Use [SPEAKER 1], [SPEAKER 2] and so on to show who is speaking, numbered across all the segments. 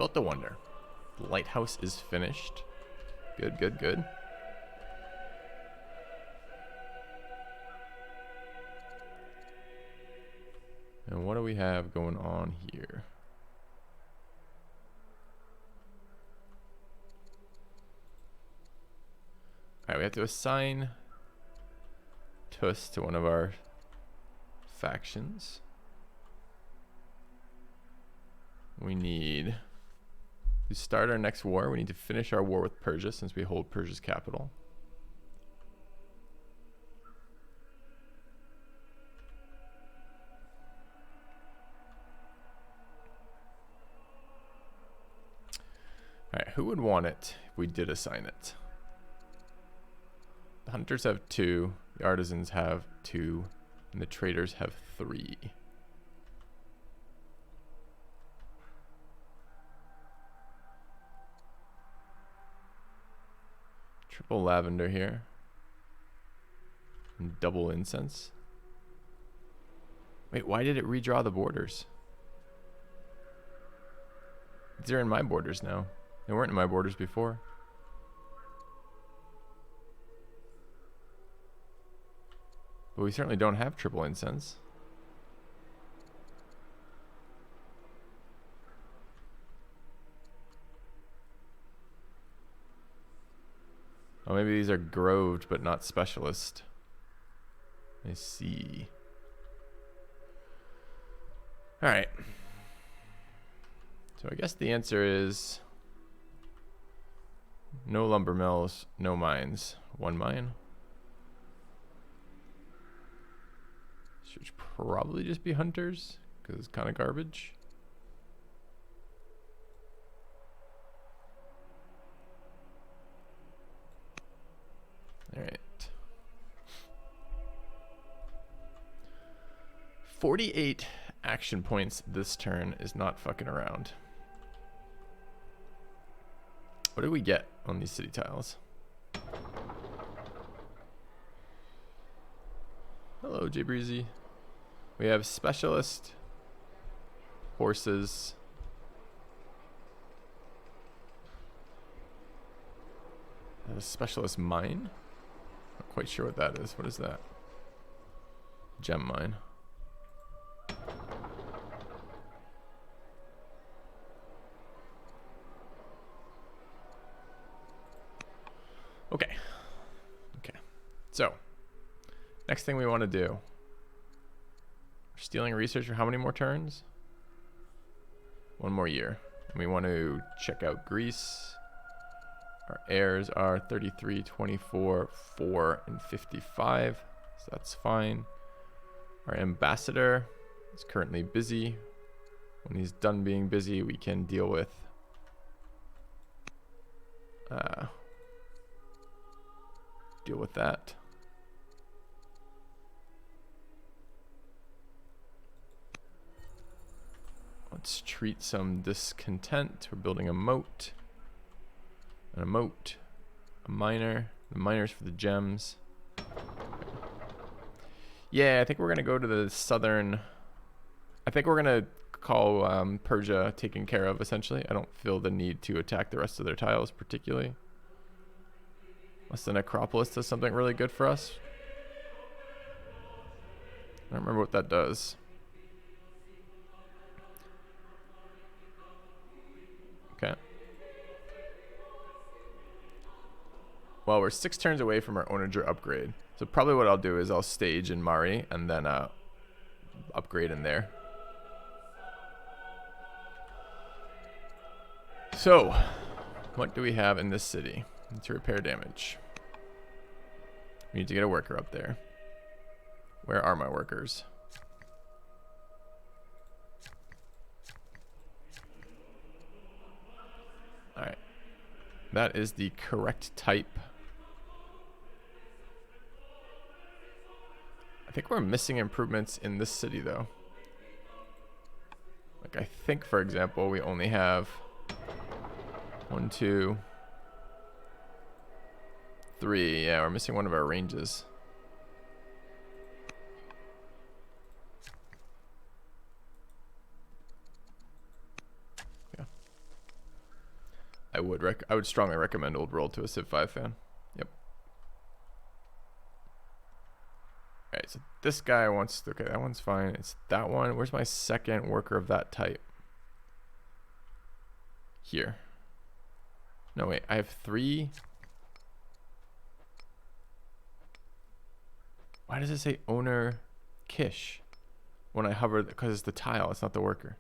[SPEAKER 1] built the wonder. The lighthouse is finished. Good, good, good. And what do we have going on here? Alright, we have to assign Tus to one of our factions. We need to start our next war. We need to finish our war with Persia since we hold Persia's capital. Alright, who would want it if we did assign it? The hunters have 2, the artisans have 2, and the traders have 3. Triple lavender here. And double incense. Wait, why did it redraw the borders? They're in my borders now. They weren't in my borders before. But we certainly don't have triple incense. Oh, maybe these are groved but not specialist. I see. Alright. So I guess the answer is no lumber mills, no mines. 1 mine. Should probably just be hunters, because it's kind of garbage. Alright. 48 action points this turn is not fucking around. What do we get on these city tiles? Hello, J Breezy. We have specialist, horses, a specialist mine. Not quite sure what that is. What is that? Gem mine. Okay. Okay. So, next thing we want to do. We're stealing research for how many more turns? 1 more year. And we want to check out Greece. Our heirs are 33, 24, 4, and 55. So that's fine. Our ambassador is currently busy. When he's done being busy, we can deal with that. Let's treat some discontent. We're building a moat. A miner. The miners for the gems. Yeah, I think we're gonna go to the southern. I think we're gonna call Persia taken care of, essentially. I don't feel the need to attack the rest of their tiles particularly. Unless the necropolis does something really good for us. I don't remember what that does. Okay. Well, we're 6 turns away from our onager upgrade. So probably what I'll do is I'll stage in Mari and then upgrade in there. So, what do we have in this city to repair damage? We need to get a worker up there. Where are my workers? Alright. That is the correct type. I think we're missing improvements in this city, though. Like, I think, for example, we only have 1, 2, 3. Yeah, we're missing one of our ranges. Yeah. I would strongly recommend Old World to a Civ 5 fan. Yep. All right, so this guy wants, okay, that one's fine. It's that one. Where's my second worker of that type? Here. No, wait, I have 3. Why does it say owner Kish when I hover? Because it's the tile, it's not the worker.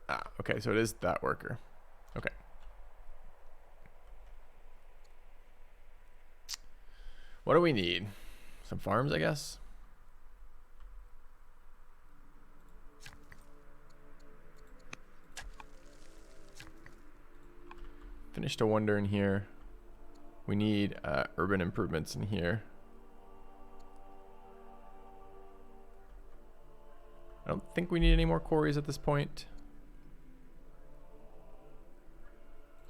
[SPEAKER 1] Ah, okay, so it is that worker. Okay. What do we need? Some farms, I guess. Finished a wonder in here. We need urban improvements in here. I don't think we need any more quarries at this point.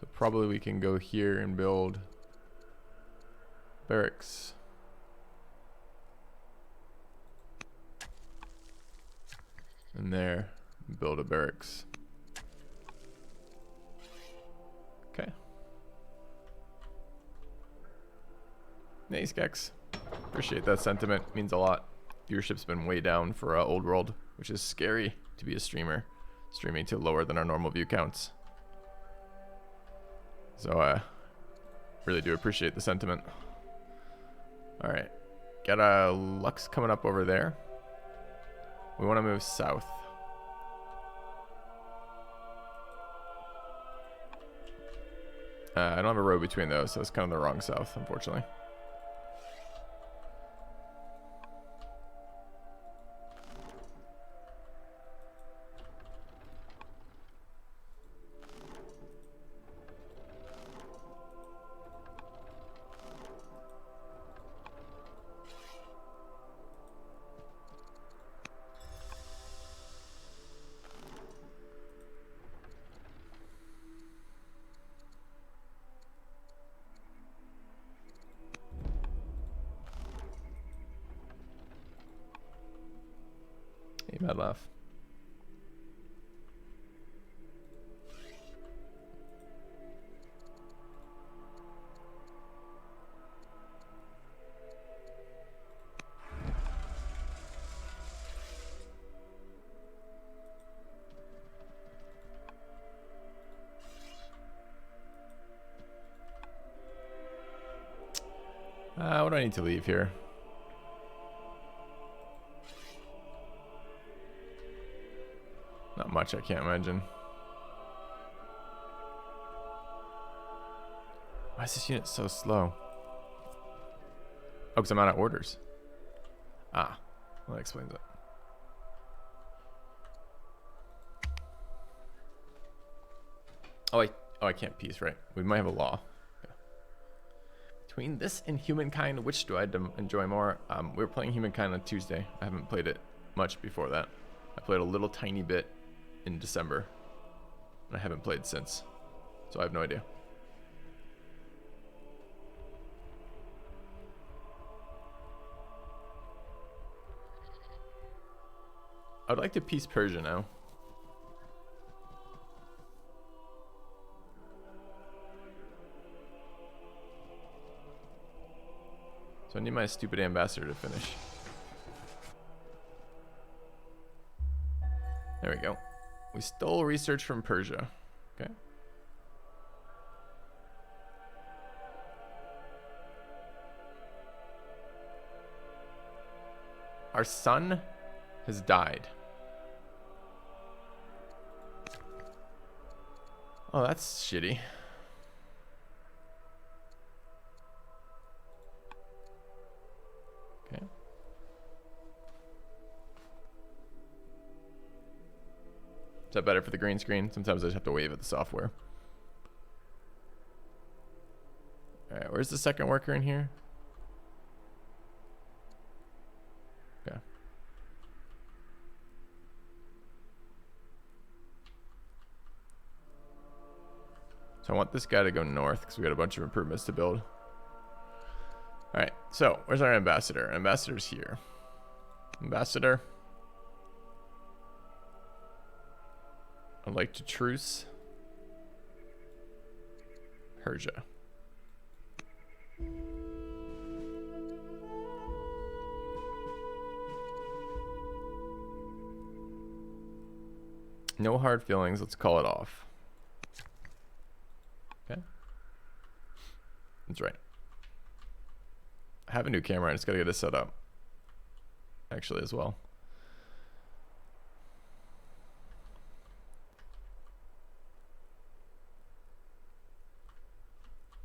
[SPEAKER 1] So probably we can go here and build barracks. And there, build a barracks. Okay. Nice, Gex. Appreciate that sentiment. Means a lot. Viewership's been way down for Old World, which is scary to be a streamer. Streaming to lower than our normal view counts. So, really do appreciate the sentiment. Alright. Got a Lux coming up over there. We want to move south. I don't have a road between those, so it's kind of the wrong south, unfortunately. Hey, Mad Laugh. What do I need to leave here? Not much, I can't imagine. Why is this unit so slow? Oh, because I'm out of orders. Ah, well, that explains it. Oh, I can't peace, right? We might have a law. Yeah. Between this and Humankind, which do I enjoy more? We were playing Humankind on Tuesday. I haven't played it much before that. I played a little tiny bit in December, and I haven't played since, so I have no idea. I'd like to peace Persia now. So I need my stupid ambassador to finish. There we go. We stole research from Persia. Okay. Our son has died. Oh, that's shitty. Okay. Is that better for the green screen? Sometimes I just have to wave at the software. Alright, where's the second worker in here? Okay. So I want this guy to go north because we got a bunch of improvements to build. Alright, so where's our ambassador? Ambassador's here. Ambassador. I'd like to truce. Persia. No hard feelings. Let's call it off. Okay. That's right. I have a new camera. I just got to get it set up. Actually, as well.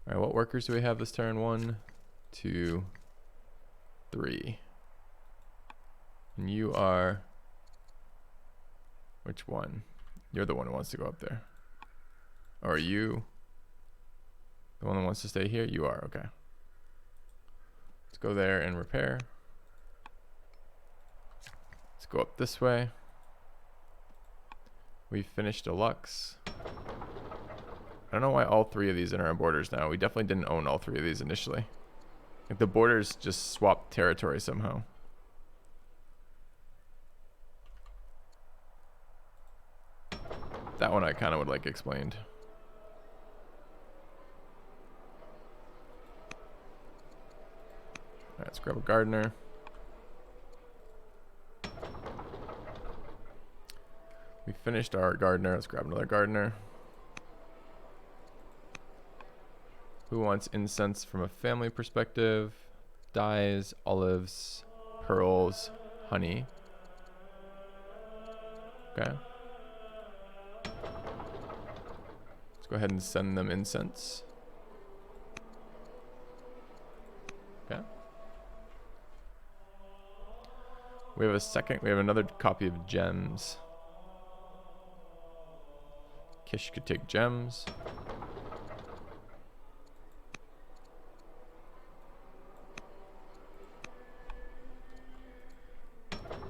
[SPEAKER 1] All right, what workers do we have this turn? 1, 2, 3. And you are... Which one? You're the one who wants to go up there. Or are you the one that wants to stay here? You are, okay. Let's go there and repair. Let's go up this way. We finished Deluxe. I don't know why all 3 of these are on borders now. We definitely didn't own all 3 of these initially. Like the borders just swapped territory somehow. That one I kind of would like explained. All right, let's grab a gardener. We finished our gardener. Let's grab another gardener. Who wants incense from a family perspective? Dyes, olives, pearls, honey. Okay. Let's go ahead and send them incense. Okay. We have another copy of gems. Kish could take gems.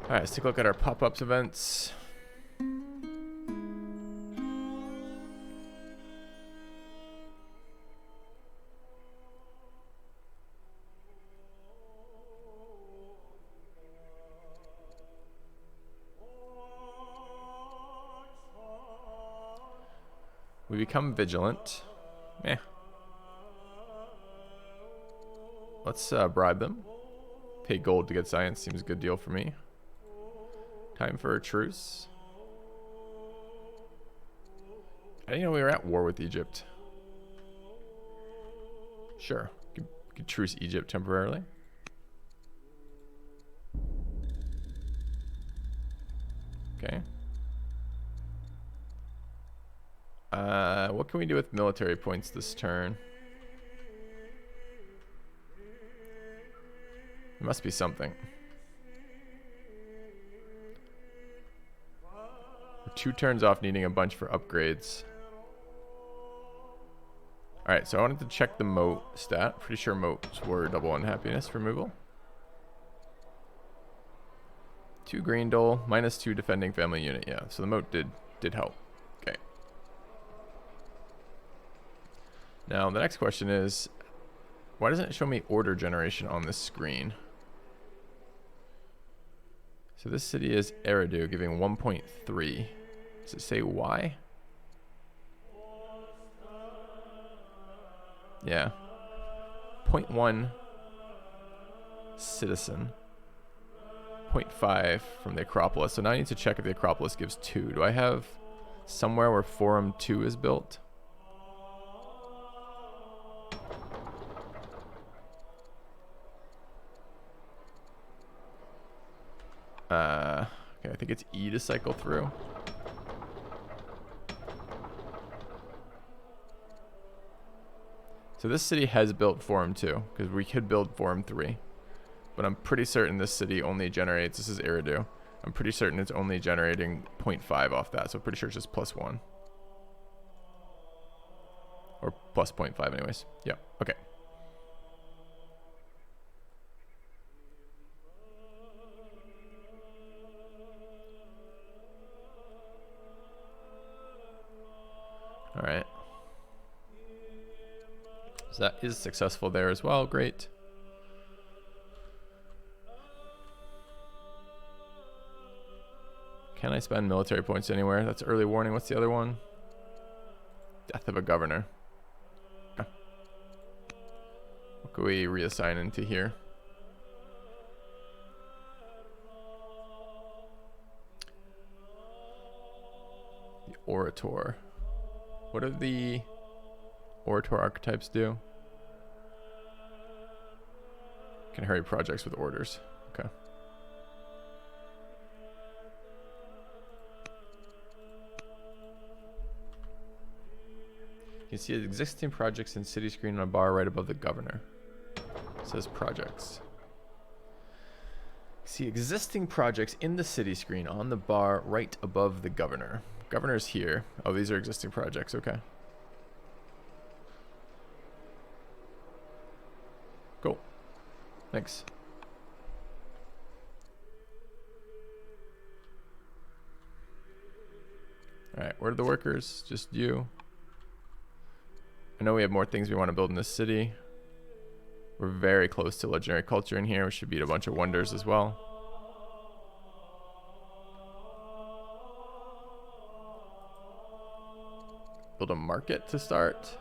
[SPEAKER 1] All right, let's take a look at our pop-ups events. We become vigilant. Meh. Let's bribe them. Pay gold to get science seems a good deal for me. Time for a truce. I didn't know we were at war with Egypt. Sure. Could truce Egypt temporarily. Okay. What can we do with military points this turn? There must be something. We're 2 turns off needing a bunch for upgrades. Alright, so I wanted to check the moat stat. Pretty sure moats were double unhappiness removal. 2 green dole, -2 defending family unit. Yeah, so the moat did help. Okay. Now the next question is, why doesn't it show me order generation on this screen? So this city is Eridu, giving 1.3. Does it say why? Yeah. 0.1 citizen. 0.5 from the Acropolis. So now I need to check if the Acropolis gives 2. Do I have somewhere where Forum 2 is built? Okay, I think it's E to cycle through. So this city has built Forum 2, because we could build Forum 3. But I'm pretty certain this city only generates, this is Eridu. I'm pretty certain it's only generating 0.5 off that, so I'm pretty sure it's just +1. Or plus 0.5 anyways. Yeah, okay. All right. So that is successful there as well. Great. Can I spend military points anywhere? That's early warning. What's the other one? Death of a governor. Yeah. Can we reassign into here? The Orator. What do the Orator archetypes do? Can hurry projects with orders. Okay. You can see existing projects in city screen on a bar right above the governor. It says projects. See existing projects in the city screen on the bar right above the governor. Governor's here. Oh, these are existing projects. Okay. Cool. Thanks. Alright, where are the workers? Just you. I know we have more things we want to build in this city. We're very close to legendary culture in here. We should beat a bunch of wonders as well. Build a market to start.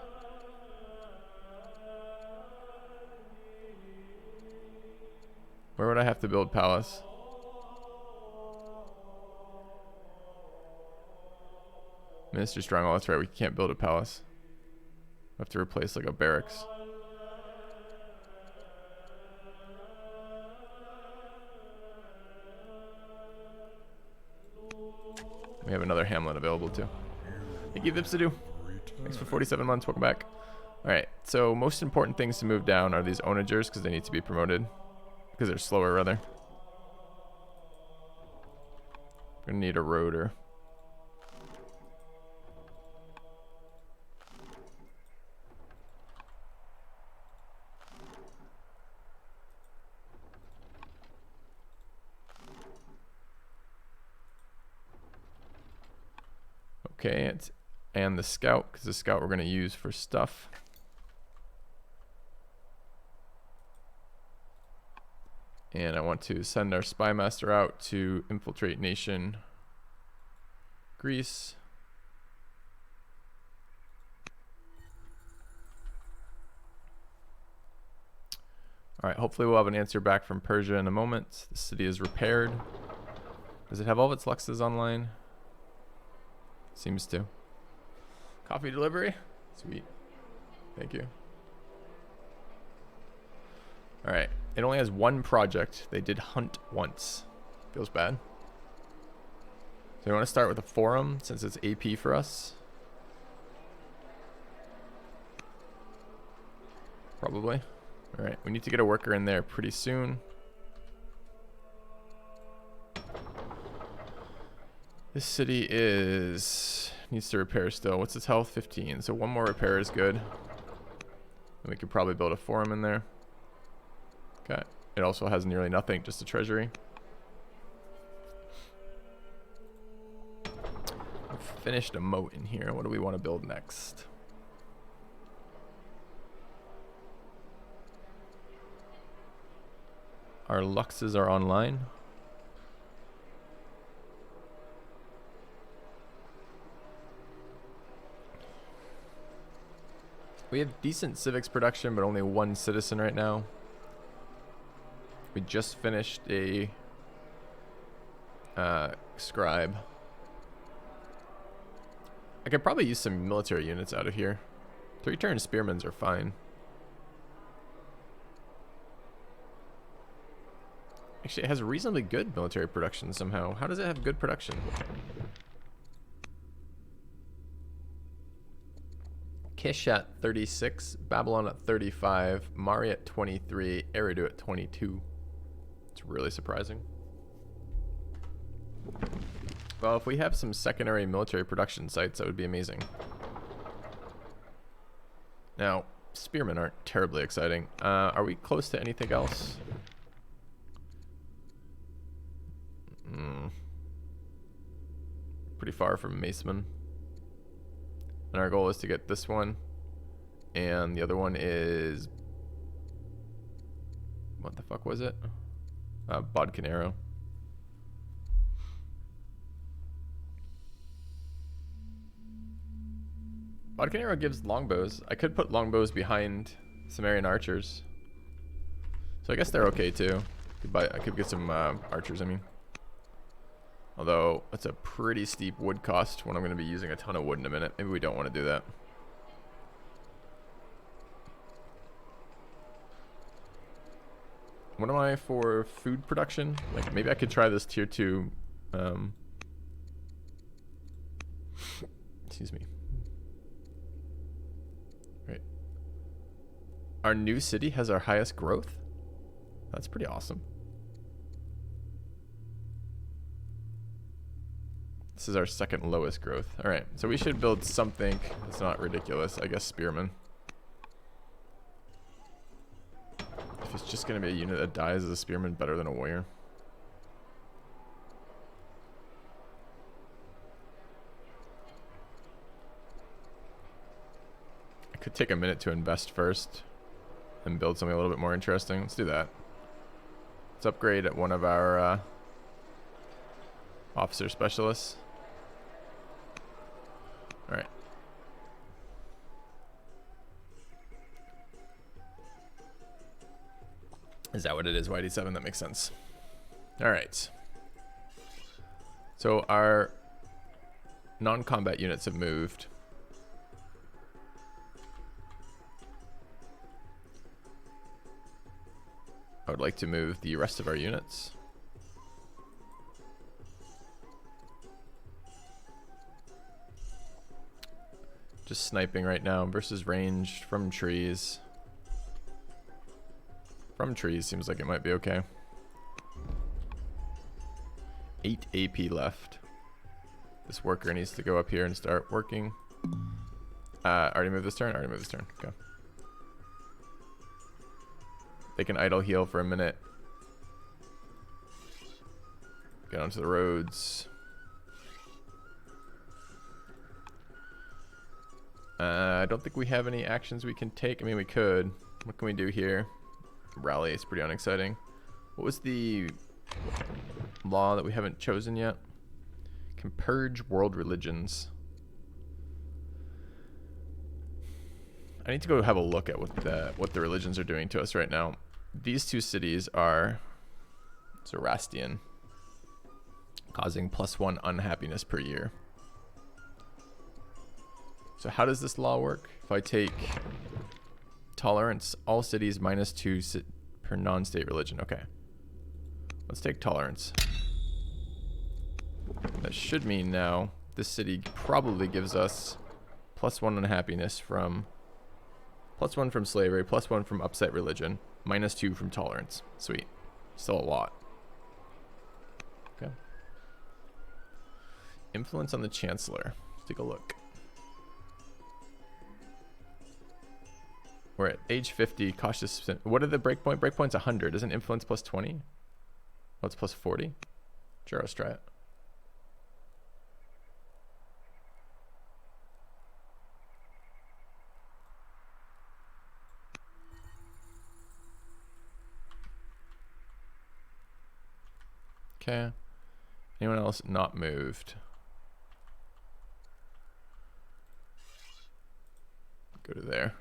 [SPEAKER 1] Where would I have to build palace? Minister Stronghold, that's right, we can't build a palace. We have to replace like a barracks. We have another hamlet available too. Thank you, Vipsidoo. Thanks for 47 months, welcome back. Alright, so most important things to move down are these onagers because they need to be promoted. Because they're slower, rather. We're gonna need a roader. Okay, and the scout, because the scout we're going to use for stuff. And I want to send our spy master out to infiltrate nation Greece. All right, hopefully we'll have an answer back from Persia in a moment. The city is repaired. Does it have all of its luxes online? Seems to. Coffee delivery? Sweet. Thank you. Alright. It only has one project. They did hunt once. Feels bad. So we want to start with a forum since it's AP for us. Probably. Alright. We need to get a worker in there pretty soon. This city needs to repair still. What's its health? 15. So one more repair is good. And we could probably build a forum in there. Okay. It also has nearly nothing, just a treasury. We've finished a moat in here. What do we want to build next? Our luxes are online. We have decent civics production, but only one citizen right now. We just finished a scribe. I could probably use some military units out of here. 3-turn spearmen are fine. Actually, it has reasonably good military production somehow. How does it have good production? Kish at 36, Babylon at 35, Mari at 23, Eridu at 22. It's really surprising. Well, if we have some secondary military production sites, that would be amazing. Now, spearmen aren't terribly exciting. Are we close to anything else? Pretty far from Maceman. And our goal is to get this one. And the other one is... what the fuck was it? Bodcanero. Bodcanero gives longbows. I could put longbows behind Sumerian archers. So I guess they're okay too. I could get some archers, I mean. Although, that's a pretty steep wood cost when I'm going to be using a ton of wood in a minute. Maybe we don't want to do that. What am I for food production? Like, maybe I could try this tier 2. Excuse me. Right. Our new city has our highest growth? That's pretty awesome. This is our second lowest growth. Alright, so we should build something that's not ridiculous. I guess spearmen. If it's just going to be a unit that dies as a spearman, better than a warrior. I could take a minute to invest first and build something a little bit more interesting. Let's do that. Let's upgrade one of our officer specialists. Alright. Is that what it is? YD7? That makes sense. Alright. So our non-combat units have moved. I would like to move the rest of our units. Just sniping right now versus ranged from trees. From trees seems like it might be okay. 8 AP left. This worker needs to go up here and start working. Already moved this turn? Already moved this turn. Okay. They can idle heal for a minute. Get onto the roads. I don't think we have any actions we can take. I mean, we could. What can we do here? Rally is pretty unexciting. What was the law that we haven't chosen yet? Can purge world religions. I need to go have a look at what the religions are doing to us right now. These two cities are Zoroastrian, causing +1 unhappiness per year. So how does this law work? If I take tolerance, all cities -2 per non-state religion. Okay. Let's take tolerance. That should mean now this city probably gives us +1 unhappiness from +1 from slavery, +1 from upset religion, -2 from tolerance. Sweet. Still a lot. Okay. Influence on the chancellor. Let's take a look. We're at age 50, cautious. What are the breakpoint? Breakpoint's 100. Isn't influence +20? Oh, it's +40. Sure, let's try it. Okay. Anyone else not moved? Go to there.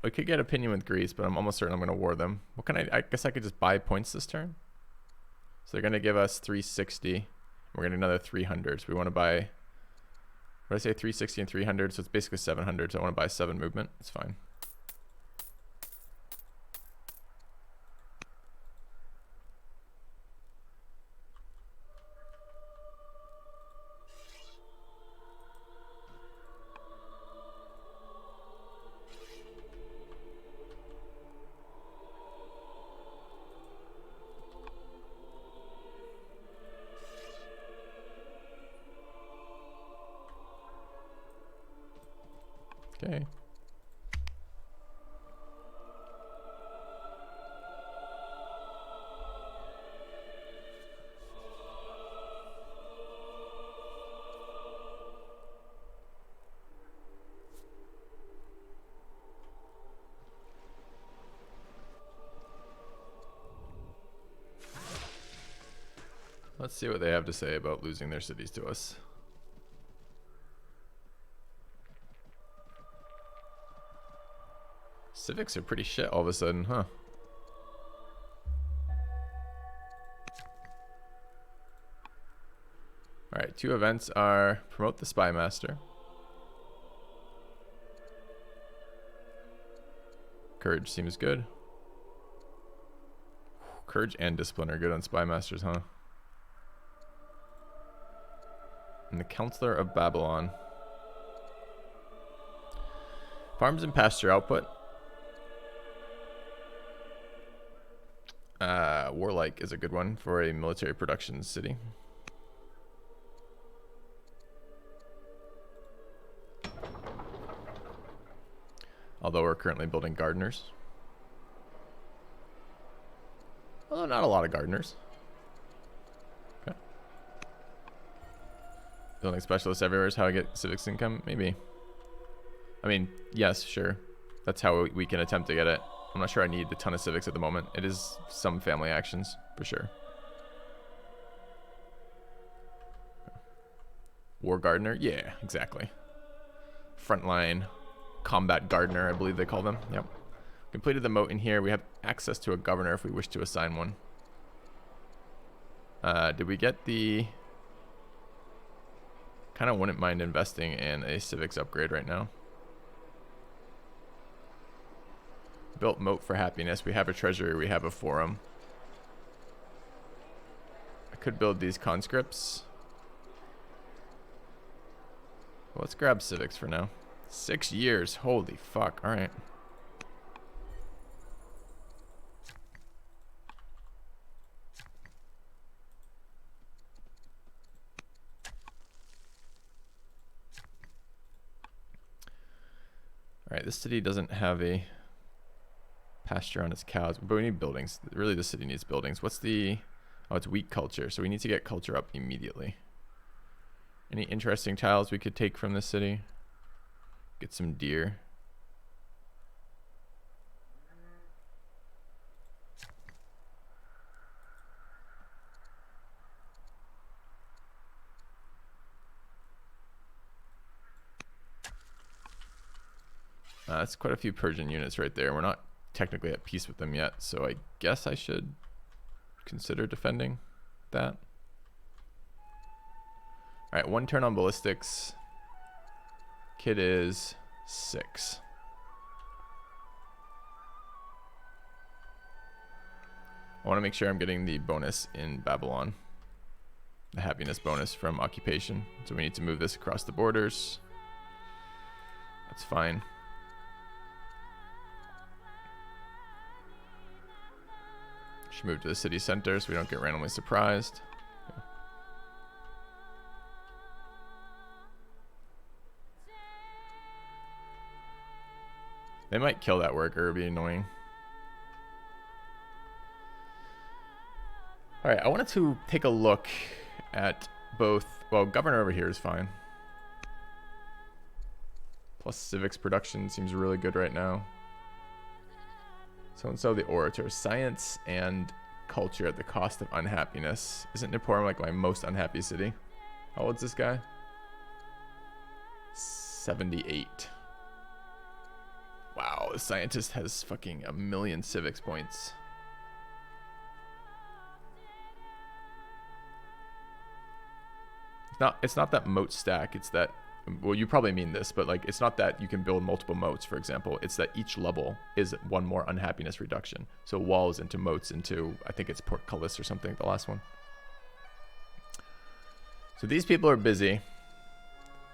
[SPEAKER 1] We could get opinion with Greece, but I'm almost certain I'm going to war them. What can I guess I could just buy points this turn. So they're going to give us 360. We're getting another 300. So we want to buy, what did I say, 360 and 300. So it's basically 700. So I want to buy 7 movement. It's fine. Okay. Let's see what they have to say about losing their cities to us. Civics are pretty shit all of a sudden, huh? Alright, 2 events are promote the Spy Master. Courage seems good. Courage and discipline are good on Spy Masters, huh? And the Counselor of Babylon. Farms and pasture output. Warlike is a good one for a military production city. Although we're currently building gardeners. Although not a lot of gardeners. Okay. Building specialists everywhere is how I get civics income? Maybe. I mean, yes, sure. That's how we can attempt to get it. I'm not sure I need a ton of civics at the moment. It is some family actions, for sure. War gardener? Yeah, exactly. Frontline combat gardener, I believe they call them. Yep. Completed the moat in here. We have access to a governor if we wish to assign one. Did we get the... Kind of wouldn't mind investing in a civics upgrade right now. Built moat for happiness. We have a treasury. We have a forum. I could build these conscripts. Well, let's grab civics for now. 6 years. Holy fuck. All right. All right. This city doesn't have a pasture on its cows, but we need buildings. Really, the city needs buildings. What's the... Oh, it's wheat culture. So we need to get culture up immediately. Any interesting tiles we could take from this city? Get some deer. That's quite a few Persian units right there. We're not technically at peace with them yet, so I guess I should consider defending that. Alright, 1 turn on ballistics. Kid is 6. I want to make sure I'm getting the bonus in Babylon. The happiness bonus from occupation. So we need to move this across the borders. That's fine. Should move to the city center so we don't get randomly surprised. Okay. They might kill that worker, it'd be annoying. Alright, I wanted to take a look at both... Well, governor over here is fine. Plus civics production seems really good right now. So-and-so the orator. Science and culture at the cost of unhappiness. Isn't Nippur like my most unhappy city? How old's this guy? 78. Wow, the scientist has fucking 1,000,000 civics points. It's not that moat stack, it's that... Well, you probably mean this, but like it's not that you can build multiple moats, for example. It's that each level is 1 more unhappiness reduction. So walls into moats into, I think it's portcullis or something, the last one. So these people are busy.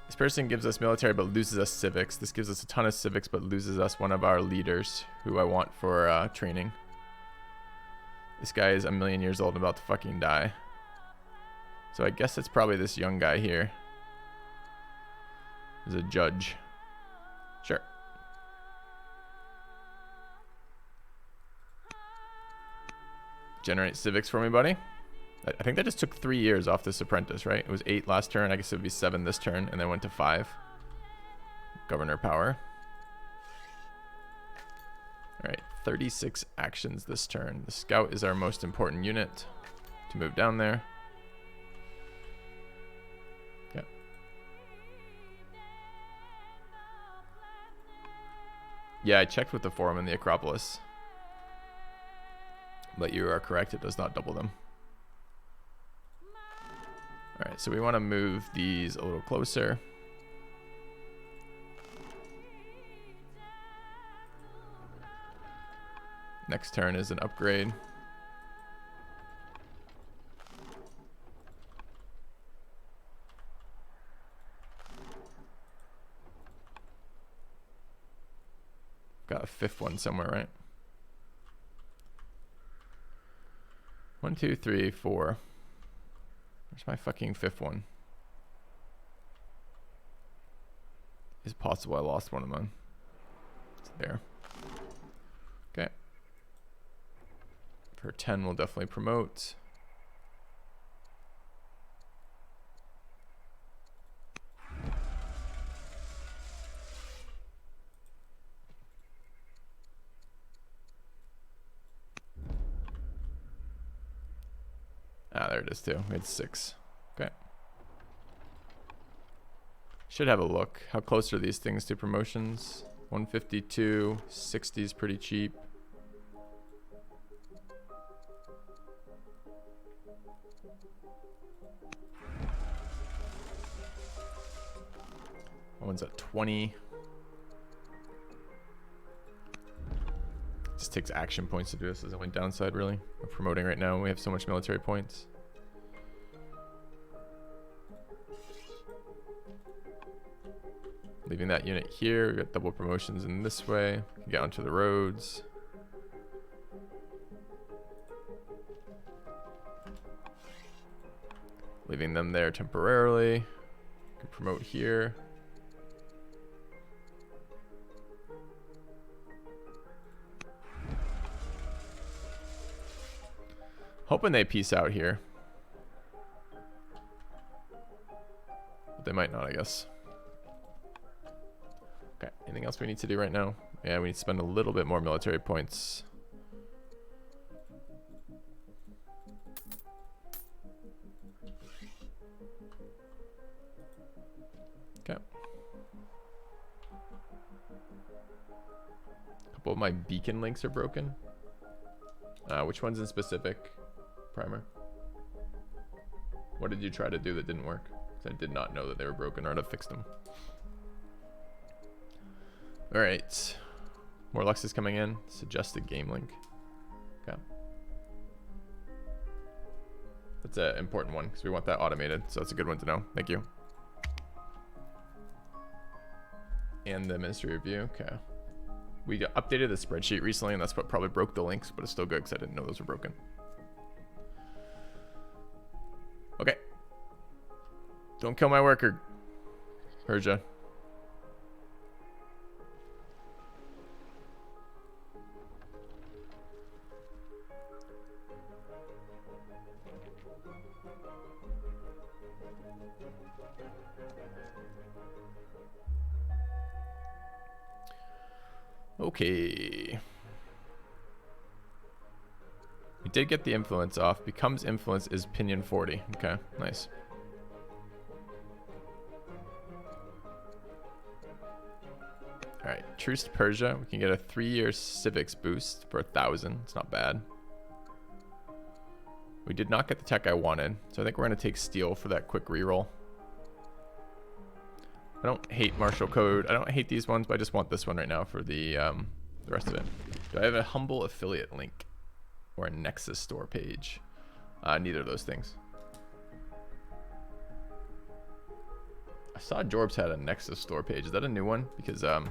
[SPEAKER 1] This person gives us military but loses us civics. This gives us a ton of civics but loses us one of our leaders who I want for training. This guy is 1,000,000 years old and about to fucking die. So I guess it's probably this young guy here. Is a judge. Sure. Generate civics for me, buddy. I think that just took 3 years off this apprentice, right? It was 8 last turn. I guess it would be 7 this turn, and then went to 5. Governor power. All right, 36 actions this turn. The scout is our most important unit to move down there. Yeah, I checked with the Forum and the Acropolis. But you are correct, it does not double them. Alright, so we want to move these a little closer. Next turn is an upgrade. Got a fifth one somewhere, right? 1, 2, 3, 4. Where's my fucking fifth one? It's possible I lost one of them. It's there. Okay. For 10, we'll definitely promote. Ah, there it is too. We had 6. Okay. Should have a look. How close are these things to promotions? 152. 60 is pretty cheap. That one's at 20. Just takes action points to do this. Is the only downside, really. We're promoting right now. We have so much military points. Leaving that unit here. We got double promotions in this way. We can get onto the roads. Leaving them there temporarily. Can promote here. Hoping they peace out here. But they might not, I guess. Okay, anything else we need to do right now? Yeah, we need to spend a little bit more military points. Okay. A couple of my beacon links are broken. Which ones in specific? Primer. What did you try to do that didn't work? Because I did not know that they were broken or how to fix them. Alright. More Lux is coming in. Suggested game link. Okay. That's an important one because we want that automated. So that's a good one to know. Thank you. And the Ministry Review. Okay. We updated the spreadsheet recently and that's what probably broke the links, but it's still good because I didn't know those were broken. Okay. Don't kill my worker, Persia. Okay. We did get the influence off. Becomes influence is pinion 40. Okay, nice. Alright, Truce to Persia. We can get a 3-year civics boost for 1,000. It's not bad. We did not get the tech I wanted, so I think we're going to take steel for that quick reroll. I don't hate martial code. I don't hate these ones, but I just want this one right now for the rest of it. Do I have a humble affiliate link or a Nexus store page? Neither of those things. I saw Jorbs had a Nexus store page. Is that a new one? Because I've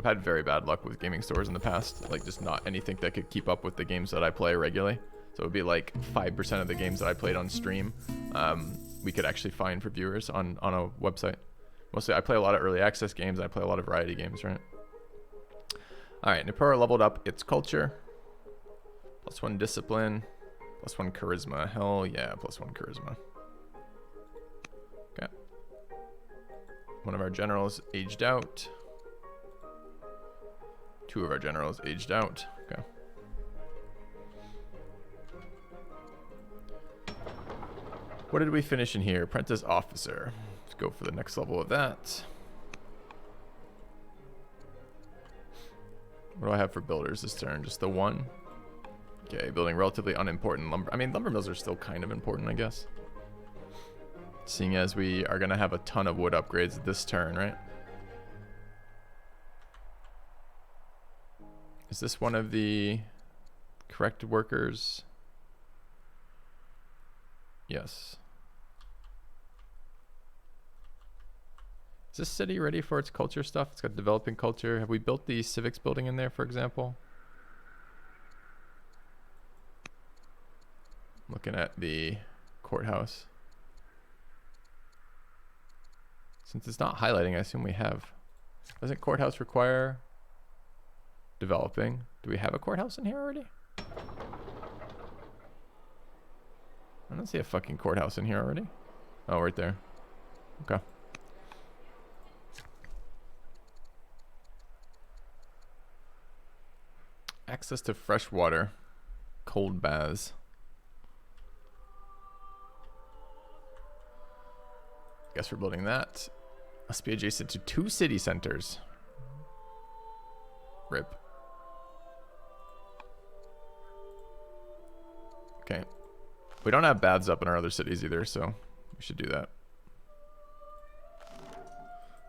[SPEAKER 1] had very bad luck with gaming stores in the past. Like just not anything that could keep up with the games that I play regularly. So it would be like 5% of the games that I played on stream we could actually find for viewers on a website. Mostly I play a lot of early access games. I play a lot of variety games, right? Alright, Nippur leveled up its culture. +1 discipline. +1 charisma. Hell yeah, +1 charisma. Okay. One of our generals aged out. 2 of our generals aged out. Okay. What did we finish in here? Apprentice officer. Let's go for the next level of that. What do I have for builders this turn? Just the one? Okay, building relatively unimportant lumber. I mean, lumber mills are still kind of important, I guess. Seeing as we are going to have a ton of wood upgrades this turn, right? Is this one of the correct workers? Yes. Is this city ready for its culture stuff? It's got developing culture. Have we built the civics building in there, for example? Looking at the courthouse. Since it's not highlighting, I assume we have. Doesn't courthouse require developing? Do we have a courthouse in here already? I don't see a fucking courthouse in here already. Oh, right there. Okay. Access to fresh water. Cold baths. Guess we're building that. Must be adjacent to 2 city centers. RIP. Okay. We don't have baths up in our other cities either, so we should do that.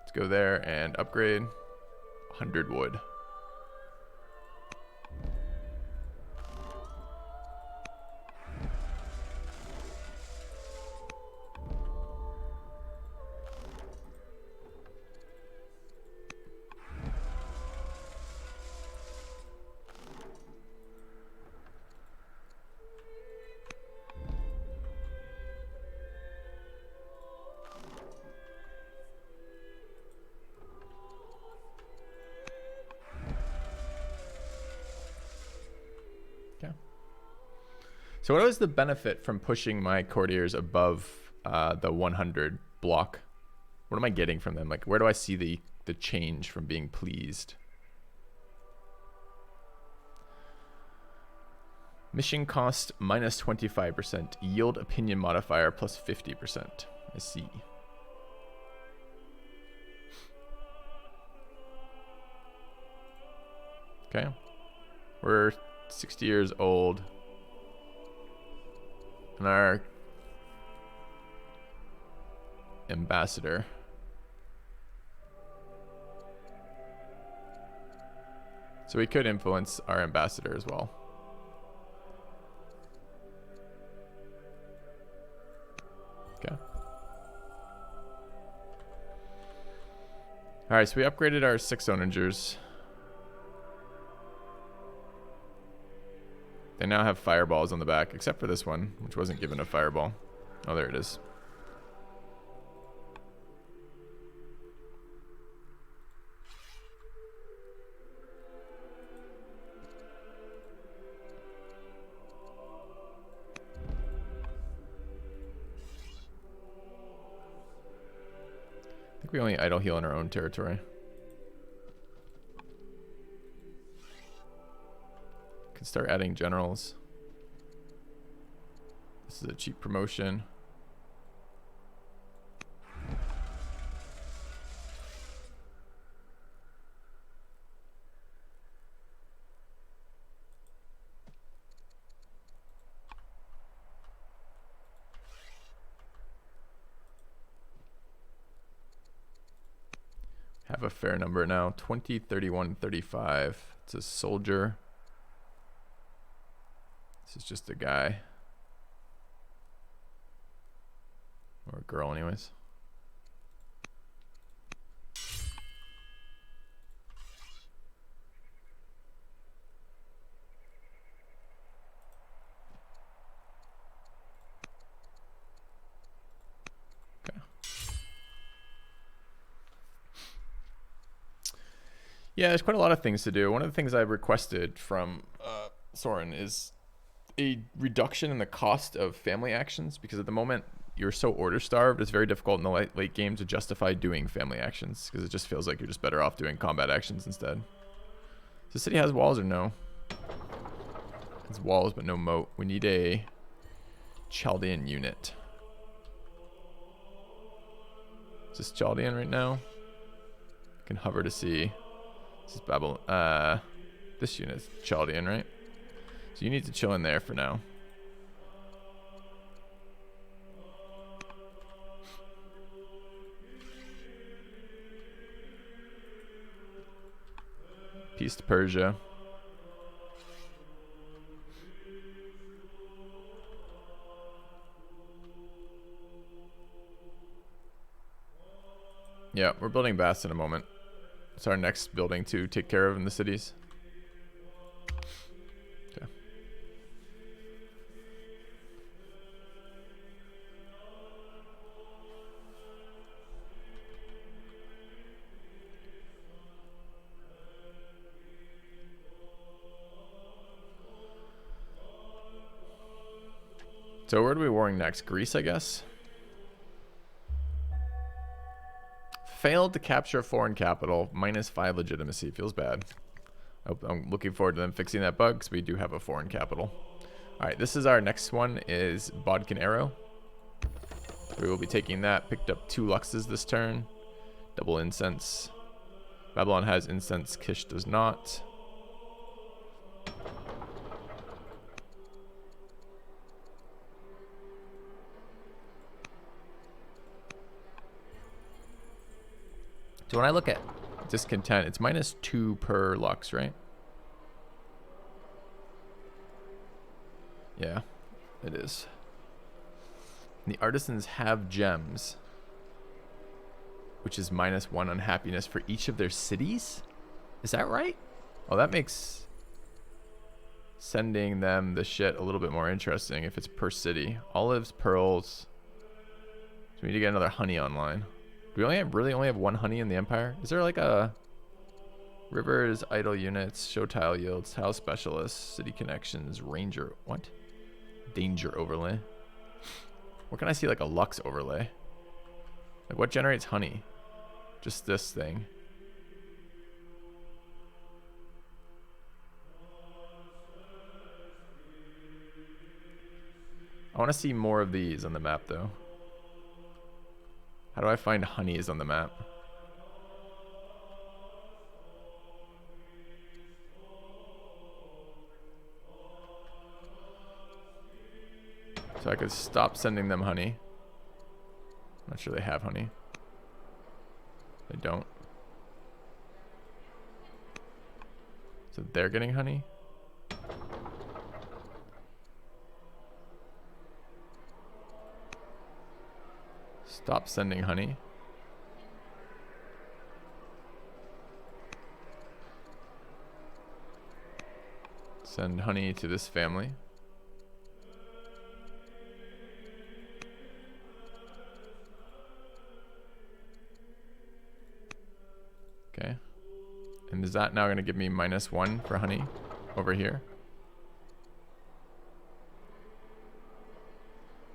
[SPEAKER 1] Let's go there and upgrade 100 wood. So what was the benefit from pushing my courtiers above the 100 block? What am I getting from them? Like, where do I see the change from being pleased? Mission cost minus 25%. Yield opinion modifier plus 50%. I see. Okay. We're 60 years old. And our ambassador. So we could influence our ambassador as well. Okay. Alright, so we upgraded our 6 onagers. They now have fireballs on the back, except for this one, which wasn't given a fireball. Oh, there it is. I think we only idle heal in our own territory. Can start adding generals. This is a cheap promotion. Have a fair number now. 20, 31, 35. It's a soldier. This is just a guy. Or a girl anyways. Okay. Yeah, there's quite a lot of things to do. One of the things I've requested from Soren is a reduction in the cost of family actions, because at the moment you're so order starved, it's very difficult in the late game to justify doing family actions, because it just feels like you're just better off doing combat actions instead. Does the city has walls or no? It's walls but no moat. We need a Chaldean unit. Is this Chaldean right now? I can hover to see. This is Babylon. This unit's Chaldean, right? So you need to chill in there for now. Peace to Persia. Yeah, we're building baths in a moment. It's our next building to take care of in the cities. Okay. So where are we warring next? Greece, I guess? Failed to capture a foreign capital. -5 legitimacy. Feels bad. I'm looking forward to them fixing that bug because we do have a foreign capital. Alright, this is our next one is Bodkin Arrow. We will be taking that. Picked up 2 Luxes this turn. Double incense. Babylon has incense. Kish does not. So when I look at discontent, it's -2 per Lux, right? Yeah, it is. And the artisans have gems, which is -1 unhappiness for each of their cities. Is that right? Oh, that makes sending them the shit a little bit more interesting if it's per city. Olives, pearls. So we need to get another honey online. Do we really only have 1 honey in the Empire? Is there like a rivers, idle units, show tile yields, tile specialists, city connections, ranger, what? Danger overlay. Where can I see like a Lux overlay? Like what generates honey? Just this thing. I want to see more of these on the map though. How do I find honeys on the map? So I could stop sending them honey. I'm not sure they have honey. They don't. So they're getting honey? Stop sending honey. Send honey to this family. Okay. And is that now going to give me -1 for honey over here?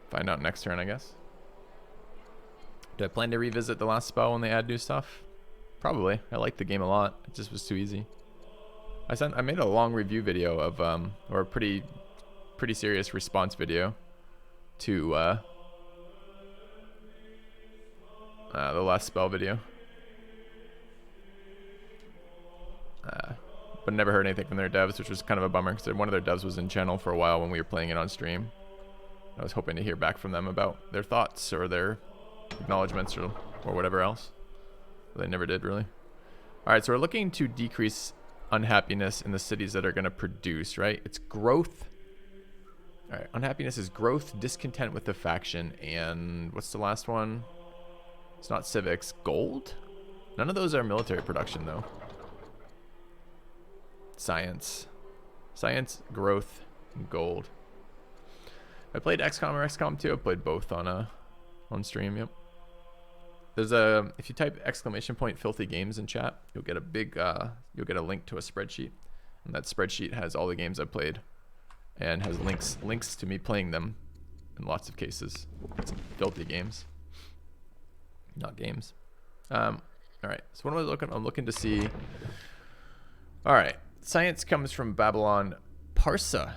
[SPEAKER 1] Find out next turn, I guess. Do I plan to revisit the last spell when they add new stuff? Probably. I liked the game a lot. It just was too easy. I made a long review video of or a pretty serious response video to the last spell video. But never heard anything from their devs, which was kind of a bummer because one of their devs was in channel for a while when we were playing it on stream. I was hoping to hear back from them about their thoughts or their acknowledgements or whatever else. But they never did really. Alright, so we're looking to decrease unhappiness in the cities that are going to produce, right? It's growth. Alright, unhappiness is growth, discontent with the faction, and what's the last one? It's not civics. Gold? None of those are military production though. Science. Science, growth, and gold. I played XCOM or XCOM 2. I played both on stream, yep. There's if you type !filthy games in chat, you'll get a big you'll get a link to a spreadsheet. And that spreadsheet has all the games I've played and has links to me playing them in lots of cases. It's filthy games. Not games. All right. So what am I looking? I'm looking to see. All right. Science comes from Babylon. Parsa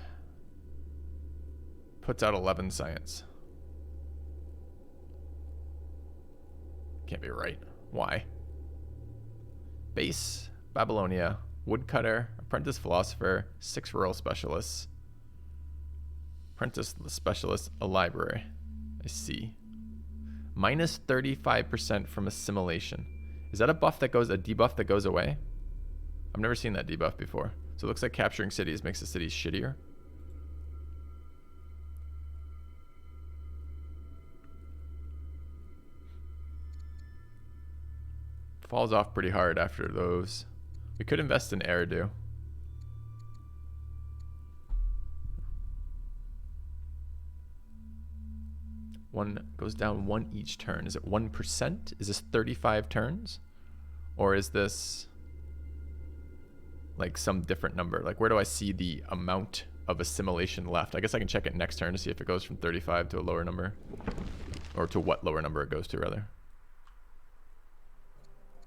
[SPEAKER 1] puts out 11 science. Can't be right. Why? Base, Babylonia, Woodcutter, Apprentice philosopher, 6 rural specialists. Apprentice specialist, a library. I see. Minus 35% from assimilation. Is that a debuff that goes away? I've never seen that debuff before. So it looks like capturing cities makes the cities shittier. Falls off pretty hard after those. We could invest in Eridu. One goes down 1 each turn. Is it 1%? Is this 35 turns? Or is this like some different number? Like, where do I see the amount of assimilation left? I guess I can check it next turn to see if it goes from 35 to a lower number. Or to what lower number it goes to, rather.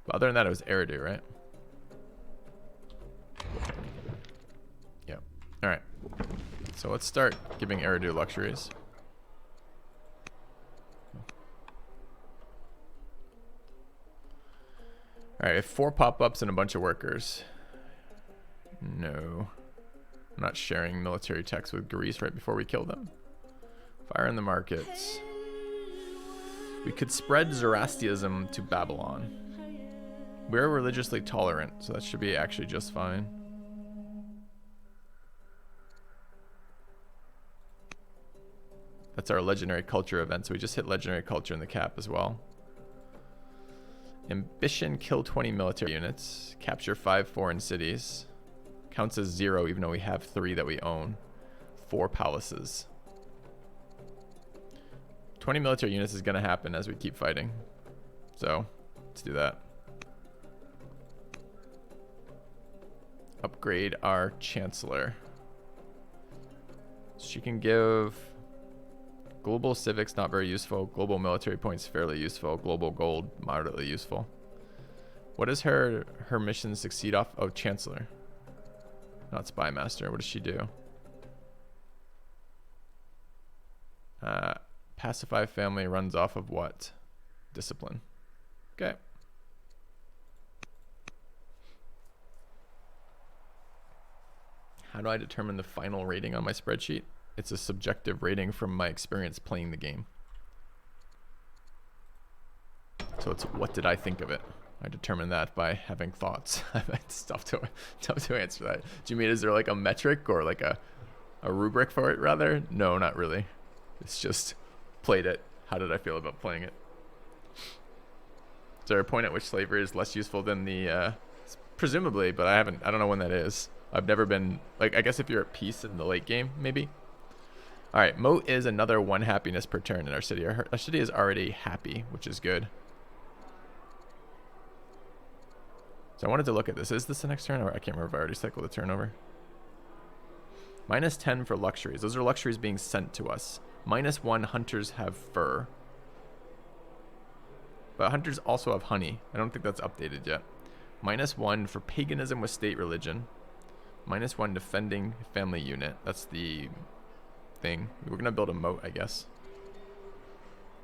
[SPEAKER 1] But other than that, it was Eridu, right? Yeah. Alright. So let's start giving Eridu luxuries. Alright, I have 4 pop-ups and a bunch of workers. No. I'm not sharing military techs with Greece right before we kill them. Fire in the markets. We could spread Zoroastrianism to Babylon. We're religiously tolerant, so that should be actually just fine. That's our legendary culture event, so we just hit legendary culture in the cap as well. Ambition, kill 20 military units. Capture 5 foreign cities. Counts as 0 even though we have 3 that we own. 4 palaces. 20 military units is going to happen as we keep fighting. So, let's do that. Upgrade our chancellor. She can give global civics, not very useful. Global military points, fairly useful. Global gold, moderately useful. What does her mission succeed off? Oh, chancellor. Not spy master. What does she do? Pacify family runs off of what? Discipline. Okay. How do I determine the final rating on my spreadsheet? It's a subjective rating from my experience playing the game. So it's what did I think of it? I determine that by having thoughts. It's tough to answer that. Do you mean, is there like a metric or like a rubric for it rather? No, not really. It's just played it. How did I feel about playing it? Is there a point at which slavery is less useful than the, presumably, but I don't know when that is. I've never been, like, I guess if you're at peace in the late game, maybe. All right, moat is another 1 happiness per turn in our city. Our city is already happy, which is good. So I wanted to look at this. Is this the next turn? Or I can't remember if I already cycled the turnover. Minus 10 for luxuries. Those are luxuries being sent to us. Minus 1, hunters have fur. But hunters also have honey. I don't think that's updated yet. Minus 1 for paganism with state religion. Minus 1 defending family unit. That's the thing. We're going to build a moat, I guess.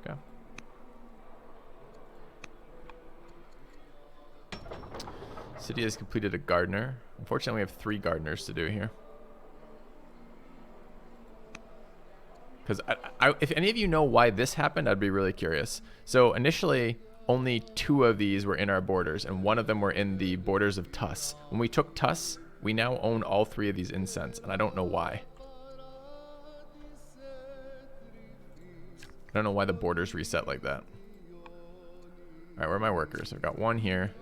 [SPEAKER 1] Okay. City has completed a gardener. Unfortunately, we have 3 gardeners to do here. Because if any of you know why this happened, I'd be really curious. So initially, only 2 of these were in our borders, and 1 of them were in the borders of Tus. When we took Tus, we now own all 3 of these incense, and I don't know why. I don't know why the borders reset like that. All right, where are my workers? I've got 1 here.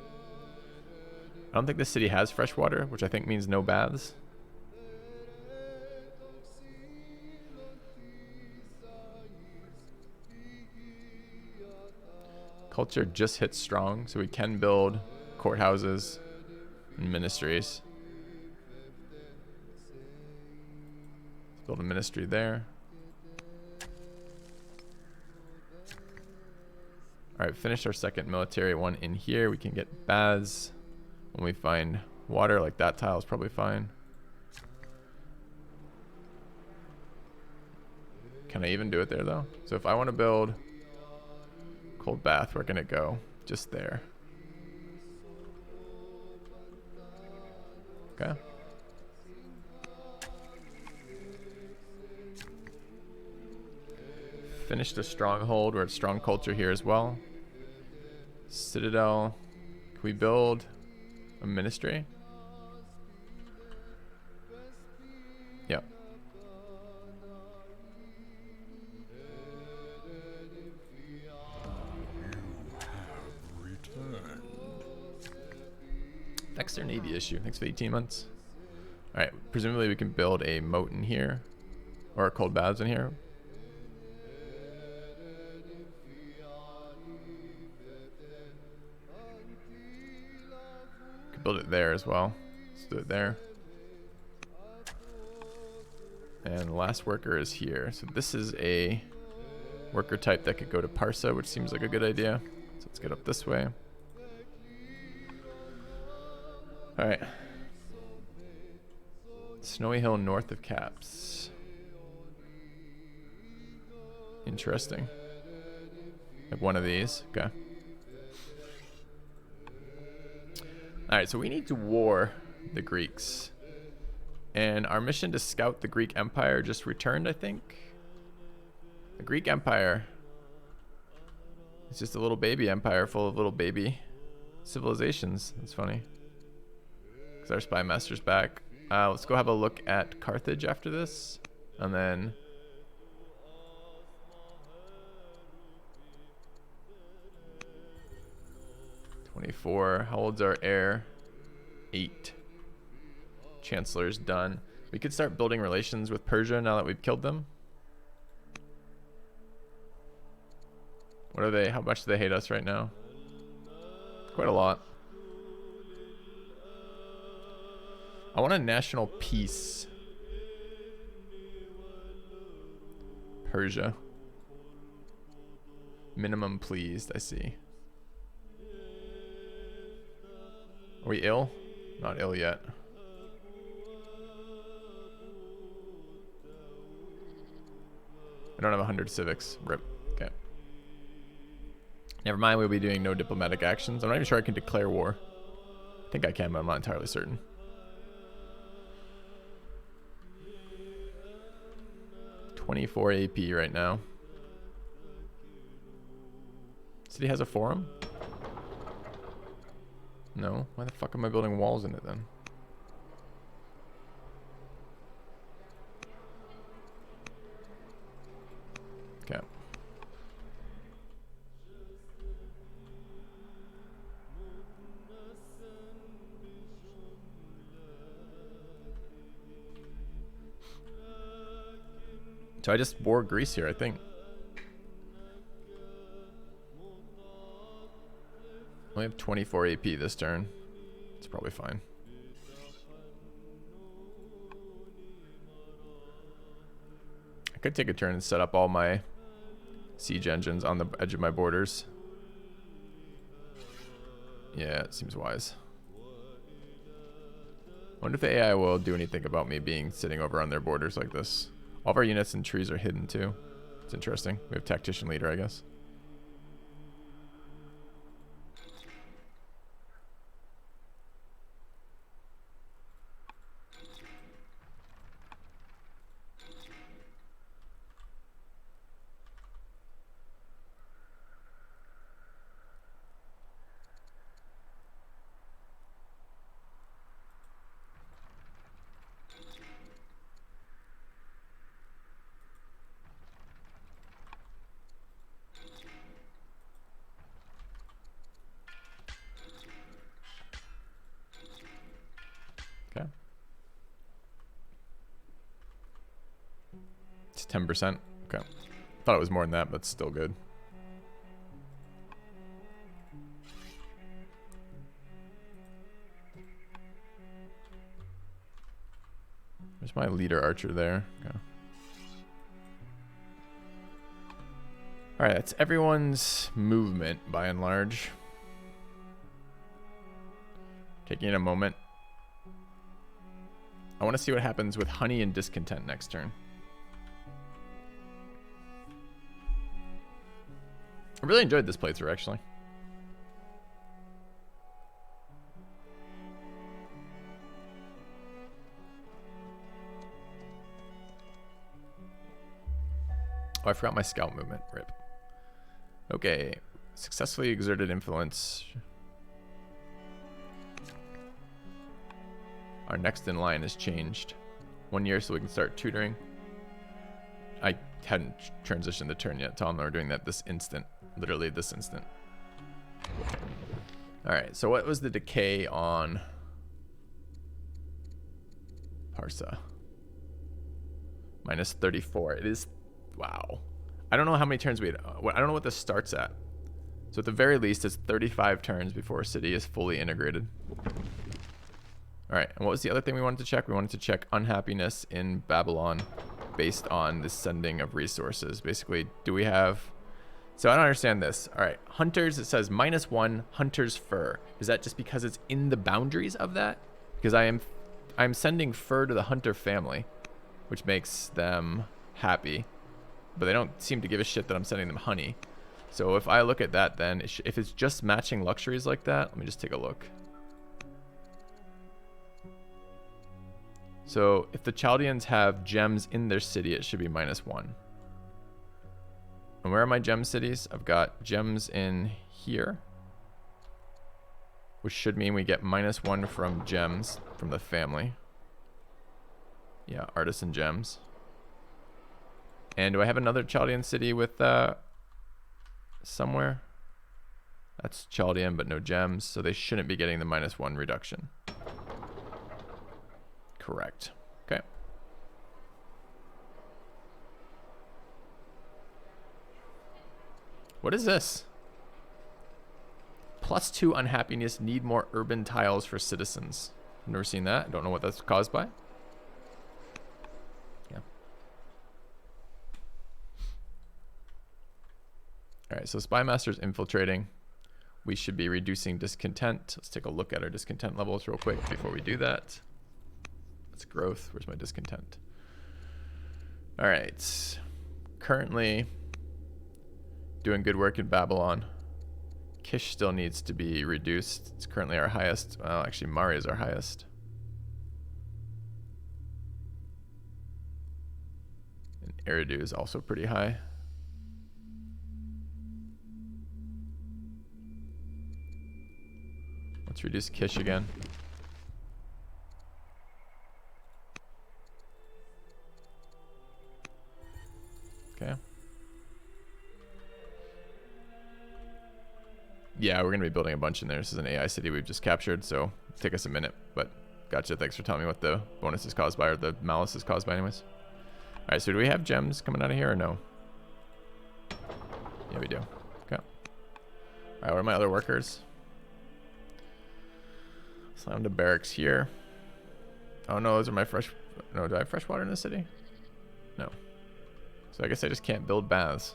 [SPEAKER 1] I don't think this city has fresh water, which I think means no baths. Culture just hit strong, so we can build courthouses and ministries. Let's build a ministry there. All right, finish our second military one in here. We can get baths when we find water. Like that tile is probably fine. Can I even do it there though? So if I want to build cold bath, where can it go? Just there. Okay. finished a stronghold. We're at strong culture here as well. Citadel. Can we build a ministry? Yep. Next, their Navy issue. Thanks for 18 months. All right. Presumably, we can build a moat in here, or cold baths in here. Could build it there as well. Let's do it there. And the last worker is here. So this is a worker type that could go to Parsa, which seems like a good idea. So let's get up this way. All right. Snowy Hill north of Caps. Interesting. Like one of these. Okay. All right, so we need to war the Greeks. And our mission to scout the Greek Empire just returned, I think. The Greek Empire is just a little baby empire full of little baby civilizations. That's funny. Because our spy master's back. Let's go have a look at Carthage after this. And then... $24. How old's our heir? 8. Chancellor's done. We could start building relations with Persia now that we've killed them. What are they? How much do they hate us right now? Quite a lot. I want a national peace. Persia. Minimum pleased, I see. Are we ill? Not ill yet. I don't have 100 civics. Rip. Okay. Never mind, we'll be doing no diplomatic actions. I'm not even sure I can declare war. I think I can, but I'm not entirely certain. $24 AP right now. City has a forum? No. Why the fuck am I building walls in it then? Okay. So I just bore Greece here, I think. I have 24 AP this turn. It's probably fine. I could take a turn and set up all my siege engines on the edge of my borders. Yeah, it seems wise. I wonder if the AI will do anything about me being sitting over on their borders like this. All of our units and trees are hidden too. It's interesting. We have tactician leader, I guess. Okay. It's 10%. Okay. Thought it was more than that, but it's still good. There's my leader archer there. Okay. All right, that's everyone's movement by and large. Taking a moment. I want to see what happens with honey and discontent next turn. I really enjoyed this playthrough, actually. Oh, I forgot my scout movement. Rip. Okay. Successfully exerted influence. Our next in line has changed. 1 year so we can start tutoring. I hadn't transitioned the turn yet. Tom, we're doing that this instant. Literally this instant. Alright, so what was the decay on Parsa? Minus 34. It is... Wow. I don't know how many turns we had. I don't know what this starts at. So at the very least, it's 35 turns before a city is fully integrated. Alright, and what was the other thing we wanted to check? We wanted to check unhappiness in Babylon based on the sending of resources. Basically, do we have... So I don't understand this. Alright, hunters, it says -1 hunter's fur. Is that just because it's in the boundaries of that? Because I'm sending fur to the hunter family, which makes them happy. But they don't seem to give a shit that I'm sending them honey. So if I look at that, then if it's just matching luxuries like that, let me just take a look. So if the Chaldeans have gems in their city, it should be -1. And where are my gem cities? I've got gems in here, which should mean we get -1 from gems from the family. Yeah, artisan gems. And do I have another Chaldean city with somewhere? That's Chaldean, but no gems, so they shouldn't be getting the -1 reduction. Correct. Okay. What is this? +2 unhappiness, need more urban tiles for citizens. I've never seen that. I don't know what that's caused by. Yeah. Alright, so Spymaster's infiltrating. We should be reducing discontent. Let's take a look at our discontent levels real quick before we do that. That's growth. Where's my discontent? Alright. Currently doing good work in Babylon. Kish still needs to be reduced. It's currently our highest. Well, actually, Mari is our highest. And Eridu is also pretty high. Let's reduce Kish again. Okay. Yeah, we're going to be building a bunch in there. This is an AI city we've just captured, so it'll take us a minute. But gotcha. Thanks for telling me what the bonus is caused by, or the malice is caused by anyways. All right, so do we have gems coming out of here or no? Yeah, we do. Okay. All right, what are my other workers? Slam to barracks here. Oh, no, those are my fresh... No, do I have fresh water in the city? No. So I guess I just can't build baths.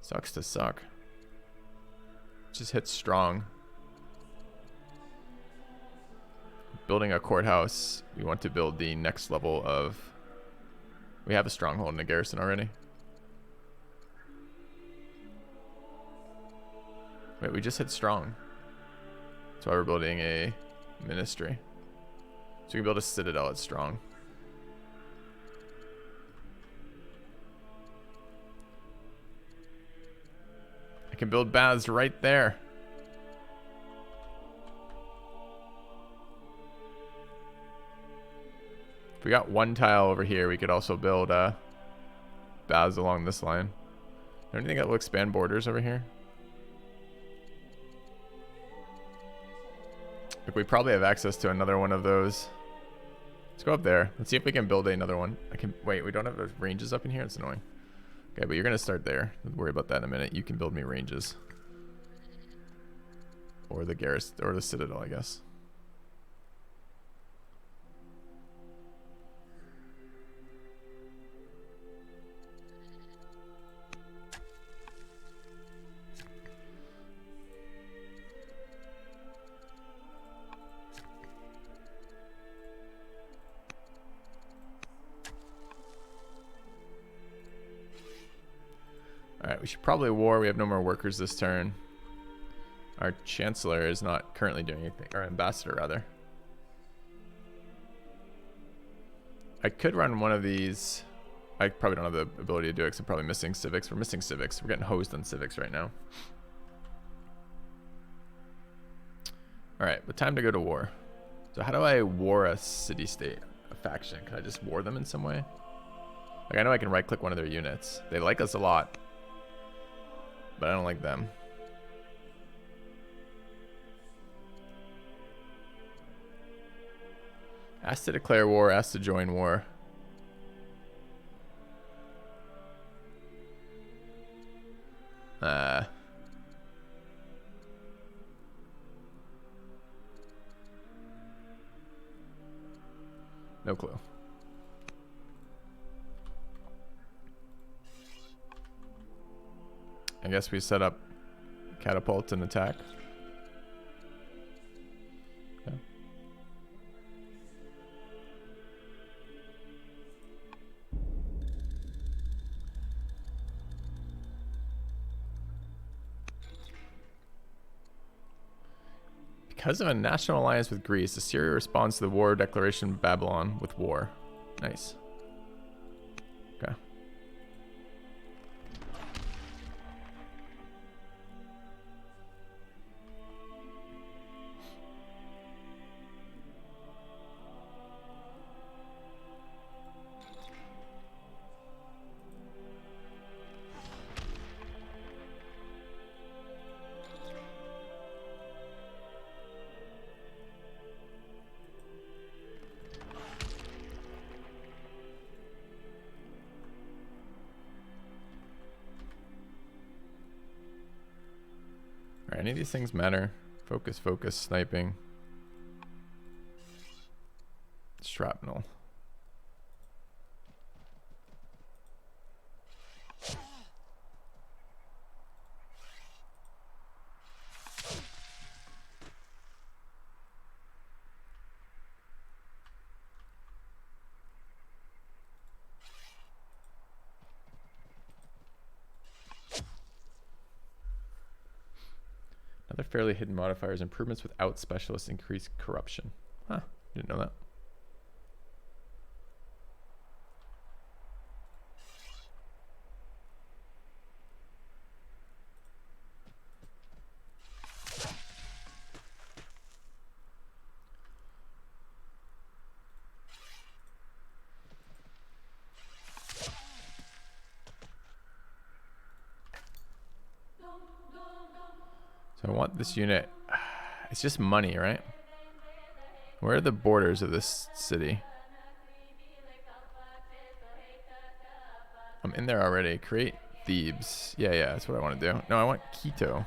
[SPEAKER 1] Sucks to suck. Just hit strong. Building a courthouse. We want to build the next level of... We have a stronghold in the garrison already. Wait, we just hit strong. That's why we're building a ministry. So we can build a citadel at strong. I can build baths right there. If we got one tile over here, we could also build baths along this line. Anything that will expand borders over here? Like, we probably have access to another one of those. Let's go up there. Let's see if we can build another one. I can wait. We don't have those ranges up in here. It's annoying. Okay, but you're gonna start there. Don't worry about that in a minute. You can build me ranges, or the garrison, or the citadel, I guess. Alright, we should probably war. We have no more workers this turn. Our chancellor is not currently doing anything. Or ambassador, rather. I could run one of these I probably don't have the ability to do it because I'm probably missing civics. We're missing civics. We're getting hosed on civics right now. All right, but time to go to war. So how do I war a city-state, a faction? Can I just war them in some way? Like I know I can right-click one of their units. They like us a lot, but I don't like them. Asked to declare war, asked to join war. No clue. I guess we set up catapult and attack. Yeah. Because of a national alliance with Greece, Assyria responds to the war declaration of Babylon with war. Nice. Okay. Alright, any of these things matter? Focus, focus, sniping. Shrapnel. Other fairly hidden modifiers: improvements without specialists increase corruption. Huh, didn't know that. So I want this unit. It's just money, right? Where are the borders of this city? I'm in there already. Create Thebes. Yeah, that's what I want to do. No, I want Quito.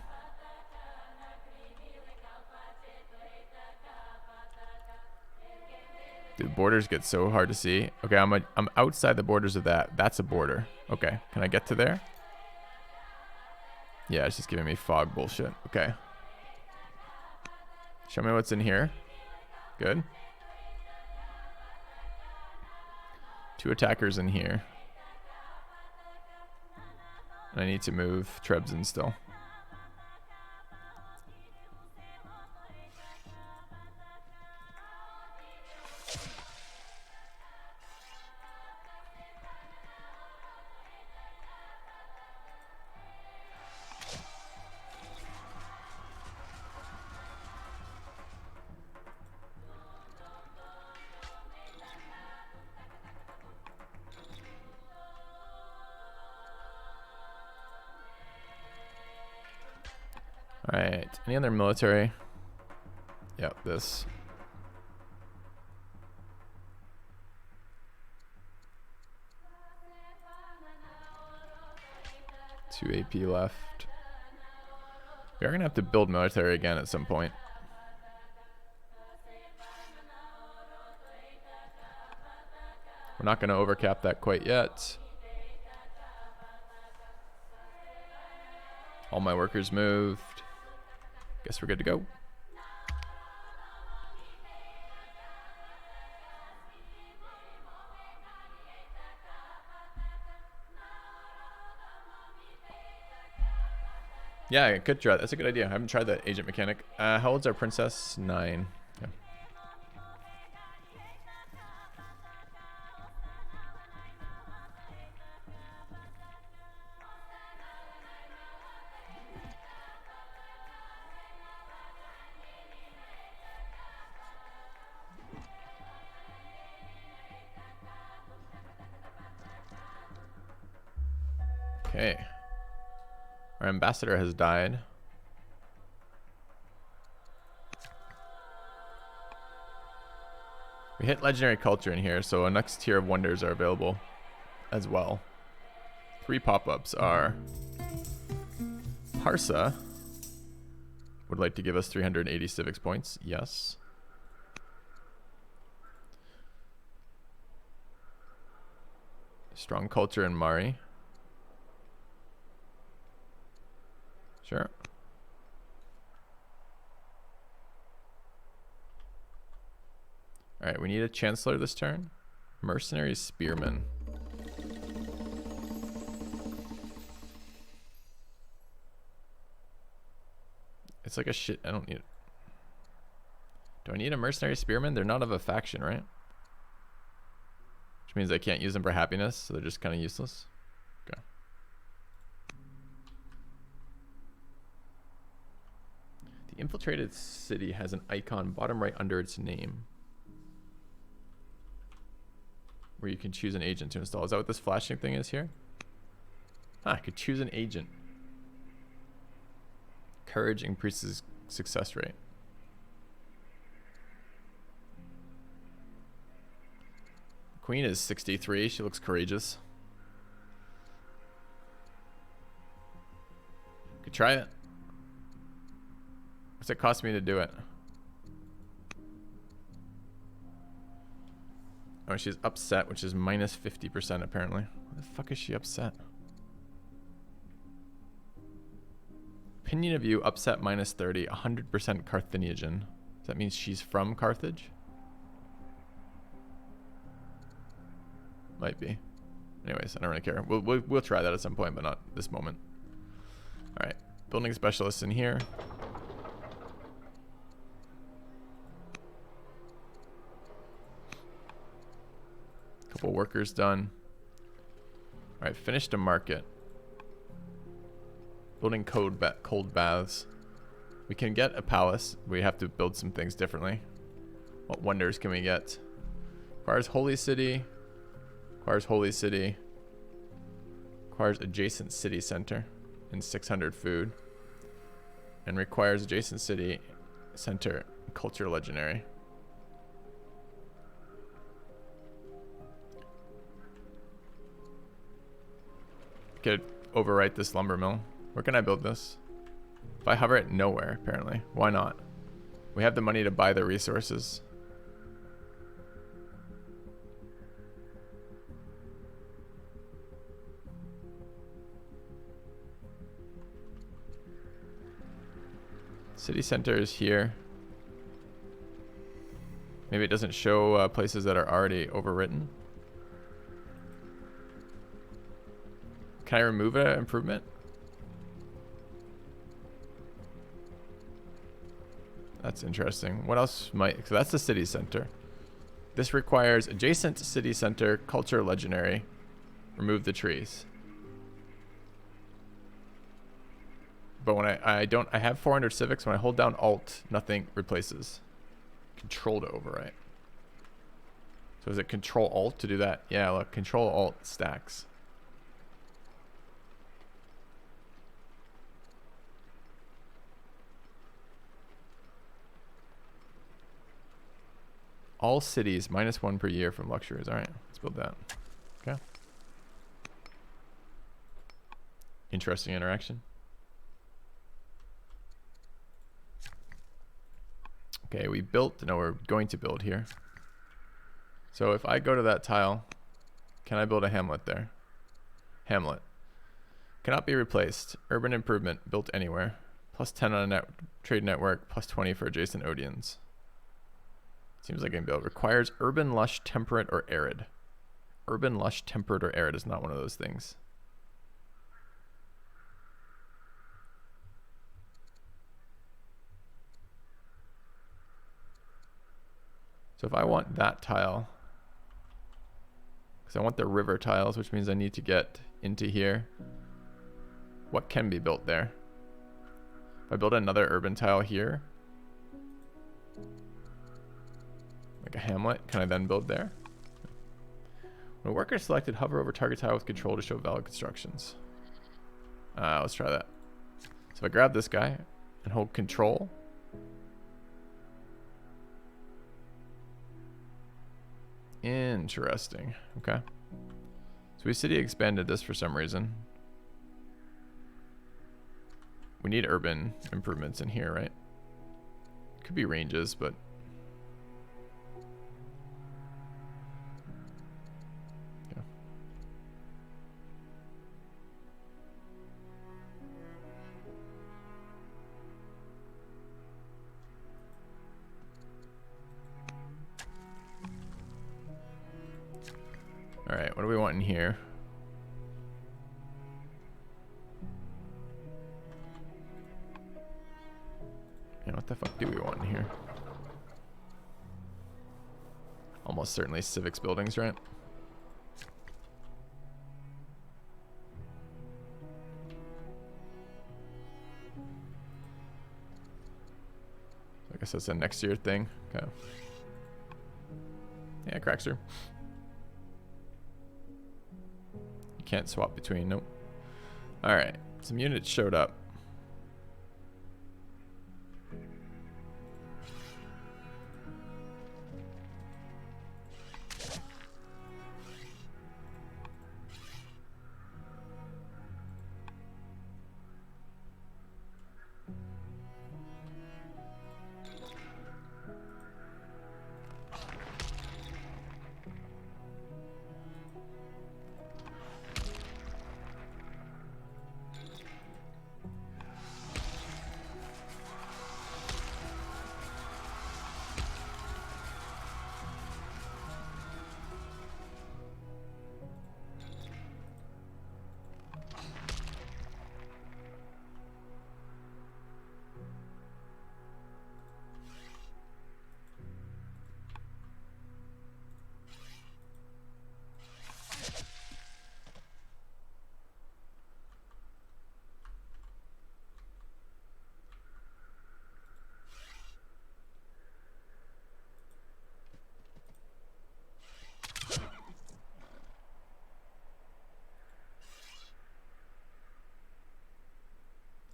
[SPEAKER 1] Dude, borders get so hard to see. Okay, I'm outside the borders of that. That's a border. Okay, can I get to there? Yeah, it's just giving me fog bullshit. Okay. Show me what's in here. Good. 2 attackers in here. And I need to move Trebizond still. Alright, any other military? Yep, this. Two AP left. We are going to have to build military again at some point. We're not going to overcap that quite yet. All my workers moved. Guess we're good to go. Yeah, I could try. That's a good idea. I haven't tried that agent mechanic. How old's our princess? 9. Yeah. Okay. Our ambassador has died. We hit legendary culture in here, so a next tier of wonders are available as well. 3 pop-ups are Harsa would like to give us 380 civics points. Yes. Strong culture in Mari. Sure. Alright, we need a chancellor this turn. Mercenary spearman. It's like a shit. I don't need it. Do I need a mercenary spearman? They're not of a faction, right? Which means I can't use them for happiness, so they're just kind of useless. Okay. The infiltrated city has an icon bottom right under its name, where you can choose an agent to install. Is that what this flashing thing is here? Ah, I could choose an agent. Courage increases success rate. Queen is 63. She looks courageous. Could try it. What's it cost me to do it? Oh, she's upset, which is minus 50% apparently. Why the fuck is she upset? Opinion of you, upset minus 30, 100% Carthaginian. Does that mean she's from Carthage? Might be. Anyways, I don't really care. We'll try that at some point, but not this moment. All right, building specialists in here. Couple workers done. All right, finished a market. Building cold baths. We can get a palace. We have to build some things differently. What wonders can we get? Requires holy city. Requires holy city. Requires adjacent city center and 600 food. And requires adjacent city center culture legendary. Could overwrite this lumber mill. Where can I build this? If I hover it, nowhere, apparently. Why not? We have the money to buy the resources. City center is here. Maybe it doesn't show places that are already overwritten. Can I remove an improvement? That's interesting. What else might... So that's the city center. This requires adjacent city center, culture legendary. Remove the trees. But when I don't... I have 400 civics. When I hold down Alt, nothing replaces. Control to overwrite. So is it Control Alt to do that? Yeah, look. Control Alt stacks. All cities, -1 per year from luxuries. All right, let's build that. Okay. Interesting interaction. Okay, we built, no, we're going to build here. So if I go to that tile, can I build a hamlet there? Hamlet. Cannot be replaced. Urban improvement, built anywhere. +10 on a trade network, +20 for adjacent Odeons. Seems like I can build. Requires urban, lush, temperate, or arid. Urban, lush, temperate, or arid is not one of those things. So if I want that tile, because I want the river tiles, which means I need to get into here. What can be built there? If I build another urban tile here, like a hamlet, can I then build there? When a worker is selected, hover over target tile with control to show valid constructions. Let's try that. So if I grab this guy and hold control. Interesting. Okay. So we city expanded this for some reason. We need urban improvements in here, right? Could be ranges, but yeah. All right, what do we want in here? Yeah, what the fuck do we want in here? Almost certainly civics buildings, right? I guess that's a next year thing. Okay. Yeah, cracks through. You can't swap between. Nope. All right. Some units showed up.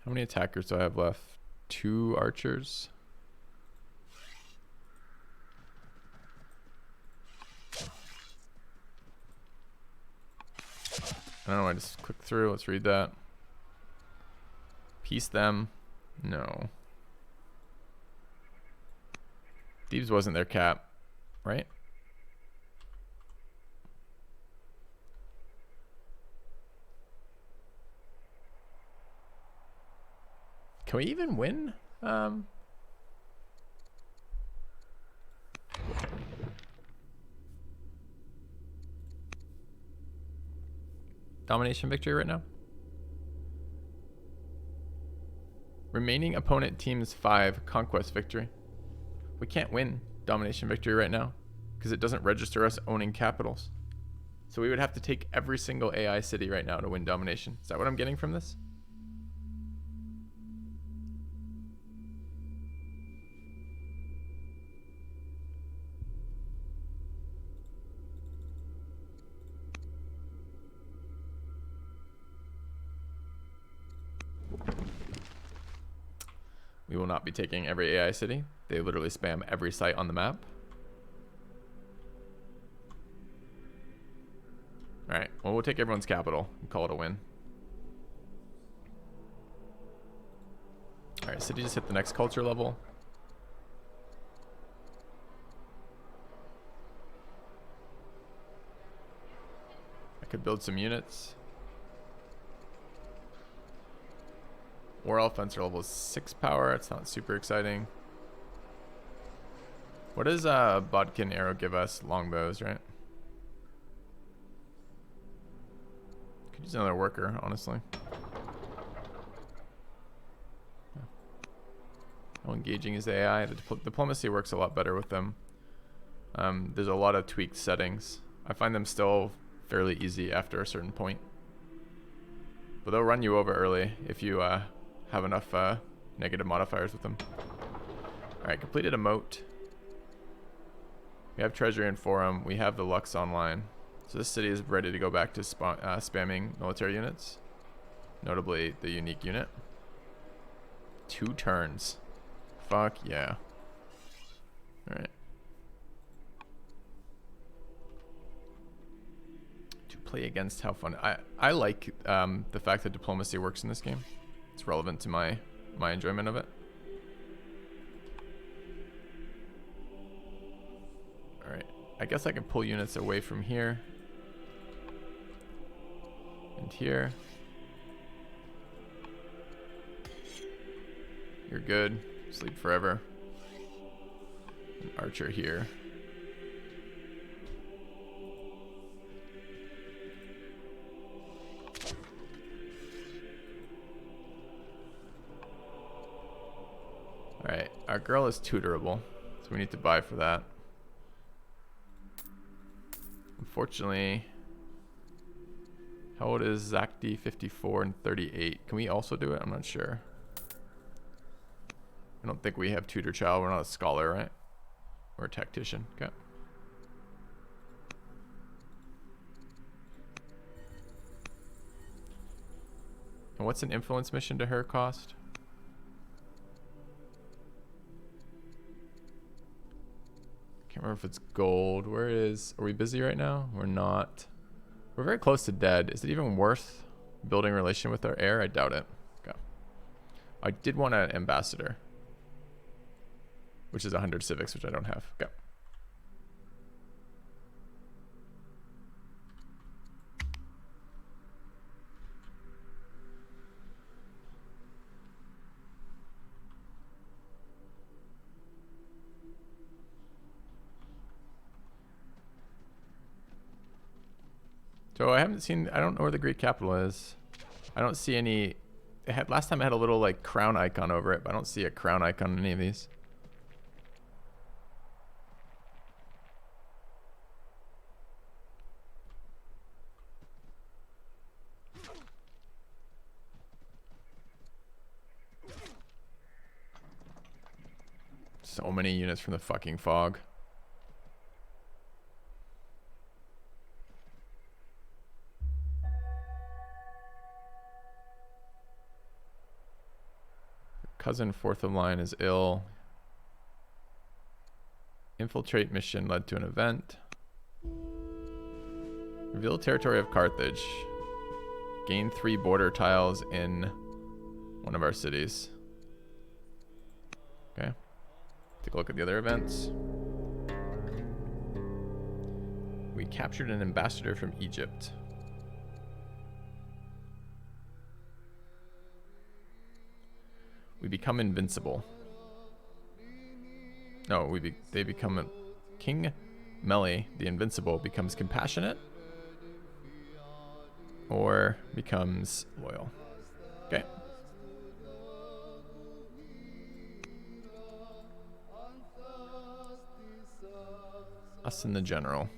[SPEAKER 1] How many attackers do I have left? 2 archers. I don't know, I just click through. Let's read that. Piece them. No. Thebes wasn't their cap, right? Can we even win? Domination victory right now? Remaining opponent teams 5 conquest victory. We can't win domination victory right now because it doesn't register us owning capitals. So we would have to take every single AI city right now to win domination. Is that what I'm getting from this? We will not be taking every AI city. They literally spam every site on the map. Alright, well, we'll take everyone's capital and call it a win. Alright, city just hit the next culture level. I could build some units. War Offense level is 6 power. It's not super exciting. What does Bodkin Arrow give us? Longbows, right? Could use another worker, honestly. Yeah. How engaging is the AI? The diplomacy works a lot better with them. There's a lot of tweaked settings. I find them still fairly easy after a certain point. But they'll run you over early if you have enough negative modifiers with them. Alright, completed a moat. We have treasury and forum. We have the Lux online. So this city is ready to go back to spamming military units. Notably the unique unit. 2 turns. Fuck yeah. Alright. To play against, how fun. I like the fact that diplomacy works in this game. It's relevant to my enjoyment of it. Alright. I guess I can pull units away from here. And here. You're good. Sleep forever. An archer here. Alright, our girl is tutorable, so we need to buy for that. Unfortunately, how old is Zakti? 54 and 38. Can we also do it? I'm not sure. I don't think we have tutor child. We're not a scholar, right? We're a tactician. Okay. And what's an influence mission to her cost? Can't remember if it's gold. Where is... Are we busy right now? We're not. We're very close to dead. Is it even worth building a relation with our heir? I doubt it. Okay. I did want an ambassador, which is 100 civics, which I don't have. Okay. So I haven't seen, I don't know where the Greek capital is. I don't see any, it had, last time I had a little like crown icon over it, but I don't see a crown icon on any of these. So many units from the fucking fog. Cousin fourth of line is ill. Infiltrate mission led to an event. Reveal territory of Carthage. Gain 3 border tiles in one of our cities. Okay. Take a look at the other events. We captured an ambassador from Egypt. We become invincible. No, they become King Meli, the invincible, becomes compassionate or becomes loyal. Okay. Us and the general.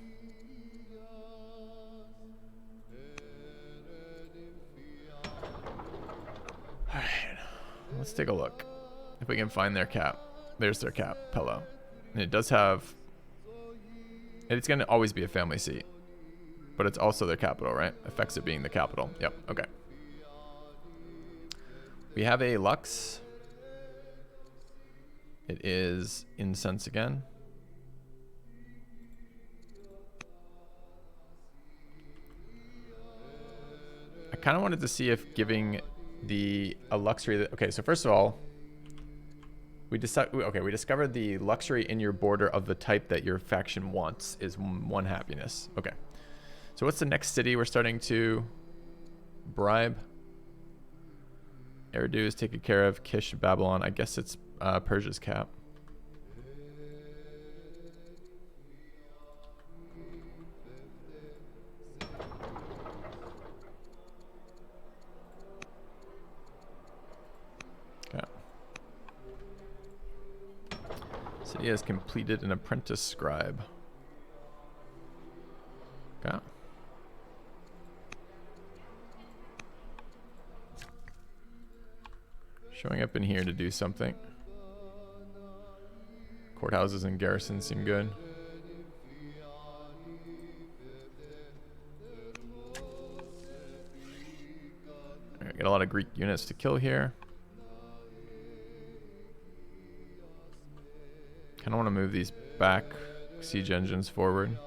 [SPEAKER 1] Alright. Let's take a look. If we can find their cap. There's their cap, Pella. And it does have... It's going to always be a family seat. But it's also their capital, right? Affects it being the capital. Yep, okay. We have a Lux. It is incense again. I kind of wanted to see if giving a luxury... Okay, so first of all, we discovered the luxury in your border of the type that your faction wants is 1 happiness. Okay. So what's the next city we're starting to bribe? Eridu is taken care of. Kish, Babylon. I guess it's Persia's cap. City has completed an apprentice scribe. Okay. Showing up in here to do something. Courthouses and garrisons seem good. Alright, get a lot of Greek units to kill here. Kind of want to move these back siege engines forward.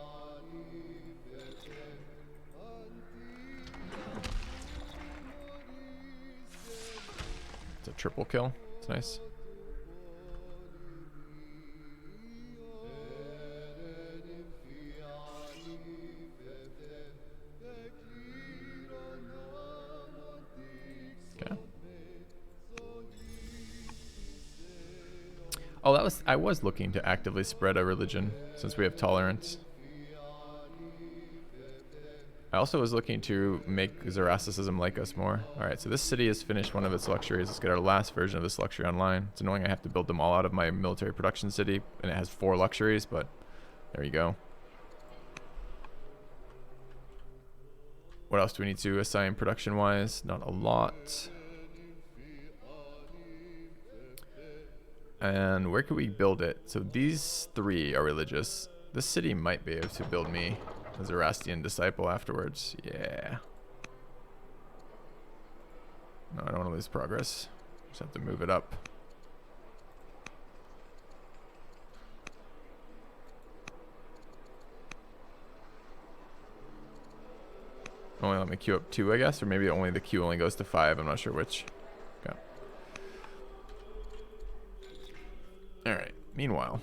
[SPEAKER 1] It's a triple kill. It's nice. Okay. Oh, I was looking to actively spread a religion since we have tolerance. I also was looking to make Zoroastrianism like us more. Alright, so this city has finished one of its luxuries. Let's get our last version of this luxury online. It's annoying I have to build them all out of my military production city, and it has 4 luxuries, but there you go. What else do we need to assign production-wise? Not a lot. And where could we build it? So these 3 are religious. This city might be able to build me a Zoroastrian disciple afterwards. Yeah. No, I don't want to lose progress. Just have to move it up. Only let me queue up 2, I guess, or maybe only the queue only goes to 5. I'm not sure which. Okay. All right. Meanwhile.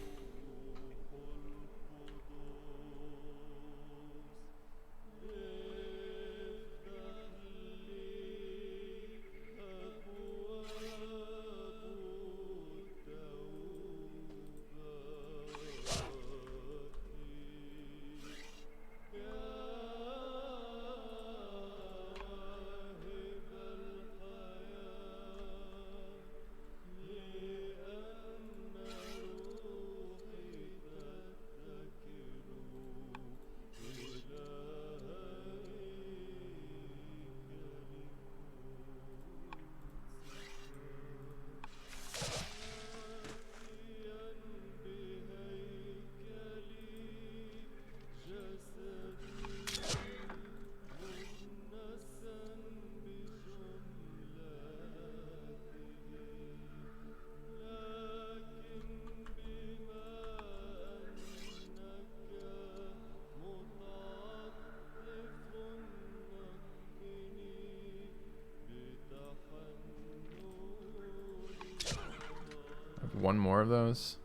[SPEAKER 1] One more of those.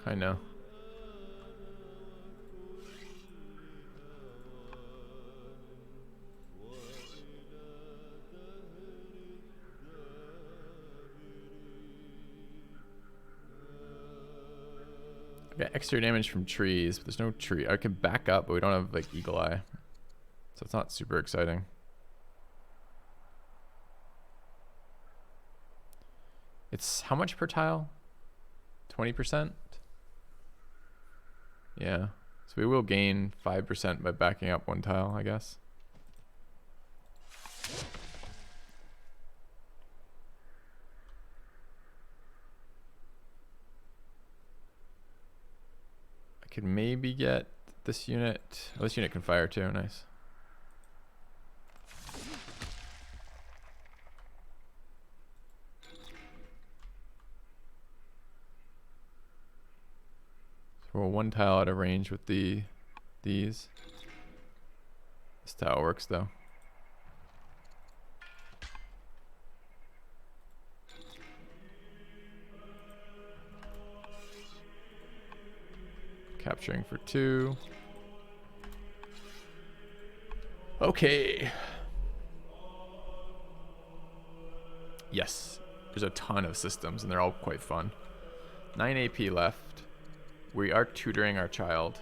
[SPEAKER 1] Kinda. I got extra damage from trees, but there's no tree. I can back up, but we don't have like Eagle Eye. So it's not super exciting. It's how much per tile? 20%? Yeah. So we will gain 5% by backing up 1 tile, I guess. I could maybe get this unit. Oh, this unit can fire too. Nice. We're 1 tile out of range with these. This tile works though. Capturing for 2. Okay. Yes. There's a ton of systems and they're all quite fun. 9 AP left. We are tutoring our child.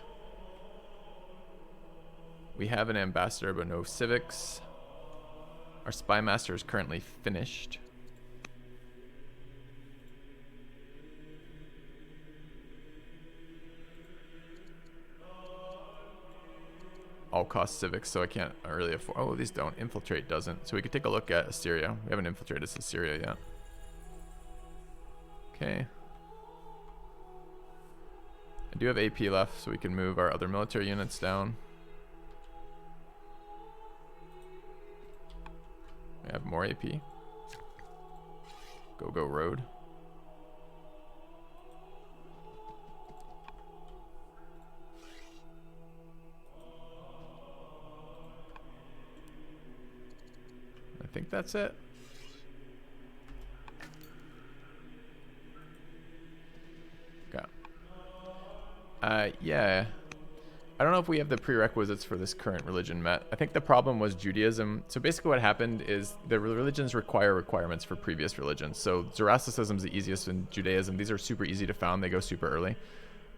[SPEAKER 1] We have an ambassador, but no civics. Our spy master is currently finished. All cost civics, so I can't really afford. Oh, these don't. Infiltrate doesn't. So we could take a look at Assyria. We haven't infiltrated Assyria yet. Okay. I do have AP left, so we can move our other military units down. I have more AP. Go road. I think that's it. Okay. Yeah. I don't know if we have the prerequisites for this current religion met. I think the problem was Judaism. So basically what happened is the religions require requirements for previous religions. So Zoroastrianism is the easiest, and Judaism, these are super easy to found. They go super early.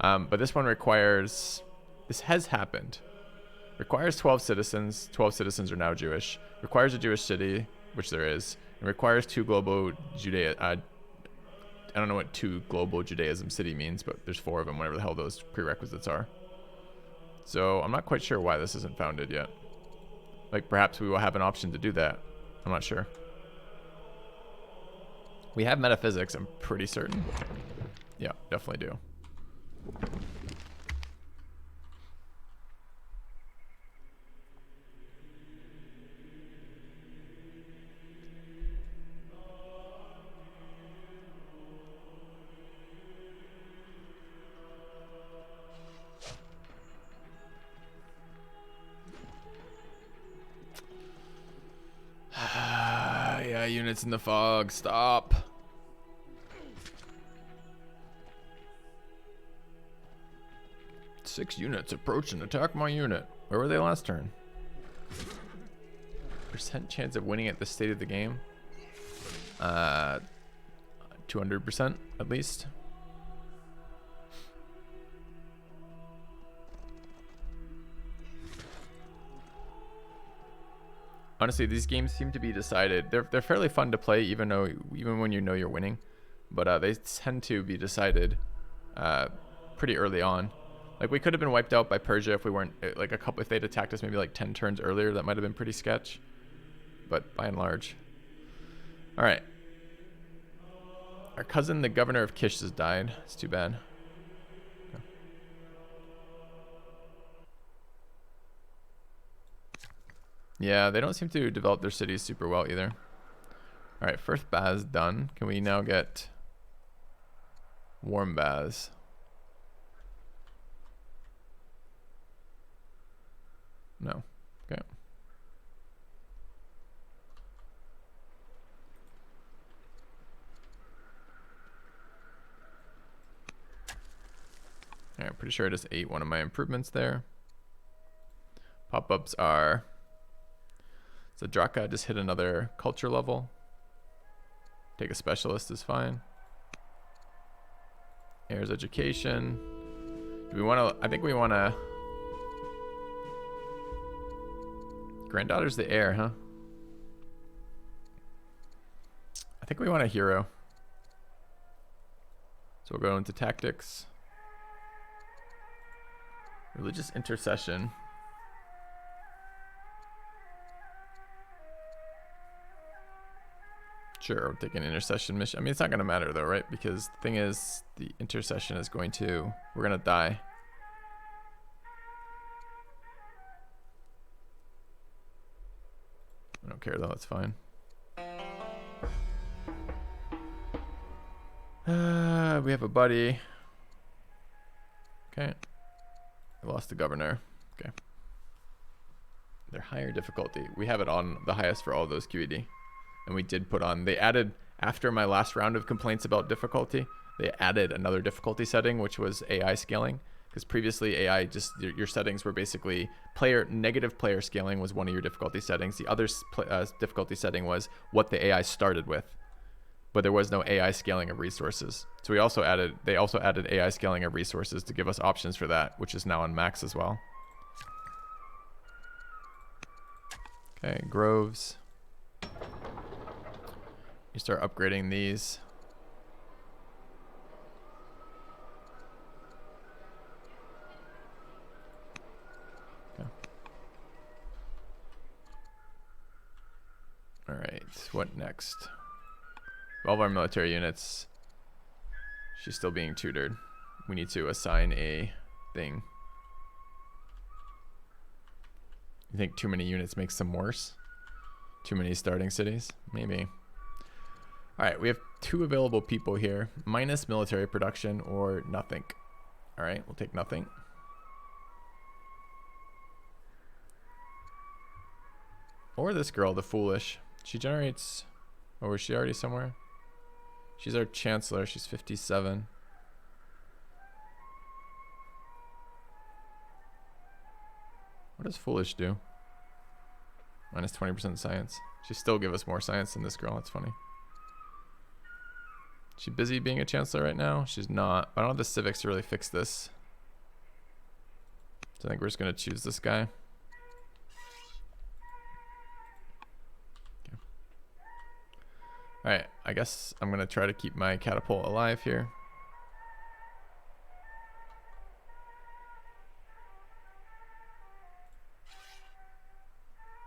[SPEAKER 1] But this one requires, this has happened. Requires 12 citizens. 12 citizens are now Jewish. Requires a Jewish city, which there is. And requires two global I don't know what two global Judaism city means, but there's 4 of them, whatever the hell those prerequisites are. So I'm not quite sure why this isn't founded yet. Like perhaps we will have an option to do that. I'm not sure. We have metaphysics, I'm pretty certain. Yeah, definitely do. Yeah, units in the fog. Stop. Six units approach and attack my unit. Where were they last turn? Percent chance of winning at this state of the game? 200% at least. Honestly, these games seem to be decided. They're fairly fun to play, even when you know you're winning, but they tend to be decided pretty early on. Like we could have been wiped out by Persia if we weren't like if they'd attacked us maybe like 10 turns earlier. That might have been pretty sketch, but by and large. All right. Our cousin, the governor of Kish, has died. It's too bad. Yeah, they don't seem to develop their cities super well either. All right, first baths done. Can we now get warm baths? No. Okay. All right, pretty sure I just ate one of my improvements there. Pop-ups are... So Draka just hit another culture level. Take a specialist is fine. Here's education. Do we want to... I think we want to... Granddaughter's the heir, huh? I think we want a hero. So we'll go into tactics. Religious intercession. Sure, we'll take an intercession mission. I mean, it's not going to matter though, right? Because the thing is, the intercession is going to... We're going to die. I don't care though, it's fine. We have a buddy. Okay. I lost the governor. Okay. They're higher difficulty. We have it on the highest for all those QED. And we did put on, they added, after my last round of complaints about difficulty, they added another difficulty setting, which was AI scaling. Because previously AI just, your settings were basically negative player scaling was one of your difficulty settings. The other difficulty setting was what the AI started with. But there was no AI scaling of resources. So they also added AI scaling of resources to give us options for that, which is now on max as well. Okay, groves. You start upgrading these. Okay. All right, what next? All of our military units. She's still being tutored. We need to assign a thing. You think too many units makes them worse? Too many starting cities? Maybe. Alright, we have 2 available people here. Minus military production or nothing. Alright, we'll take nothing. Or this girl, the Foolish. She generates... Oh, is she already somewhere? She's our Chancellor. She's 57. What does Foolish do? Minus 20% science. She still give us more science than this girl. That's funny. She busy being a Chancellor right now? She's not. I don't have the civics to really fix this. So I think we're just going to choose this guy. Okay. Alright, I guess I'm going to try to keep my catapult alive here.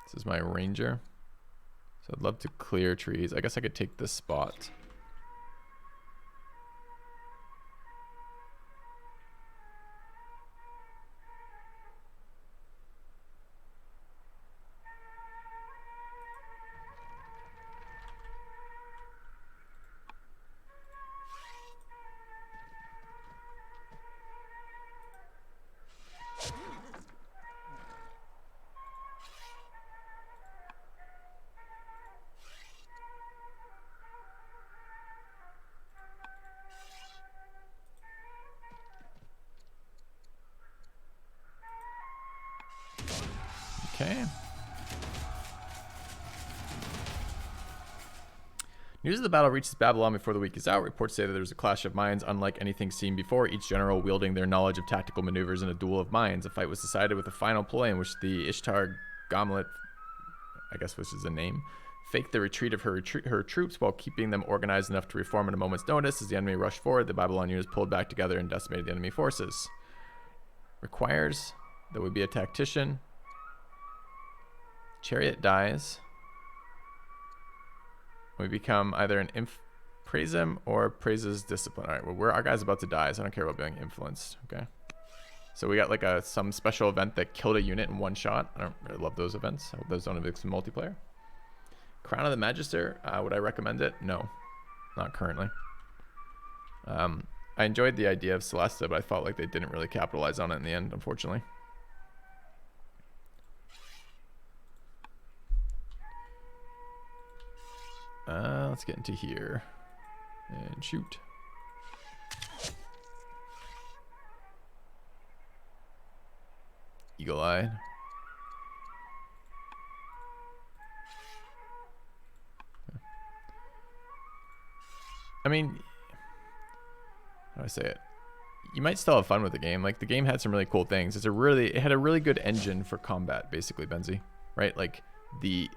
[SPEAKER 1] This is my ranger. So I'd love to clear trees. I guess I could take this spot. Okay. News of the battle reaches Babylon before the week is out. Reports say that there's a clash of minds unlike anything seen before, each general wielding their knowledge of tactical maneuvers in a duel of minds. The fight was decided with a final ploy in which the Ishtar Gomlet, I guess which is a name, faked the retreat of her troops while keeping them organized enough to reform at a moment's notice. As the enemy rushed forward, the Babylon units pulled back together and decimated the enemy forces. Requires that we be a tactician. Chariot dies. We become either an praise him or praises discipline. All right, well, our guy's about to die, so I don't care about being influenced. Okay. So we got like some special event that killed a unit in one shot. I don't really love those events. I hope those don't exist in multiplayer. Crown of the Magister. Would I recommend it? No, not currently. I enjoyed the idea of Celesta, but I felt like they didn't really capitalize on it in the end, unfortunately. Let's get into here and shoot. Eagle-eyed. I mean, how do I say it? You might still have fun with the game. Like, the game had some really cool things. It had a really good engine for combat, basically, Benzie, right? Like the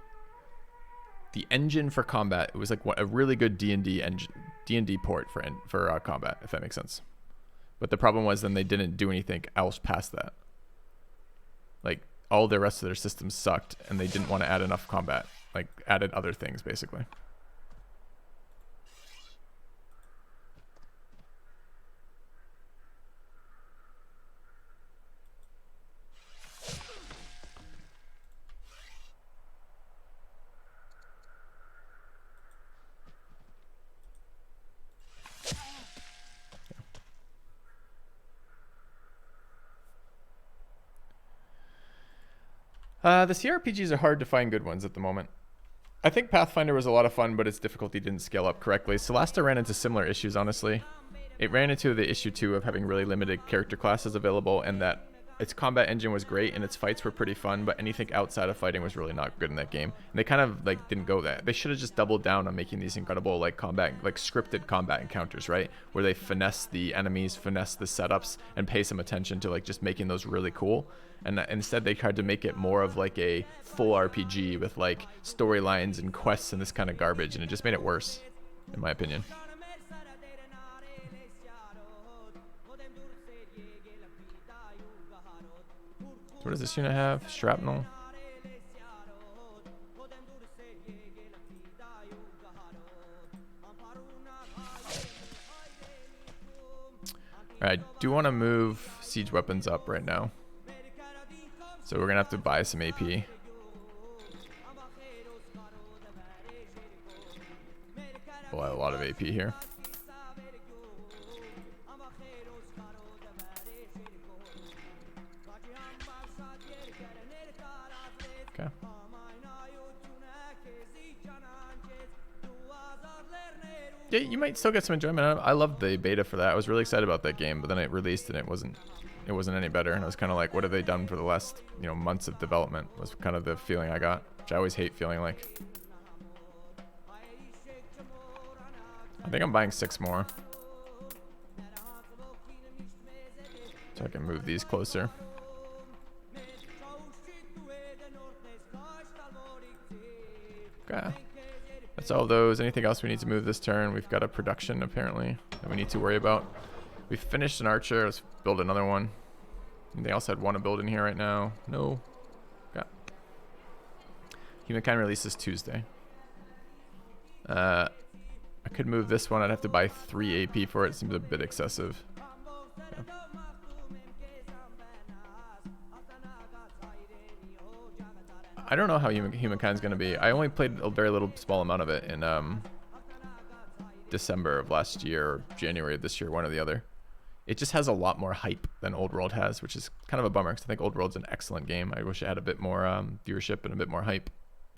[SPEAKER 1] engine for combat, it was like a really good D&D engine, D&D port for combat, if that makes sense. But the problem was then they didn't do anything else past that. Like, all the rest of their systems sucked, and they didn't want to add enough combat. Like, added other things, basically. The CRPGs are hard to find good ones at the moment. I think Pathfinder was a lot of fun, but its difficulty didn't scale up correctly. Celeste ran into similar issues, honestly. It ran into the issue, too, of having really limited character classes available, and that its combat engine was great, and its fights were pretty fun, but anything outside of fighting was really not good in that game. And they kind of, like, didn't go that. They should have just doubled down on making these incredible, like, scripted combat encounters, right? Where they finesse the enemies, finesse the setups, and pay some attention to, like, just making those really cool. And instead they tried to make it more of like a full RPG with like storylines and quests and this kind of garbage, and it just made it worse, in my opinion. So what does this unit have? Shrapnel. Alright, I do want to move siege weapons up right now. So we're going to have to buy some AP. We'll have a lot of AP here. Okay. Yeah, you might still get some enjoyment. I loved the beta for that. I was really excited about that game, but then it released and it wasn't any better. And I was kind of like, what have they done for the last months of development? Was kind of the feeling I got, which I always hate feeling like. I think I'm buying 6 more, so I can move these closer. Okay. That's all those. Anything else we need to move this turn? We've got a production apparently that we need to worry about. We've finished an archer. Let's build another one. Anything else I'd want to build in here right now? No. Okay. Humankind releases Tuesday. I could move this one. I'd have to buy 3 AP for it. Seems a bit excessive. Okay. I don't know how Humankind's going to be. I only played a very little small amount of it in December of last year or January of this year, one or the other. It just has a lot more hype than Old World has, which is kind of a bummer because I think Old World's an excellent game. I wish it had a bit more viewership and a bit more hype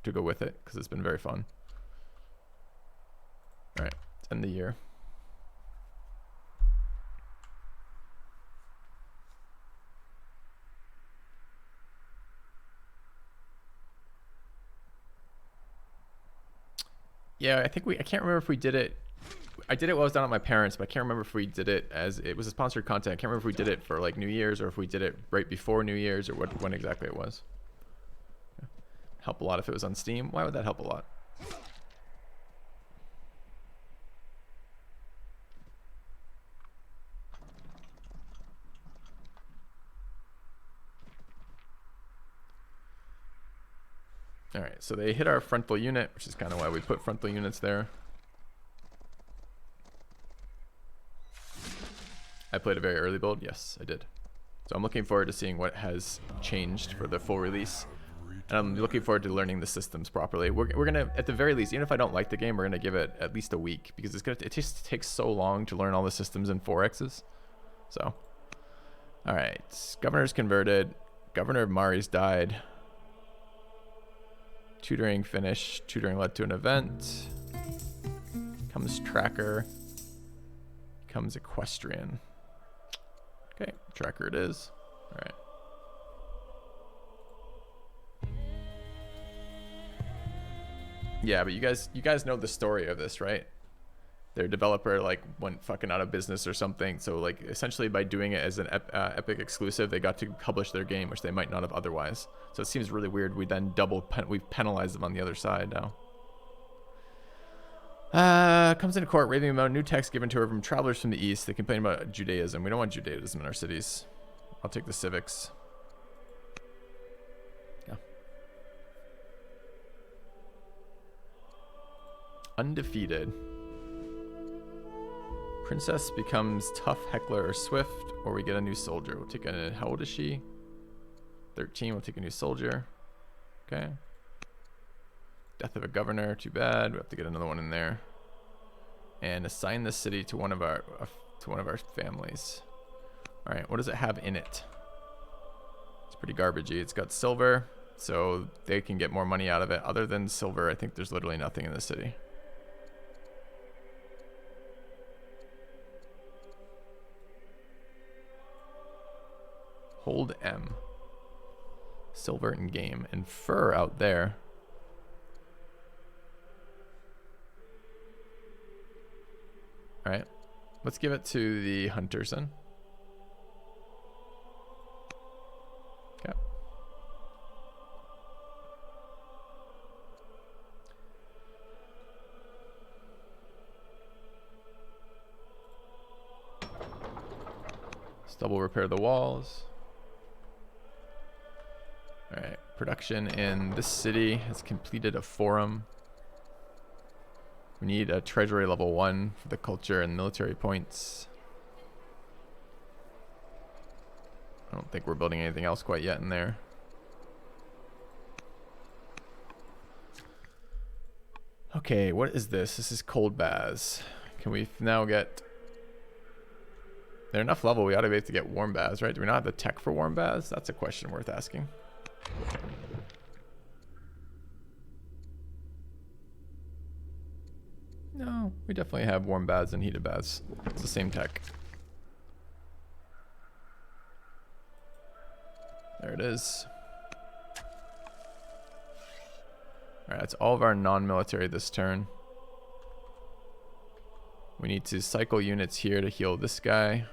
[SPEAKER 1] to go with it because it's been very fun. All right, let's end the year. Yeah, I can't remember if we did it. I did it while I was down at my parents', but I can't remember if we did it as it was a sponsored content. I can't remember if we did it for like New Year's or if we did it right before New Year's or when exactly it was. Yeah. Help a lot if it was on Steam. Why would that help a lot? All right, so they hit our frontal unit, which is kind of why we put frontal units there. I played a very early build. Yes, I did. So I'm looking forward to seeing what has changed for the full release. And I'm looking forward to learning the systems properly. We're going to, at the very least, even if I don't like the game, we're going to give it at least a week because it just takes so long to learn all the systems in 4Xs. So, all right. Governor's converted. Governor of Mari's died. Tutoring finished. Tutoring led to an event. Comes tracker. Comes equestrian. Okay, tracker it is. All right. Yeah, but you guys know the story of this, right? Their developer like went fucking out of business or something. So like essentially by doing it as an Epic exclusive, they got to publish their game, which they might not have otherwise. So it seems really weird. We then we've penalized them on the other side now. Comes into court raving about new text given to her from travelers from the east. They complain about Judaism. We don't want Judaism in our cities. I'll take the civics. Yeah. Undefeated. Princess becomes tough, heckler, or swift, or we get a new soldier. We'll take a, how old is she? 13, we'll take a new soldier. Okay. Death of a governor, too bad. We have to get another one in there. And assign the city to one of our families. All right, what does it have in it? It's pretty garbagey. It's got silver, so they can get more money out of it. Other than silver, I think there's literally nothing in the city. Hold M. Silver in game and fur out there. All right, let's give it to the hunters then. Okay. Let's double repair the walls. All right, production in this city has completed a forum. We need a treasury level 1 for the culture and military points. I don't think we're building anything else quite yet in there. Okay, what is this? This is cold baths. Can we now get... They're enough level, we ought to be able to get warm baths, right? Do we not have the tech for warm baths? That's a question worth asking. No, we definitely have warm baths and heated baths. It's the same tech. There it is. Alright, that's all of our non-military this turn. We need to cycle units here to heal this guy.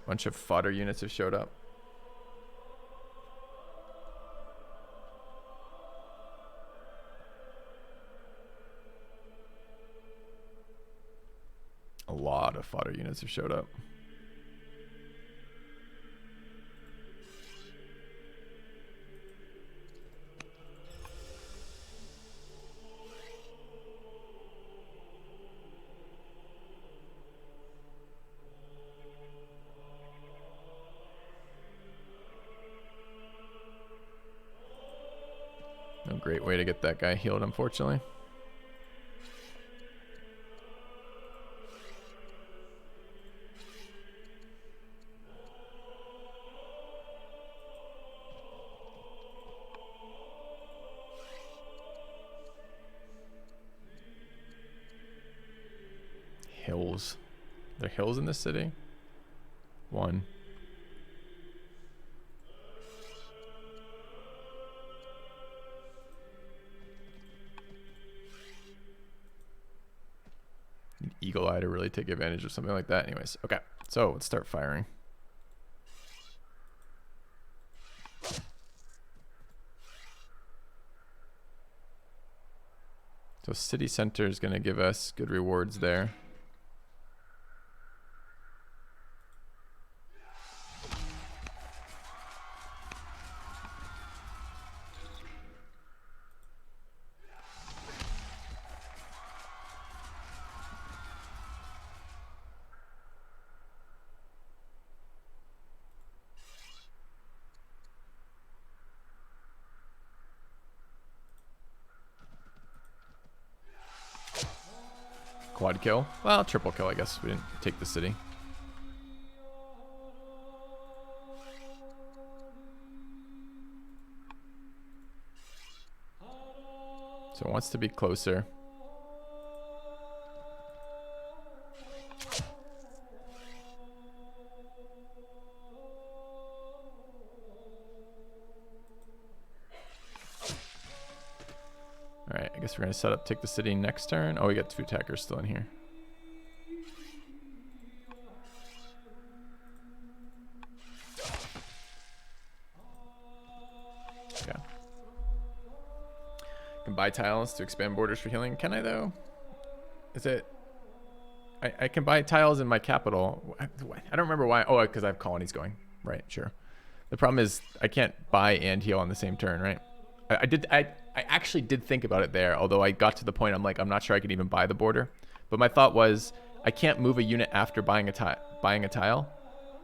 [SPEAKER 1] Bunch of fodder units have showed up. A lot of fodder units have showed up. No great way to get that guy healed, unfortunately. Hills. There are hills in this city? One. Eagle Eye to really take advantage of something like that. Anyways, okay. So let's start firing. So city center is going to give us good rewards there. Quad kill. Well, triple kill, I guess. We didn't take the city. So it wants to be closer. Alright, I guess we're going to set up, take the city next turn. Oh, we got 2 attackers still in here. Okay. Can buy tiles to expand borders for healing. Can I, though? Is it... I can buy tiles in my capital. I don't remember why. Oh, because I have colonies going. Right, sure. The problem is I can't buy and heal on the same turn, right? I actually did think about it there, although I got to the point I'm like, I'm not sure I could even buy the border. But my thought was, I can't move a unit after buying a tile.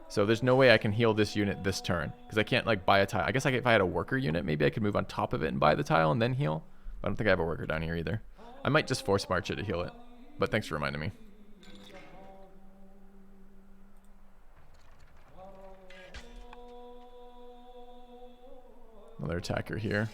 [SPEAKER 1] So there's no way I can heal this unit this turn, because I can't like buy a tile. I guess if I had a worker unit, maybe I could move on top of it and buy the tile and then heal. But I don't think I have a worker down here either. I might just force march it to heal it. But thanks for reminding me. Another attacker here.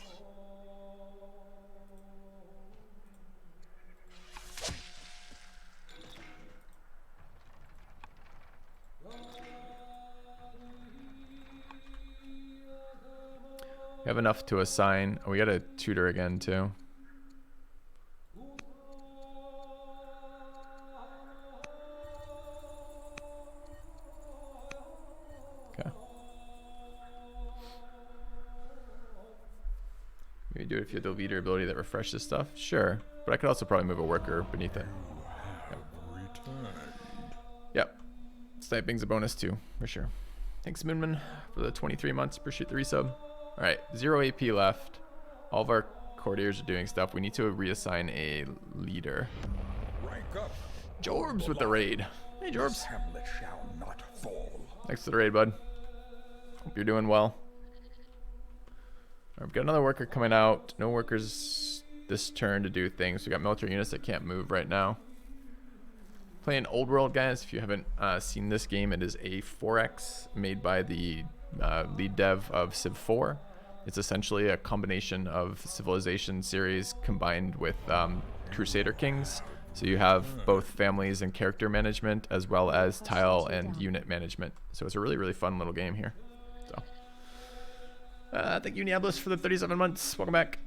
[SPEAKER 1] We have enough to assign. Oh, we got a tutor again too. Okay. Maybe do it if you have the leader ability that refreshes stuff. Sure, but I could also probably move a worker beneath it. Yep. Sniping's a bonus too, for sure. Thanks, Moonman, for the 23 months. Appreciate the resub. All right, 0 AP left. All of our courtiers are doing stuff. We need to reassign a leader. Jorbs with the raid. Hey, Jorbs. Thanks for the raid, bud. Hope you're doing well. We've got another worker coming out. No workers this turn to do things. We got military units that can't move right now. Playing Old World, guys. If you haven't seen this game, it is a 4X made by the lead dev of Civ 4. It's essentially a combination of Civilization series combined with Crusader Kings. So you have both families and character management as well as tile and unit management. So it's a really, really fun little game here. So thank you, Niablis, for the 37 months. Welcome back.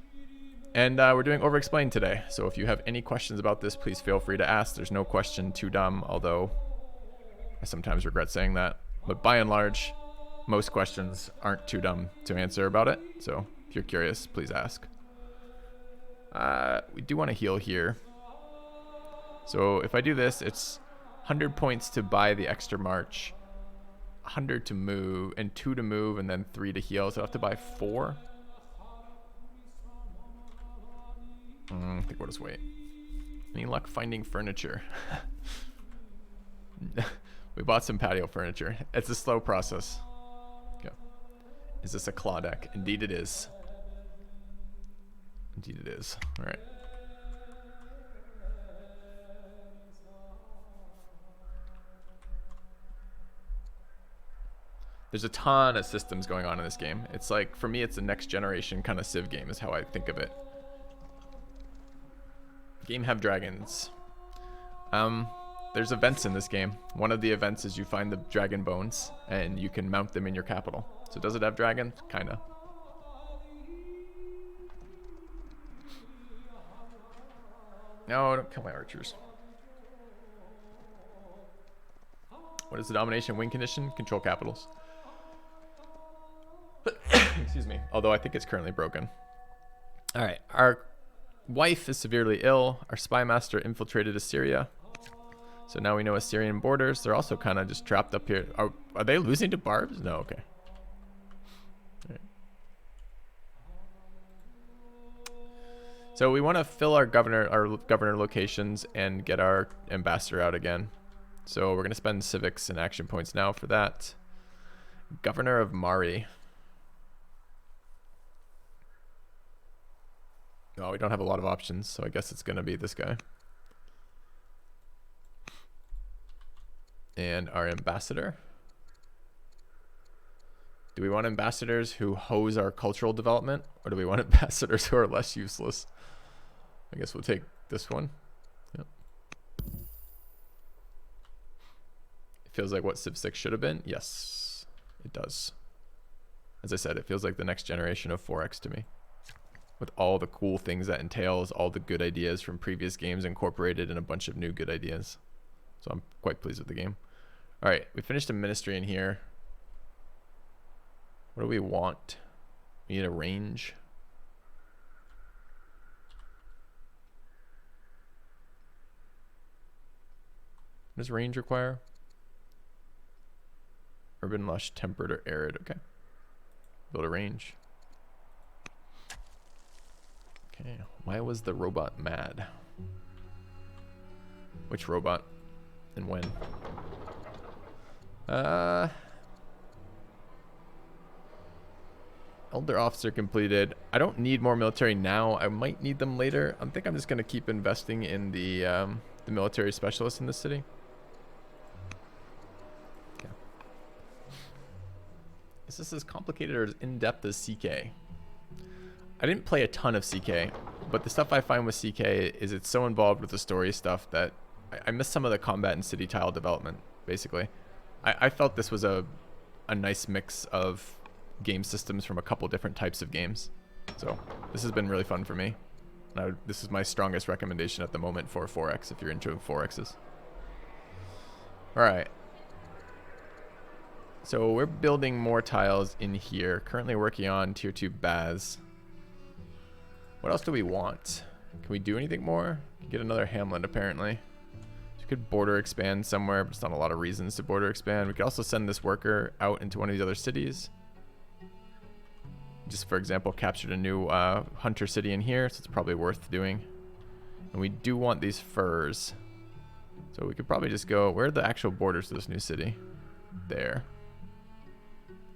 [SPEAKER 1] And we're doing Overexplained today. So if you have any questions about this, please feel free to ask. There's no question too dumb, although I sometimes regret saying that. But by and large, most questions aren't too dumb to answer about it. So if you're curious, please ask. We do want to heal here. So if I do this, it's 100 points to buy the extra march, 100 to move, and 2 to move, and then 3 to heal. So I have to buy 4. I think we'll just wait. Any luck finding furniture? We bought some patio furniture. It's a slow process. Okay. Is this a claw deck? Indeed it is. Indeed it is. All right. There's a ton of systems going on in this game. It's like, for me, it's a next generation kind of Civ game is how I think of it. Game have dragons. There's events in this game. One of the events is you find the dragon bones and you can mount them in your capital. So does it have dragons? Kinda. No, don't kill my archers. What is the domination win condition? Control capitals. Excuse me. Although I think it's currently broken. All right. Our wife is severely ill. Our spy master infiltrated Assyria. So now we know Assyrian borders. They're also kind of just trapped up here. Are they losing to Barbs? No, okay. All right. So we want to fill our governor locations and get our ambassador out again. So we're going to spend civics and action points now for that. Governor of Mari. Oh, we don't have a lot of options, so I guess it's going to be this guy. And our ambassador. Do we want ambassadors who hose our cultural development, or do we want ambassadors who are less useless? I guess we'll take this one. Yep. It feels like what Civ 6 should have been. Yes, it does. As I said, it feels like the next generation of 4X to me. With all the cool things that entails, all the good ideas from previous games incorporated in a bunch of new good ideas. So I'm quite pleased with the game. All right, we finished a ministry in here. What do we want? We need a range. What does range require? Urban, lush, temperate, or arid. Okay. Build a range. Okay, why was the robot mad? Which robot? And when? Elder officer completed. I don't need more military now. I might need them later. I think I'm just gonna keep investing in the military specialists in the city. Okay. Is this as complicated or as in-depth as CK? I didn't play a ton of CK, but the stuff I find with CK is it's so involved with the story stuff that I miss some of the combat and city tile development, basically. I felt this was a nice mix of game systems from a couple different types of games. So this has been really fun for me. This is my strongest recommendation at the moment for 4X if you're into 4Xs. All right. So we're building more tiles in here. Currently working on tier 2 Baz. What else do we want? Can we do anything more? Get another hamlet apparently. So we could border expand somewhere, but it's not a lot of reasons to border expand. We could also send this worker out into one of these other cities. Just for example, captured a new hunter city in here, so it's probably worth doing. And we do want these furs. So we could probably just go, where are the actual borders to this new city? There.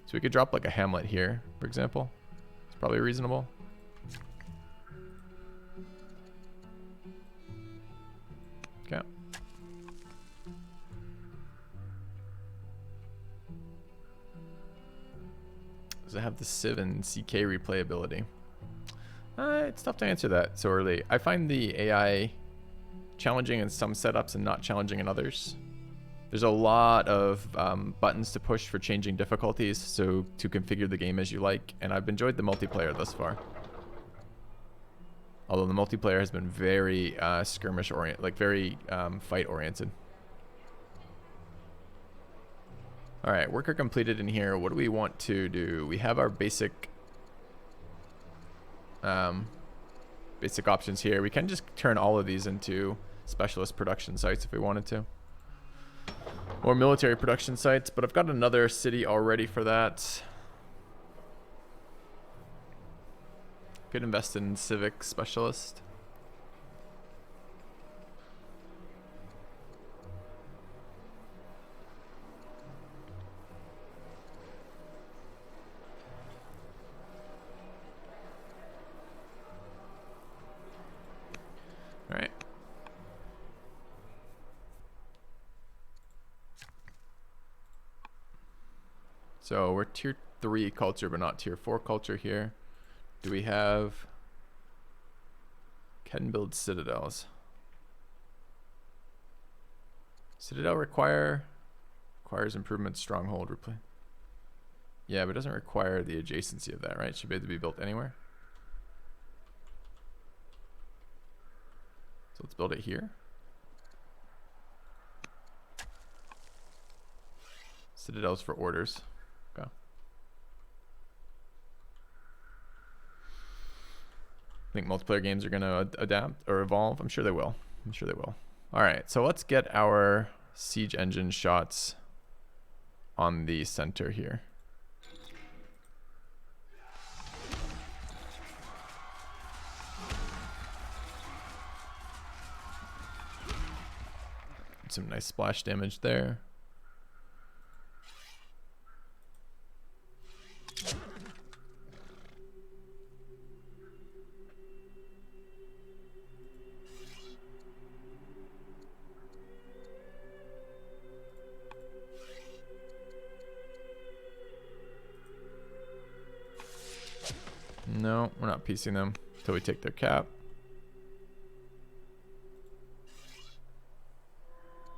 [SPEAKER 1] So we could drop like a hamlet here, for example. probably reasonable. Okay. Does it have the Civ and CK replayability? It's tough to answer that so early. I find the AI challenging in some setups and not challenging in others. There's a lot of buttons to push for changing difficulties, so to configure the game as you like, and I've enjoyed the multiplayer thus far. Although the multiplayer has been very skirmish oriented, like very fight oriented. All right, worker completed in here. What do we want to do? We have our basic options here. We can just turn all of these into specialist production sites if we wanted to. Or military production sites, but I've got another city already for that. Could invest in civic specialist. All right. So we're tier 3 culture, but not tier 4 culture here. Do we have... Can build citadels. Citadel requires improvement, stronghold, replay. Yeah, but it doesn't require the adjacency of that, right? It should be able to be built anywhere. So let's build it here. Citadels for orders. Okay. I think multiplayer games are going to adapt or evolve. I'm sure they will. I'm sure they will. All right, so let's get our siege engine shots on the center here. Some nice splash damage there. No, we're not piecing them until we take their cap.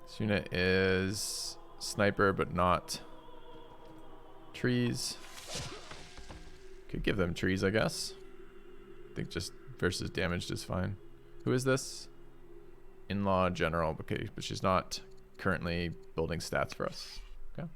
[SPEAKER 1] This unit is sniper, but not trees. Could give them trees, I guess. I think just versus damaged is fine. Who is this? In-law general, okay, but she's not currently building stats for us. Okay.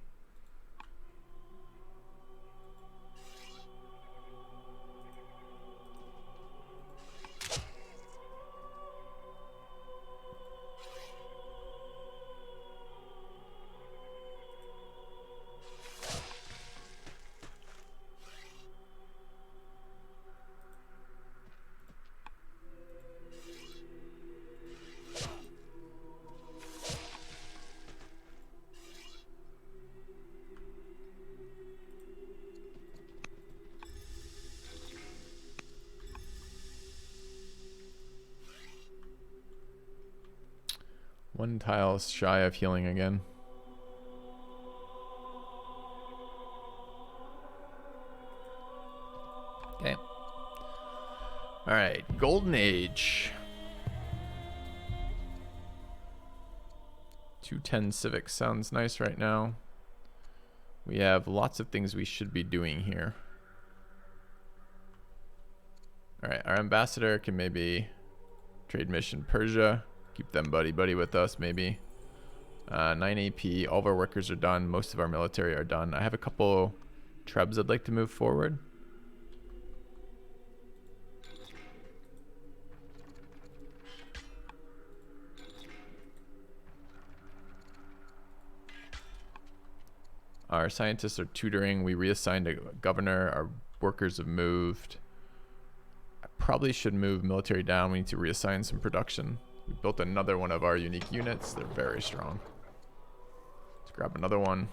[SPEAKER 1] One tile shy of healing again. Okay. All right, Golden Age. 210 Civic sounds nice right now. We have lots of things we should be doing here. All right, our ambassador can maybe trade mission Persia. Keep them buddy with us, maybe. 9 AP. All of our workers are done. Most of our military are done. I have a couple trebs I'd like to move forward. Our scientists are tutoring. We reassigned a governor. Our workers have moved. I probably should move military down. We need to reassign some production. We built another one of our unique units. They're very strong. Let's grab another one.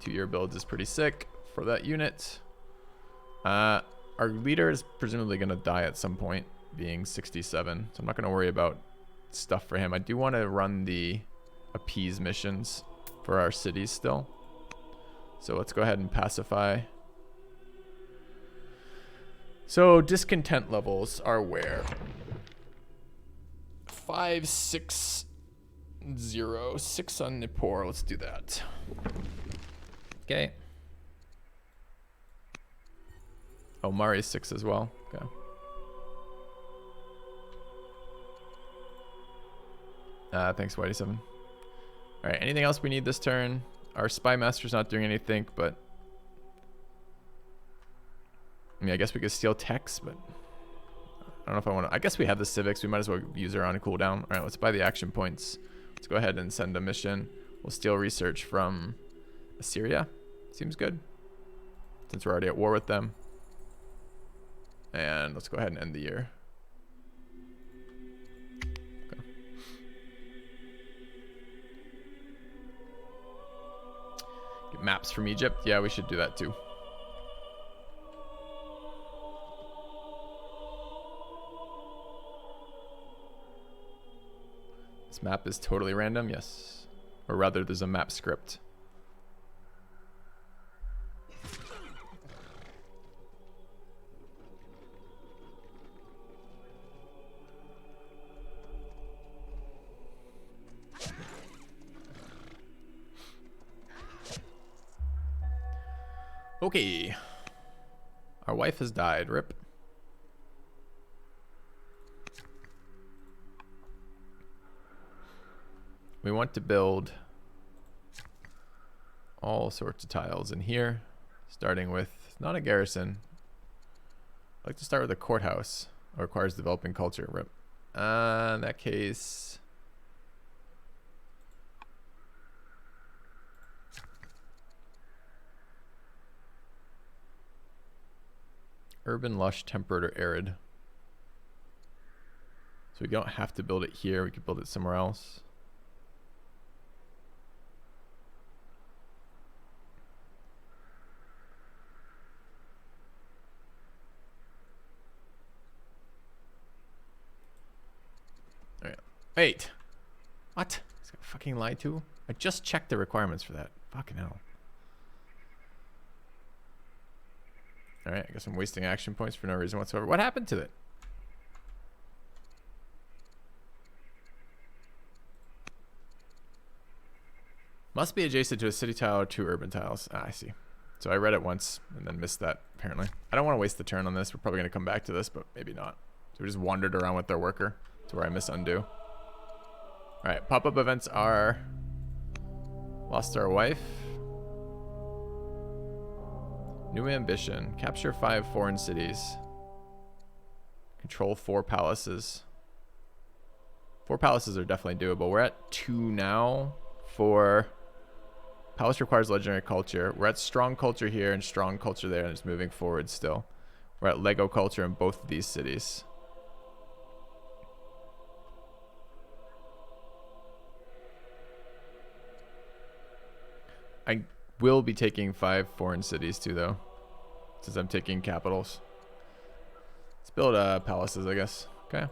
[SPEAKER 1] 2-year builds is pretty sick for that unit. our leader is presumably going to die at some point, being 67. So I'm not going to worry about stuff for him. I do want to run the appease missions for our cities still. So let's go ahead and pacify. So discontent levels are where? 5, 6, 0, 6 on Nippur. Let's do that. Okay. Oh, Mari's 6 as well. Okay. Thanks, Whitey7. All right, anything else we need this turn? Our Spy Master's not doing anything, but... I mean, I guess we could steal techs, but... I don't know if I want to... I guess we have the civics. We might as well use her on a cooldown. All right, let's buy the action points. Let's go ahead and send a mission. We'll steal research from Assyria. Seems good. Since we're already at war with them. And let's go ahead and end the year. Okay. Get maps from Egypt. Yeah, we should do that too. This map is totally random, yes. Or rather, there's a map script. Okay. Our wife has died. Rip. We want to build all sorts of tiles in here, starting with not a garrison. I'd like to start with a courthouse. It requires developing culture. Rip. In that case, urban, lush, temperate, or arid. So we don't have to build it here. We could build it somewhere else. Wait. What? He's got fucking lied to? I just checked the requirements for that. Fucking hell. Alright, I guess I'm wasting action points for no reason whatsoever. What happened to it? Must be adjacent to a city tile or 2 urban tiles. Ah, I see. So I read it once and then missed that, apparently. I don't want to waste the turn on this. We're probably going to come back to this, but maybe not. So we just wandered around with their worker to where I miss undo. Alright, pop-up events are lost our wife. New ambition. Capture 5 foreign cities. Control 4 palaces. 4 palaces are definitely doable. We're at 2 now for... Palace requires legendary culture. We're at strong culture here and strong culture there, and it's moving forward still. We're at Lego culture in both of these cities. I will be taking 5 foreign cities too, though, since I'm taking capitals. Let's build palaces, I guess. Okay.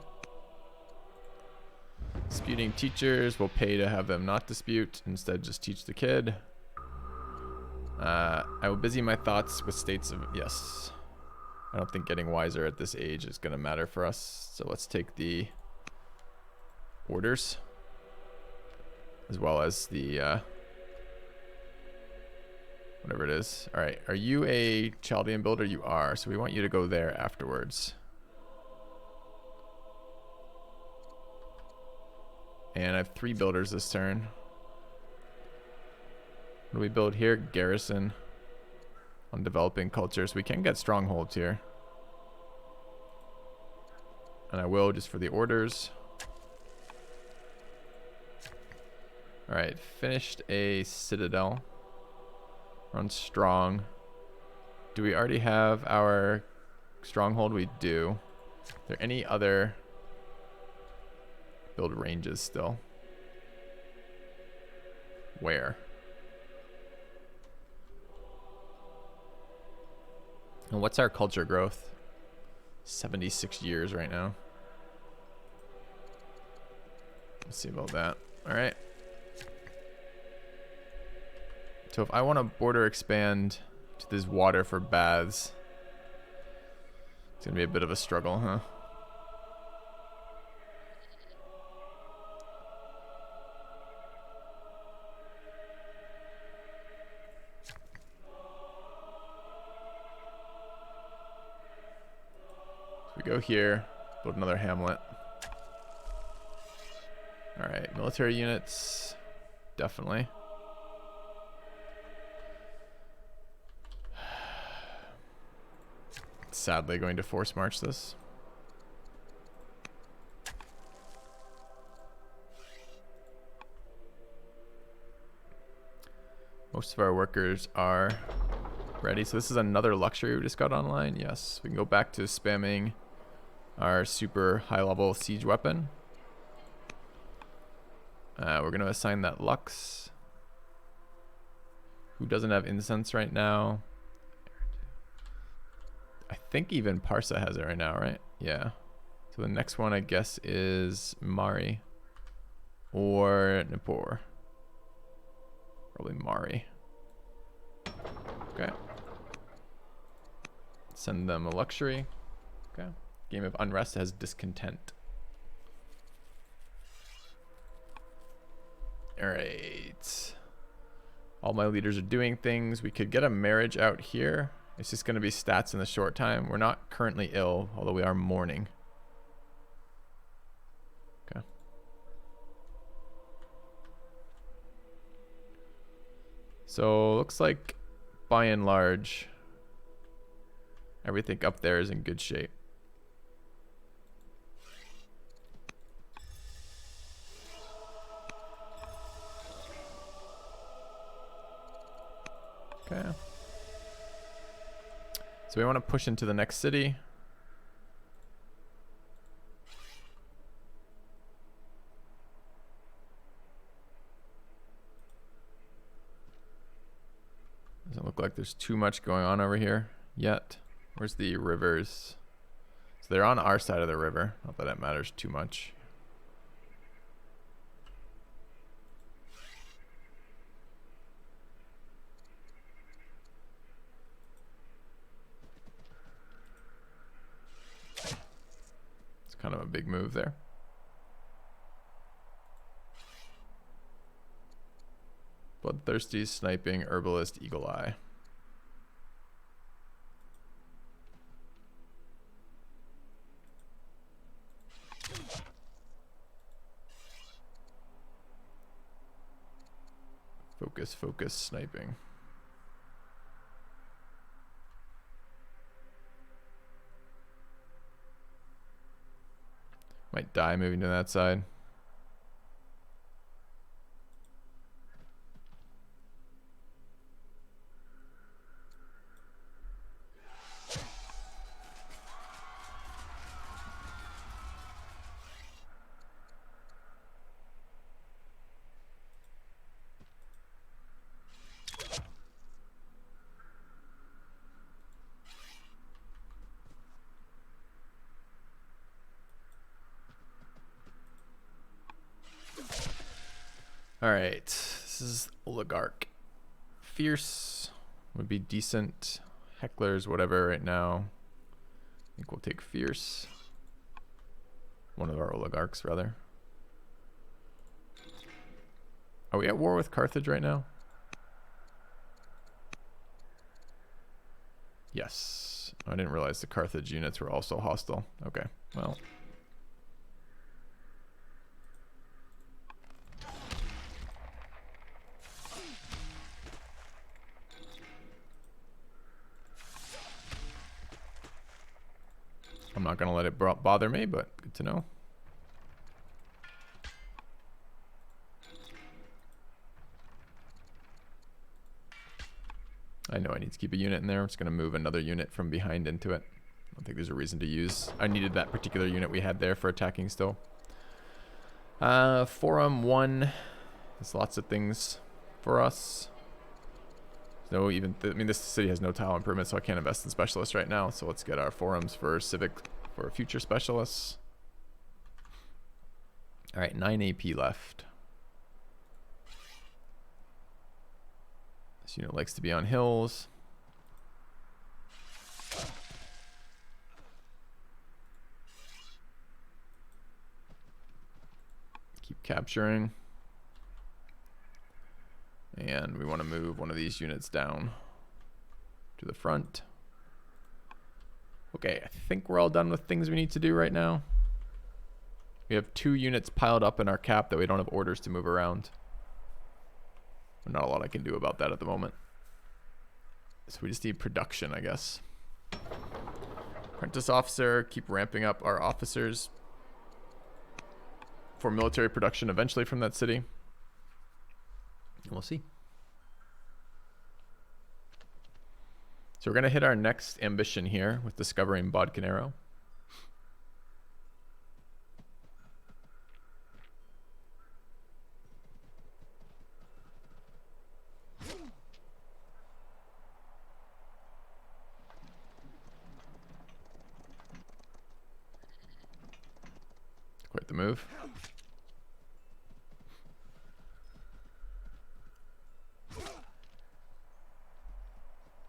[SPEAKER 1] Disputing teachers. We'll pay to have them not dispute. Instead, just teach the kid. I will busy my thoughts with states of... Yes. I don't think getting wiser at this age is going to matter for us. So let's take the orders. As well as the... whatever it is. All right. Are you a Chaldean builder? You are. So we want you to go there afterwards. And I have 3 builders this turn. What do we build here? Garrison on developing cultures. We can get strongholds here. And I will just for the orders. All right. Finished a citadel. Run strong. Do we already have our stronghold? We do. Are there any other build ranges still? Where? And what's our culture growth? 76 years right now. Let's see about that. All right. So if I want to border expand to this water for baths, it's going to be a bit of a struggle, huh? So we go here, build another hamlet. All right, military units, definitely. Sadly going to force march this. Most of our workers are ready. So this is another luxury we just got online. Yes, we can go back to spamming our super high level siege weapon. We're going to assign that Lux, who doesn't have incense right now. I think even Parsa has it right now, right? Yeah. So the next one, I guess, is Mari or Nippur. Probably Mari. Okay. Send them a luxury. Okay. Game of Unrest has discontent. All right. All my leaders are doing things. We could get a marriage out here. It's just going to be stats in the short time. We're not currently ill, although we are mourning. Okay. So looks like by and large, everything up there is in good shape. Okay. So we want to push into the next city. Doesn't look like there's too much going on over here yet. Where's the rivers? So they're on our side of the river. Not that it matters too much. Kind of a big move there. Bloodthirsty, sniping, herbalist, eagle eye. Focus, focus, sniping. Might die moving to that side. All right, this is Oligarch. Fierce would be decent. Hecklers, whatever right now. I think we'll take Fierce. One of our Oligarchs, rather. Are we at war with Carthage right now? Yes. I didn't realize the Carthage units were also hostile. Okay, well. I'm not going to let it bother me, but good to know. I know I need to keep a unit in there. I'm just going to move another unit from behind into it. I don't think there's a reason to use. I needed that particular unit we had there for attacking still. Forum 1. There's lots of things for us. I mean, this city has no tile improvement, so I can't invest in specialists right now. So let's get our forums for civic for future specialists. All right, 9 AP left. This unit likes to be on hills. Keep capturing. And we want to move one of these units down to the front. Okay, I think we're all done with things we need to do right now. We have 2 units piled up in our cap that we don't have orders to move around. Not a lot I can do about that at the moment. So we just need production, I guess. Apprentice officer, keep ramping up our officers for military production eventually from that city. And we'll see. So we're going to hit our next ambition here with discovering Bodcanero. Quite the move.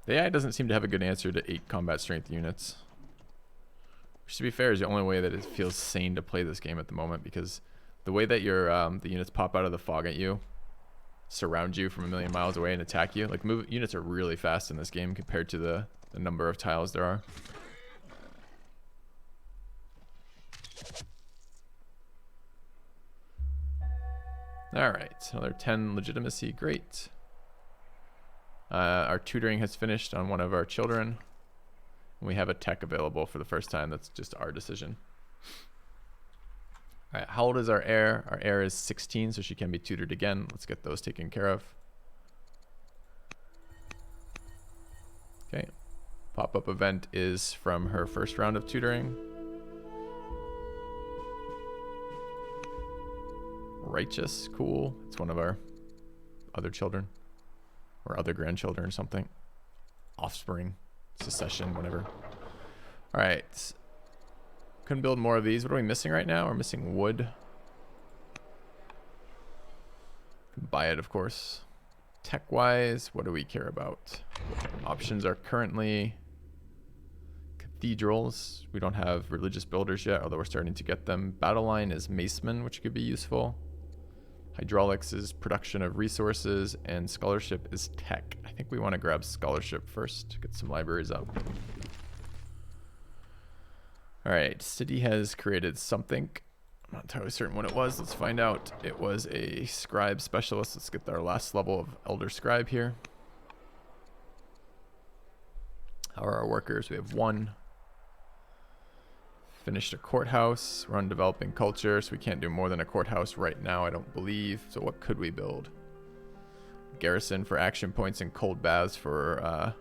[SPEAKER 1] The AI doesn't seem to have a good answer to 8 combat strength units. Which, to be fair, is the only way that it feels sane to play this game at the moment, because the way that your the units pop out of the fog at you, surround you from a million miles away and attack you, like units are really fast in this game compared to the number of tiles there are. Alright, another 10 legitimacy, great. Our tutoring has finished on one of our children. We have a tech available for the first time. That's just our decision. Alright, how old is our heir? Our heir is 16, so she can be tutored again. Let's get those taken care of. Okay. Pop-up event is from her first round of tutoring. Righteous, cool. It's one of our other children. Or other grandchildren or something. Offspring, secession, whatever. Alright. Couldn't build more of these. What are we missing right now? We're missing wood. Buy it, of course. Tech-wise, what do we care about? Options are currently cathedrals. We don't have religious builders yet, although we're starting to get them. Battle line is maceman, which could be useful. Hydraulics is production of resources, and scholarship is tech. I think we want to grab scholarship first to get some libraries up. Alright, city has created something. I'm not entirely certain what it was. Let's find out. It was a scribe specialist. Let's get our last level of elder scribe here. How are our workers? We have 1. Finished a courthouse. We're on developing culture, so we can't do more than a courthouse right now, I don't believe. So what could we build? Garrison for action points and cold baths for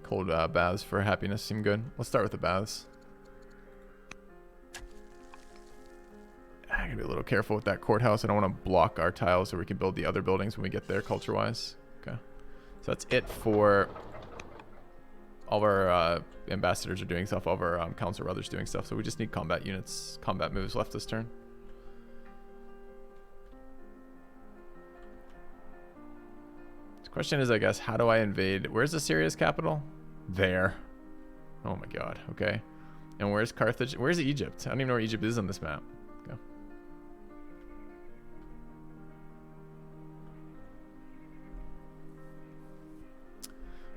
[SPEAKER 1] cold baths for happiness seem good. Let's start with the baths. I gotta be a little careful with that courthouse. I don't want to block our tiles so we can build the other buildings when we get there culture-wise. Okay. So that's it for all of our ambassadors are doing stuff, all of our council brothers doing stuff. So we just need combat units, combat moves left this turn. The question is, I guess, how do I invade? Where's Assyria's capital? There. Oh my god, okay. And where's Carthage? Where's Egypt? I don't even know where Egypt is on this map. Okay.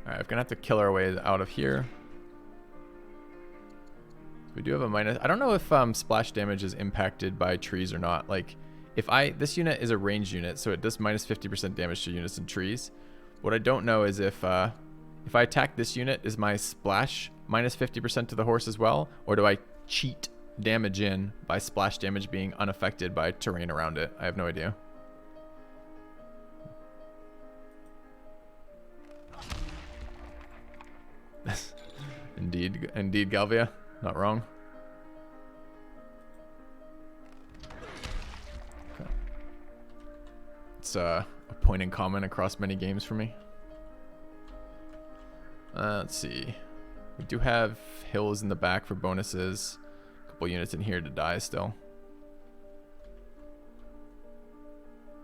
[SPEAKER 1] Alright, I'm gonna have to kill our way out of here. We do have a minus. I don't know if splash damage is impacted by trees or not. Like, if this unit is a ranged unit, so it does minus 50% damage to units in trees. What I don't know is if I attack this unit, is my splash minus 50% to the horse as well, or do I cheat damage in by splash damage being unaffected by terrain around it? I have no idea. Indeed, Galvia, not wrong. Okay. It's a point in common across many games for me. Let's see. We do have hills in the back for bonuses. A couple units in here to die still.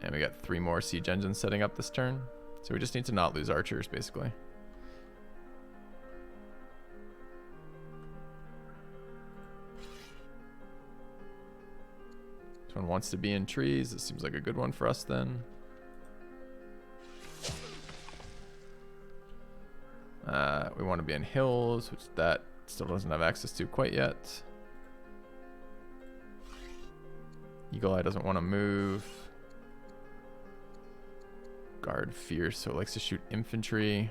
[SPEAKER 1] And we got 3 more siege engines setting up this turn. So we just need to not lose archers, basically. This one wants to be in trees. This seems like a good one for us then. We want to be in hills, which that still doesn't have access to quite yet. Eagle Eye doesn't want to move. Guard fierce, so it likes to shoot infantry.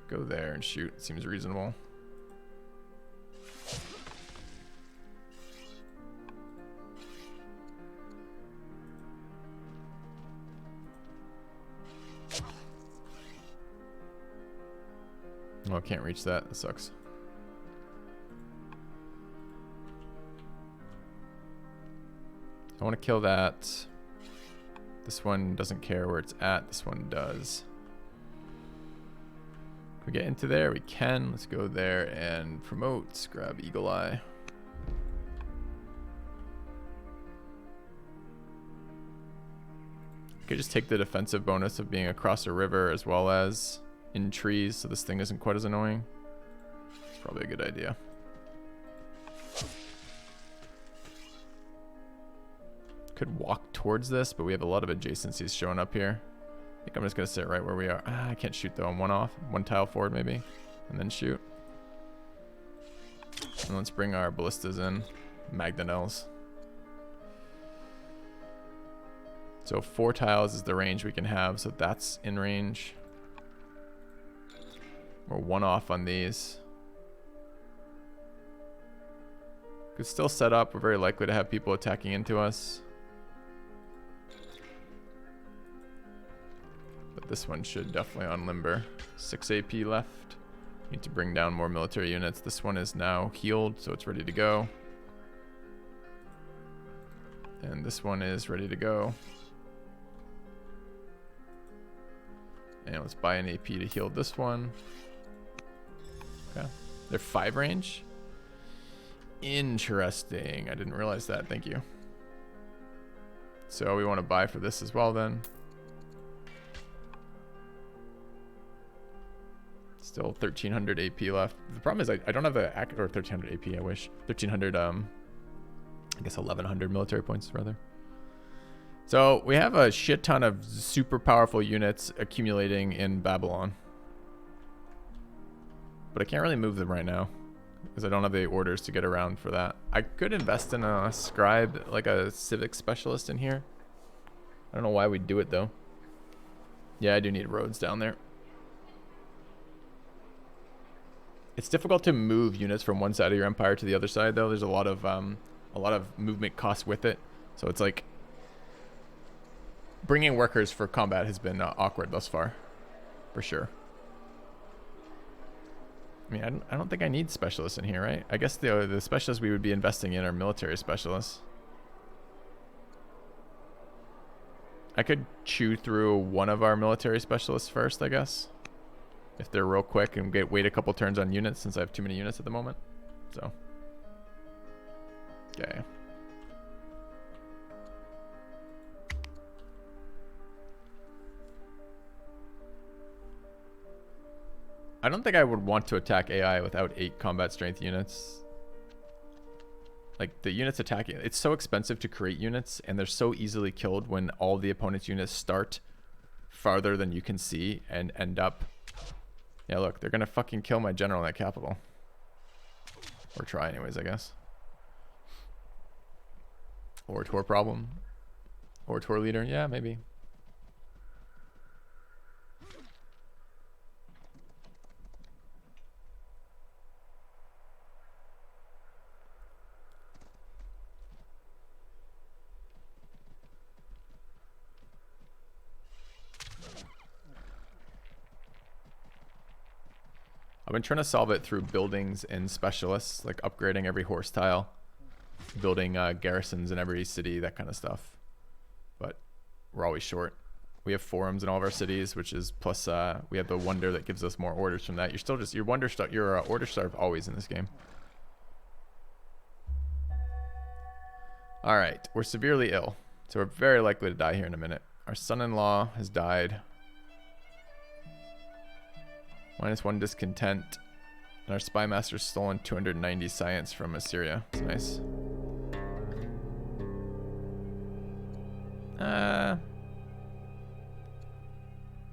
[SPEAKER 1] Go there and shoot. Seems reasonable. Oh, I can't reach that. That sucks. I want to kill that. This one doesn't care where it's at. This one does. Can we get into there? We can. Let's go there and promote. Grab Eagle Eye. Could just take the defensive bonus of being across a river as well as in trees, so this thing isn't quite as annoying. It's probably a good idea. Could walk towards this, but we have a lot of adjacencies showing up here. I think I'm just gonna sit right where we are. I can't shoot though. I'm one tile forward maybe, and then shoot. And let's bring our ballistas in, Magdanels. So 4 tiles is the range we can have, so that's in range. We're 1 off on these. Could still set up. We're very likely to have people attacking into us. But this one should definitely on limber. 6 AP left. Need to bring down more military units. This one is now healed, so it's ready to go. And this one is ready to go. And let's buy an AP to heal this one. Okay. They're 5 range. Interesting. I didn't realize that. Thank you. So we want to buy for this as well then. Still 1300 AP left. The problem is I don't have the or 1300 AP. I wish 1300. I guess 1100 military points rather. So we have a shit ton of super powerful units accumulating in Babylon. But I can't really move them right now because I don't have the orders to get around for that. I could invest in a scribe, like a civic specialist in here. I don't know why we'd do it though. Yeah, I do need roads down there. It's difficult to move units from one side of your empire to the other side though. There's a lot of movement costs with it. So it's like bringing workers for combat has been awkward thus far, for sure. I mean, I don't think I need specialists in here, right? I guess the specialists we would be investing in are military specialists. I could chew through one of our military specialists first, I guess. If they're real quick and wait a couple turns on units since I have too many units at the moment. So. Okay. I don't think I would want to attack AI without 8 combat strength units. Like, the units attacking, it's so expensive to create units, and they're so easily killed when all the opponent's units start farther than you can see and end up. Yeah, look, they're gonna fucking kill my general in that capital. Or try anyways, I guess. Or Tor problem. Or Tor leader, yeah, maybe. I've been trying to solve it through buildings and specialists, like upgrading every horse tile, building garrisons in every city, that kind of stuff. But we're always short. we have forums in all of our cities, which is plus we have the wonder that gives us more orders from that. You're still just your order starve always in this game. All right, we're severely ill, so we're very likely to die here in a minute. Our son-in-law has died. -1 discontent, and our spy master's stolen 290 science from Assyria. It's nice.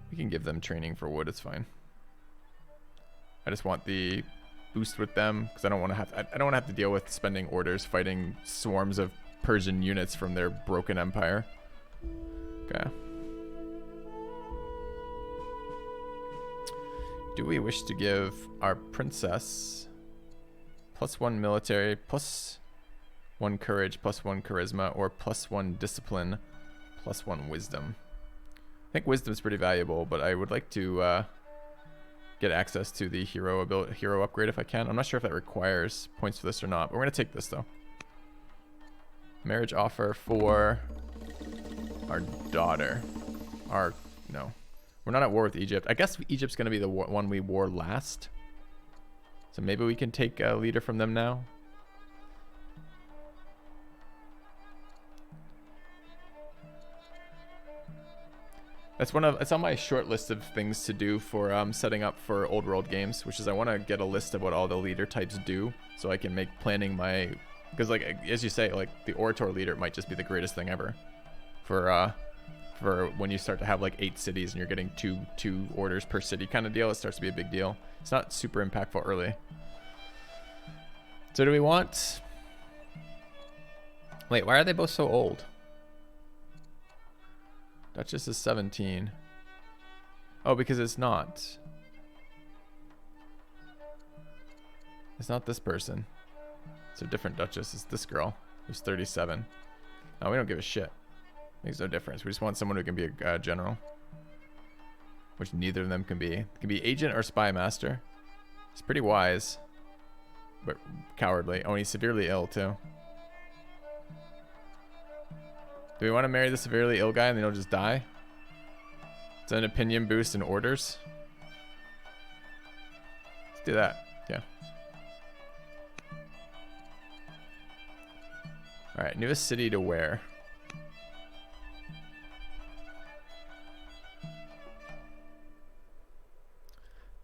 [SPEAKER 1] We can give them training for wood. It's fine. I just want the boost with them because I don't want to have. I don't want to have to deal with spending orders fighting swarms of Persian units from their broken empire. Okay. Do we wish to give our princess +1 military, +1 courage, +1 charisma, or +1 discipline, +1 wisdom? I think wisdom is pretty valuable, but I would like to get access to the hero upgrade if I can. I'm not sure if that requires points for this or not, but we're gonna take this though. Marriage offer for our daughter. No. We're not at war with Egypt. I guess Egypt's going to be the one we war last. So maybe we can take a leader from them now. It's on my short list of things to do for setting up for old world games, which is I want to get a list of what all the leader types do so I can make planning my, because like as you say, like the orator leader might just be the greatest thing ever for when you start to have like 8 cities and you're getting two orders per city kind of deal. It starts to be a big deal. It's not super impactful early. So do we want, wait, why are they both so old? Duchess is 17. Oh, because it's not this person. It's a different Duchess. It's this girl who's 37. Oh, we don't give a shit. Makes no difference. We just want someone who can be a general, which neither of them can be. It can be agent or spy master. He's pretty wise, but cowardly. Oh, and he's severely ill too. Do we want to marry the severely ill guy and then he'll just die? It's an opinion boost and orders. Let's do that. Yeah. All right, newest city to wear.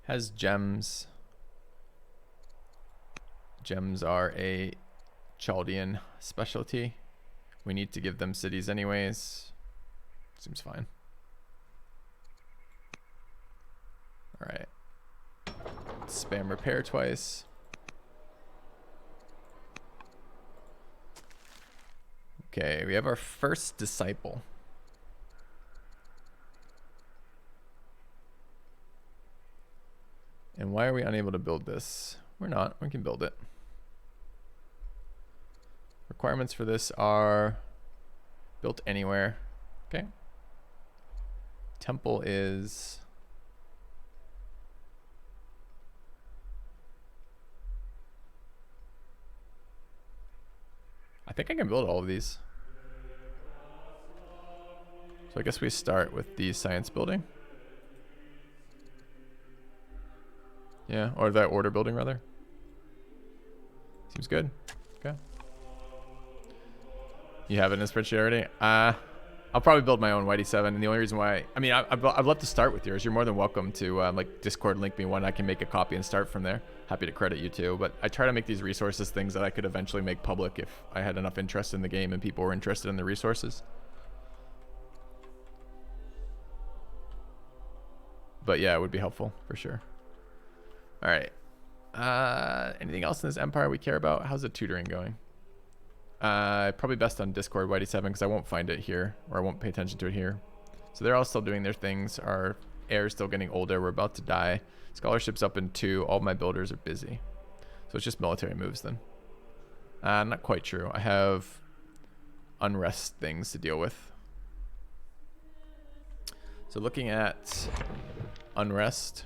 [SPEAKER 1] Has gems. Gems are a Chaldean specialty. We need to give them cities anyways. Seems fine. All right. Spam repair twice. Okay, we have our first disciple. And why are we unable to build this? We're not. We can build it. Requirements for this are built anywhere. Okay. Temple is I think I can build all of these. So I guess we start with the science building. Yeah, or that order building rather. Seems good. Okay. You have it in a spreadsheet already? I'll probably build my own Whitey 7, and the only reason why, I mean, I'd love to start with yours. You're more than welcome to like Discord link me one. I can make a copy and start from there. Happy to credit you too. But I try to make these resources things that I could eventually make public if I had enough interest in the game and people were interested in the resources. But yeah, it would be helpful for sure. All right. Anything else in this empire we care about? How's the tutoring going? Probably best on Discord Whitey 7 because I won't find it here, or I won't pay attention to it here. So they're all still doing their things. Our heir is still getting older. We're about to die. Scholarship's up in 2. All my builders are busy. So it's just military moves then. Not quite true. I have unrest things to deal with. So looking at unrest.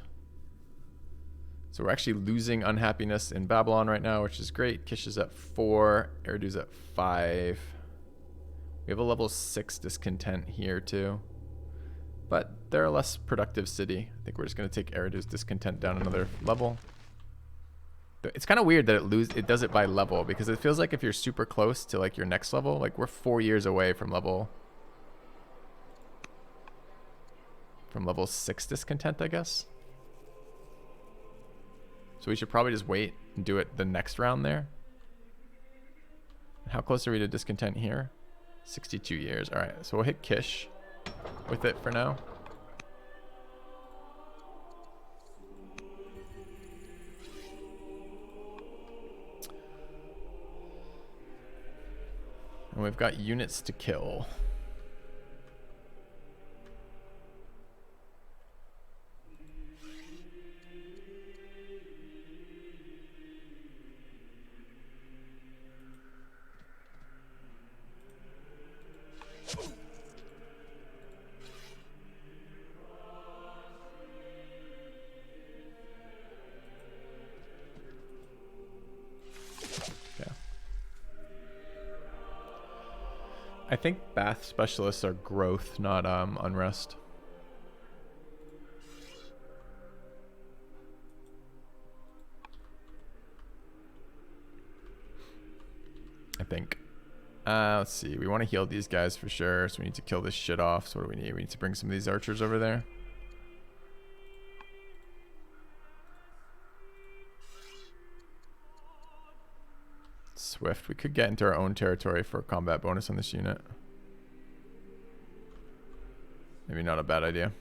[SPEAKER 1] So we're actually losing unhappiness in Babylon right now, which is great. Kish is at 4. Eridu's at 5. We have a level 6 discontent here too. But they're a less productive city. I think we're just going to take Eridu's discontent down another level. It's kind of weird that it does it by level, because it feels like if you're super close to like your next level, like we're 4 years away from level 6 discontent, I guess. So we should probably just wait and do it the next round there. How close are we to discontent here? 62 years. All right, so we'll hit Kish with it for now. And we've got units to kill. I think Bath specialists are growth, not unrest. I think. Let's see. We want to heal these guys for sure, so we need to kill this shit off. So what do we need? We need to bring some of these archers over there. Swift. We could get into our own territory for a combat bonus on this unit. Maybe not a bad idea.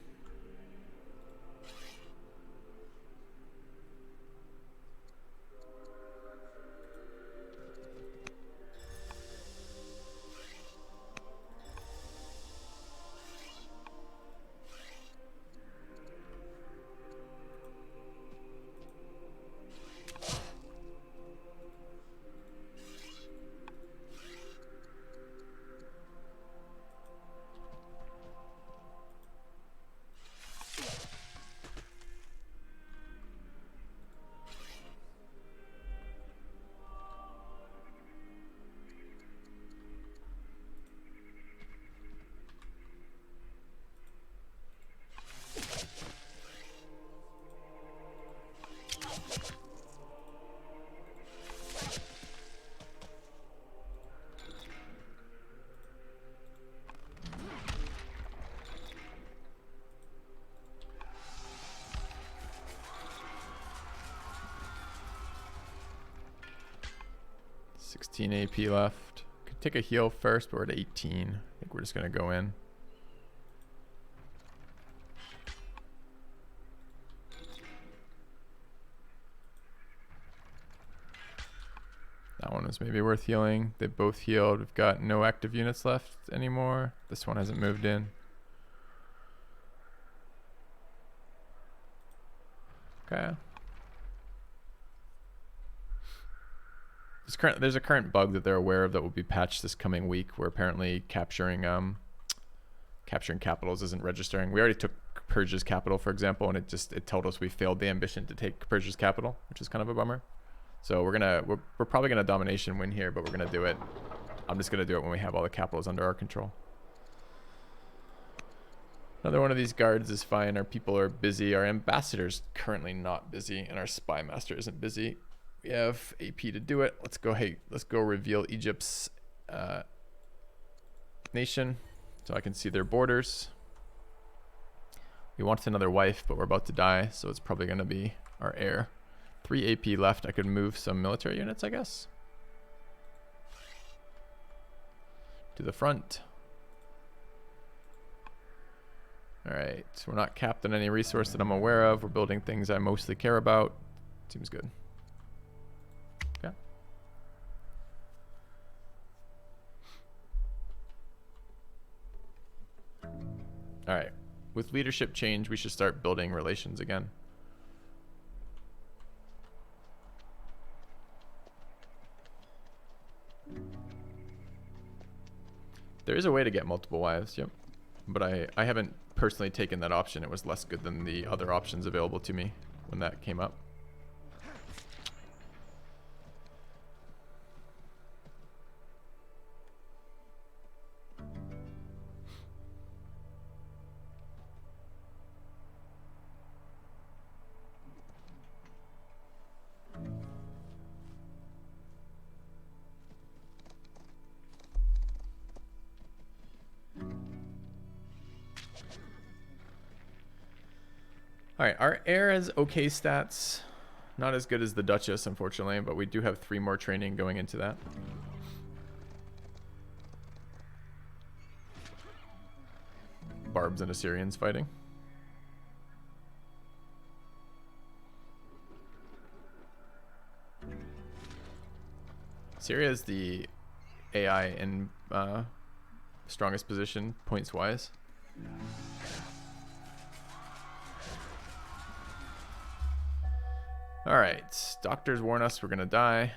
[SPEAKER 1] AP left. Could take a heal first, but we're at 18. I think we're just gonna go in. That one was maybe worth healing. They both healed. We've got no active units left anymore. This one hasn't moved in. Okay. There's a current bug that they're aware of that will be patched this coming week, where apparently capturing capitals isn't registering. We already took Persia's capital, for example, and it told us we failed the ambition to take Persia's capital, which is kind of a bummer. So we're probably gonna domination win here, but we're gonna do it. I'm just gonna do it when we have all the capitals under our control. Another one of these guards is fine. Our people are busy. Our ambassador's currently not busy, and our spy master isn't busy. We have AP to do it. Let's go. Hey, let's go reveal Egypt's nation so I can see their borders. We wanted another wife, but we're about to die, so it's probably going to be our heir. 3 AP left. I could move some military units, I guess, to the front. All right, so we're not capped on any resource that I'm aware of. We're building things I mostly care about. Seems good. Okay. All right, with leadership change, we should start building relations again. There is a way to get multiple wives, yep. But I haven't personally taken that option. It was less good than the other options available to me when that came up. All right, our heir has okay stats. Not as good as the Duchess, unfortunately, but we do have 3 more training going into that. Barbs and Assyrians fighting. Syria is the AI in strongest position, points-wise. Alright, doctors warn us we're gonna die.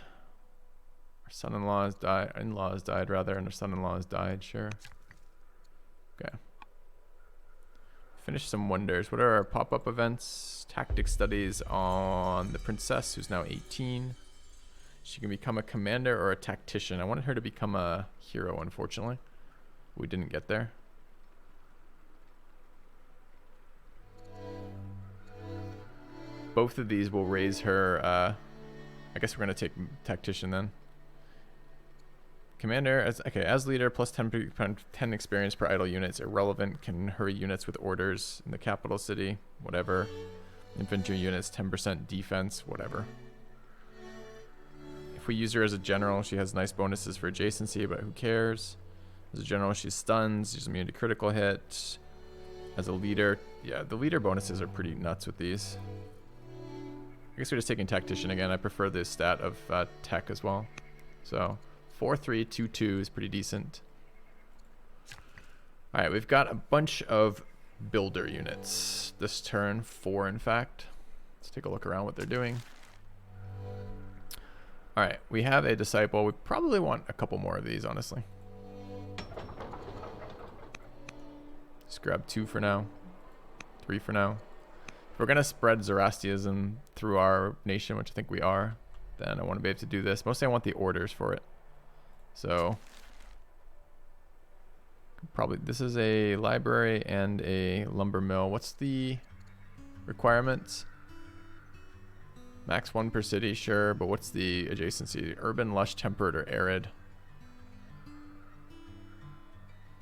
[SPEAKER 1] Our son-in-law has died, in-law has died rather, and our son-in-law has died, sure. Okay. Finish some wonders. What are our pop-up events? Tactic studies on the princess, who's now 18. She can become a commander or a tactician. I wanted her to become a hero, unfortunately. We didn't get there. Both of these will raise her. I guess we're going to take tactician then. Commander, as leader, plus 10 experience per idle units. Irrelevant, can hurry units with orders in the capital city. Whatever. Infantry units, 10% defense. Whatever. If we use her as a general, she has nice bonuses for adjacency, but who cares? As a general, she's stunned. She's immune to critical hit. As a leader, yeah, the leader bonuses are pretty nuts with these. I guess we're just taking tactician again. I prefer the stat of tech as well. So 4-3-2-2 is pretty decent. All right, we've got a bunch of builder units this turn. 4, in fact. Let's take a look around what they're doing. All right, we have a disciple. We probably want a couple more of these, honestly. Just grab 2 for now. 3 for now. If we're going to spread Zoroastrianism through our nation, which I think we are, then I want to be able to do this. Mostly I want the orders for it. So probably this is a library and a lumber mill. What's the requirements? Max 1 per city, sure, but what's the adjacency? Urban, lush, temperate, or arid?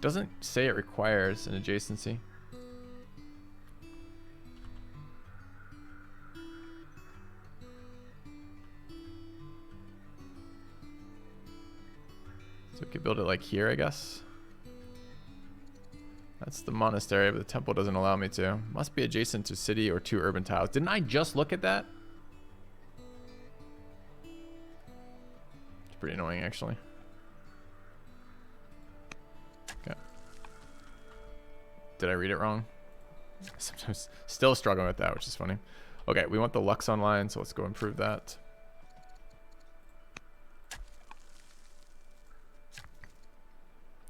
[SPEAKER 1] Doesn't say it requires an adjacency. So we could build it like here, I guess. That's the monastery, but the temple doesn't allow me to. Must be adjacent to city or 2 urban tiles. Didn't I just look at that? It's pretty annoying, actually. Okay. Did I read it wrong? Sometimes still struggling with that, which is funny. Okay, we want the Lux online, so let's go improve that.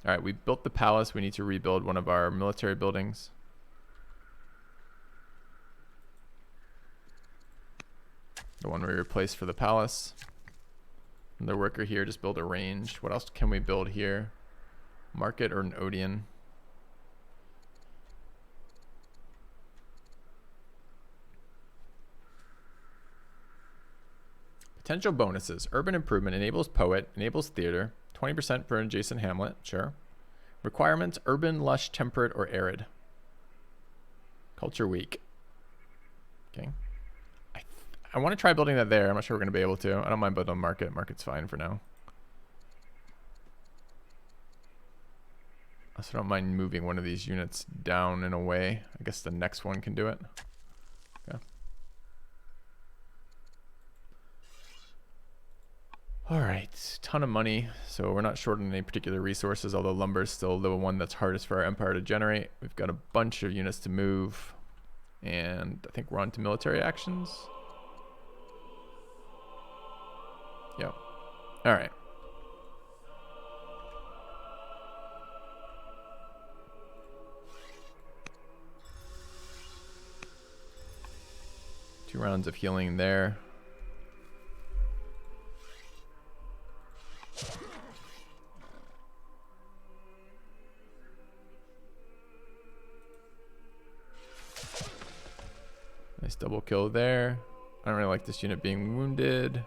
[SPEAKER 1] All right, we built the palace. We need to rebuild one of our military buildings. The one we replaced for the palace. And the worker here just build a range. What else can we build here? Market or an Odeon? Potential bonuses. Urban improvement enables poet, enables theater. 20% for an adjacent hamlet, sure. Requirements, urban, lush, temperate, or arid. Culture weak. Okay. I want to try building that there. I'm not sure we're going to be able to. I don't mind building a market. Market's fine for now. I also don't mind moving one of these units down in a way. I guess the next one can do it. Okay. All right, ton of money. So we're not short on any particular resources, although lumber is still the one that's hardest for our empire to generate. We've got a bunch of units to move, and I think we're on to military actions. Yep. All right. Two rounds of healing there. Nice double kill there. I don't really like this unit being wounded.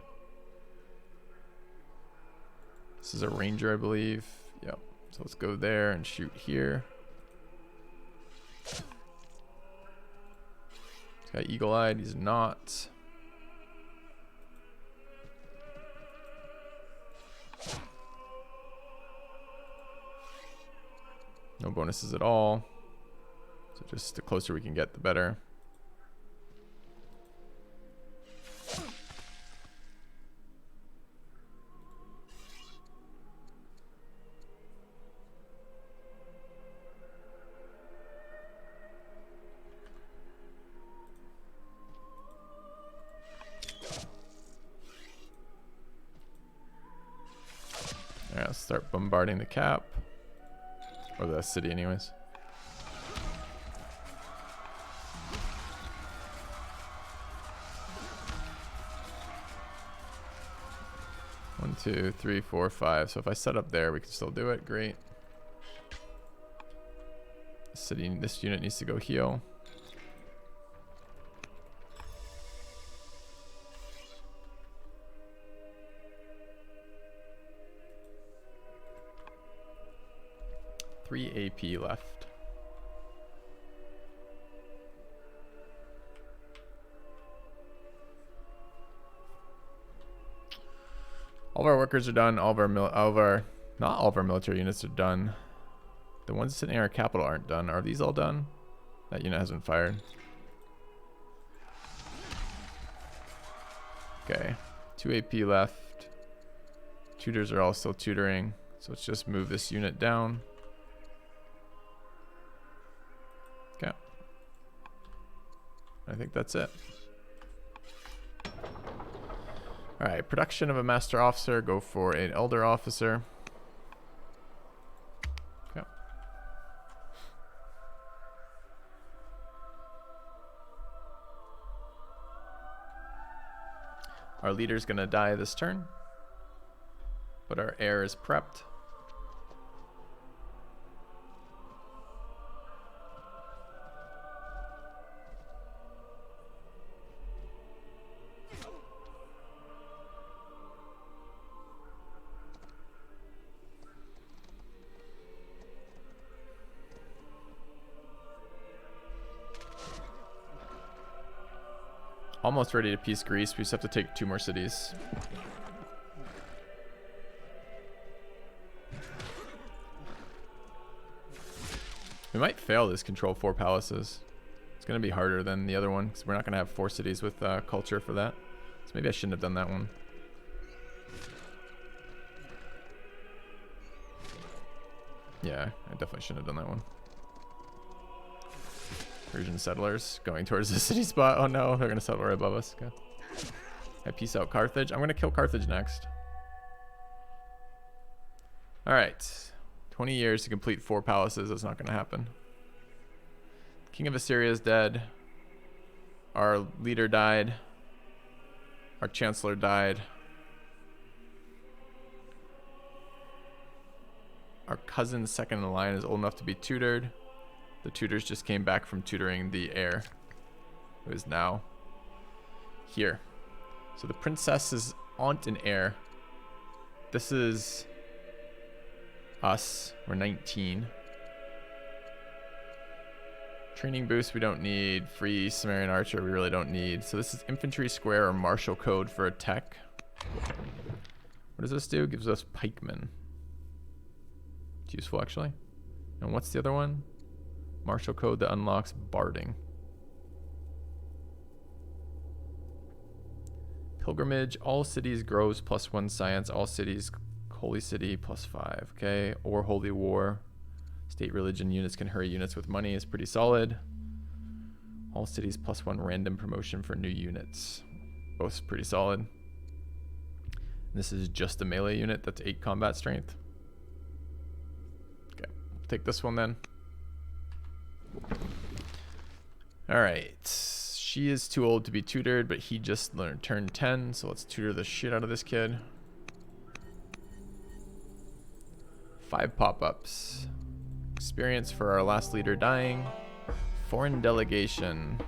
[SPEAKER 1] This is a ranger, I believe. Yep. So let's go there and shoot here. This Guy eagle-eyed, he's not. No bonuses at all. So just the closer we can get, the better. All right, let's start bombarding the cap. Or the city anyways. One, two, three, four, five. So if I set up there, we can still do it. Great. City, this unit needs to go heal. Three AP left. All of our workers are done. All of our not all of our military units are done. The ones sitting in our capital aren't done. Are these all done? That unit hasn't fired. Okay, 2 AP left. Tutors are all still tutoring. So let's just move this unit down. Okay. I think that's it. All right, production of a master officer. Go for an elder officer. Okay. Our leader's gonna die this turn, but our heir is prepped. Almost ready to peace Greece. We just have to take 2 more cities. We might fail this control 4 palaces. It's going to be harder than the other one because we're not going to have 4 cities with culture for that. So maybe I shouldn't have done that one. Yeah, I definitely shouldn't have done that one. Persian settlers going towards the city spot. Oh no, they're going to settle right above us. Okay. I peace out Carthage. I'm going to kill Carthage next. All right. 20 years to complete 4 palaces. That's not going to happen. King of Assyria is dead. Our leader died. Our chancellor died. Our cousin second in line is old enough to be tutored. The tutors just came back from tutoring the heir, who is now here. So the princess is aunt and heir. This is us. We're 19. Training boost we don't need. Free Sumerian archer we really don't need. So this is infantry square or martial code for a tech. What does this do? It gives us pikemen. It's useful actually. And what's the other one? Martial code that unlocks barding. Pilgrimage, all cities grows +1 science, all cities holy city +5, okay? Or holy war. State religion units can hurry units with money is pretty solid. All cities +1 random promotion for new units. Both pretty solid. And this is just a melee unit, that's 8 combat strength. Okay, we'll take this one then. All right, she is too old to be tutored, but he just turned 10, so let's tutor the shit out of this kid. 5 pop-ups. Experience for our last leader dying. Foreign delegation.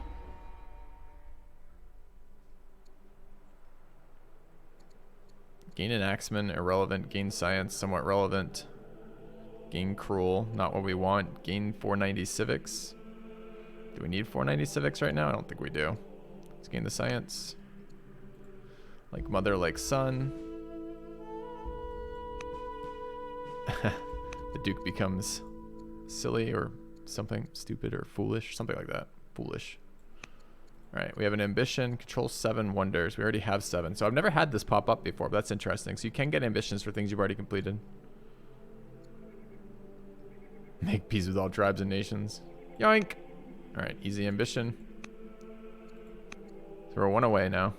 [SPEAKER 1] Gain an axeman, irrelevant. Gain science, somewhat relevant. Gain cruel, not what we want. Gain 490 civics. Do we need 490 civics right now? I don't think we do. Let's gain the science. Like mother, like son. The Duke becomes silly or something, stupid or foolish, something like that. Foolish. All right, we have an ambition, control 7 wonders. We already have 7. So I've never had this pop up before, but that's interesting. So you can get ambitions for things you've already completed. Make peace with all tribes and nations. Yoink! All right, easy ambition. So we're 1 away now.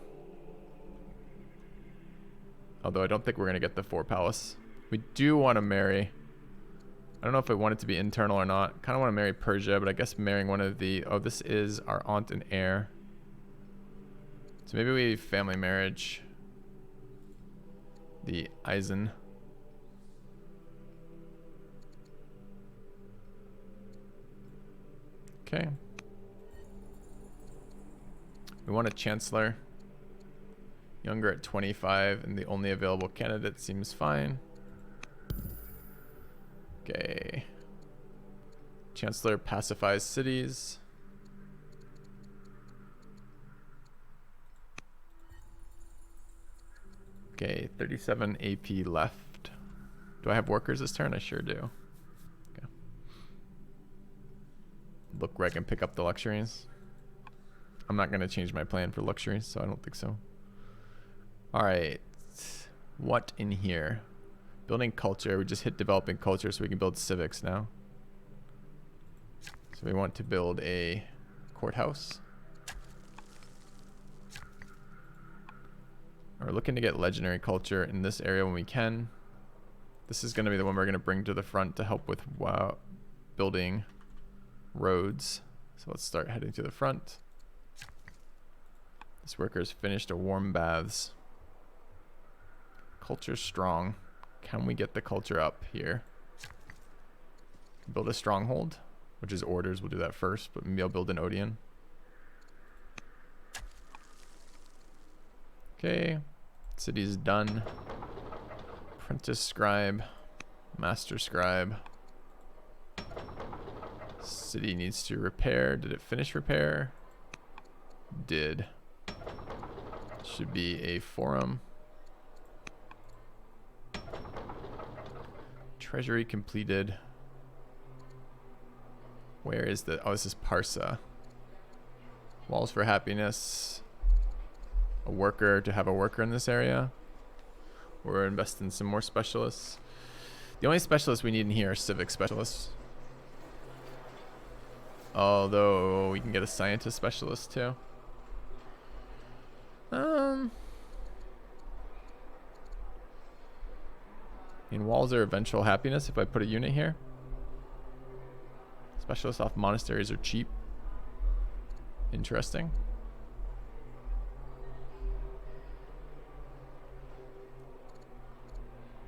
[SPEAKER 1] Although I don't think we're going to get the 4 palace. We do want to marry. I don't know if I want it to be internal or not. Kind of want to marry Persia, but I guess marrying one of the... Oh, this is our aunt and heir. So maybe we family marriage. The Eisen. Okay. We want a chancellor. Younger at 25, and the only available candidate seems fine. Okay. Chancellor pacifies cities. Okay, 37 AP left. Do I have workers this turn? I sure do. Okay. Look where I can pick up the luxuries. I'm not going to change my plan for luxuries, so I don't think so. All right. What in here? Building culture. We just hit developing culture, so we can build civics now. So we want to build a courthouse. We're looking to get legendary culture in this area when we can. This is going to be the one we're going to bring to the front to help with building roads. So let's start heading to the front. This worker's finished a warm baths. Culture strong. Can we get the culture up here? Build a stronghold, which is orders. We'll do that first, but maybe I'll build an Odeon. Okay, city's done. Apprentice scribe, master scribe. City needs to repair. Did it finish repair? Did. Should be a forum. Treasury completed. Where is the... Oh, this is Parsa. Walls for happiness. A worker, to have a worker in this area. We're investing in some more specialists. The only specialists we need in here are civic specialists. Although we can get a scientist specialist too. And walls are eventual happiness if I put a unit here. Specialists off monasteries are cheap. Interesting.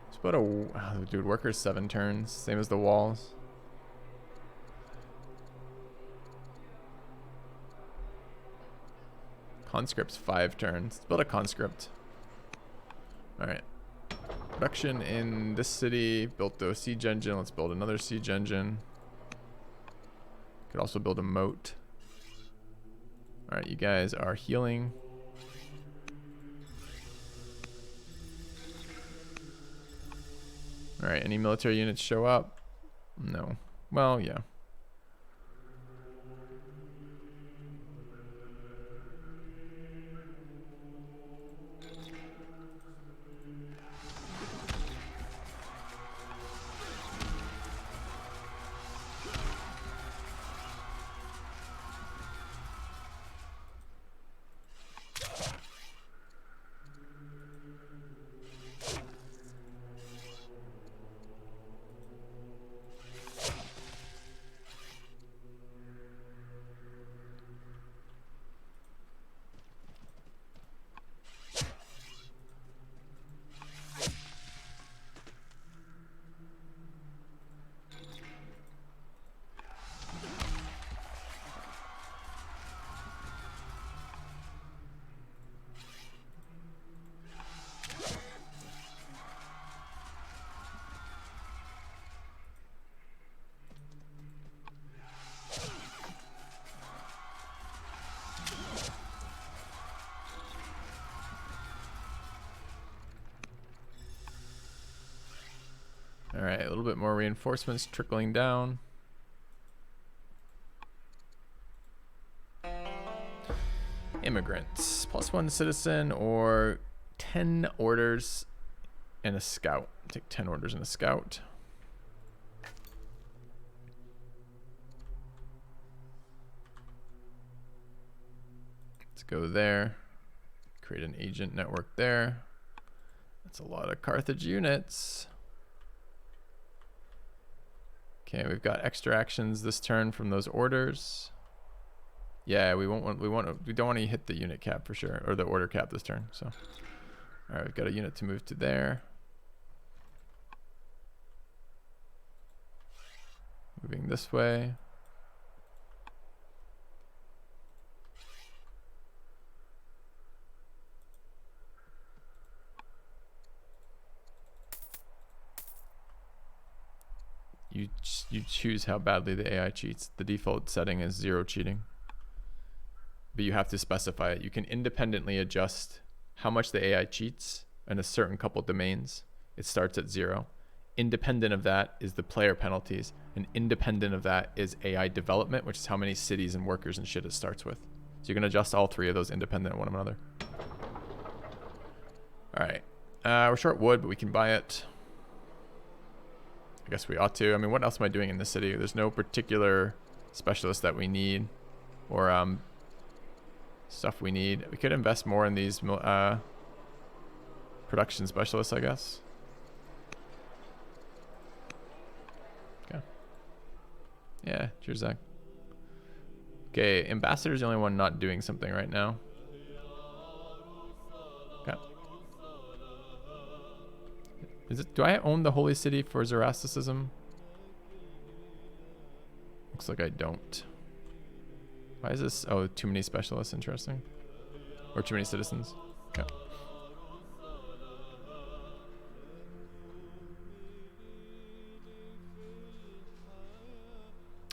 [SPEAKER 1] Let's put a... Oh, dude, workers 7 turns. Same as the walls. Conscript's 5 turns. Let's build a conscript. Alright. Production in this city. Built the siege engine. Let's build another siege engine. Could also build a moat. Alright, you guys are healing. Alright, any military units show up? No. Well, yeah. more reinforcements trickling down. Immigrants. +1 citizen or 10 orders and a scout. Take 10 orders and a scout. Let's go there. Create an agent network there. That's a lot of Carthage units. Okay, we've got extra actions this turn from those orders. Yeah, we don't want to hit the unit cap for sure, or the order cap this turn. So, all right, we've got a unit to move to there. Moving this way. You choose how badly the AI cheats. The default setting is 0 cheating. But you have to specify it. You can independently adjust how much the AI cheats in a certain couple domains. It starts at 0. Independent of that is the player penalties. And independent of that is AI development, which is how many cities and workers and shit it starts with. So you can adjust all 3 of those independent of one another. All right. We're short wood, but we can buy it. I guess we ought to. I mean, what else am I doing in this city? There's no particular specialist that we need or stuff we need. We could invest more in these production specialists, I guess. Okay. Yeah, cheers, Zach. Okay, ambassador's the only one not doing something right now. Okay. Do I own the holy city for Zoroastrianism? Looks like I don't. Why is this? Oh, too many specialists. Interesting. Or too many citizens. Okay.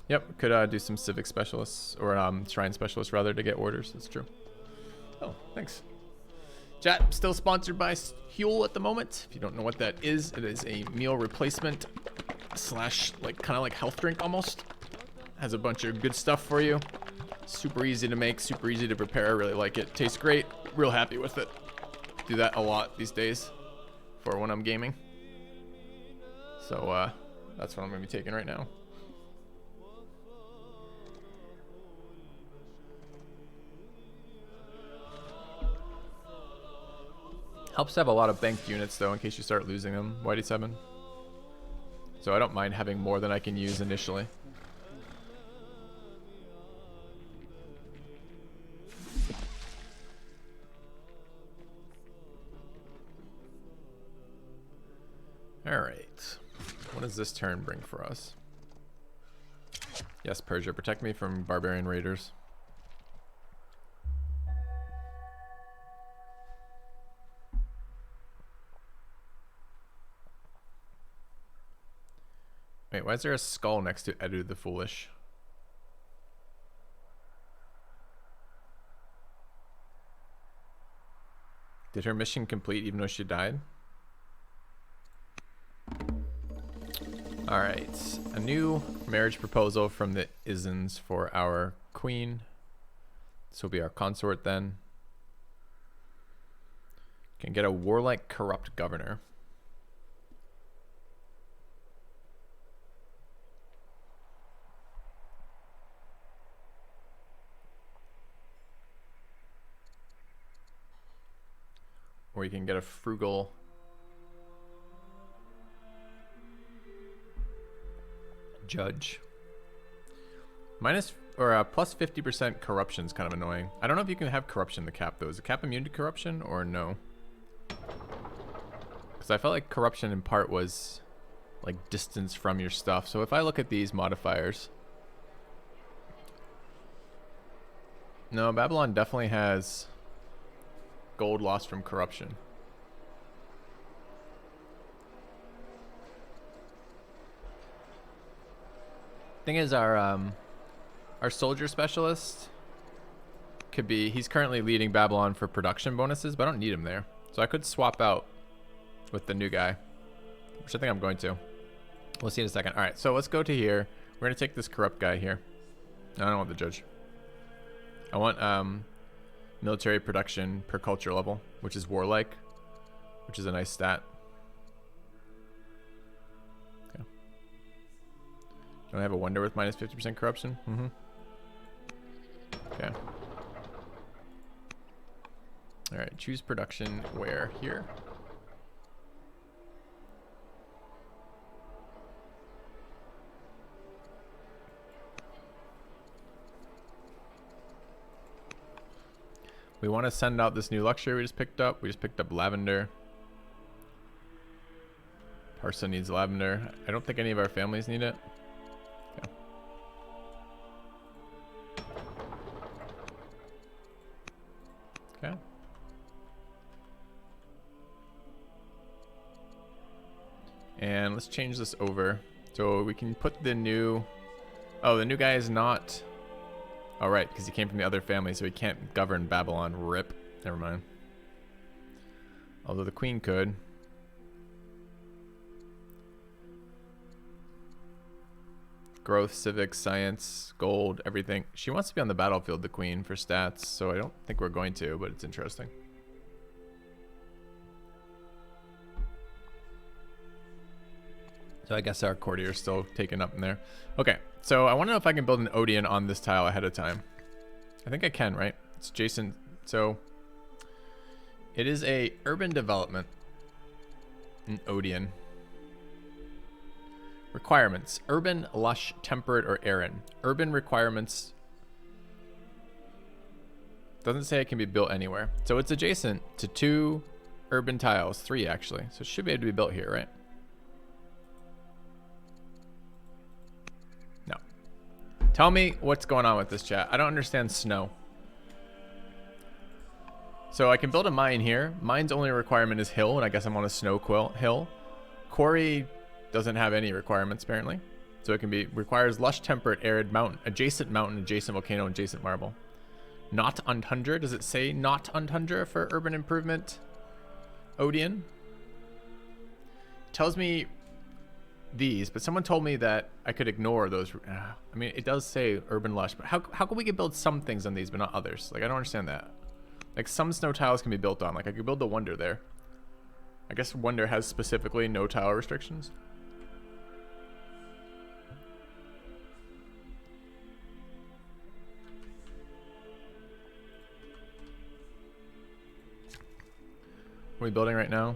[SPEAKER 1] Yep, could do some civic specialists or shrine specialists rather to get orders. That's true. Oh, thanks. Chat, still sponsored by Huel at the moment. If you don't know what that is, it is a meal replacement slash kind of like health drink almost. Has a bunch of good stuff for you. Super easy to make, super easy to prepare. I really like it. Tastes great. Real happy with it. Do that a lot these days for when I'm gaming. So that's what I'm going to be taking right now. Helps to have a lot of banked units though in case you start losing them, YD7. So I don't mind having more than I can use initially. Alright. What does this turn bring for us? Yes, Persia, protect me from barbarian raiders. Wait, why is there a skull next to Edu the Foolish? Did her mission complete even though she died? Alright, a new marriage proposal from the Izens for our queen. This will be our consort then. Can get a warlike corrupt governor. Or you can get a frugal judge. Minus or plus 50% corruption is kind of annoying. I don't know if you can have corruption in the cap though. Is the cap immune to corruption or no? Because I felt like corruption in part was like distance from your stuff. So if I look at these modifiers, no, Babylon definitely has gold lost from corruption. Thing is, our soldier specialist could be, he's currently leading Babylon for production bonuses, but I don't need him there. So I could swap out with the new guy, which I think I'm going to. We'll see in a second. All right, so let's go to here. We're going to take this corrupt guy here. I don't want the judge. I want military production per culture level, which is warlike, which is a nice stat. Okay. Don't I have a wonder with minus 50% corruption? Mm-hmm. Okay. All right, choose production where? Here. We want to send out this new luxury we just picked up. We just picked up lavender. Parsa needs lavender. I don't think any of our families need it. Okay. Okay. And let's change this over. So we can put the new... Oh, the new guy is not... All right, because he came from the other family, so he can't govern Babylon. Rip. Never mind. Although the queen could. Growth, civics, science, gold, everything. She wants to be on the battlefield, the queen, for stats, so I don't think we're going to, but it's interesting. So I guess our courtier's still taken up in there. Okay, so I want to know if I can build an Odeon on this tile ahead of time. I think I can, right? It's Jason. So it is a urban development. An Odeon. Requirements. Urban, lush, temperate, or arid. Urban requirements. Doesn't say it can be built anywhere. So it's adjacent to 2 urban tiles. 3 actually. So it should be able to be built here, right? Tell me what's going on with this, chat. I don't understand snow. So I can build a mine here. Mine's only requirement is hill, and I guess I'm on a snow quill hill. Quarry doesn't have any requirements, apparently. So it can be, requires lush, temperate, arid, mountain, adjacent volcano, adjacent marble. Not on tundra. Does it say not on tundra for urban improvement? Odeon? Tells me these, but someone told me that I could ignore those. I mean, it does say urban lush, but how can we build some things on these but not others? Like, I don't understand that. Like, some snow tiles can be built on. Like, I could build the wonder there. I guess wonder has specifically no tile restrictions. What are we building right now?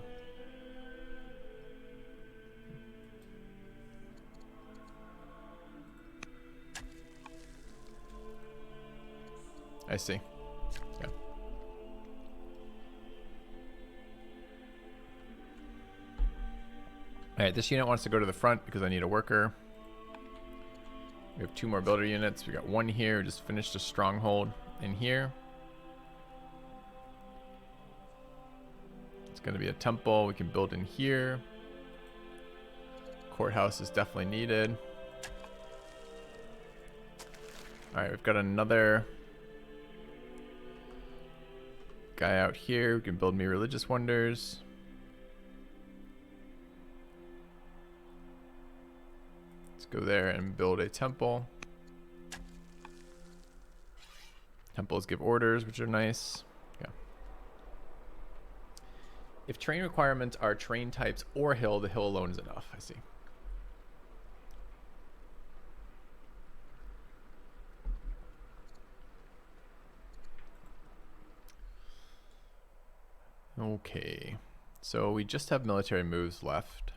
[SPEAKER 1] I see. Yeah. All right, this unit wants to go to the front because I need a worker. We have 2 more builder units. We got 1 here. We just finished a stronghold in here. It's going to be a temple. We can build in here. Courthouse is definitely needed. All right, we've got another guy out here who can build me religious wonders. Let's go there and build a temple. Temples give orders, which are nice. Yeah. If terrain requirements are terrain types or hill, the hill alone is enough. I see. Okay, so we just have military moves left.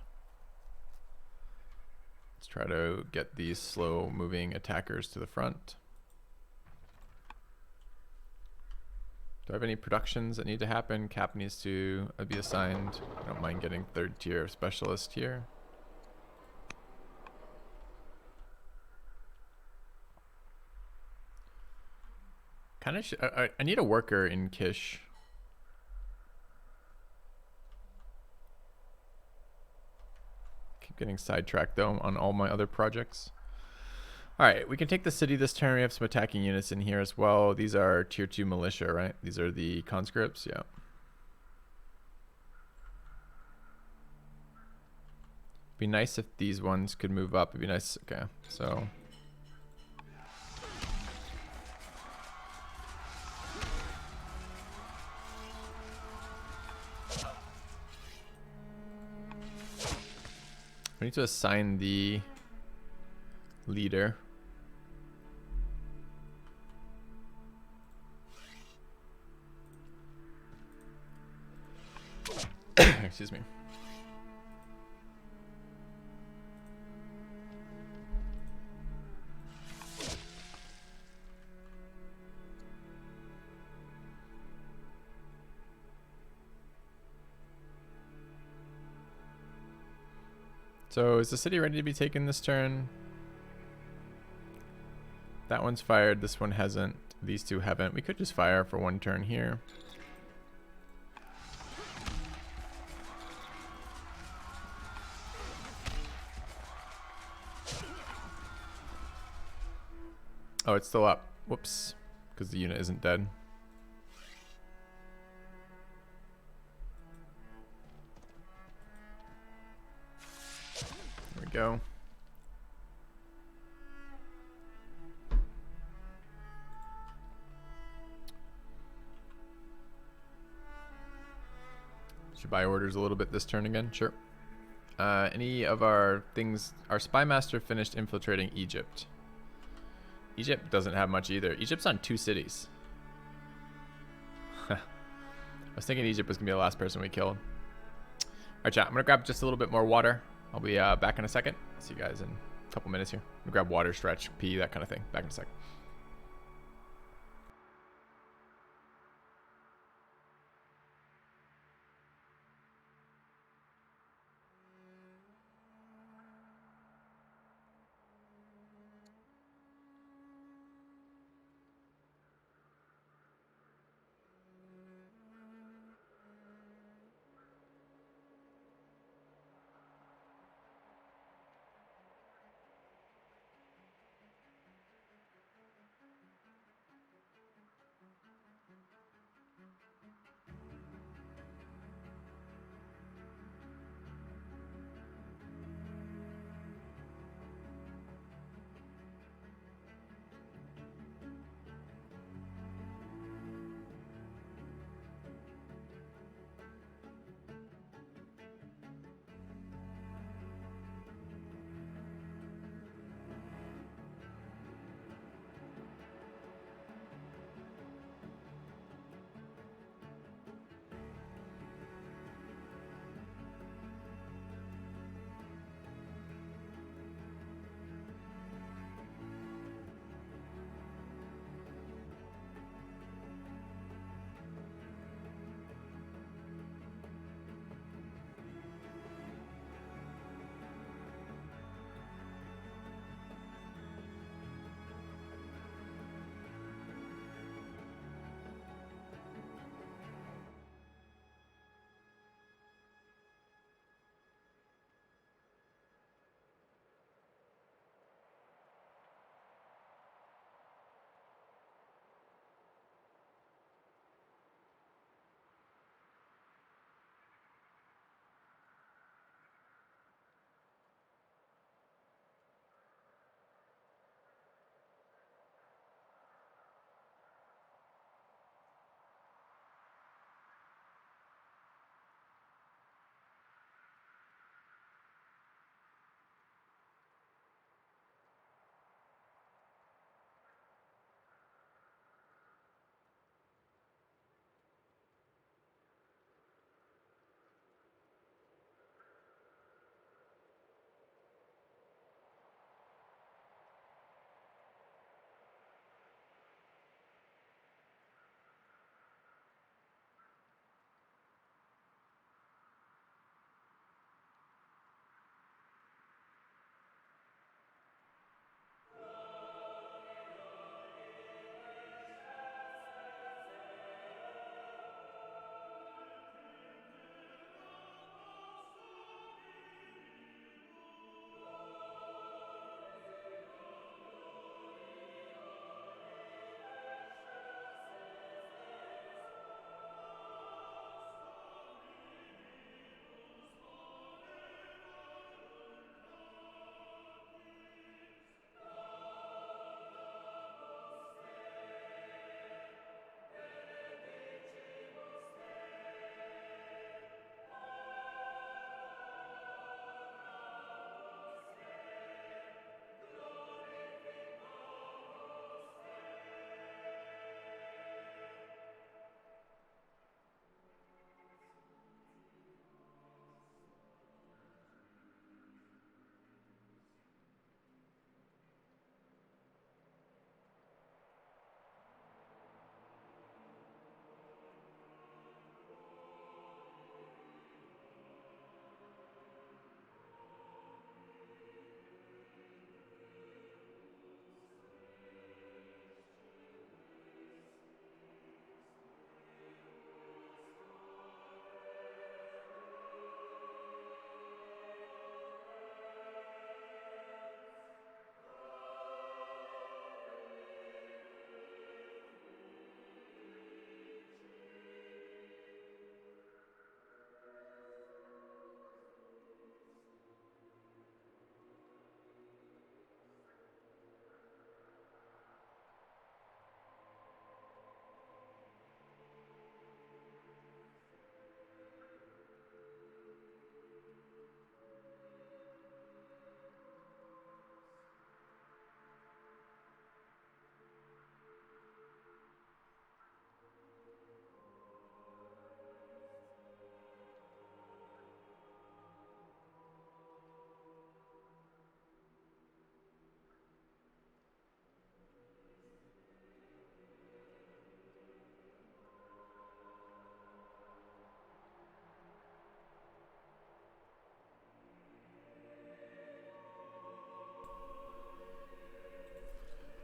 [SPEAKER 1] Let's try to get these slow moving attackers to the front. Do I have any productions that need to happen? Cap needs to be assigned. I don't mind getting 3rd tier specialist here. Kind of, I need a worker in Kish. Getting sidetracked though on all my other projects. All right, we can take the city this turn. We have some attacking units in here as well. These are tier 2 militia, right? These are the conscripts, yeah. Be nice if these ones could move up. It'd be nice. Okay, so. We need to assign the leader. Excuse me. So is the city ready to be taken this turn? That one's fired. This one hasn't. These two haven't. We could just fire for one turn here. Oh, it's still up. Whoops. Because the unit isn't dead. There we go. Should buy orders a little bit this turn again? Sure. Any of our things... Our spy master finished infiltrating Egypt. Egypt doesn't have much either. Egypt's on 2 cities. I was thinking Egypt was going to be the last person we killed. Alright, chat. I'm going to grab just a little bit more water. I'll be back in a second. See you guys in a couple minutes here. I'm going to grab water, stretch, pee, that kind of thing. Back in a sec.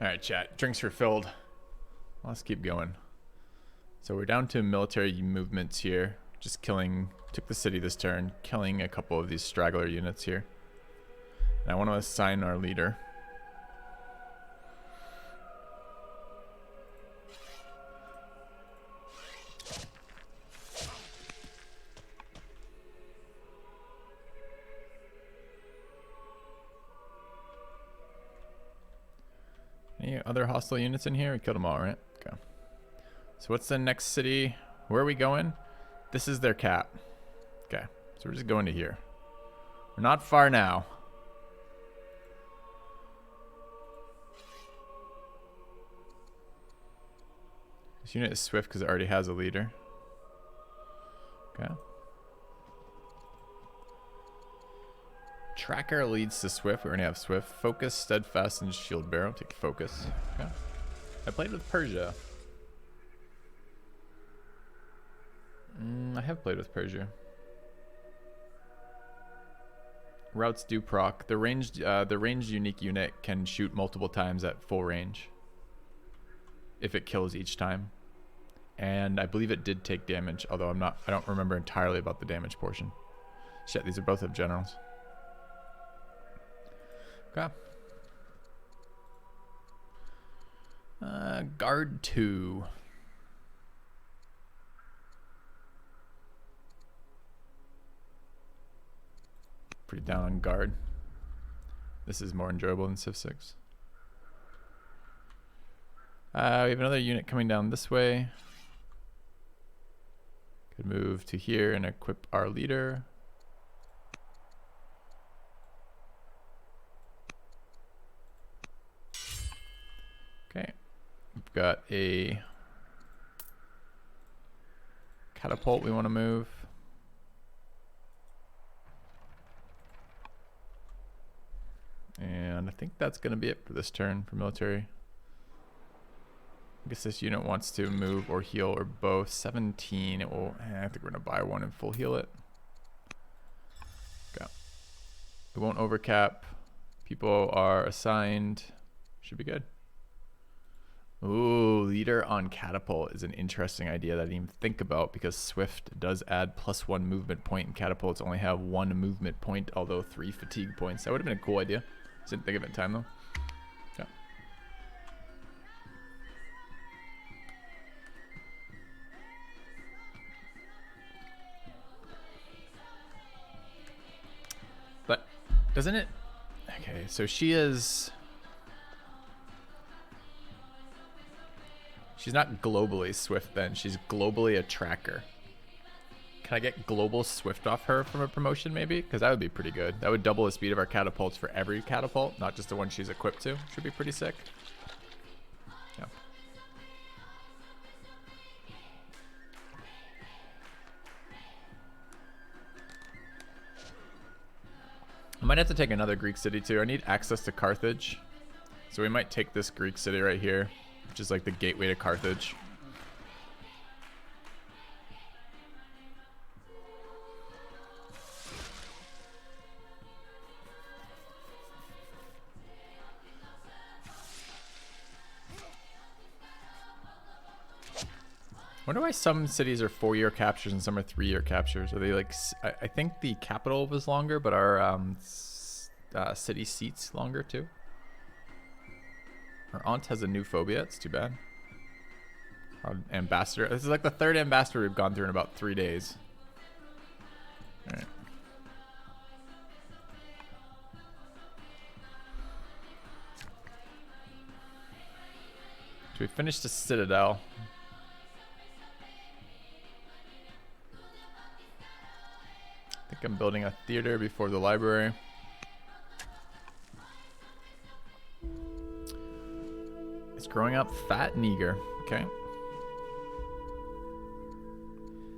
[SPEAKER 1] All right, chat. Drinks refilled. Let's keep going. So we're down to military movements here. Just killing, took the city this turn, killing a couple of these straggler units here. And I want to assign our leader. Any other hostile units in here? We killed them all, right? Okay. So what's the next city? Where are we going? This is their cap. Okay. So we're just going to here. We're not far now. This unit is swift because it already has a leader. Okay. Tracker leads to swift. We already have swift. Focus, steadfast, and shield bearer. Take focus. Okay. I played with Persia. I have played with Persia. Routes do proc. The ranged unique unit can shoot multiple times at full range if it kills each time. And I believe it did take damage, although I don't remember entirely about the damage portion. Shit, these are both of generals. Okay. Guard 2. Pretty down on guard. This is more enjoyable than Civ 6. We have another unit coming down this way. Could move to here and equip our leader. Okay. We've got a catapult we want to move. And I think that's going to be it for this turn for military. I guess this unit wants to move or heal or both. 17. It will. I think we're going to buy one and full heal it. Okay. It won't overcap. People are assigned. Should be good. Ooh, leader on catapult is an interesting idea that I didn't even think about because Swift does add +1 movement point and catapults only have 1 movement point, although 3 fatigue points. That would have been a cool idea. Didn't think of it in time though. Okay. But doesn't it? Okay, so she's not globally swift then. She's globally a tracker. Can I get global swift off her from a promotion maybe? Because that would be pretty good. That would double the speed of our catapults for every catapult, not just the one she's equipped to. Should be pretty sick. Yeah. I might have to take another Greek city too. I need access to Carthage. So we might take this Greek city right here, which is like the gateway to Carthage. I wonder why some cities are 4-year captures and some are 3-year captures. Are they like? I think the capital was longer, but our city seats longer too. Our aunt has a new phobia. It's too bad. Our ambassador. This is like the 3rd ambassador we've gone through in about 3 days. All right. So we finished the citadel. I think I'm building a theater before the library. It's growing up fat and eager. Okay.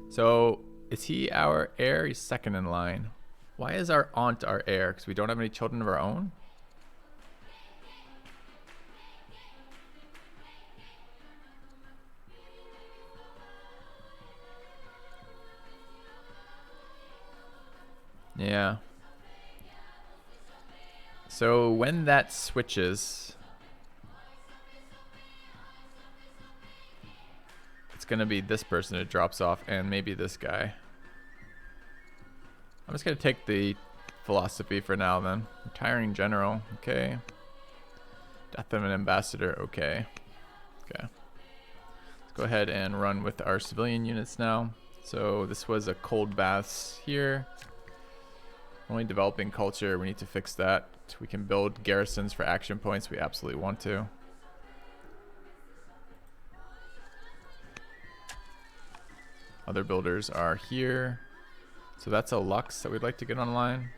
[SPEAKER 1] So is he our heir? He's second in line. Why is our aunt our heir? Because we don't have any children of our own? Yeah. So when that switches, it's going to be this person who drops off and maybe this guy. I'm just going to take the philosophy for now then. Retiring general. Okay. Death of an ambassador. Okay. Okay. Let's go ahead and run with our civilian units now. So this was a cold baths here. Only developing culture. We need to fix that. We can build garrisons for action points. We absolutely want to. Other builders are here. So that's a Lux that we'd like to get online.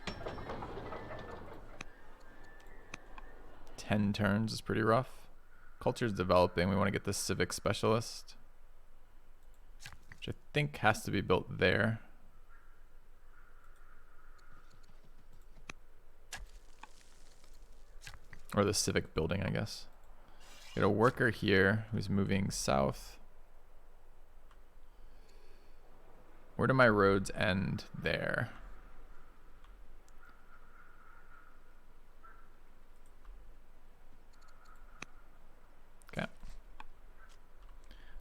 [SPEAKER 1] 10 turns is pretty rough. Culture is developing. We want to get the civic specialist, which I think has to be built there. Or the civic building, I guess. Get a worker here who's moving south. Where do my roads end? There. Okay.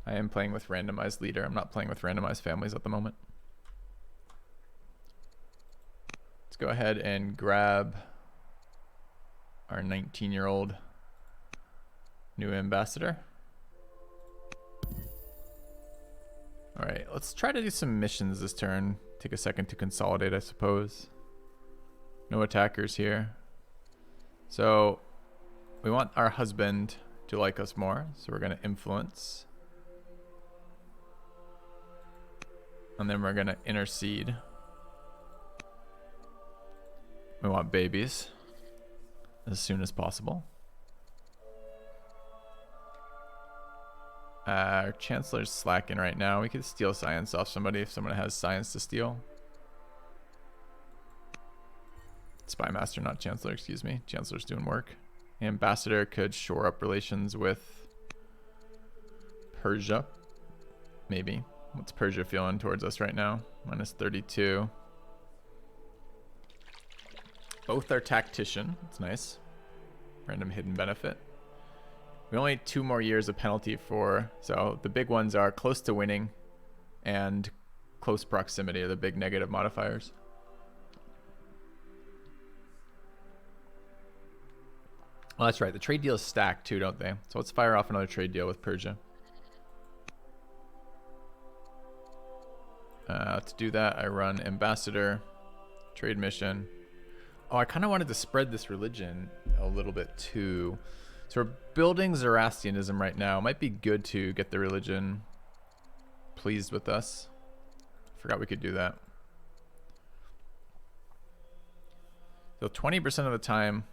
[SPEAKER 1] I am playing with randomized leader. I'm not playing with randomized families at the moment. Let's go ahead and grab our 19-year-old new ambassador. All right, let's try to do some missions this turn. Take a second to consolidate, I suppose. No attackers here. So we want our husband to like us more, so we're gonna influence. And then we're gonna intercede. We want babies as soon as possible. Our Chancellor's slacking right now. We could steal science off somebody if someone has science to steal. Spymaster, not Chancellor, excuse me. Chancellor's doing work. Ambassador could shore up relations with Persia. Maybe. What's Persia feeling towards us right now? Minus 32. Both are tactician. That's nice. Random hidden benefit. We only have 2 more years of penalty for, so the big ones are close to winning and close proximity are the big negative modifiers. Oh, that's right. The trade deals stack too, don't they? So let's fire off another trade deal with Persia. To do that, I run ambassador, trade mission. Oh, I kind of wanted to spread this religion a little bit too. So we're building Zoroastrianism right now. It might be good to get the religion pleased with us. Forgot we could do that. So 20% of the time,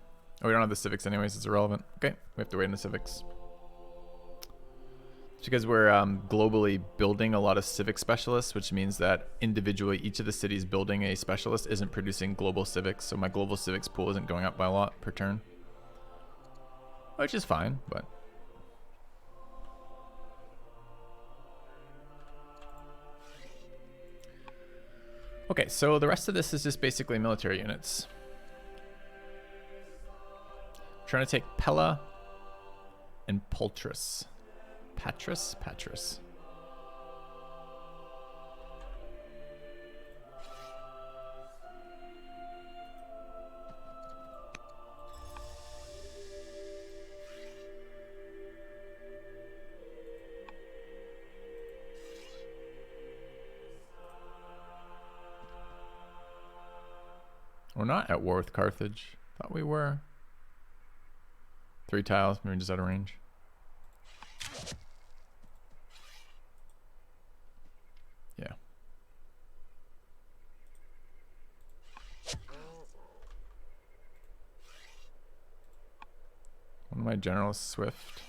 [SPEAKER 1] oh, we don't have the civics anyways, it's irrelevant. Okay, we have to wait on the civics. It's because we're globally building a lot of civic specialists, which means that individually each of the cities building a specialist isn't producing global civics. So my global civics pool isn't going up by a lot per turn. Which is fine, but... Okay, so the rest of this is just basically military units. I'm trying to take Pella and Poltrus. Patras? We're not at war with Carthage. Thought we were. 3 tiles, maybe just out of range. Yeah. One of my generals, Swift.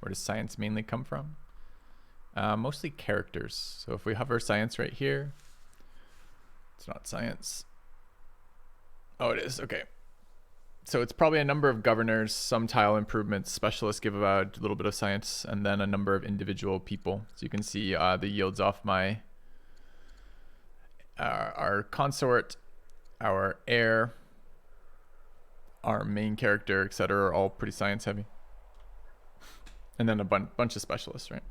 [SPEAKER 1] Where does science mainly come from? Mostly characters. So if we hover science right here, it's not science. Oh, it is. Okay. So it's probably a number of governors, some tile improvements, specialists give about a little bit of science, and then a number of individual people. So you can see the yields off my our consort, our heir, our main character, etc., are all pretty science heavy. And then a bunch of specialists, right?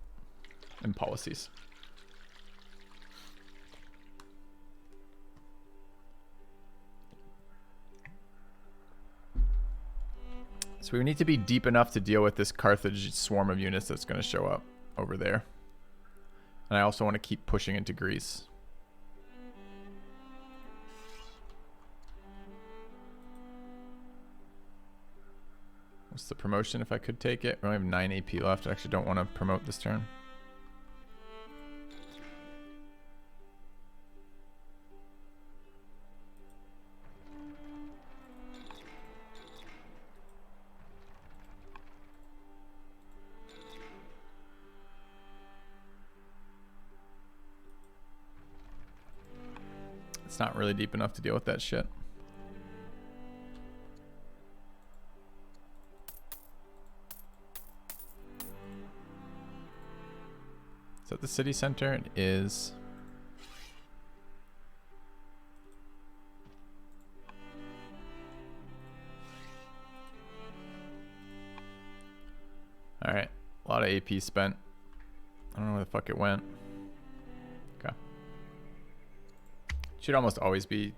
[SPEAKER 1] And policies. So we need to be deep enough to deal with this Carthage swarm of units that's going to show up over there. And I also want to keep pushing into Greece. What's the promotion if I could take it? We only have 9 AP left. I actually don't want to promote this turn. It's not really deep enough to deal with that shit. Is that the city center? It is. Alright. A lot of AP spent. I don't know where the fuck it went. Okay. Should almost always be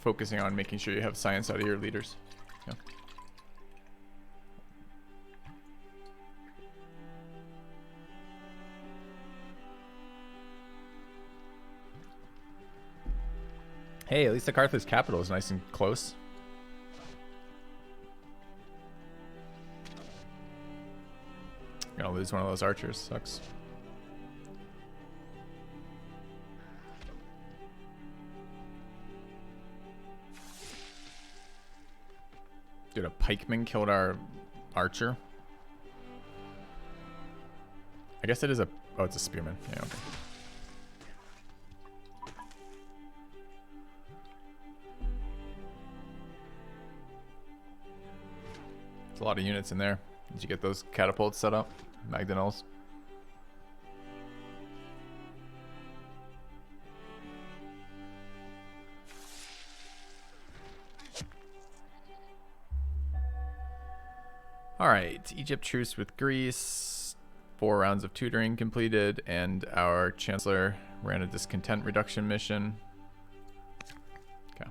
[SPEAKER 1] focusing on making sure you have science out of your leaders. Yeah. Hey, at least the Carthage capital is nice and close. Gonna lose one of those archers. Sucks. Dude, a pikeman killed our archer. I guess it is a... Oh, it's a spearman. Yeah, okay. There's a lot of units in there. Did you get those catapults set up? Magdanels? Alright, Egypt truce with Greece. 4 rounds of tutoring completed, and our Chancellor ran a discontent reduction mission. Okay.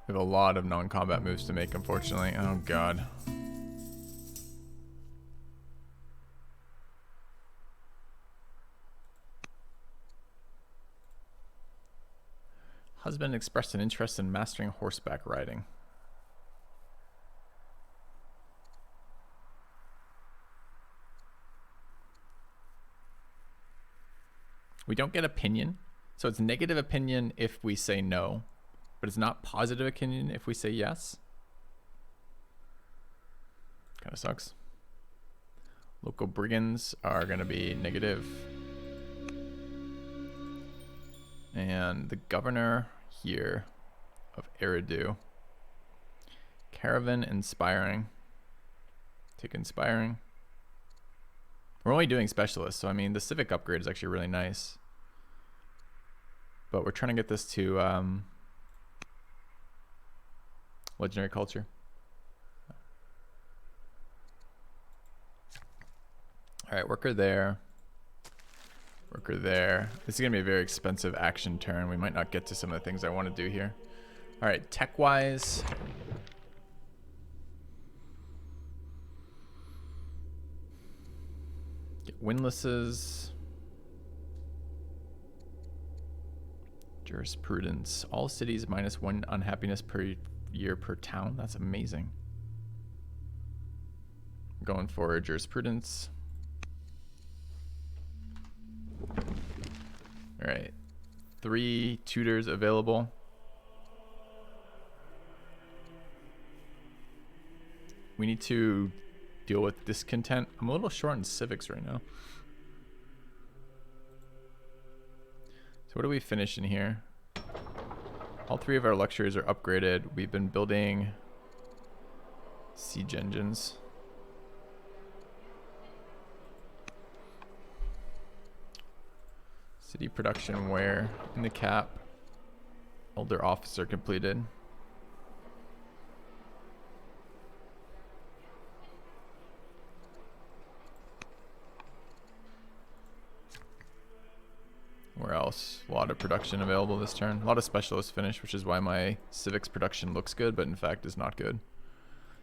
[SPEAKER 1] We have a lot of non-combat moves to make, unfortunately. Oh god. Husband expressed an interest in mastering horseback riding. We don't get opinion. So it's negative opinion if we say no, but it's not positive opinion if we say yes. Kind of sucks. Local brigands are going to be negative. And the governor here of Eridu. Caravan inspiring. Take inspiring. We're only doing specialists, so I mean the civic upgrade is actually really nice. But we're trying to get this to legendary culture. Alright, worker there. Worker there. This is going to be a very expensive action turn. We might not get to some of the things I want to do here. Alright, tech-wise. Get windlasses. Jurisprudence. All cities -1 unhappiness per year per town. That's amazing. I'm going for jurisprudence. All right, 3 tutors available. We need to deal with discontent. I'm a little short in civics right now. So what do we finish in here? All 3 of our lectures are upgraded. We've been building siege engines. City production where in the cap. Elder officer completed. Where else? A lot of production available this turn. A lot of specialist finish, which is why my civics production looks good, but in fact is not good.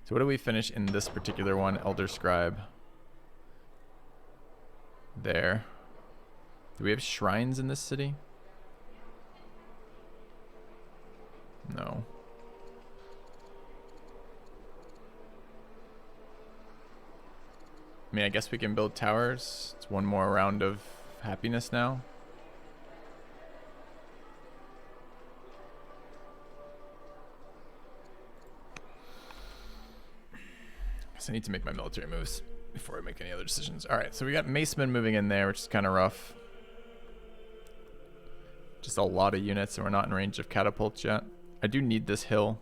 [SPEAKER 1] So what do we finish in this particular one? Elder Scribe. There. Do we have shrines in this city? No. I mean, I guess we can build towers. It's one more round of happiness now. I need to make my military moves before I make any other decisions. All right, so we got Macemen moving in there, which is kind of rough. Just a lot of units, and we're not in range of catapults yet. I do need this hill.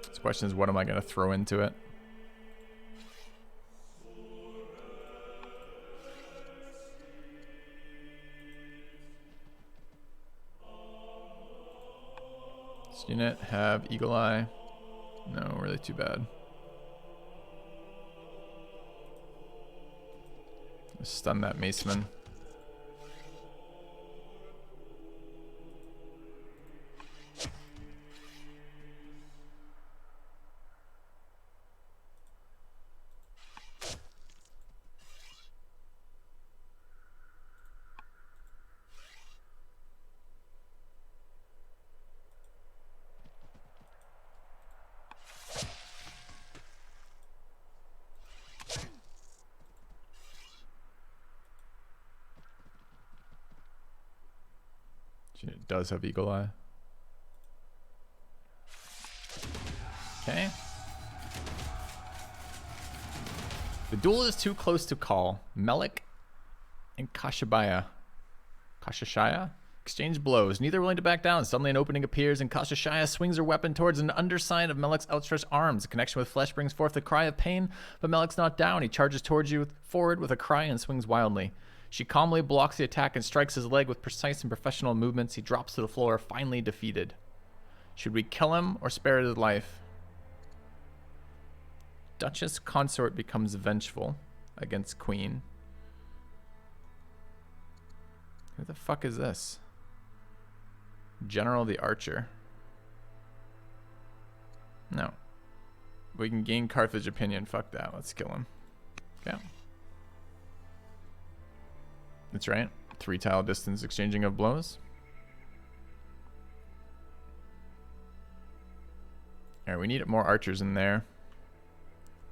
[SPEAKER 1] So the question is, what am I going to throw into it? This unit have Eagle Eye. No, really too bad. Stun that Maceman. It does have Eagle Eye. Okay. The duel is too close to call. Melek and Kashibaya. Kashashaya? Exchange blows. Neither willing to back down. Suddenly an opening appears and Kashashaya swings her weapon towards an underside of Melek's outstretched arms. A connection with flesh brings forth a cry of pain, but Melek's not down. He charges towards you forward with a cry and swings wildly. She calmly blocks the attack and strikes his leg with precise and professional movements. He drops to the floor, finally defeated. Should we kill him or spare his life? Duchess Consort becomes vengeful against Queen. Who the fuck is this? General the Archer. No. We can gain Carthage opinion. Fuck that. Let's kill him. Okay. That's right. 3 tile distance exchanging of blows. Alright, we need more archers in there.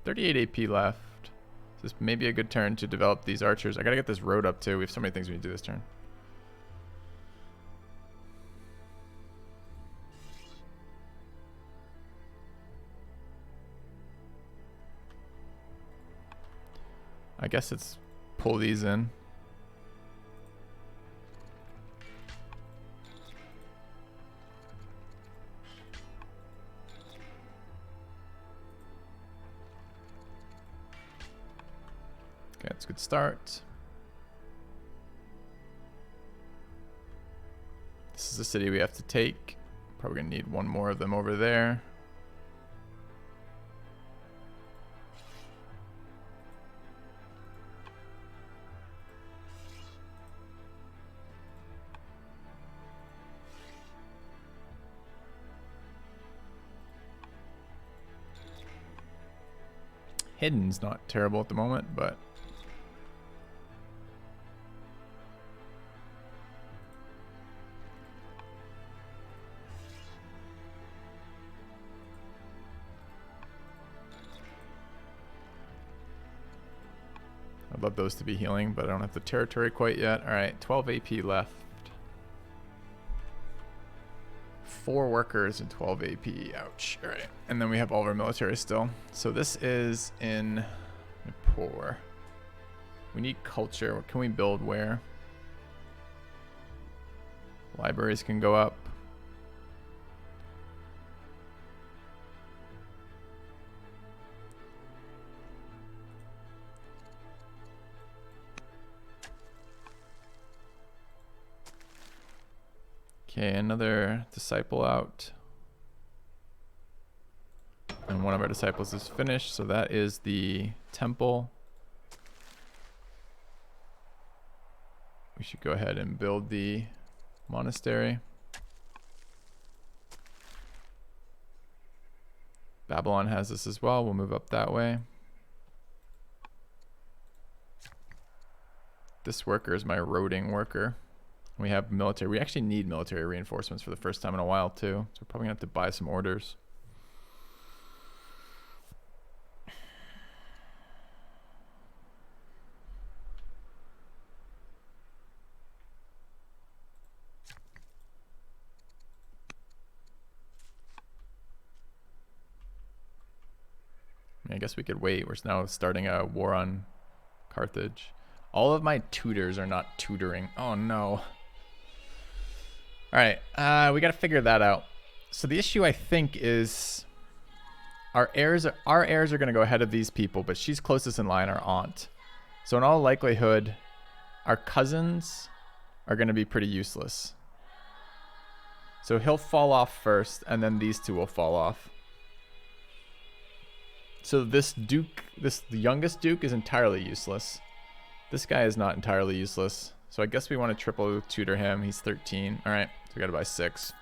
[SPEAKER 1] 38 AP left. So this may be a good turn to develop these archers. I gotta get this road up too. We have so many things we need to do this turn. I guess it's pull these in. Okay, that's a good start. This is the city we have to take. Probably gonna need one more of them over there. Hidden's not terrible at the moment, but I'd love those to be healing, but I don't have the territory quite yet. All right, 12 AP left. 4 workers and 12 AP. Ouch. All right, and then we have all of our military still. So this is in Nippur. We need culture. What can we build where? Libraries can go up. Okay, another disciple out. And one of our disciples is finished, so that is the temple. We should go ahead and build the monastery. Babylon has this as well. We'll move up that way. This worker is my roading worker. We have military. We actually need military reinforcements for the first time in a while too. So we're probably gonna have to buy some orders. I guess we could wait. We're now starting a war on Carthage. All of my tutors are not tutoring. Oh no. All right, we got to figure that out. So the issue I think is our heirs are going to go ahead of these people, but she's closest in line, our aunt. So in all likelihood, our cousins are going to be pretty useless. So he'll fall off first, and then these two will fall off. So this duke, the youngest duke, is entirely useless. This guy is not entirely useless. So I guess we want to triple tutor him. He's 13. All right, so we got to buy 6.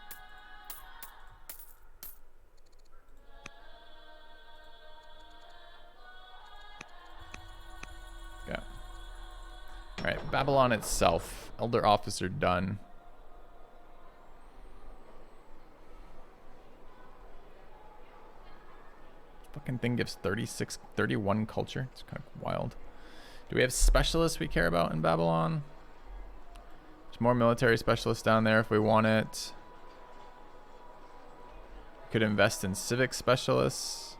[SPEAKER 1] Yeah. All right, Babylon itself. Elder officer done. Fucking thing gives 31 culture. It's kind of wild. Do we have specialists we care about in Babylon? There's more military specialists down there if we want it. Could invest in civic specialists.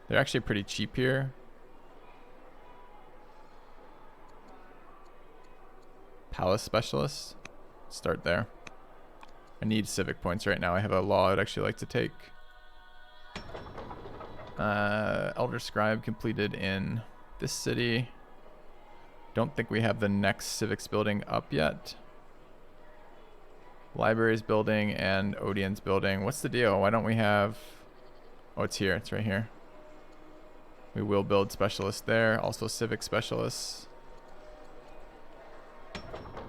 [SPEAKER 1] They're actually pretty cheap here. Palace specialists. Start there. I need civic points right now. I have a law I'd actually like to take. Elder Scribe completed in this city. Don't think we have the next civics building up yet. Libraries building and Odeon's building. What's the deal? Why don't we have... Oh, it's here. It's right here. We will build specialists there. Also civic specialists.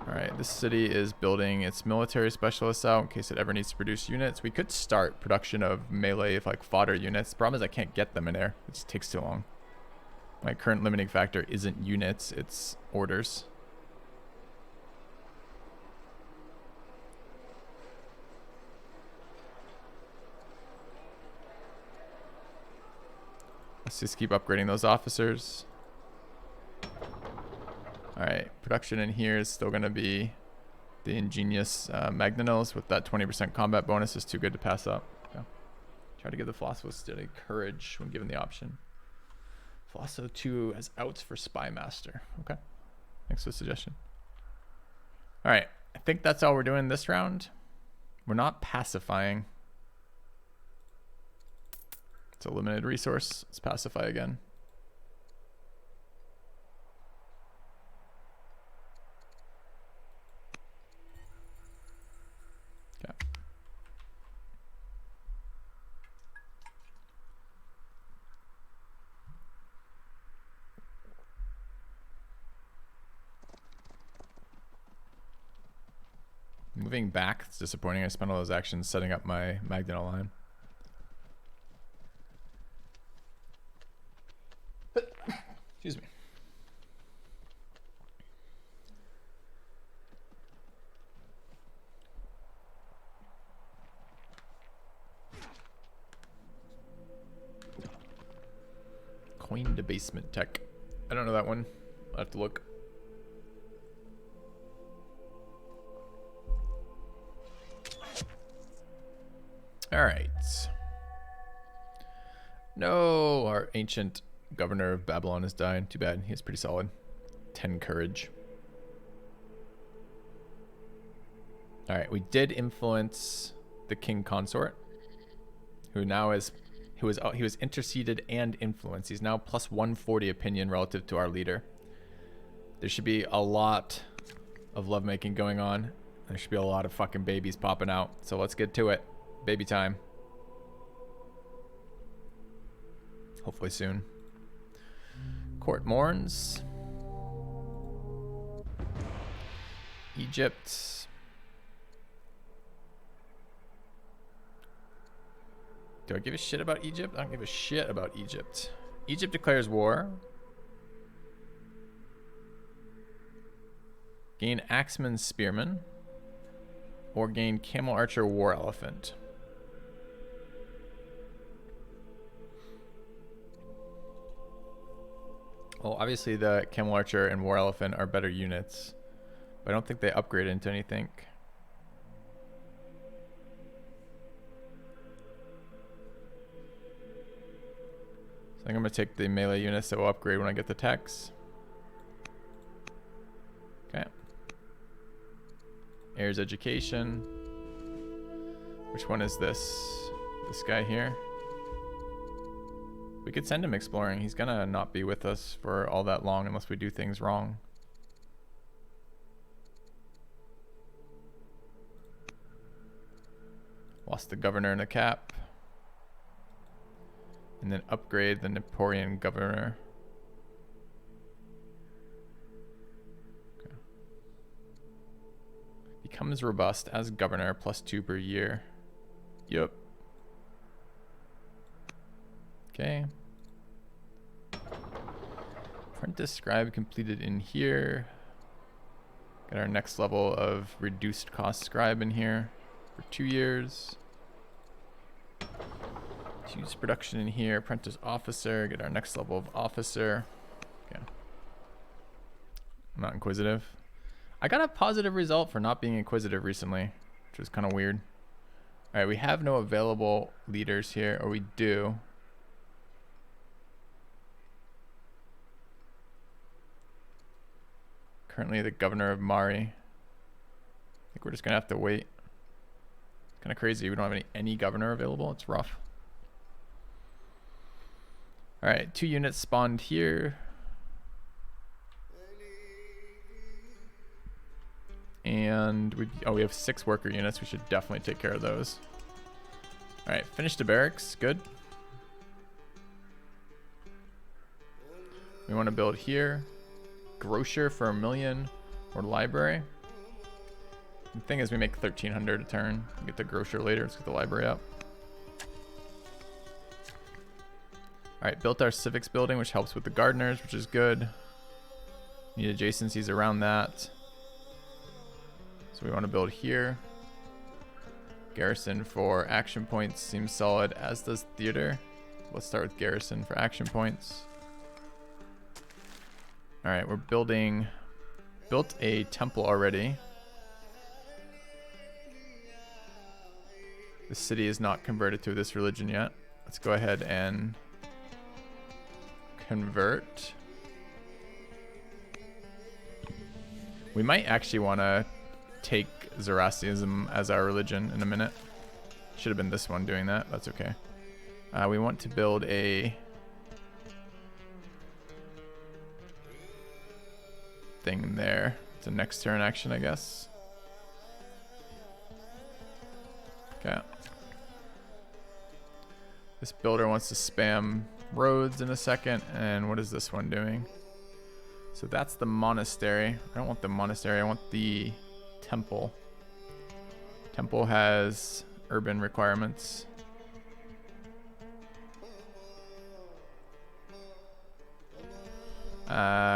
[SPEAKER 1] Alright, this city is building its military specialists out in case it ever needs to produce units. We could start production of melee, like fodder units. The problem is I can't get them in there. It just takes too long. My current limiting factor isn't units, it's orders. Let's just keep upgrading those officers. Alright, production in here is still going to be the ingenious Magnanils with that 20% combat bonus is too good to pass up. Okay. Try to give the Philosopher Study courage when given the option. Philosopher 2 has outs for Spy Master. Okay, thanks for the suggestion. Alright, I think that's all we're doing this round. We're not pacifying. It's a limited resource. Let's pacify again. Moving back, it's disappointing. I spent all those actions setting up my Magnanal line. Excuse me. Coin debasement tech. I don't know that one. I'll have to look. All right. No, our ancient governor of Babylon has died. Too bad. He's pretty solid. 10 courage. All right. We did influence the king consort, who now is, he was interceded and influenced. He's now plus 140 opinion relative to our leader. There should be a lot of lovemaking going on. There should be a lot of fucking babies popping out. So let's get to it. Baby time. Hopefully soon. Court mourns. Egypt. Do I give a shit about Egypt? I don't give a shit about Egypt. Egypt declares war. Gain Axeman Spearman. Or gain Camel Archer War Elephant. Well, obviously the Camel Archer and War Elephant are better units. But I don't think they upgrade into anything. I think I'm going to take the melee units that will upgrade when I get the techs. Okay. Heirs Education. Which one is this? This guy here? We could send him exploring. He's going to not be with us for all that long unless we do things wrong. Lost the governor and a cap. And then upgrade the Nipporian governor. Okay. Becomes robust as governor, +2 per year. Yep. Okay. Apprentice scribe completed in here. Got our next level of reduced cost scribe in here for 2 years. Use production in here. Apprentice officer. Get our next level of officer. Okay. I'm not inquisitive. I got a positive result for not being inquisitive recently, which was kind of weird. All right, we have no available leaders here, or we do. Currently the governor of Mari. I think we're just gonna have to wait. It's kind of crazy. We don't have any governor available. It's rough. All right, 2 units spawned here. And we have 6 worker units. We should definitely take care of those. All right, finished the barracks. Good. We want to build here. Grocer for 1 million or library. The thing is we make 1,300 a turn. We get the grocer later. Let's get the library up. All right, built our civics building, which helps with the gardeners, which is good. Need adjacencies around that. So we want to build here. Garrison for action points seems solid, as does theater. Let's start with garrison for action points. All right, we're built a temple already. The city is not converted to this religion yet. Let's go ahead and convert. We might actually want to take Zoroastrianism as our religion in a minute. Should have been this one doing that. That's okay. We want to build a thing there. It's a next turn action, I guess. Okay. This builder wants to spam roads in a second. And what is this one doing? So that's the monastery. I don't want the monastery. I want the temple. Temple has urban requirements.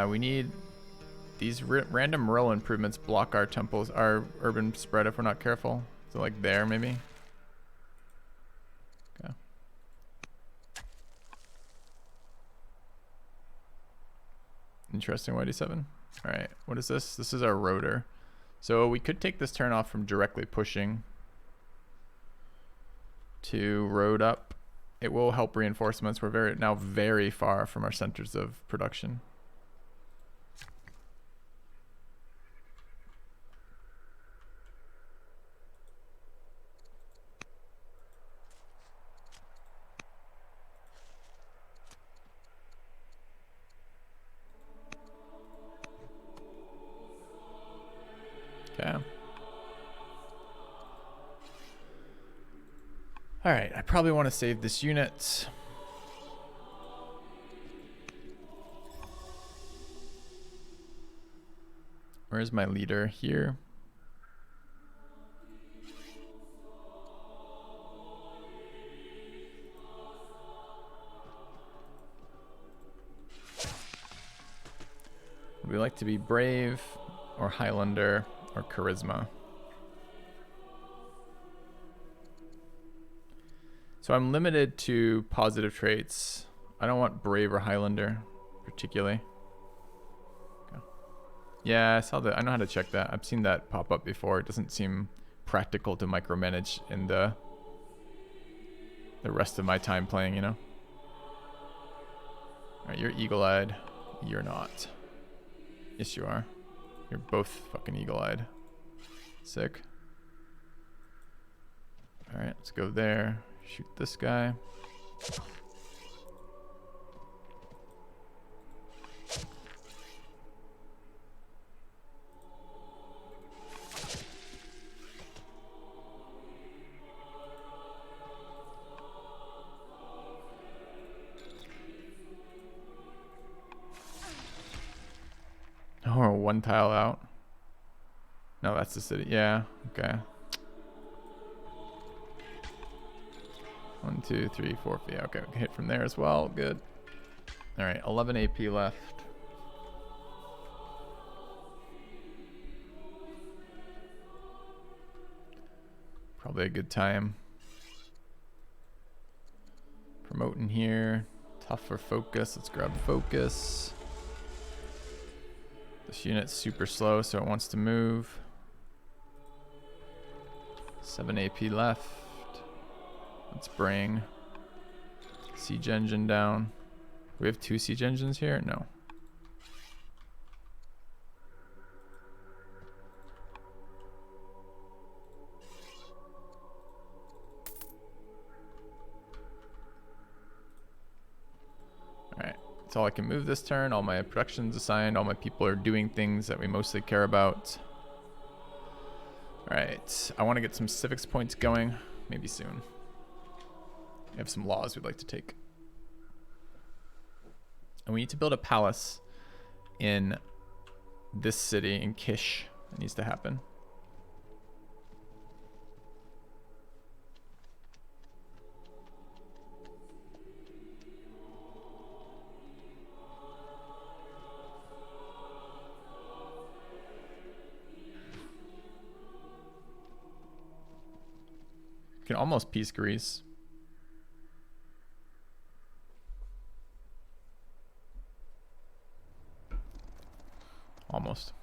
[SPEAKER 1] We need these random row improvements block our temples, our urban spread if we're not careful. So like there maybe. Okay. Interesting, YD7. All right, what is this? This is our rotor. So we could take this turn off from directly pushing to road up. It will help reinforcements. We're now very far from our centers of production. Okay. All right, I probably want to save this unit. Where's my leader? Here. Would we like to be brave or Highlander or charisma? So I'm limited to positive traits. I don't want brave or Highlander particularly. Okay. Yeah, I saw that. I know how to check that. I've seen that pop up before. It doesn't seem practical to micromanage in the rest of my time playing, you know? Alright, you're eagle-eyed. You're not. Yes, you are. You're both fucking eagle-eyed. Sick. Alright, let's go there. Shoot this guy. Oh, we're one tile out. No, that's the city. Yeah, okay. 1, 2, 3, 4. Yeah, okay, we can hit from there as well. Good. All right, 11 AP left. Probably a good time. Promoting here. Tough for focus. Let's grab focus. This unit's super slow, so it wants to move. 7 AP left. Let's bring siege engine down. Do we have 2 siege engines here? No. Alright, that's all I can move this turn. All my production's assigned. All my people are doing things that we mostly care about. Alright, I want to get some civics points going. Maybe soon. We have some laws we'd like to take. And we need to build a palace in this city, in Kish. It needs to happen. You can almost peace Greece. Almost.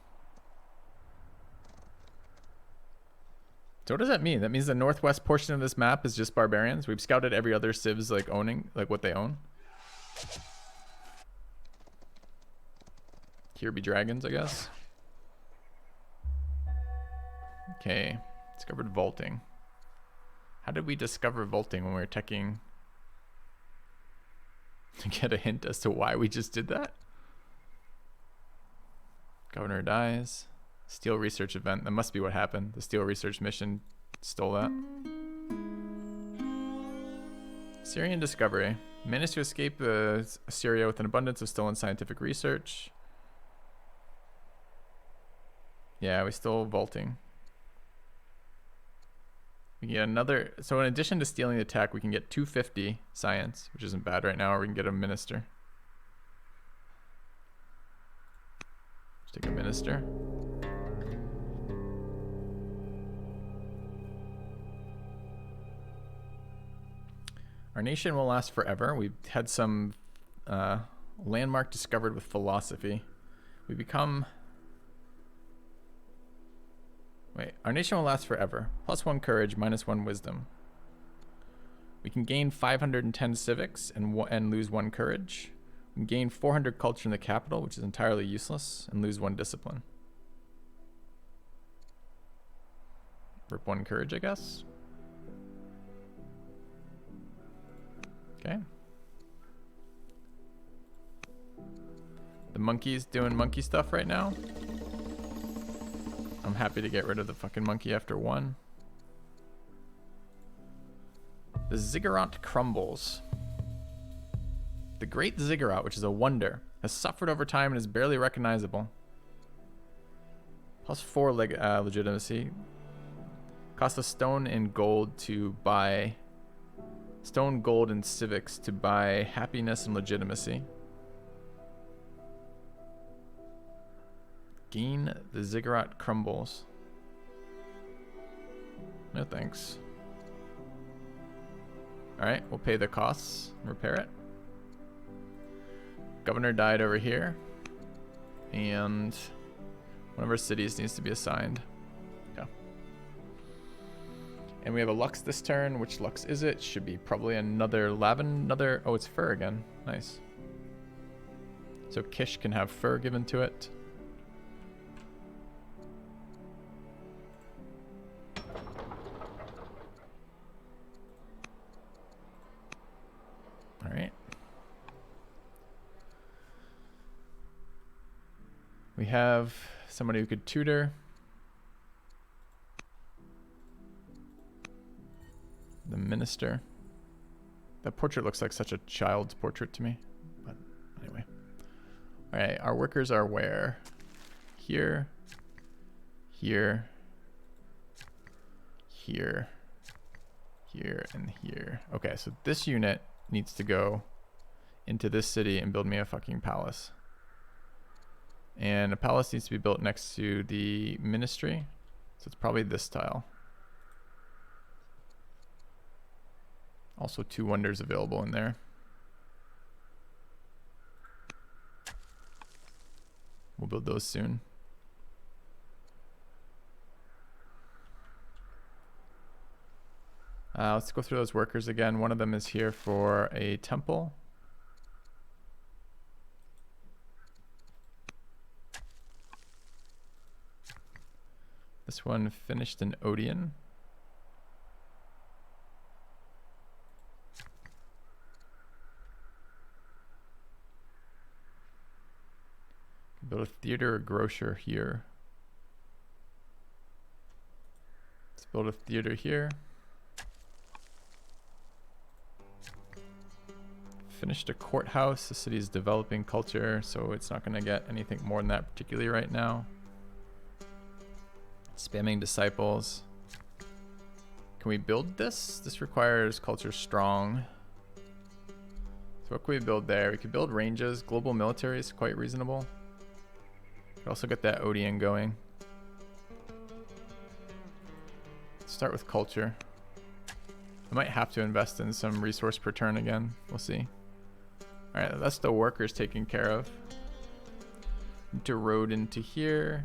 [SPEAKER 1] So what does that mean? That means the northwest portion of this map is just barbarians? We've scouted every other civs like owning, like what they own. Here be dragons, I guess. Okay, discovered vaulting. How did we discover vaulting when we were teching? To get a hint as to why we just did that? Governor dies. Steel research event. That must be what happened. The steel research mission stole that. Syrian discovery. Managed to escape Assyria with an abundance of stolen scientific research. Yeah, we stole vaulting. We can get another. So in addition to stealing the tech, we can get 250 science, which isn't bad right now, or we can get a minister. Let's take a minister. Our nation will last forever. We've had some landmark discovered with philosophy. We become... Wait, our nation will last forever. +1 courage, -1 wisdom. We can gain 510 civics and lose 1 courage. We can gain 400 culture in the capital, which is entirely useless, and lose 1 discipline. Rip 1 courage, I guess. Okay. The monkey's doing monkey stuff right now. I'm happy to get rid of the fucking monkey after 1. The ziggurat crumbles. The great ziggurat, which is a wonder, has suffered over time and is barely recognizable. +4 legitimacy. Cost us stone and gold to buy... Stone, gold, and civics to buy happiness and legitimacy. Gain the ziggurat crumbles. No thanks. Alright, we'll pay the costs and repair it. Governor died over here. And one of our cities needs to be assigned. Yeah. And we have a Lux this turn. Which Lux is it? Should be probably another Lavender. Oh, it's fur again. Nice. So Kish can have fur given to it. All right. We have somebody who could tutor. The minister. That portrait looks like such a child's portrait to me. But anyway. All right, our workers are where? Here, here, here, here, and here. Okay, so this unit needs to go into this city and build me a fucking palace. And a palace needs to be built next to the ministry. So it's probably this tile. Also 2 wonders available in there. We'll build those soon. Let's go through those workers again. One of them is here for a temple. This one finished an Odeon. Build a theater or grocer here. Let's build a theater here. Finished a courthouse. The city's developing culture, so it's not going to get anything more than that particularly right now. Spamming disciples. Can we build this? This requires culture strong. So what can we build there? We could build ranges. Global military is quite reasonable. Could also get that Odeon going. Let's start with culture. I might have to invest in some resource per turn again. We'll see. All right, that's the workers taken care of. Need to road into here.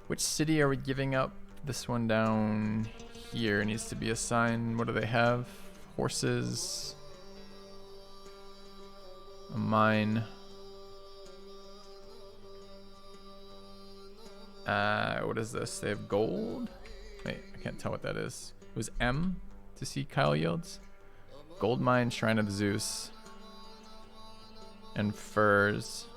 [SPEAKER 1] Which city are we giving up? This one down here needs to be assigned. What do they have? Horses. A mine. What is this? They have gold? Wait, I can't tell what that is. It was M to see Kyle yields. Gold mine, Shrine of Zeus. And furs.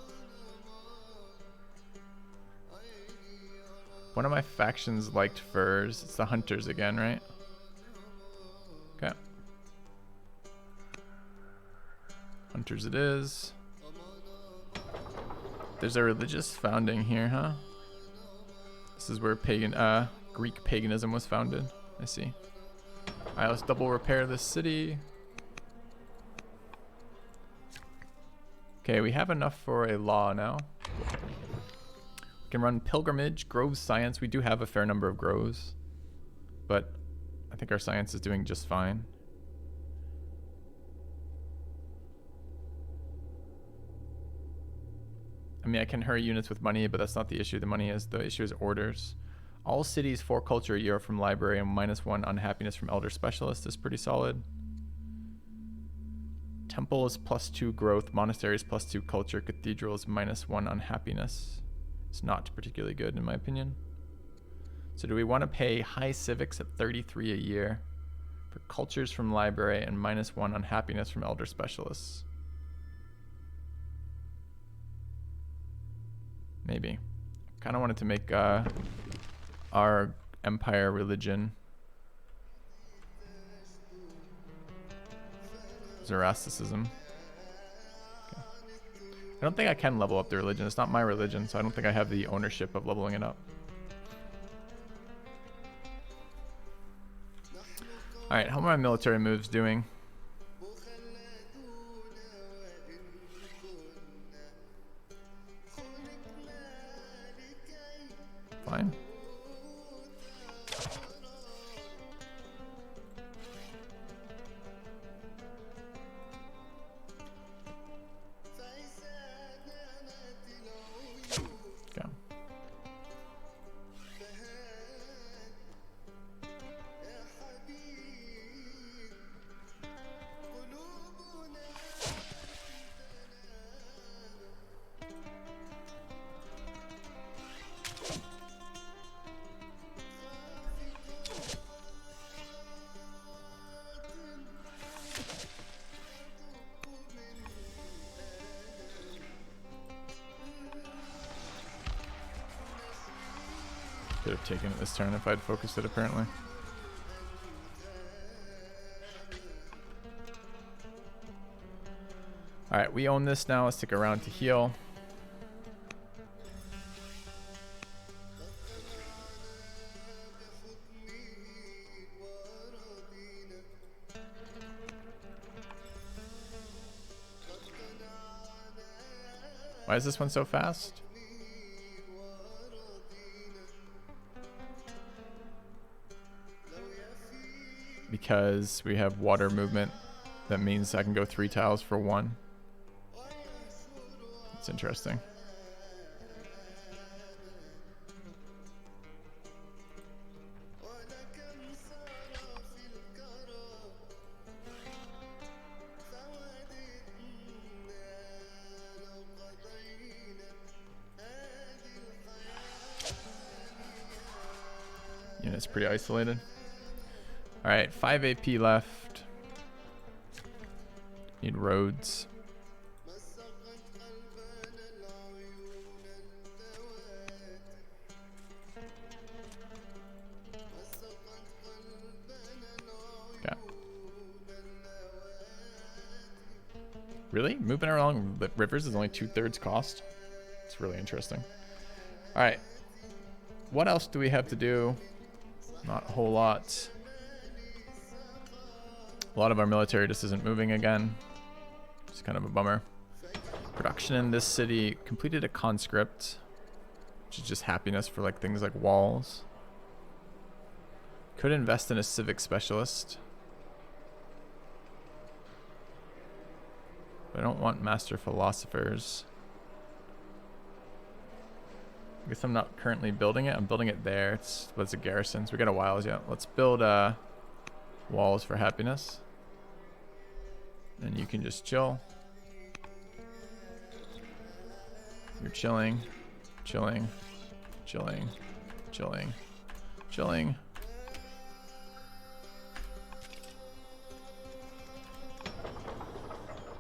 [SPEAKER 1] One of my factions liked furs. It's the hunters again, right? Okay. Hunters it is. There's a religious founding here, huh? This is where Greek paganism was founded. I see. Alright, let's double repair this city. Okay, we have enough for a law now. We can run pilgrimage, groves science. We do have a fair number of groves, but I think our science is doing just fine. I mean, I can hurry units with money, but that's not the issue. The issue is orders. All cities for culture a year from library and -1 unhappiness from elder specialist is pretty solid. Temple is +2 growth, monastery is +2 culture, cathedral is -1 unhappiness. It's not particularly good in my opinion. So do we want to pay high civics at 33 a year for cultures from library and -1 unhappiness from elder specialists? Maybe. Kind of wanted to make our empire religion. Zoroastrianism. Okay. I don't think I can level up the religion. It's not my religion, so I don't think I have the ownership of leveling it up. Alright, how are my military moves doing? Fine. Okay. Could have taken it this turn if I'd focused it, apparently. Alright, we own this now. Let's stick around to heal. Why is this one so fast? Because we have water movement. That means I can go 3 tiles for 1. That's interesting. Yeah, it's pretty isolated. Alright, 5 AP left. Need roads. Okay. Really? Moving along the rivers is only 2/3 cost? It's really interesting. Alright. What else do we have to do? Not a whole lot. A lot of our military just isn't moving again. It's kind of a bummer. Production in this city completed a conscript, which is just happiness for like things like walls. Could invest in a civic specialist. But I don't want master philosophers. I guess I'm not currently building it. I'm building it there. It's a garrison, so we got a while yet. Let's build walls for happiness. And you can just chill. You're chilling, chilling, chilling, chilling, chilling.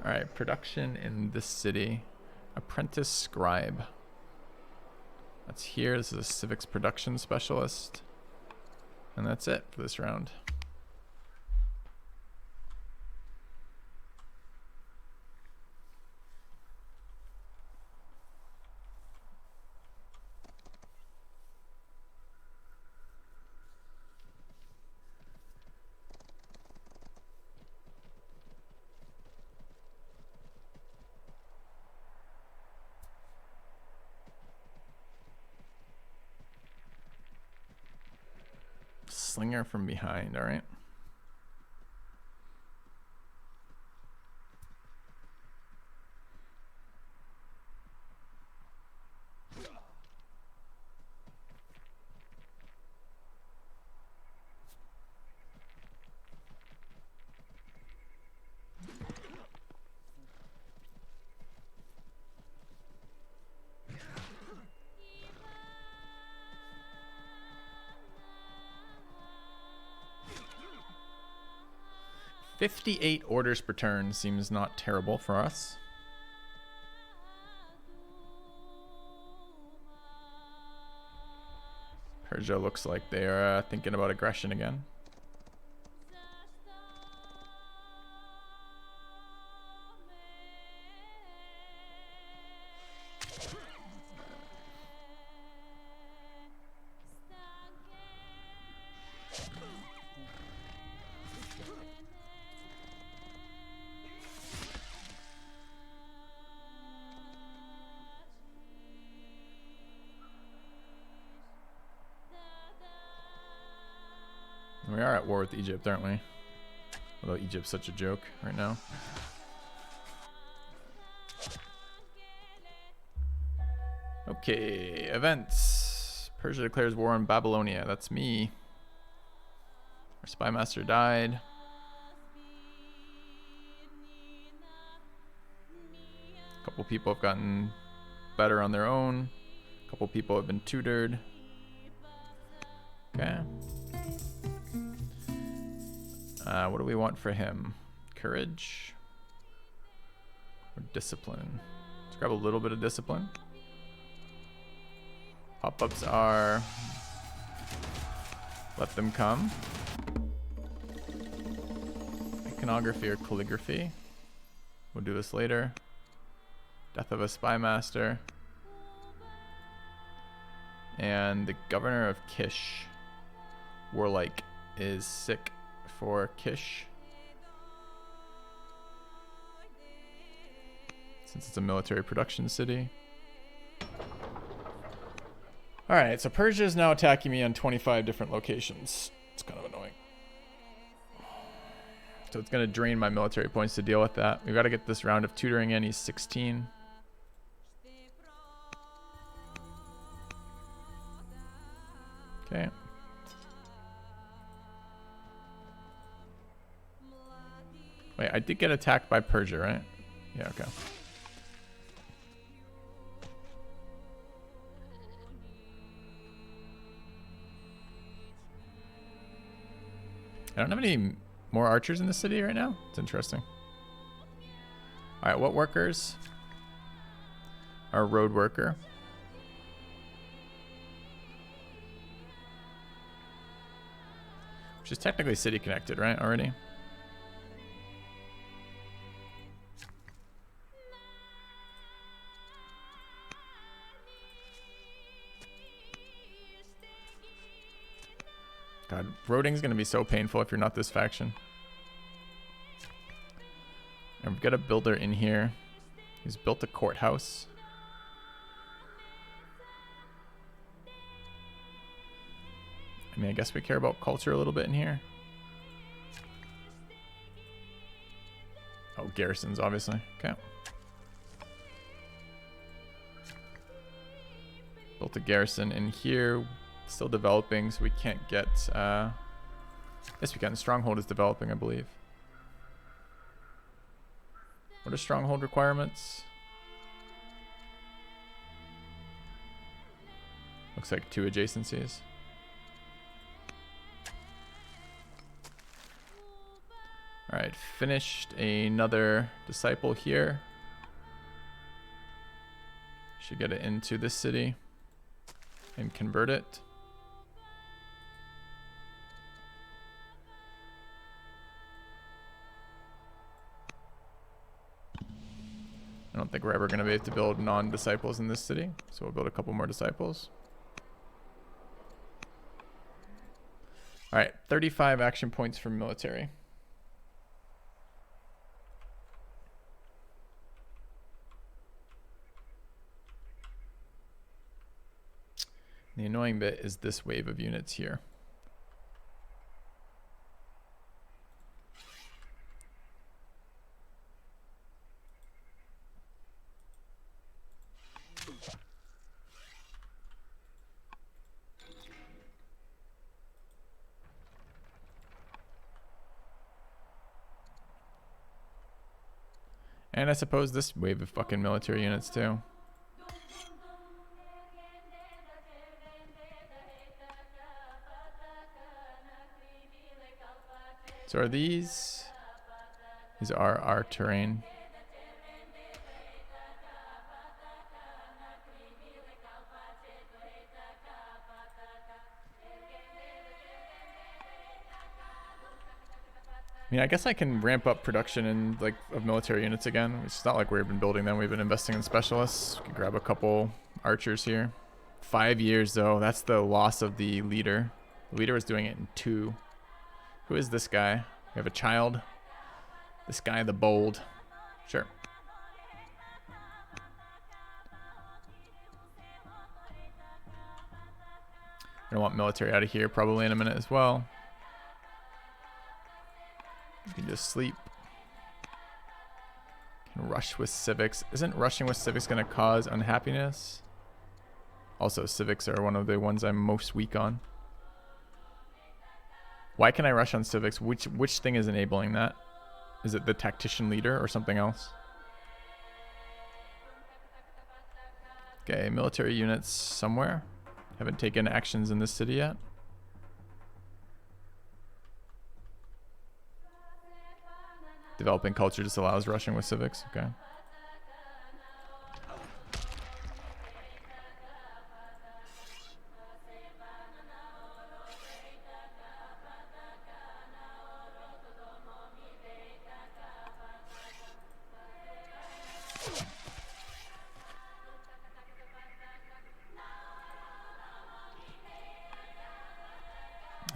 [SPEAKER 1] Alright, production in this city. Apprentice scribe. That's here. This is a civics production specialist. And that's it for this round. Slinger from behind, all right. $58 orders per turn seems not terrible for us. Persia looks like they are thinking about aggression again. We are at war with Egypt, aren't we? Although Egypt's such a joke right now. Okay, events. Persia declares war on Babylonia. That's me. Our spy master died. A couple people have gotten better on their own. A couple people have been tutored. Okay. What do we want for him? Courage or discipline? Let's grab a little bit of discipline. Pop-ups are let them come. Iconography or calligraphy. We'll do this later. Death of a spy master. And the governor of Kish, Warlike, is sick for Kish. Since it's a military production city. Alright, so Persia is now attacking me on 25 different locations. It's kind of annoying. So it's going to drain my military points to deal with that. We've got to get this round of tutoring in. He's 16. Okay. Wait, I did get attacked by Persia, right? Yeah, okay. I don't have any more archers in the city right now. It's interesting. All right, what workers? Our road worker. Which is technically city connected, right? Already. God, roading's gonna be so painful if you're not this faction. And we've got a builder in here. He's built a courthouse. I mean, I guess we care about culture a little bit in here. Oh, garrisons, obviously. Okay. Built a garrison in here. Still developing, so we can't get... yes, we can. Stronghold is developing, I believe. What are stronghold requirements? Looks like 2 adjacencies. Alright, finished another disciple here. Should get it into this city and convert it. I don't think we're ever going to be able to build non-disciples in this city, so we'll build a couple more disciples. Alright, 35 action points for military. The annoying bit is this wave of units here. And I suppose this wave of fucking military units too. So are these are our terrain. I mean, I guess I can ramp up production in like of military units again. It's not like we've been building them. We've been investing in specialists. We can grab a couple archers here. 5 years though. That's the loss of the leader. The leader was doing it in 2. Who is this guy? We have a child. This guy, the bold. Sure. I want military out of here probably in a minute as well. to sleep. Can rush with civics. Isn't rushing with civics going to cause unhappiness? Also, civics are one of the ones I'm most weak on. Why can I rush on civics? Which thing is enabling that? Is it the tactician leader or something else? Okay, military units somewhere. Haven't taken actions in this city yet. Developing culture just allows rushing with civics. Okay.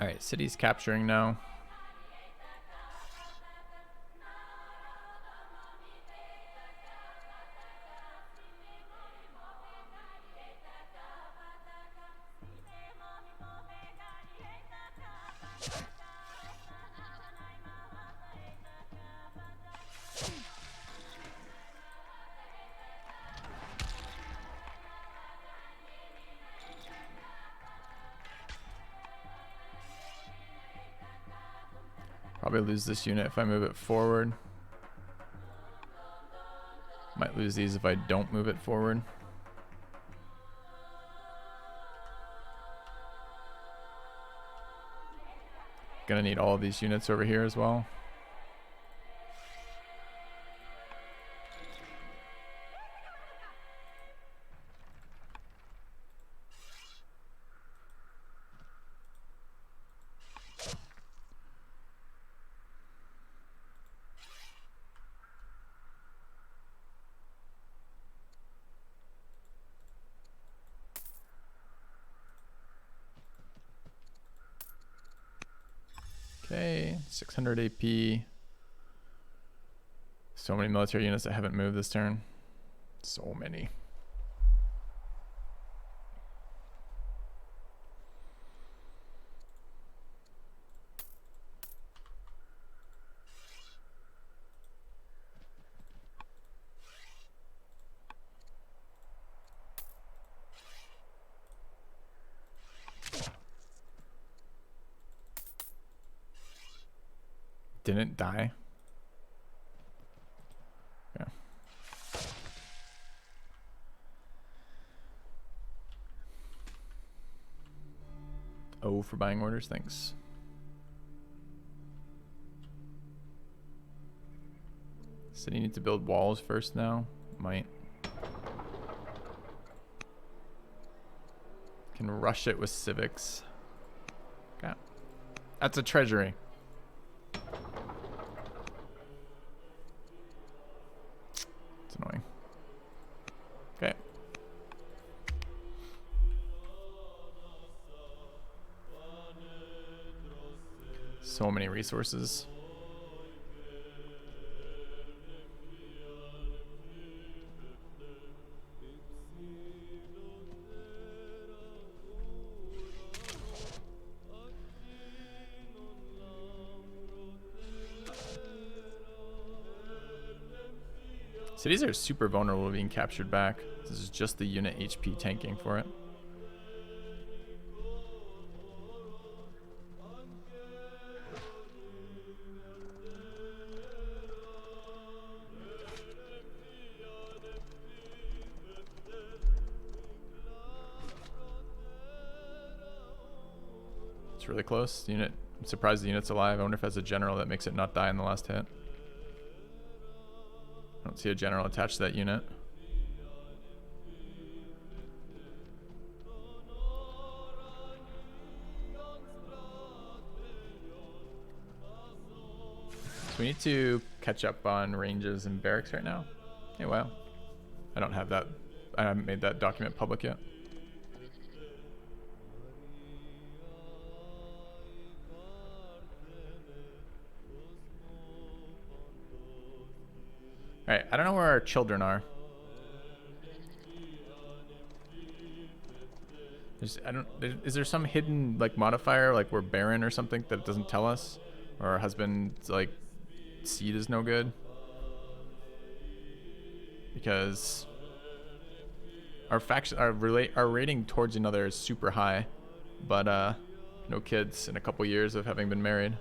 [SPEAKER 1] All right, city's capturing now. Probably lose this unit if I move it forward. Might lose these if I don't move it forward. Gonna need all of these units over here as well. Okay, 600 AP. So many military units that haven't moved this turn. So many. Didn't die. Yeah. Oh, for buying orders, thanks. City need to build walls first now. Might. Can rush it with civics. Okay. That's a treasury. Annoying. Okay. So many resources. Cities are super vulnerable to being captured back. This is just the unit HP tanking for it. It's really close. The unit, I'm surprised the unit's alive. I wonder if it has a general that makes it not die in the last hit. I don't see a general attached to that unit. So we need to catch up on ranges and barracks right now. Hey, wow. I don't have that. I haven't made that document public yet. Alright, I don't know where our children are. Is there some hidden like modifier, like we're barren or something that it doesn't tell us? Or our husband's like seed is no good. Because our faction, our rating towards another is super high, but no kids in a couple years of having been married.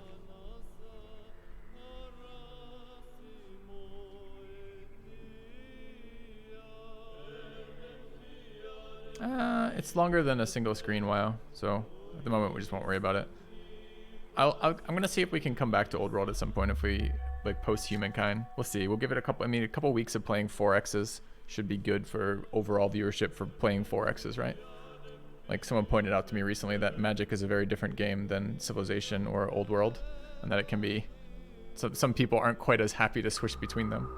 [SPEAKER 1] It's longer than a single screen WoW, so at the moment we just won't worry about it. I'm gonna see if we can come back to Old World at some point if we like post Humankind. We'll see. We'll give it a couple. I mean, a couple weeks of playing 4Xs should be good for overall viewership for playing 4Xs, right? Like someone pointed out to me recently that Magic is a very different game than Civilization or Old World, and that it can be. So some people aren't quite as happy to switch between them.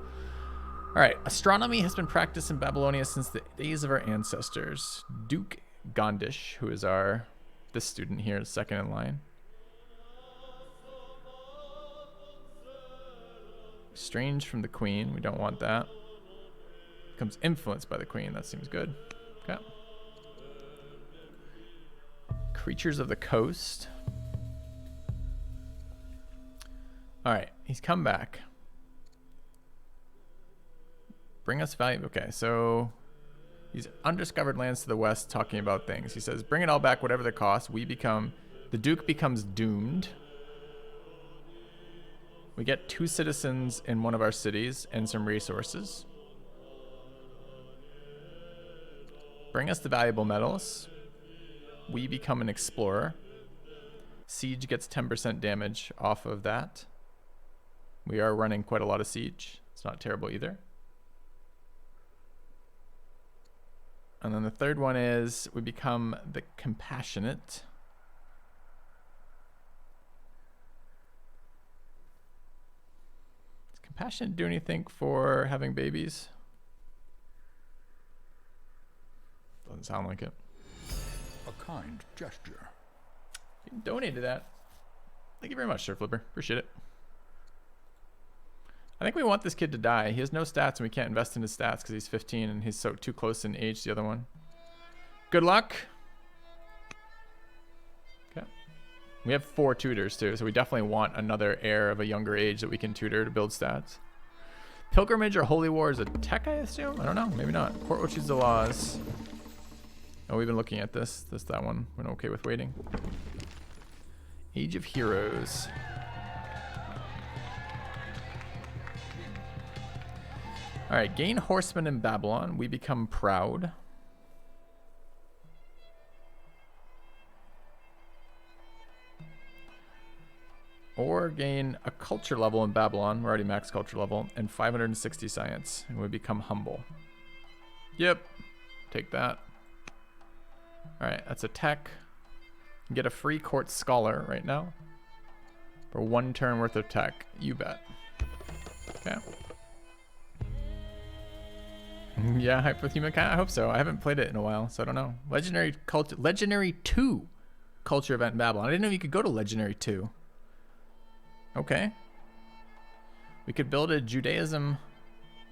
[SPEAKER 1] All right, astronomy has been practiced in Babylonia since the days of our ancestors. Duke Gondish, who is this student here, is second in line. Strange from the queen, we don't want that. Becomes influenced by the queen, that seems good. Okay. Creatures of the coast. All right, he's come back. Bring us value. Okay, so these undiscovered lands to the west talking about things. He says, bring it all back, whatever the cost. The Duke becomes doomed. We get 2 citizens in one of our cities and some resources. Bring us the valuable metals. We become an explorer. Siege gets 10% damage off of that. We are running quite a lot of siege. It's not terrible either. And then the third one is we become the compassionate. Does compassionate do anything for having babies? Doesn't sound like it.
[SPEAKER 2] A kind gesture.
[SPEAKER 1] You can donate to that. Thank you very much, Sir Flipper. Appreciate it. I think we want this kid to die. He has no stats and we can't invest in his stats because he's 15 and he's so too close in age to the other one. Good luck. Okay. We have 4 tutors too, so we definitely want another heir of a younger age that we can tutor to build stats. Pilgrimage or Holy War is a tech, I assume? I don't know. Maybe not. Court issues the laws. Oh, we've been looking at this. That one. We're okay with waiting. Age of Heroes. All right, gain horsemen in Babylon. We become proud. Or gain a culture level in Babylon. We're already max culture level. And 560 science. And we become humble. Yep. Take that. All right, that's a tech. Get a free court scholar right now. For 1 turn worth of tech. You bet. Okay. Yeah, hype with Humankind. I hope so. I haven't played it in a while, so I don't know. Legendary 2 culture event in Babylon. I didn't know you could go to Legendary 2. Okay. We could build a Judaism,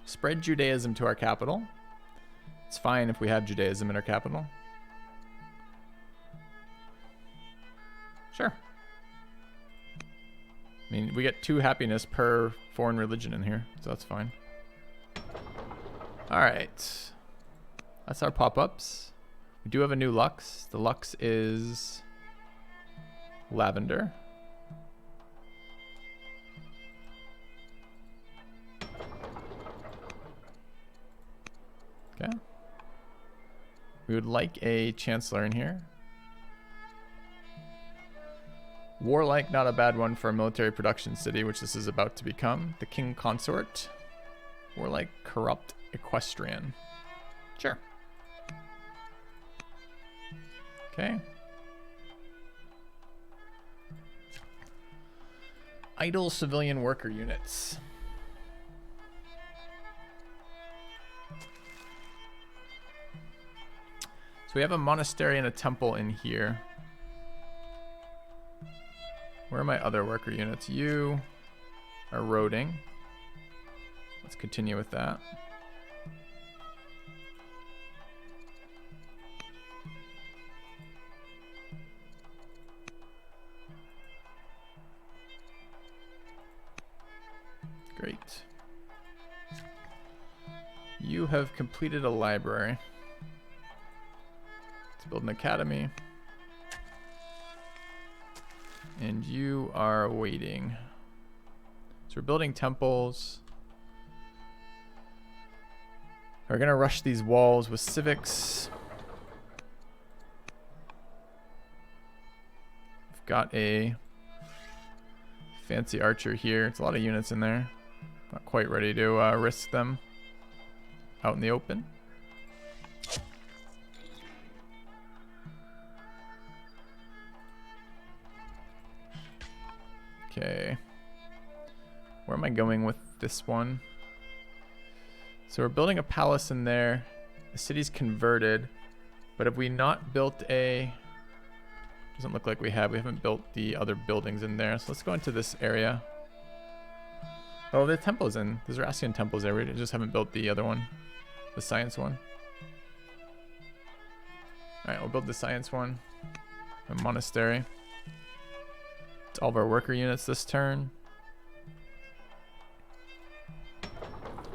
[SPEAKER 1] spread Judaism to our capital. It's fine if we have Judaism in our capital. Sure. I mean, we get 2 happiness per foreign religion in here, so that's fine. All right, that's our pop-ups. We do have a new Lux. The Lux is lavender. Okay. We would like a Chancellor in here. Warlike, not a bad one for a military production city, which this is about to become. The King Consort. Warlike, corrupt, equestrian. Sure. Okay. Idle civilian worker units. So we have a monastery and a temple in here. Where are my other worker units? You are roading. Let's continue with that. Great. You have completed a library. Let's build an academy. And you are waiting. So we're building temples. We're gonna rush these walls with civics. We've got a fancy archer here. It's a lot of units in there. Not quite ready to risk them out in the open. Okay. Where am I going with this one? So we're building a palace in there. The city's converted. But have we not built a... Doesn't look like we have. We haven't built the other buildings in there. So let's go into this area. Oh, the temple's in. The Zoroastrian temple's there. We just haven't built the other one. The science one. Alright, we'll build the science one. A monastery. It's all of our worker units this turn.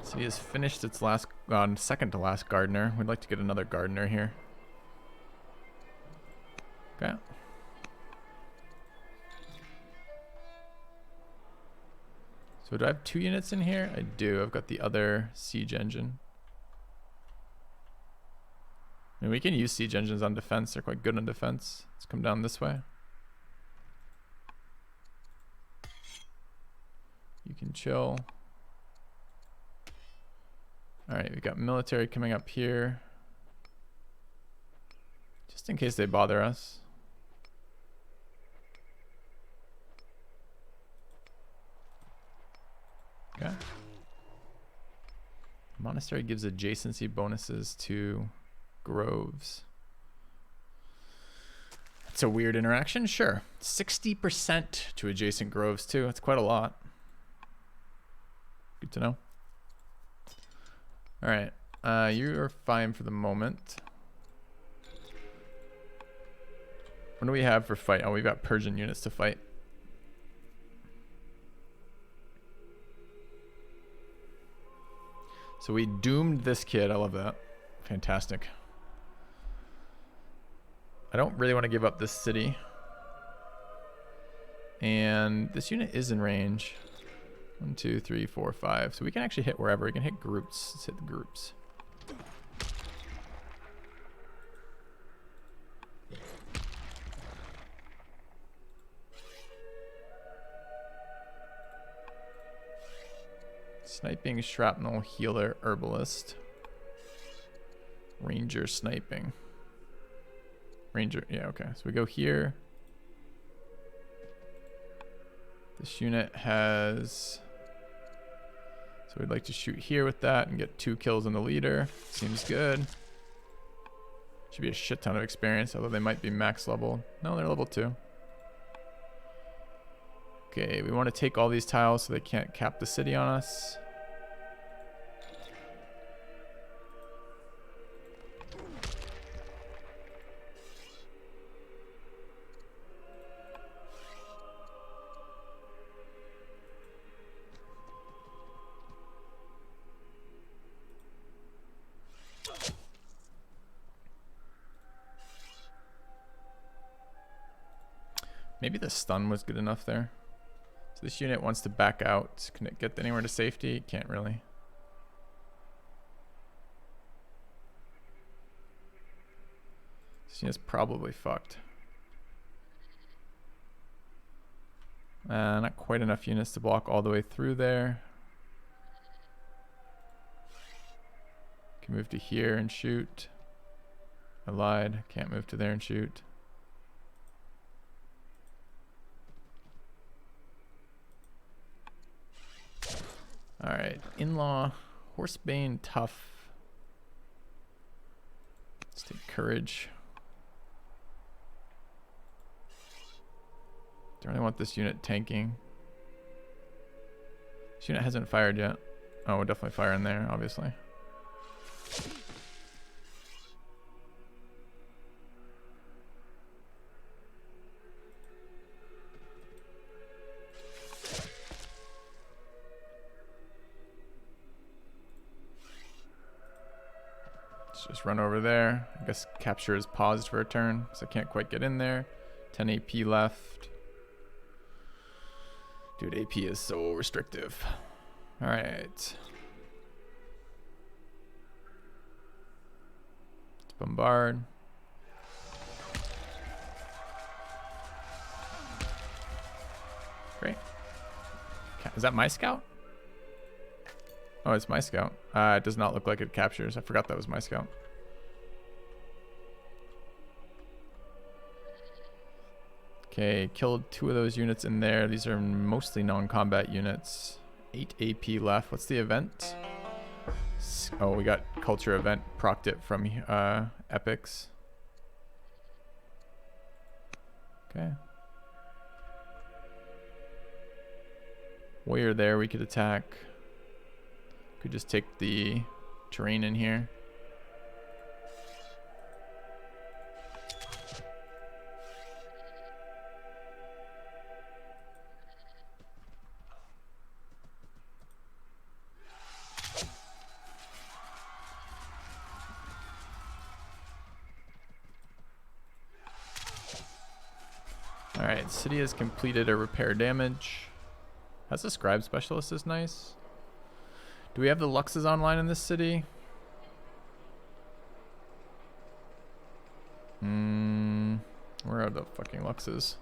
[SPEAKER 1] City has finished its last, second to last gardener. We'd like to get another gardener here. Okay. So do I have 2 units in here? I do. I've got the other siege engine. I mean, we can use siege engines on defense. They're quite good on defense. Let's come down this way. You can chill. Alright, we've got military coming up here. Just in case they bother us. Okay. Monastery gives adjacency bonuses to groves. It's a weird interaction, sure. 60% to adjacent groves too. That's quite a lot. Good to know. All right, you are fine for the moment. What do we have for fight? Oh, we've got Persian units to fight. So we doomed this kid. I love that. Fantastic. I don't really want to give up this city. And this unit is in range. 1, 2, 3, 4, 5. So we can actually hit wherever. We can hit groups. Let's hit the groups. Sniping, shrapnel, healer, herbalist. Ranger sniping. Ranger, yeah, okay. So we go here. This unit has... So we'd like to shoot here with that and get 2 kills on the leader. Seems good. Should be a shit ton of experience, although they might be max level. No, they're level 2. Okay, we want to take all these tiles so they can't cap the city on us. Maybe the stun was good enough there. So this unit wants to back out. Can it get anywhere to safety? Can't really. This unit's probably fucked. Not quite enough units to block all the way through there. Can move to here and shoot. I lied. Can't move to there and shoot. Alright, in-law, Horsebane, tough. Let's take courage. Don't really want this unit tanking. This unit hasn't fired yet. Oh, we'll definitely fire in there, obviously. Just run over there. I guess capture is paused for a turn, so I can't quite get in there. 10 AP left. Dude, AP is so restrictive. All right. Let's bombard. Great. Is that my scout? Oh, it's my scout. It does not look like it captures. I forgot that was my scout. Okay, killed 2 of those units in there. These are mostly non-combat units. 8 AP left. What's the event? Oh, we got culture event. Procced it from epics. Okay. Warrior there, we could attack. Could just take the terrain in here. Alright, city has completed a repair damage. Has a scribe specialist is nice. Do we have the Luxes online in this city? Where are the fucking Luxes?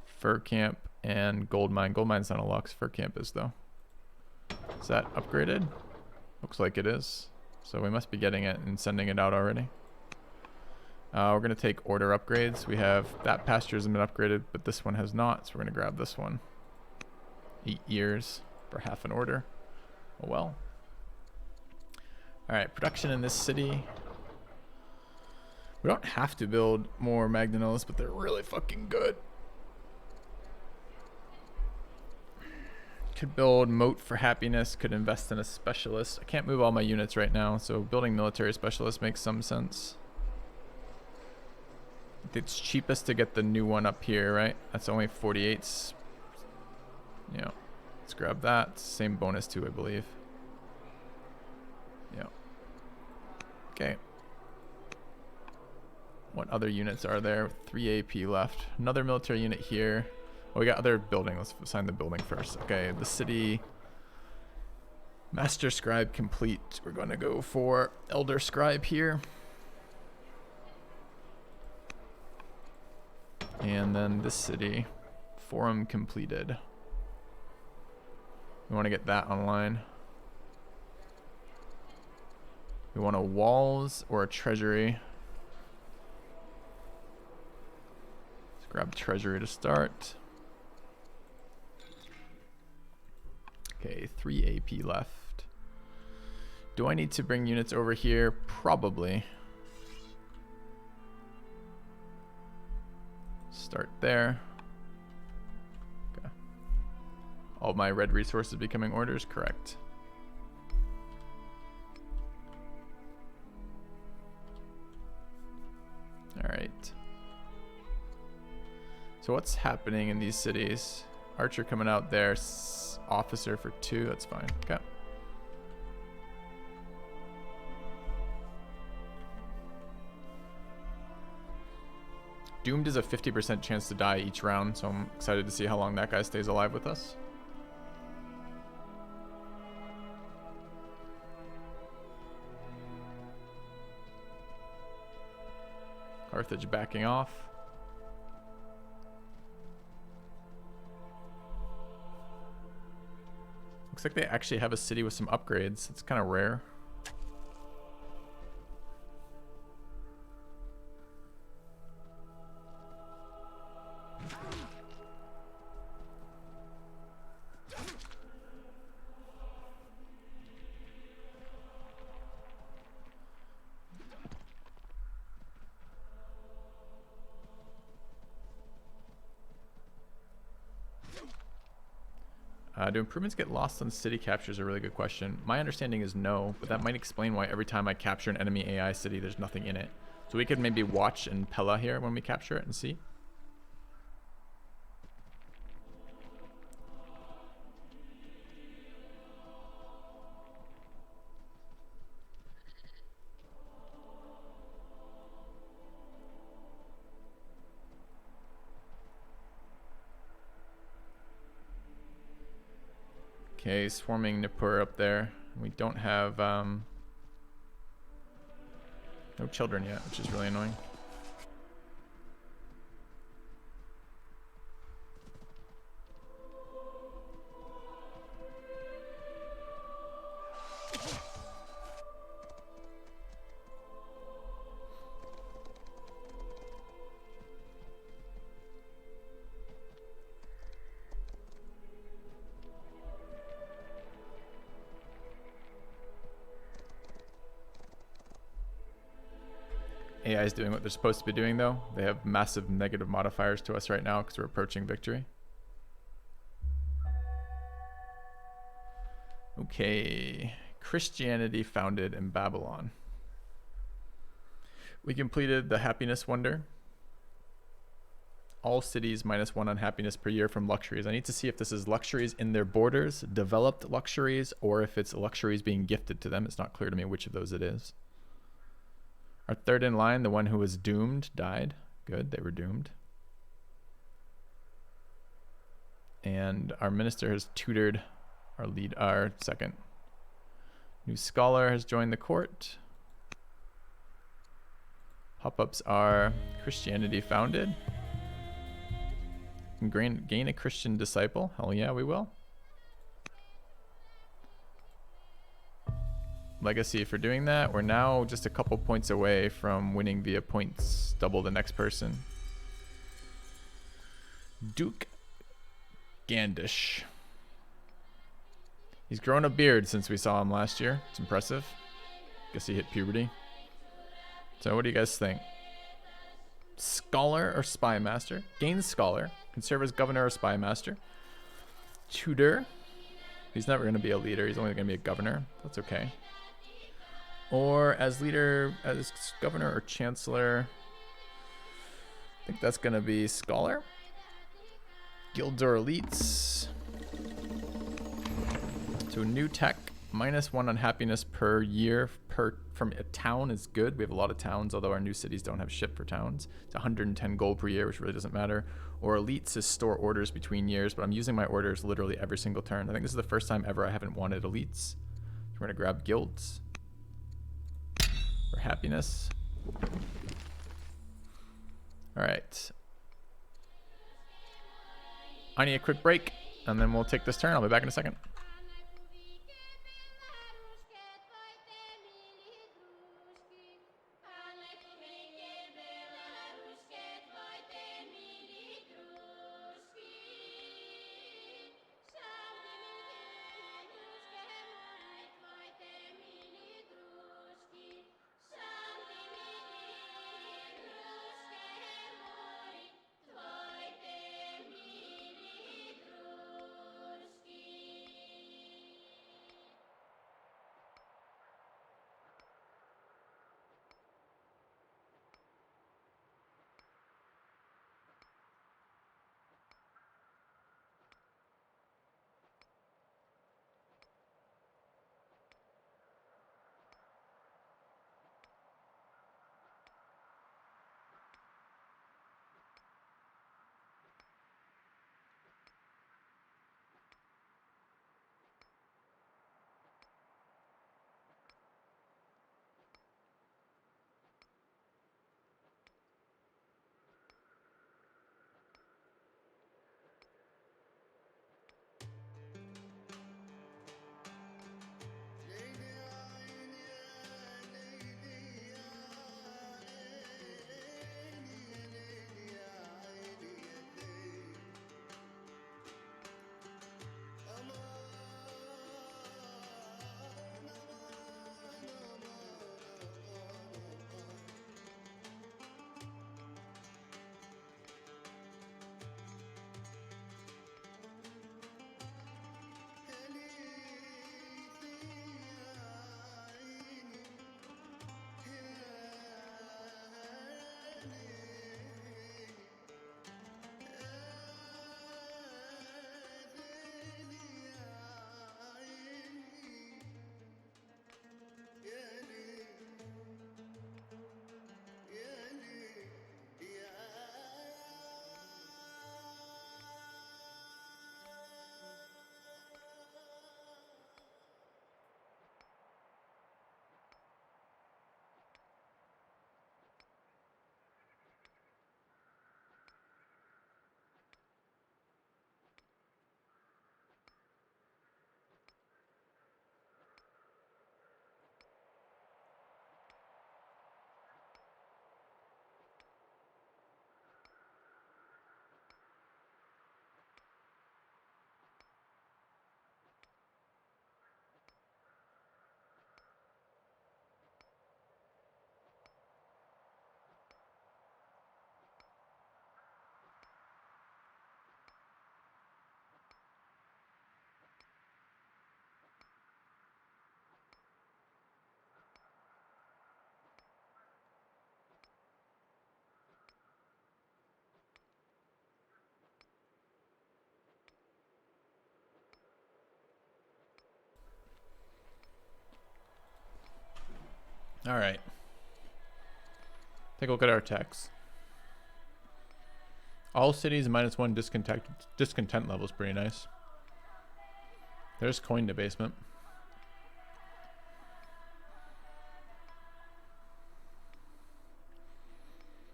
[SPEAKER 1] Fur Camp and Gold Mine. Gold Mine's not a Lux. Fur Camp is though. Is that upgraded? Looks like it is. So we must be getting it and sending it out already. We're going to take order upgrades. We have that pasture has been upgraded, but this one has not. So we're going to grab this one. 8 years for half an order. Oh well. Alright, production in this city. We don't have to build more Magnanillas, but they're really fucking good. Could build Moat for Happiness, could invest in a specialist. I can't move all my units right now, so building military specialist makes some sense. It's cheapest to get the new one up here, right? That's only 48s. Yeah. Let's grab that. Same bonus too, I believe. Yeah. Okay. What other units are there? 3 AP left. Another military unit here. Oh, we got other building. Let's assign the building first. Okay, the city. Master Scribe complete. We're going to go for Elder Scribe here. And then this city. Forum completed. We want to get that online. We want a walls or a treasury. Let's grab treasury to start. Okay, 3 AP left. Do I need to bring units over here? Probably. Start there. Okay. All my red resources becoming orders, correct. All right. So what's happening in these cities? Archer coming out there, officer for 2, that's fine. Okay. Doomed is a 50% chance to die each round, so I'm excited to see how long that guy stays alive with us. Carthage backing off. Looks like they actually have a city with some upgrades. It's kind of rare. Do improvements get lost on city capture is a really good question. My understanding is no, but that might explain why every time I capture an enemy AI city, there's nothing in it. So we could maybe watch and Pella here when we capture it and see. Okay, swarming Nippur up there. We don't have no children yet, which is really annoying. AI is doing what they're supposed to be doing, though. They have massive negative modifiers to us right now because we're approaching victory. Okay. Christianity founded in Babylon. We completed the happiness wonder. All cities -1 on happiness per year from luxuries. I need to see if this is luxuries in their borders, developed luxuries, or if it's luxuries being gifted to them. It's not clear to me which of those it is. Our third in line, the one who was doomed, died. Good, they were doomed. And our minister has tutored our second. New scholar has joined the court. Pop-ups are Christianity founded. Gain a Christian disciple. Hell yeah, we will. Legacy for doing that. We're now just a couple points away from winning via points, double the next person. Duke Gandish. He's grown a beard since we saw him last year. It's impressive. Guess he hit puberty. So what do you guys think? Scholar or spy master? Gain scholar. Can serve as governor or spy master. Tutor. He's never going to be a leader. He's only going to be a governor. That's okay. Or as leader, as governor or chancellor. I think that's going to be scholar. Guilds or elites. So new tech, -1 on happiness per year from a town is good. We have a lot of towns, although our new cities don't have shit for towns. It's 110 gold per year, which really doesn't matter. Or elites is store orders between years, but I'm using my orders literally every single turn. I think this is the first time ever I haven't wanted elites. So we're gonna grab guilds for happiness. All right. I need a quick break, and then we'll take this turn. I'll be back in a second. All right. Take a look at our text. All cities -1 discontent level is pretty nice. There's coin debasement.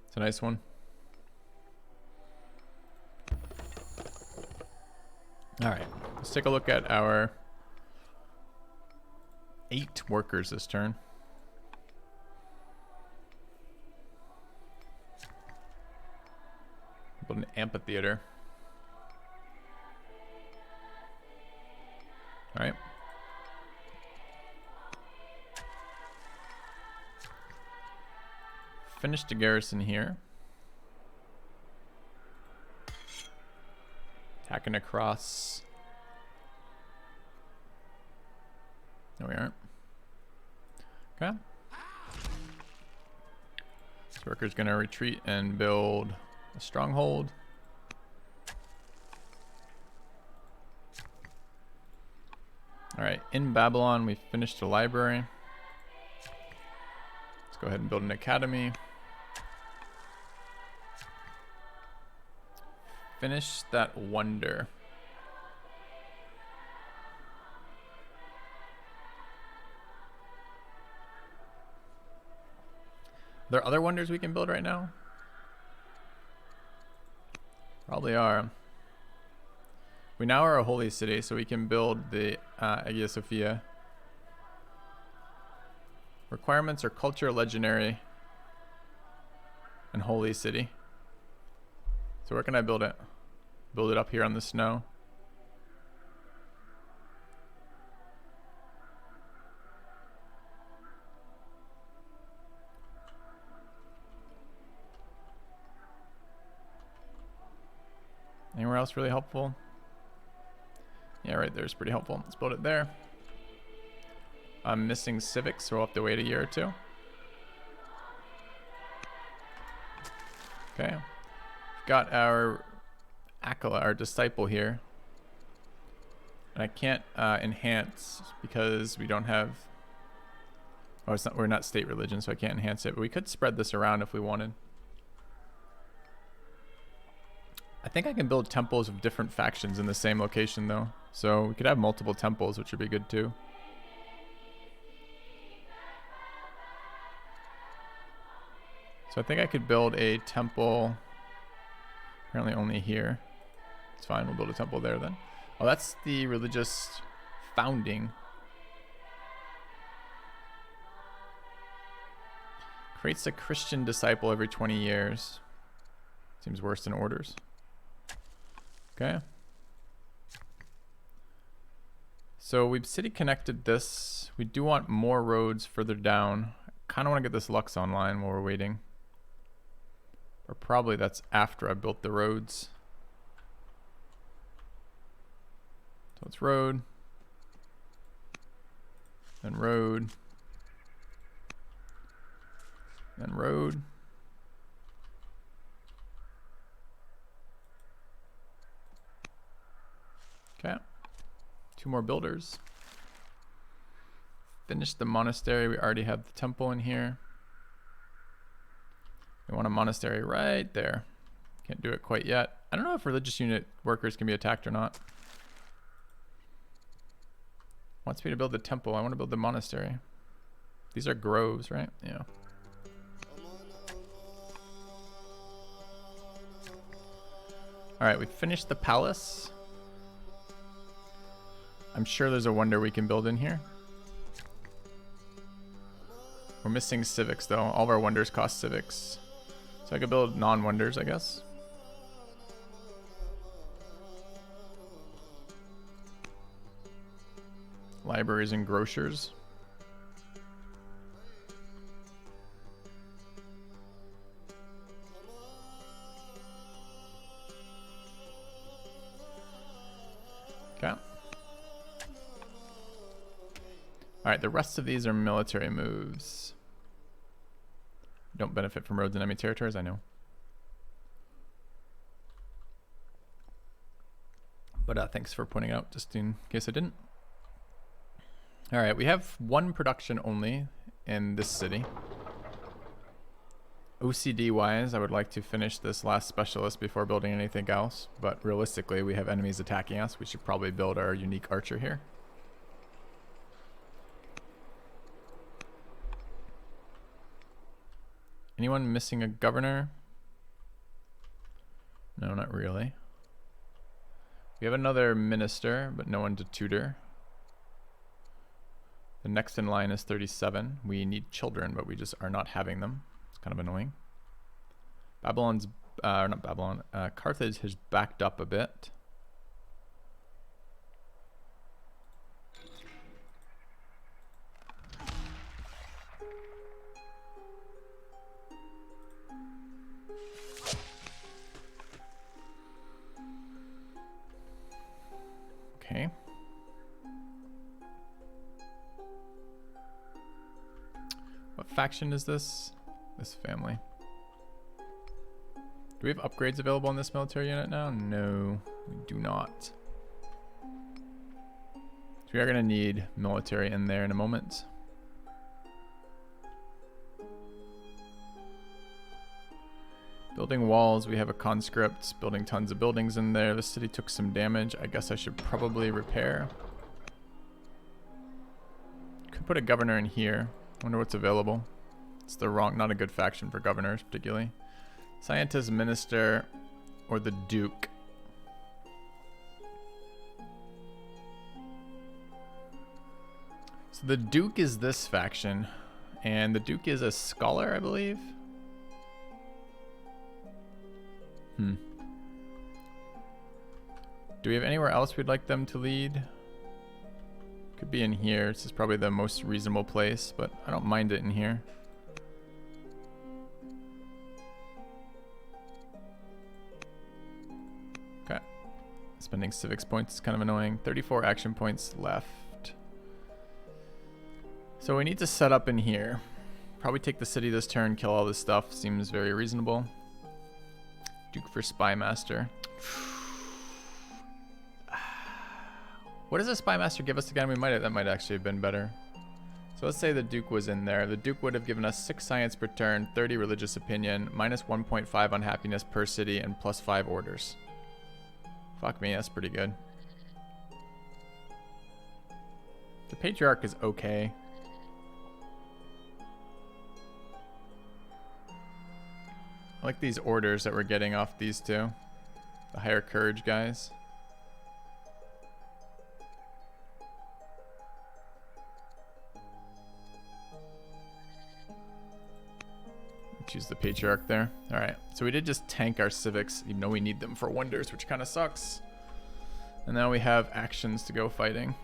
[SPEAKER 1] It's a nice one. All right, let's take a look at our 8 workers this turn. Build an amphitheater. All right. Finish the garrison here. Attacking across. No, we aren't. Okay. This worker's gonna retreat and build a stronghold. All right, in Babylon, we finished the library. Let's go ahead and build an academy. Finish that wonder. Are there other wonders we can build right now? Probably are. We now are a holy city, so we can build the Hagia Sophia. Requirements are culture, legendary, and holy city. So where can I build it? Build it up here on the snow. Anywhere else really helpful? Yeah, right there's pretty helpful. Let's build it there. I'm missing civics, so we'll have to wait a year or two. Okay. We've got our acolyte, our disciple here. And I can't enhance because we don't have... Oh, it's not, we're not state religion, so I can't enhance it. But we could spread this around if we wanted. I think I can build temples of different factions in the same location though. So we could have multiple temples, which would be good too. So I think I could build a temple, apparently only here. It's fine, we'll build a temple there then. Oh, that's the religious founding. Creates a Christian disciple every 20 years. Seems worse than orders. Okay. So we've city connected this. We do want more roads further down. I kind of want to get this Lux online while we're waiting. Or probably that's after I built the roads. So it's road. Then road. Then road. Okay. 2 more builders. Finish the monastery. We already have the temple in here. We want a monastery right there. Can't do it quite yet. I don't know if religious unit workers can be attacked or not. Wants me to build the temple. I want to build the monastery. These are groves, right? Yeah. All right, we finished the palace. I'm sure there's a wonder we can build in here. We're missing civics though. All of our wonders cost civics. So I could build non-wonders, I guess. Libraries and grocers. Okay. Alright, the rest of these are military moves. Don't benefit from roads in enemy territories, I know. But thanks for pointing out, just in case I didn't. Alright, we have 1 production only. in this city. OCD wise, I would like to finish this last specialist before building anything else, but realistically we have enemies attacking us. We should probably build our unique archer here. Anyone missing a governor? No, not really. We have another minister, but no one to tutor. The next in line is 37. We need children, but we just are not having them. It's kind of annoying. Babylon's, not Babylon, Carthage has backed up a bit. Okay. What faction is this? This family. Do we have upgrades available on this military unit now? No, we do not. So we are going to need military in there in a moment. Building walls, we have a conscript building tons of buildings in there. The city took some damage. I guess I should probably repair. Could put a governor in here. Wonder what's available. It's the wrong, not a good faction for governors particularly. Scientist, minister, or the duke. So the duke is this faction, and the duke is a scholar, I believe. Do we have anywhere else we'd like them to lead? Could be in here. This is probably the most reasonable place, but I don't mind it in here. Okay. Spending civics points is kind of annoying. 34 action points left. So we need to set up in here. Probably take the city this turn, kill all this stuff. Seems very reasonable. Duke for Spy Master. What does a Spy Master give us again? That might actually have been better. So let's say the Duke was in there. The Duke would have given us 6 science per turn, 30 religious opinion, minus 1.5 on happiness per city, and plus 5 orders. Fuck me, that's pretty good. The Patriarch is okay. I like these orders that we're getting off these two. The higher courage guys. Choose the Patriarch there. Alright, so we did just tank our civics, even though we need them for wonders, which kind of sucks. And now we have actions to go fighting.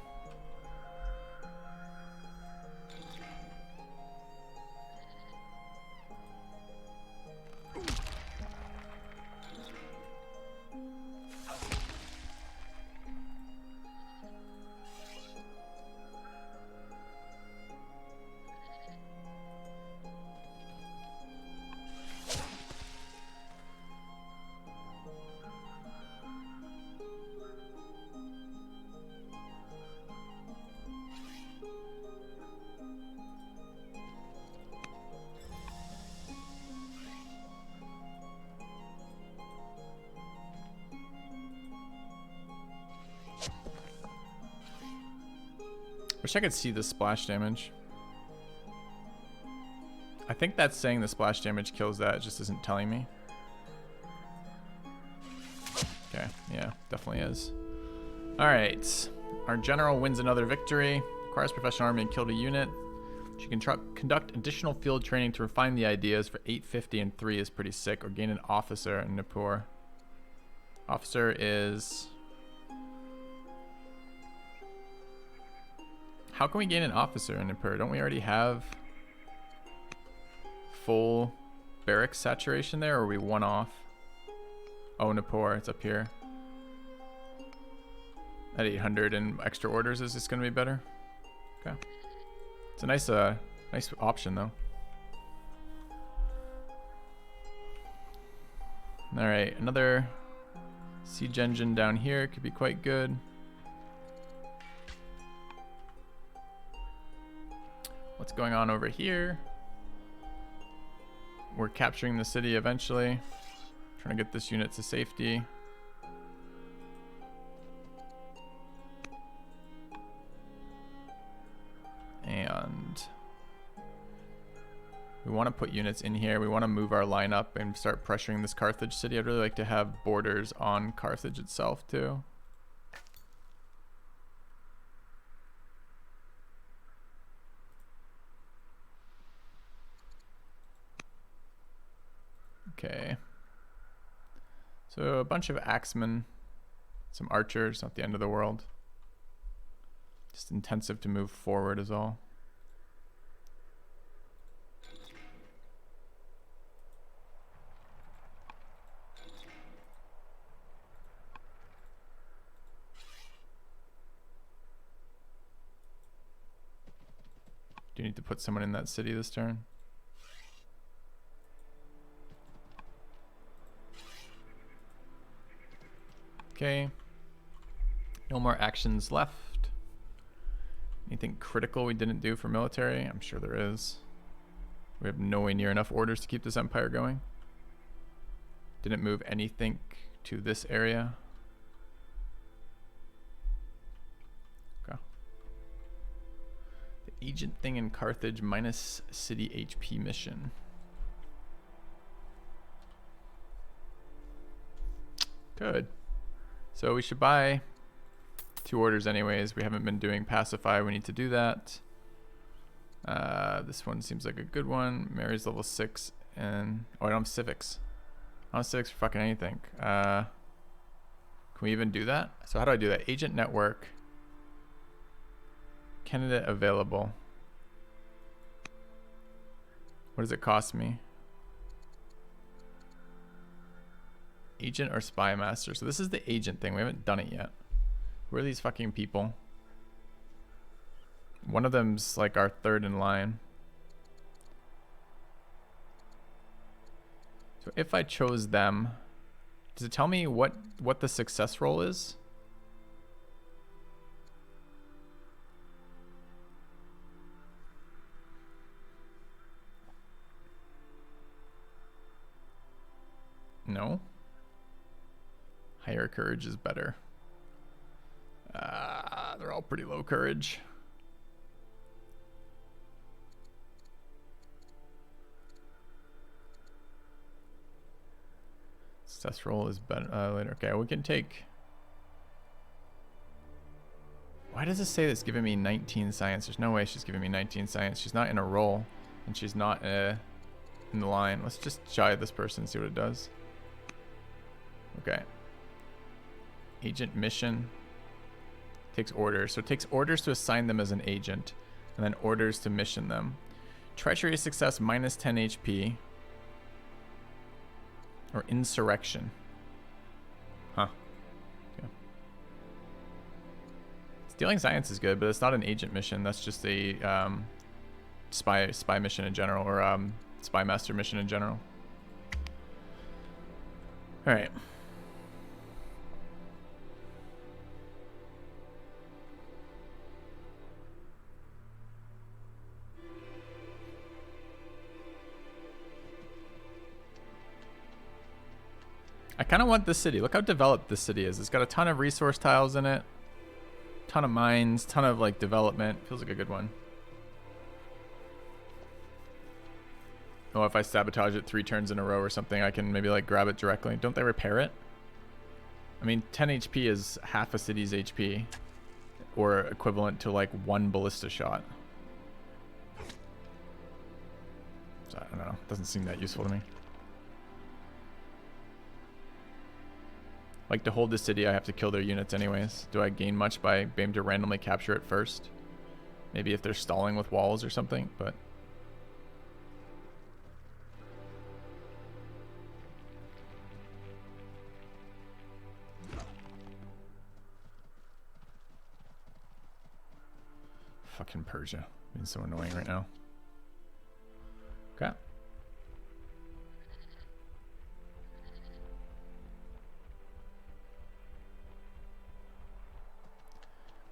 [SPEAKER 1] Wish I could see the splash damage. I think that's saying the splash damage kills that, it just isn't telling me. Okay, yeah, definitely is. Alright, our general wins another victory, acquires professional army and killed a unit. She can conduct additional field training to refine the ideas for 850 and 3 is pretty sick, or gain an officer in Nippur. Officer is... How can we gain an officer in Nippur? Don't we already have full barracks saturation there, or are we one off? Oh, Nippur, it's up here. At 800 and extra orders, is this going to be better? Okay. It's a nice option, though. Alright, another siege engine down here could be quite good. what's going on over here? We're capturing the city eventually. Trying to get this unit to safety. And we want to put units in here. We want to move our line up and start pressuring this Carthage city. I'd really like to have borders on Carthage itself too. Okay. So a bunch of axemen, some archers, not the end of the world. Just intensive to move forward is all. Do you need to put someone in that city this turn? Okay. No more actions left. Anything critical we didn't do for military? I'm sure there is. We have nowhere near enough orders to keep this empire going. Didn't move anything to this area. Okay. The agent thing in Carthage minus city HP mission. Good. So we should buy 2 orders anyways. We haven't been doing pacify. We need to do that. This one seems like a good one. Mary's level 6 and oh, I don't have civics. I don't have civics for fucking anything. Can we even do that? So how do I do that? Agent network. Candidate available. What does it cost me? Agent or spy master. So this is the agent thing. We haven't done it yet. Who are these fucking people? One of them's like our 3rd in line. So if I chose them, does it tell me what the success roll is? No. Higher courage is better. They're all pretty low courage. Success roll is better later. Okay, we can take. Why does it say that's giving me 19 science? There's no way she's giving me 19 science. She's not in a roll, and she's not in the line. Let's just try this person and see what it does. Okay. Agent mission. Takes orders. So it takes orders to assign them as an agent, and then orders to mission them. Treachery success minus 10 HP. Or insurrection. Huh. Okay. Stealing science is good, but it's not an agent mission. That's just a spy mission in general, or spy master mission in general. All right. I kind of want this city. Look how developed this city is. It's got a ton of resource tiles in it. Ton of mines, ton of like development. Feels like a good one. Oh, if I sabotage it 3 turns in a row or something, I can maybe like grab it directly. Don't they repair it? I mean, 10 HP is half a city's HP, or equivalent to like 1 ballista shot. So I don't know. Doesn't seem that useful to me. Like, to hold the city, I have to kill their units anyways. Do I gain much by being able to randomly capture it first? Maybe if they're stalling with walls or something, but... Fucking Persia. Being so annoying right now. Okay.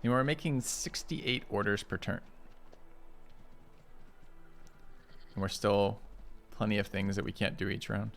[SPEAKER 1] And we're making 68 orders per turn. And we're still plenty of things that we can't do each round.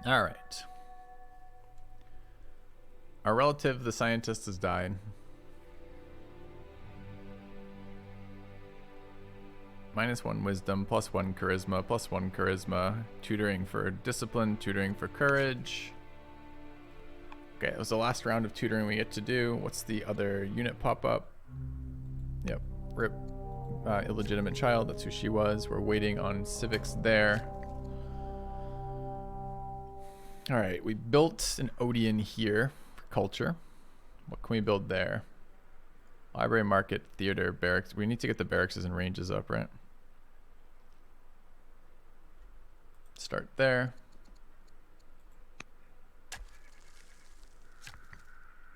[SPEAKER 1] All right. Our relative, the scientist, has died. -1 wisdom, +1 charisma, +1 charisma. Tutoring for discipline, tutoring for courage. Okay, it was the last round of tutoring we get to do. What's the other unit pop up? Yep, RIP. Illegitimate child, that's who she was. We're waiting on civics there. All right, we built an Odeon here for culture. What can we build there? Library, market, theater, barracks. We need to get the barracks and ranges up, right? Start there.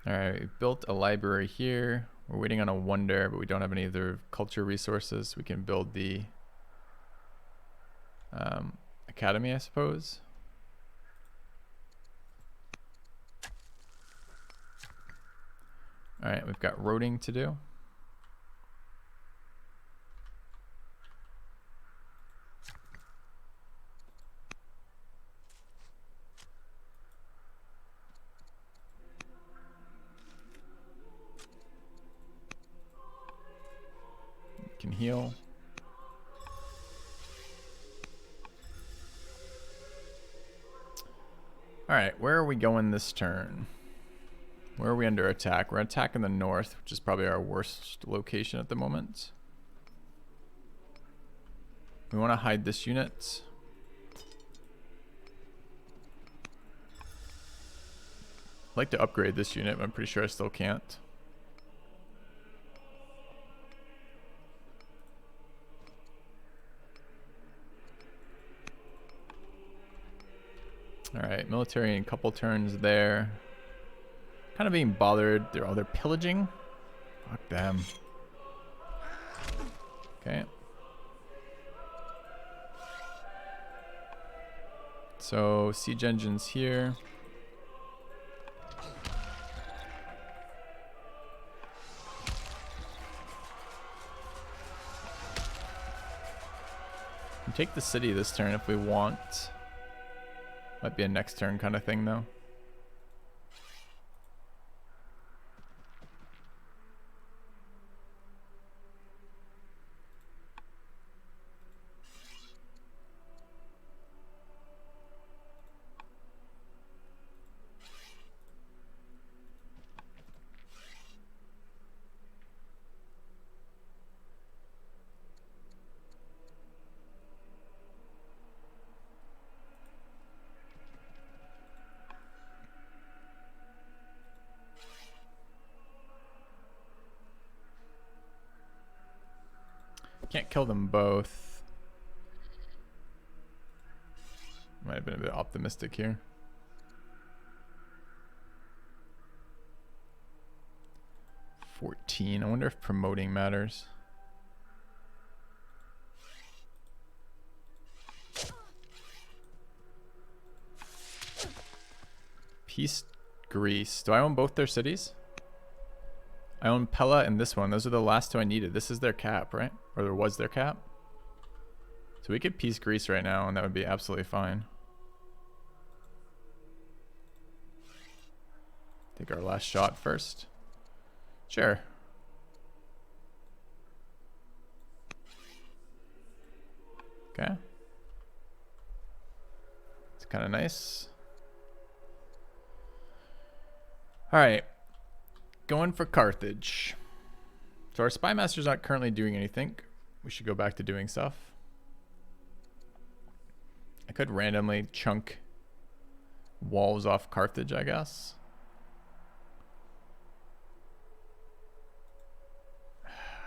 [SPEAKER 1] All right, we built a library here. We're waiting on a wonder, but we don't have any other culture resources. We can build the academy, I suppose. All right, we've got roading to do. Can heal. All right, where are we going this turn? Where are we under attack? We're attacking the north, which is probably our worst location at the moment. We want to hide this unit. I'd like to upgrade this unit, but I'm pretty sure I still can't. All right, military in a couple turns there. Kind of being bothered. They're pillaging. Fuck them. Okay. So siege engines here. We can take the city this turn if we want. Might be a next turn kind of thing though. Can't kill them both. Might have been a bit optimistic here. $14. I wonder if promoting matters. Peace, Greece. Do I own both their cities? I own Pella and this one. Those are the last two I needed. This is their cap, right? Or there was their cap. So we could peace Greece right now and that would be absolutely fine. Take our last shot first. Sure. Okay. It's kind of nice. All right. Going for Carthage. So our spy master's not currently doing anything. We should go back to doing stuff. I could randomly chunk walls off Carthage, I guess.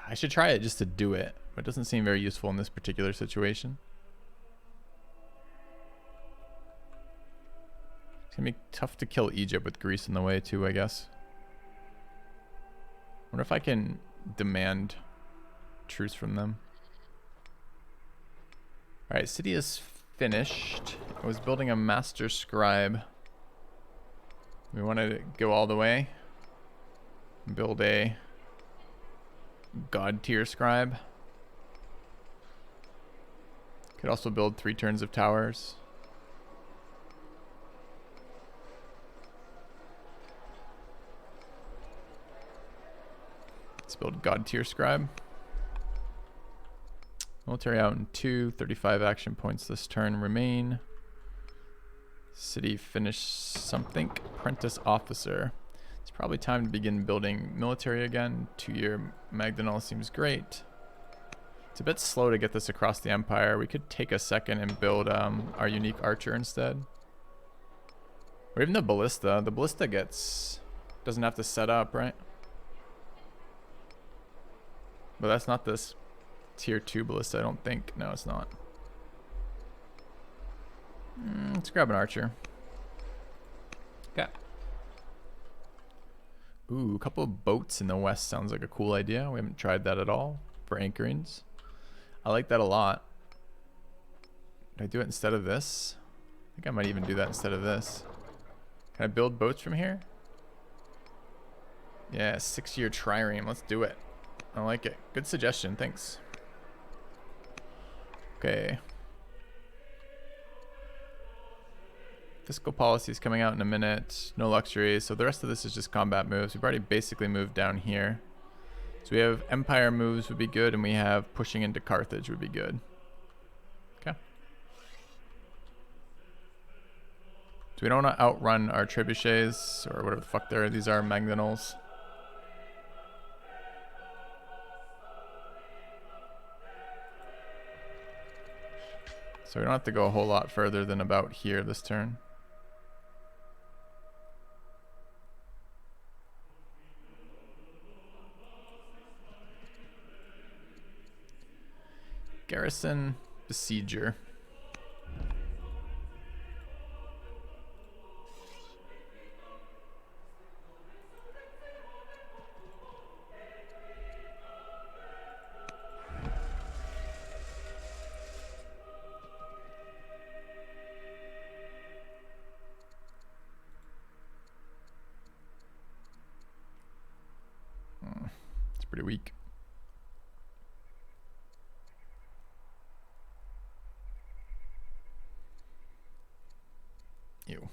[SPEAKER 1] I should try it just to do it, but it doesn't seem very useful in this particular situation. It's gonna be tough to kill Egypt with Greece in the way too, I guess. Wonder if I can demand truce from them. Alright, city is finished. I was building a master scribe. We want to go all the way. Build a god tier scribe. Could also build 3 turns of towers. Let's build god tier scribe. Military out in 2, 35 action points this turn remain. City finish something. Apprentice officer. It's probably time to begin building military again. 2-year Magdanal seems great. It's a bit slow to get this across the empire. We could take a second and build our unique archer instead. Or even the ballista. The ballista doesn't have to set up, right? But that's not this tier 2 ballista, I don't think. No, it's not. Let's grab an archer. Okay. Ooh, a couple of boats in the west sounds like a cool idea. We haven't tried that at all for anchorings. I like that a lot. Did I do it instead of this? I think I might even do that instead of this. Can I build boats from here? Yeah, 6-year trireme. Let's do it. I like it. Good suggestion. Thanks. Okay. Fiscal policy is coming out in a minute. No luxuries. So the rest of this is just combat moves. We've already basically moved down here. So we have empire moves would be good, and we have pushing into Carthage would be good. Okay. So we don't want to outrun our trebuchets or whatever the fuck these are, Magdanals. So we don't have to go a whole lot further than about here this turn. Garrison Besieger. It's pretty weak. Ew.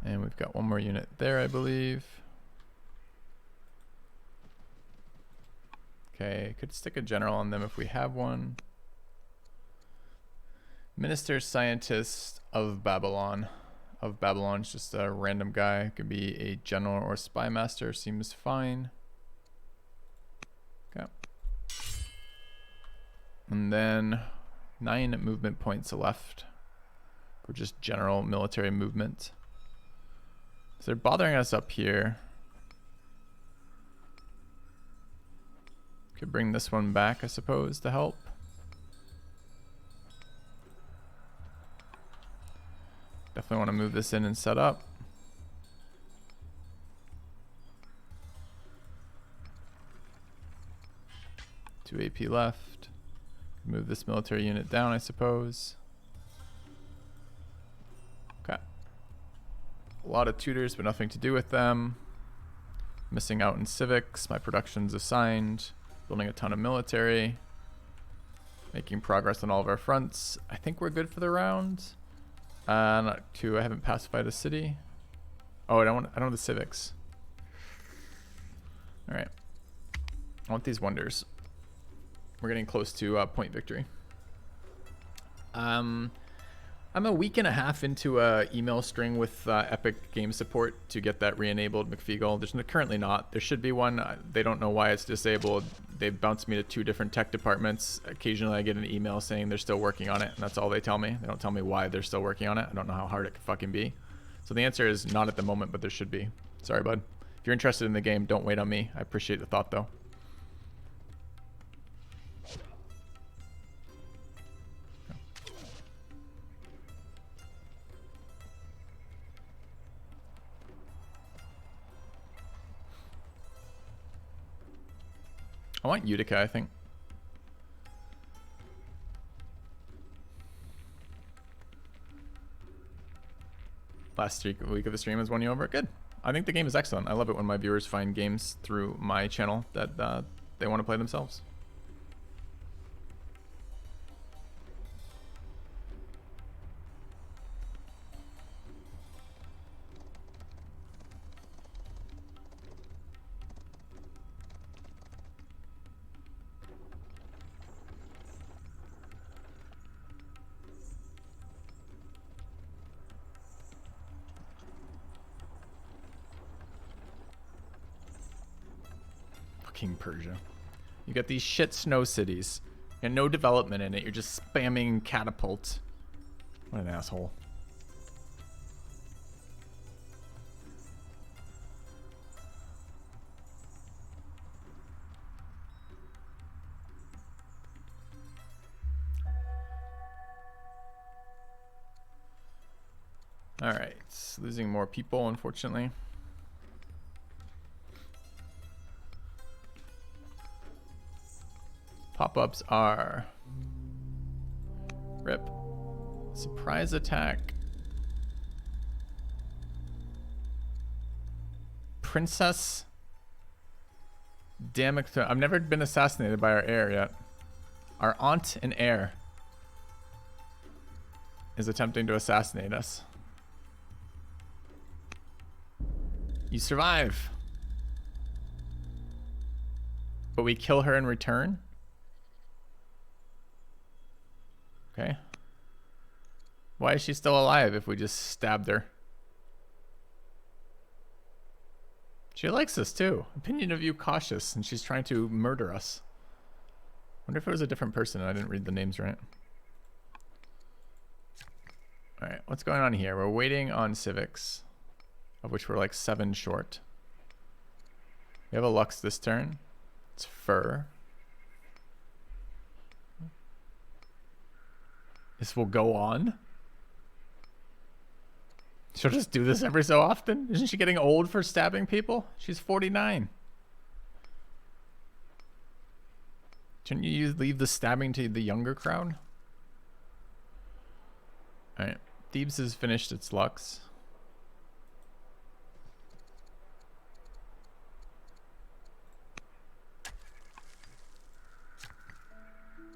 [SPEAKER 1] And we've got one more unit there, I believe. Okay, could stick a general on them if we have one. Minister Scientist of Babylon. Of Babylon's just a random guy. Could be a general or spy master. Seems fine. Okay. And then 9 movement points left for just general military movement. So they're bothering us up here. Could bring this one back, I suppose, to help. Definitely want to move this in and set up. Two AP left. Move this military unit down, I suppose. Okay. A lot of tutors, but nothing to do with them. Missing out in civics. My production's assigned. Building a ton of military. Making progress on all of our fronts. I think we're good for the round. Not 2. I haven't pacified a city. Oh, I don't have the civics. All right. I want these wonders. We're getting close to point victory. I'm a week and a half into a email string with Epic Game Support to get that re-enabled McFeagle. There's currently not. There should be one. They don't know why it's disabled. They've bounced me to 2 different tech departments. Occasionally I get an email saying they're still working on it, and that's all they tell me. They don't tell me why they're still working on it. I don't know how hard it could fucking be. So the answer is not at the moment, but there should be. Sorry, bud. If you're interested in the game, don't wait on me. I appreciate the thought, though. I want Utica, I think. Last week of the stream has won you over. Good. I think the game is excellent. I love it when my viewers find games through my channel that they want to play themselves. King Persia. You got these shit snow cities and no development in it. You're just spamming catapults. What an asshole. All right, losing more people, unfortunately. Pop-ups are rip, surprise attack, princess, damn it. I've never been assassinated by our heir yet. Our aunt and heir is attempting to assassinate us. You survive, but we kill her in return. Okay. Why is she still alive if we just stabbed her? She likes us too. Opinion of you cautious, and she's trying to murder us. Wonder if it was a different person and I didn't read the names right. Alright, what's going on here? We're waiting on civics, of which we're like 7 short. We have a Lux this turn. It's fur. This will go on. She'll just do this every so often. Isn't she getting old for stabbing people? She's 49. Shouldn't you leave the stabbing to the younger crowd? Alright. Thebes has finished its Lux.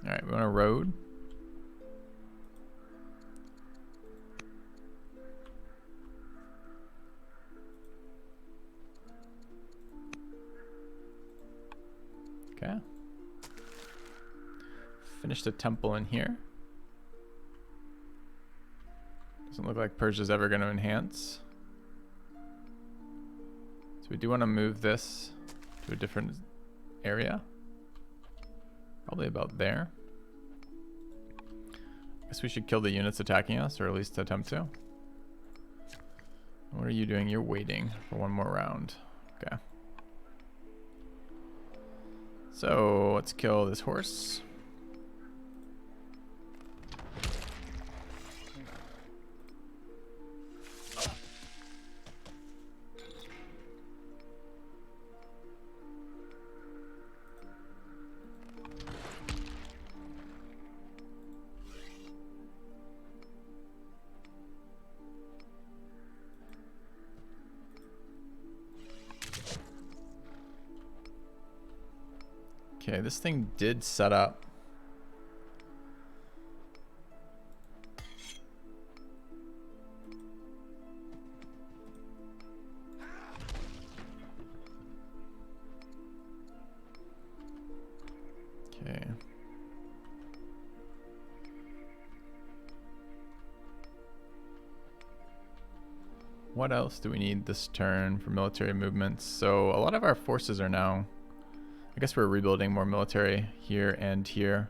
[SPEAKER 1] Alright, we want a road. Okay. Finished a temple in here. Doesn't look like Persia's ever going to enhance. So we do want to move this to a different area. Probably about there. Guess we should kill the units attacking us, or at least attempt to. What are you doing? You're waiting for one more round. Okay. So let's kill this horse. Okay, this thing did set up. Okay. What else do we need this turn for military movements? So a lot of our forces are now, I guess we're rebuilding more military here and here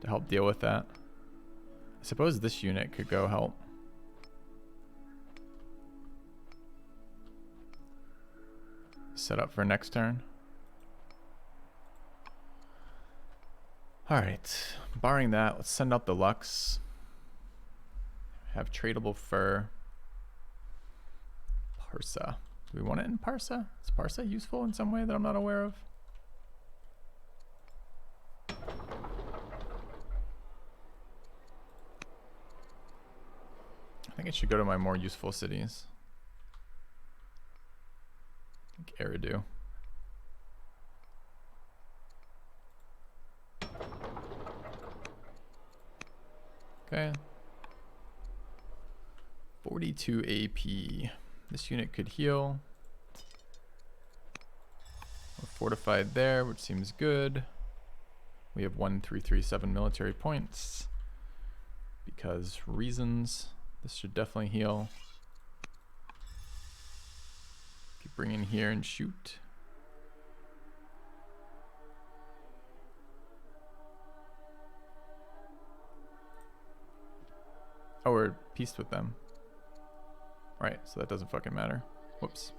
[SPEAKER 1] to help deal with that. I suppose this unit could go help. Set up for next turn. Alright, barring that, let's send out the Lux. Have tradable fur. Parsa. Do we want it in Parsa? Is Parsa useful in some way that I'm not aware of? think it should go to my more useful cities. Like Eridu. Okay. 42 AP. This unit could heal. We're fortified there, which seems good. We have 1337 military points. Because reasons. This should definitely heal. Keep bringing here and shoot. Oh, we're peaced with them. Right, so that doesn't fucking matter. Whoops.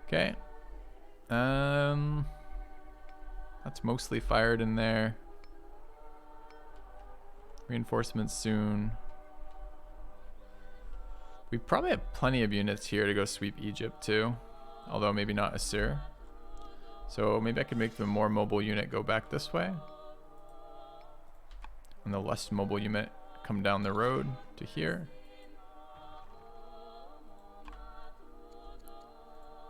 [SPEAKER 1] Okay. That's mostly fired in there. Reinforcements soon. We probably have plenty of units here to go sweep Egypt too. Although maybe not Assur. So maybe I could make the more mobile unit go back this way. And the less mobile unit come down the road to here.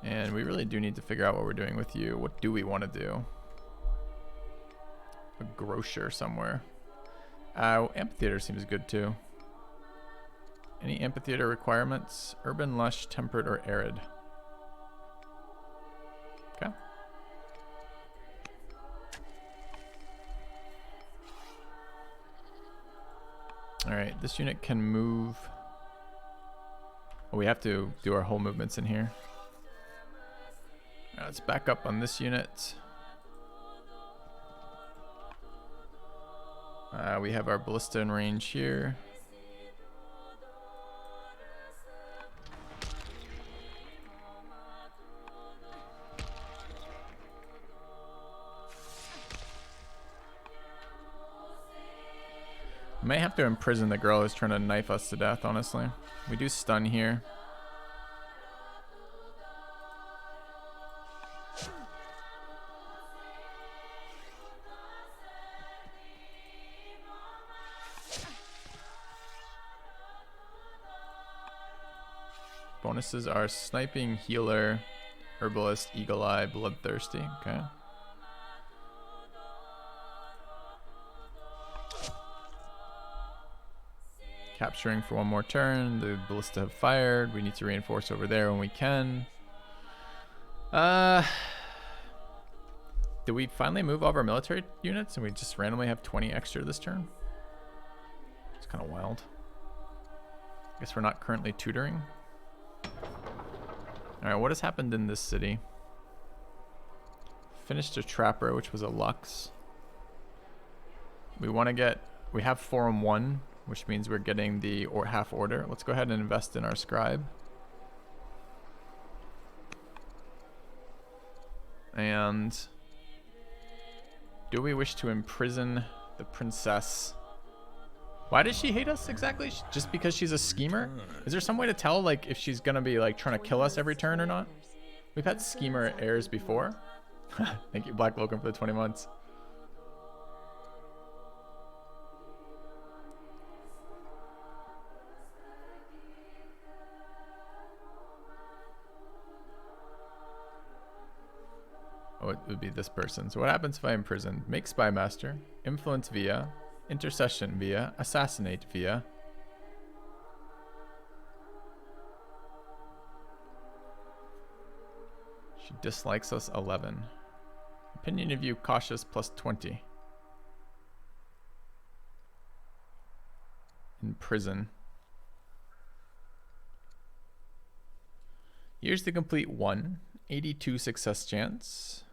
[SPEAKER 1] And we really do need to figure out what we're doing with you. What do we want to do? A grocer somewhere. Amphitheater seems good too. Any amphitheater requirements? Urban, lush, temperate, or arid? Okay. Alright, this unit can move. Oh, we have to do our whole movements in here. Alright, let's back up on this unit. We have our ballista in range here. I may have to imprison the girl who's trying to knife us to death, honestly. We do stun here. Bonuses are sniping, healer, herbalist, eagle eye, bloodthirsty. Okay. Capturing for one more turn. The ballista have fired. We need to reinforce over there when we can. Did we finally move all of our military units and we just randomly have 20 extra this turn? It's kind of wild. I guess we're not currently tutoring. Alright, what has happened in this city? Finished a trapper, which was a Lux. We want to get... We have Forum 1, which means we're getting the half order. Let's go ahead and invest in our scribe. And... do we wish to imprison the princess? Why does she hate us exactly? Just because she's a schemer? Is there some way to tell like if she's gonna be like trying to kill us every turn or not? We've had schemer heirs before. Thank you, Black Logan, for the 20 months. Oh, it would be this person. So what happens if I imprison? Make spy master, influence via, intercession via, assassinate via. She dislikes us 11. Opinion of you cautious plus 20. In prison. Years to complete 1. 82 success chance.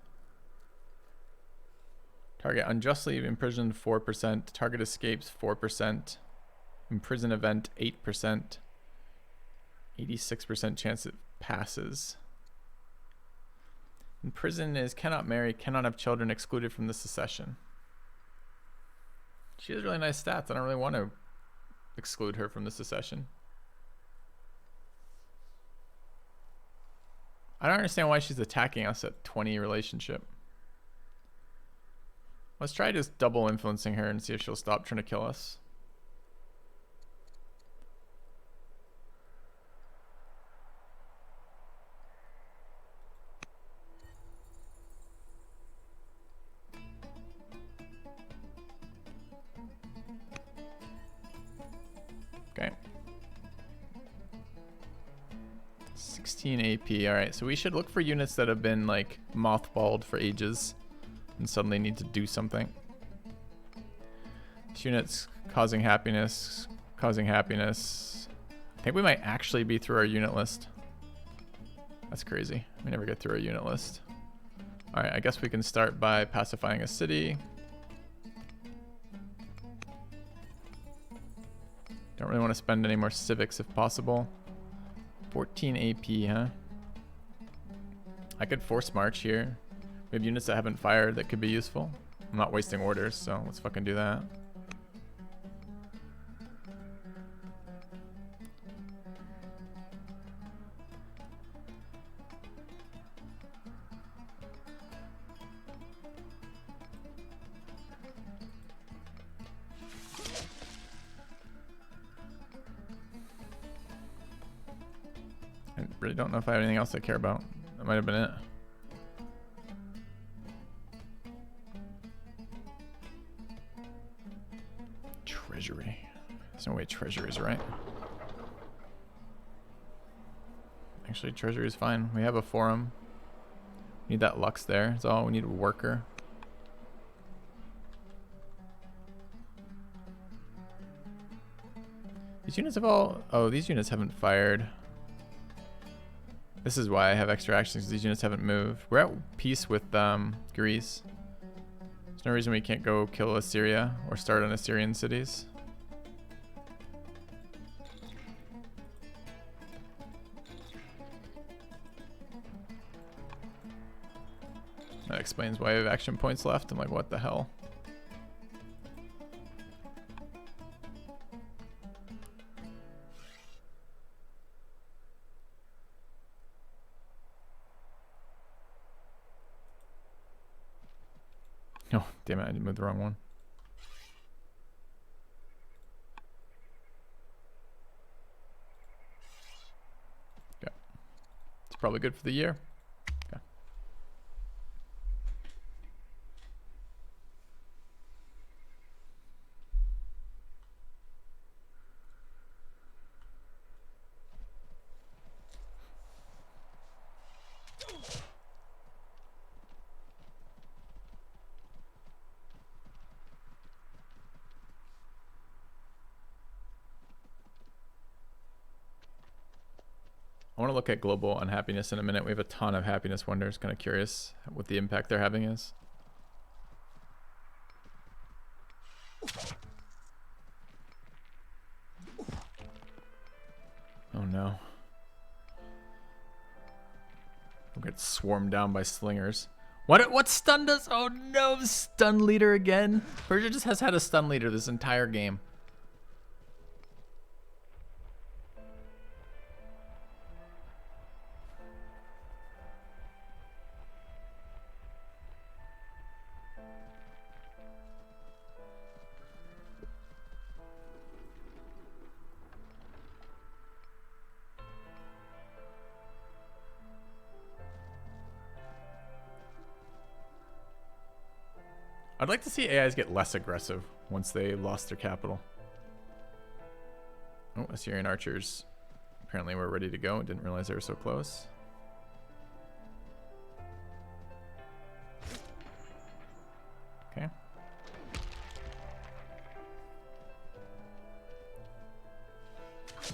[SPEAKER 1] Target unjustly imprisoned 4%. Target escapes 4%. Imprison event 8%. 86% chance it passes. Imprison is cannot marry, cannot have children, excluded from the succession. She has really nice stats. I don't really want to exclude her from the succession. I don't understand why she's attacking us at 20 relationship. Let's try just double influencing her and see if she'll stop trying to kill us. 16 AP. All right, so we should look for units that have been like mothballed for ages and suddenly need to do something. This unit's causing happiness, causing happiness. I think we might actually be through our unit list. That's crazy. We never get through our unit list. All right, I guess we can start by pacifying a city. Don't really want to spend any more civics if possible. 14 AP, huh? I could force march here. We have units that haven't fired that could be useful. I'm not wasting orders, so let's fucking do that. I really don't know if I have anything else I care about. That might have been it. Treasury. There's no way treasury is right. Actually, treasury is fine. We have a forum. We need that Lux there. That's all. We need a worker. These units have all... Oh, these units haven't fired. This is why I have extra actions, because these units haven't moved. We're at peace with Greece. There's no reason we can't go kill Assyria or start on Assyrian cities. That explains why I have action points left. I'm like, what the hell? Oh, damn it, I moved the wrong one. Okay. It's probably good for the year. Okay. I want to look at global unhappiness in a minute. We have a ton of happiness wonders. Kind of curious what the impact they're having is. Oh no. We'll get swarmed down by slingers. What stunned us? Oh no, stun leader again. Persia just has had a stun leader this entire game. I'd like to see AIs get less aggressive once they lost their capital. Oh, Assyrian archers apparently were ready to go. Didn't realize they were so close. Okay.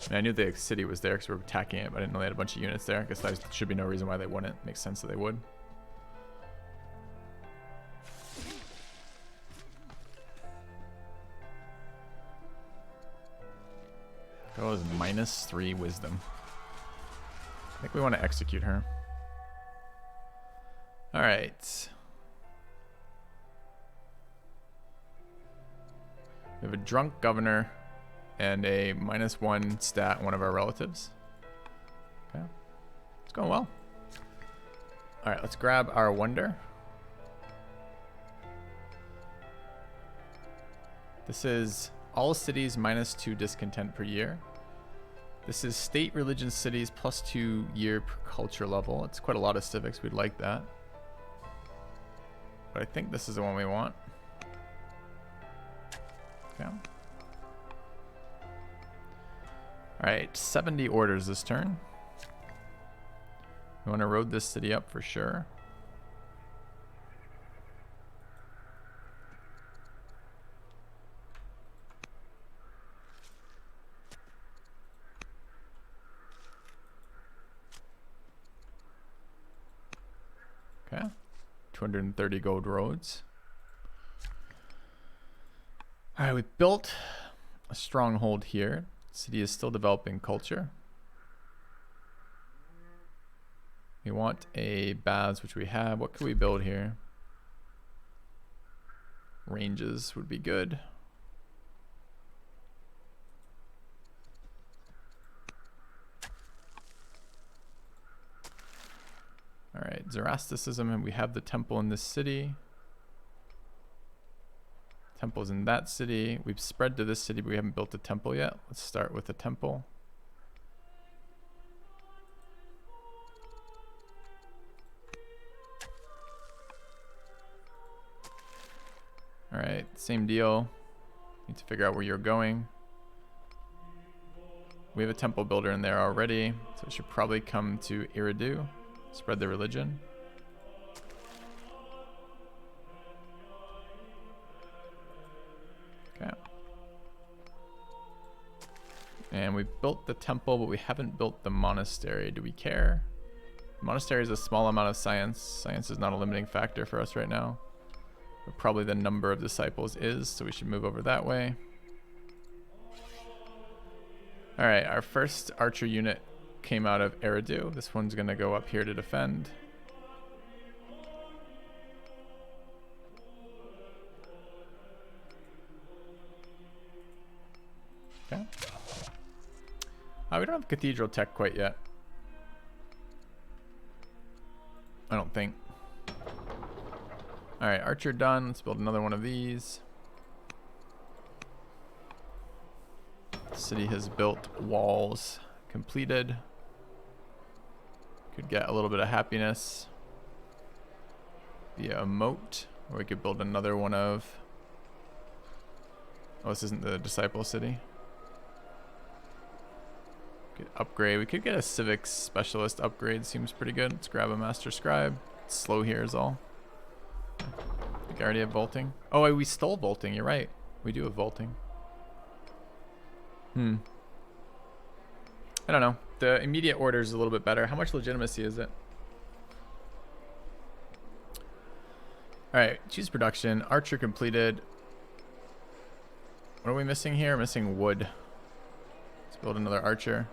[SPEAKER 1] And I knew the city was there because we were attacking it, but I didn't know they had a bunch of units there. I guess there should be no reason why they wouldn't. Makes sense that they would. Goes -3 wisdom. I think we want to execute her. All right. We have a drunk governor and a -1 stat, one of our relatives. Okay. It's going well. All right, let's grab our wonder. This is all cities -2 discontent per year. This is state, religion, cities +2 year per culture level. It's quite a lot of civics. We'd like that. But I think this is the one we want. Okay. All right, 70 orders this turn. We want to road this city up for sure. Okay. 230 gold roads. All right, we built a stronghold here. City is still developing culture. We want a baths, which we have. What can we build here? Ranges would be good. All right, Zoroastrianism, and we have the temple in this city. Temple's in that city. We've spread to this city, but we haven't built a temple yet. Let's start with a temple. All right, same deal. Need to figure out where you're going. We have a temple builder in there already, so it should probably come to Eridu, spread the religion. Okay. And we built the temple, but we haven't built the monastery. Do we care? Monastery is a small amount of science. Science is not a limiting factor for us right now. But probably the number of disciples is, so we should move over that way. All right, our first archer unit came out of Eridu. This one's gonna go up here to defend. Okay. We don't have cathedral tech quite yet. I don't think. All right, archer done. Let's build another one of these. City has built walls. Completed. Could get a little bit of happiness via a moat, or we could build another one of. Oh, this isn't the disciple city. Could upgrade. We could get a civics specialist upgrade. Seems pretty good. Let's grab a master scribe. It's slow here is all. I think I already have vaulting. Oh, wait, we stole vaulting. You're right. We do have vaulting. I don't know. The immediate order is a little bit better. How much legitimacy is it? All right, choose production. Archer completed. What are we missing here? Missing wood. Let's build another archer.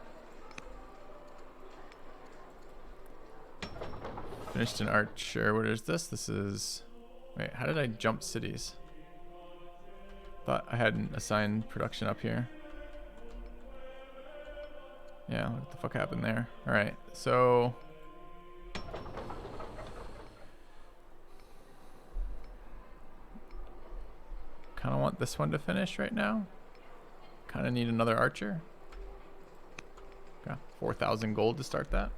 [SPEAKER 1] Finished an archer. What is this? This is... Wait, how did I jump cities? Thought I hadn't assigned production up here. Yeah, what the fuck happened there? All right, so... kind of want this one to finish right now. Kind of need another archer. Okay, 4,000 gold to start that.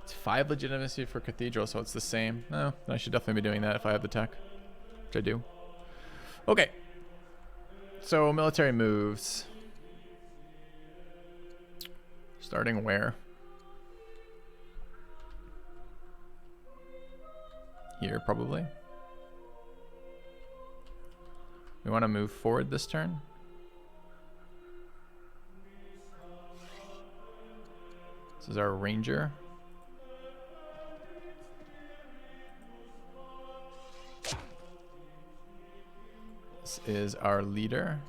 [SPEAKER 1] It's 5 legitimacy for cathedral, so it's the same. No, I should definitely be doing that if I have the tech, which I do. Okay, so military moves. Starting where? Here, probably. We want to move forward this turn. This is our ranger. This is our leader.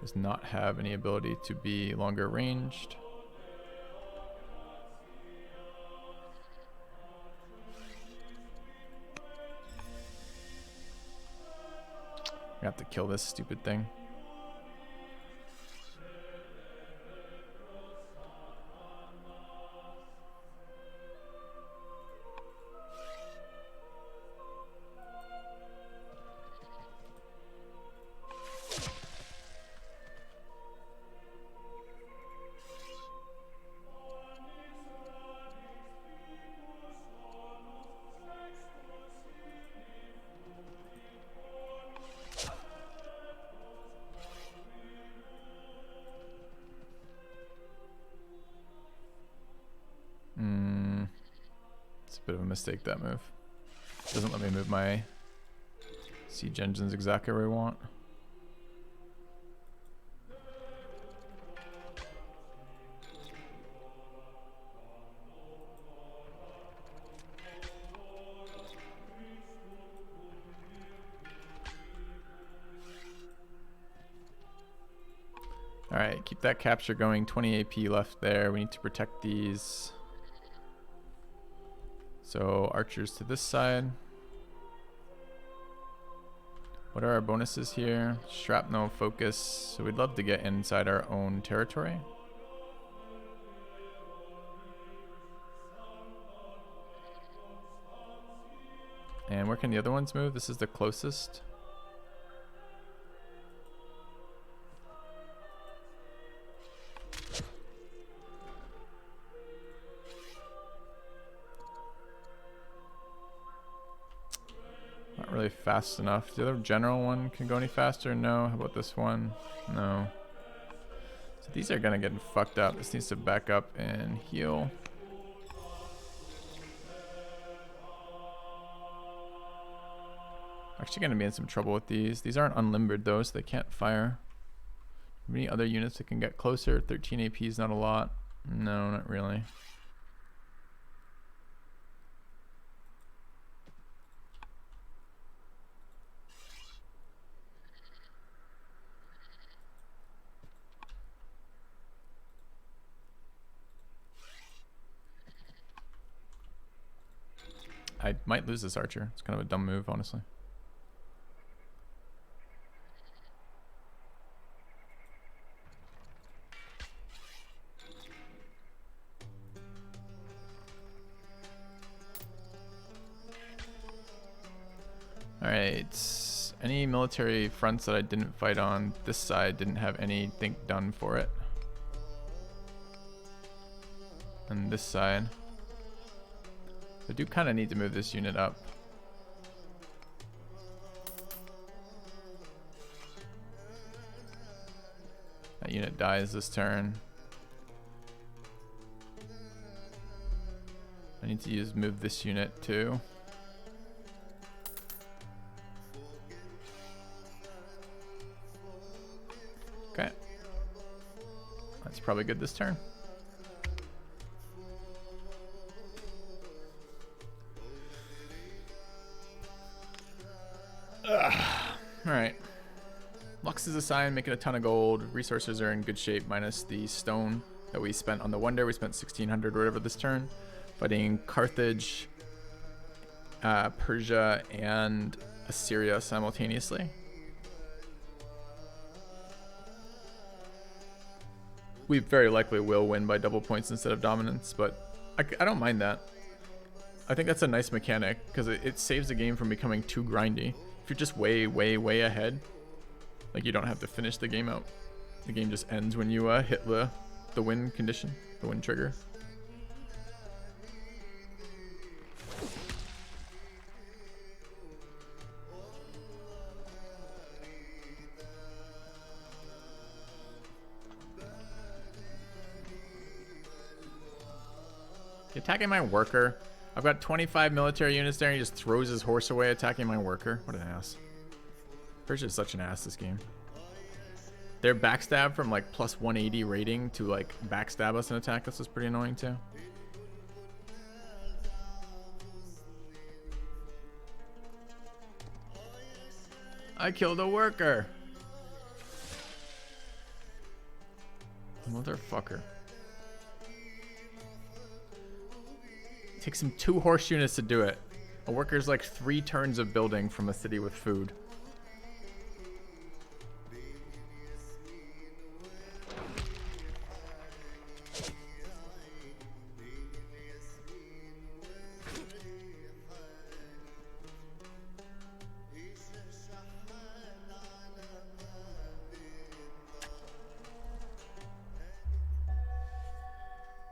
[SPEAKER 1] Does not have any ability to be longer ranged. We have to kill this stupid thing. a bit of a mistake, that move. Doesn't let me move my siege engines exactly where I want. Alright, keep that capture going. 20 AP left there. We need to protect these. So archers to this side. What are our bonuses here? Shrapnel, focus. So we'd love to get inside our own territory. And where can the other ones move? This is the closest. Not really fast enough. The other general one can go any faster? No. How about this one? No. So these are gonna get fucked up. This needs to back up and heal. Actually gonna be in some trouble with these. These aren't unlimbered though, so they can't fire. Any other units that can get closer? 13 AP is not a lot. No, not really. I might lose this archer. It's kind of a dumb move, honestly. Alright. Any military fronts that I didn't fight on this side didn't have anything done for it. And this side. I do kind of need to move this unit up. That unit dies this turn. I need to move this unit too. Okay. That's probably good this turn. Alright. Lux is assigned, making a ton of gold. Resources are in good shape, minus the stone that we spent on the Wonder. We spent 1,600 or whatever this turn. Fighting Carthage, Persia, and Assyria simultaneously. We very likely will win by double points instead of dominance, but I don't mind that. I think that's a nice mechanic, because it saves the game from becoming too grindy. If you're just way, way, way ahead, like you don't have to finish the game out. The game just ends when you hit the win condition, the win trigger. Attacking my worker. I've got 25 military units there and he just throws his horse away attacking my worker. What an ass. Persia's such an ass this game. Their backstab from like plus 180 rating to like backstab us and attack us is pretty annoying too. I killed a worker. Motherfucker. Takes him 2 horse units to do it. A worker's like 3 turns of building from a city with food.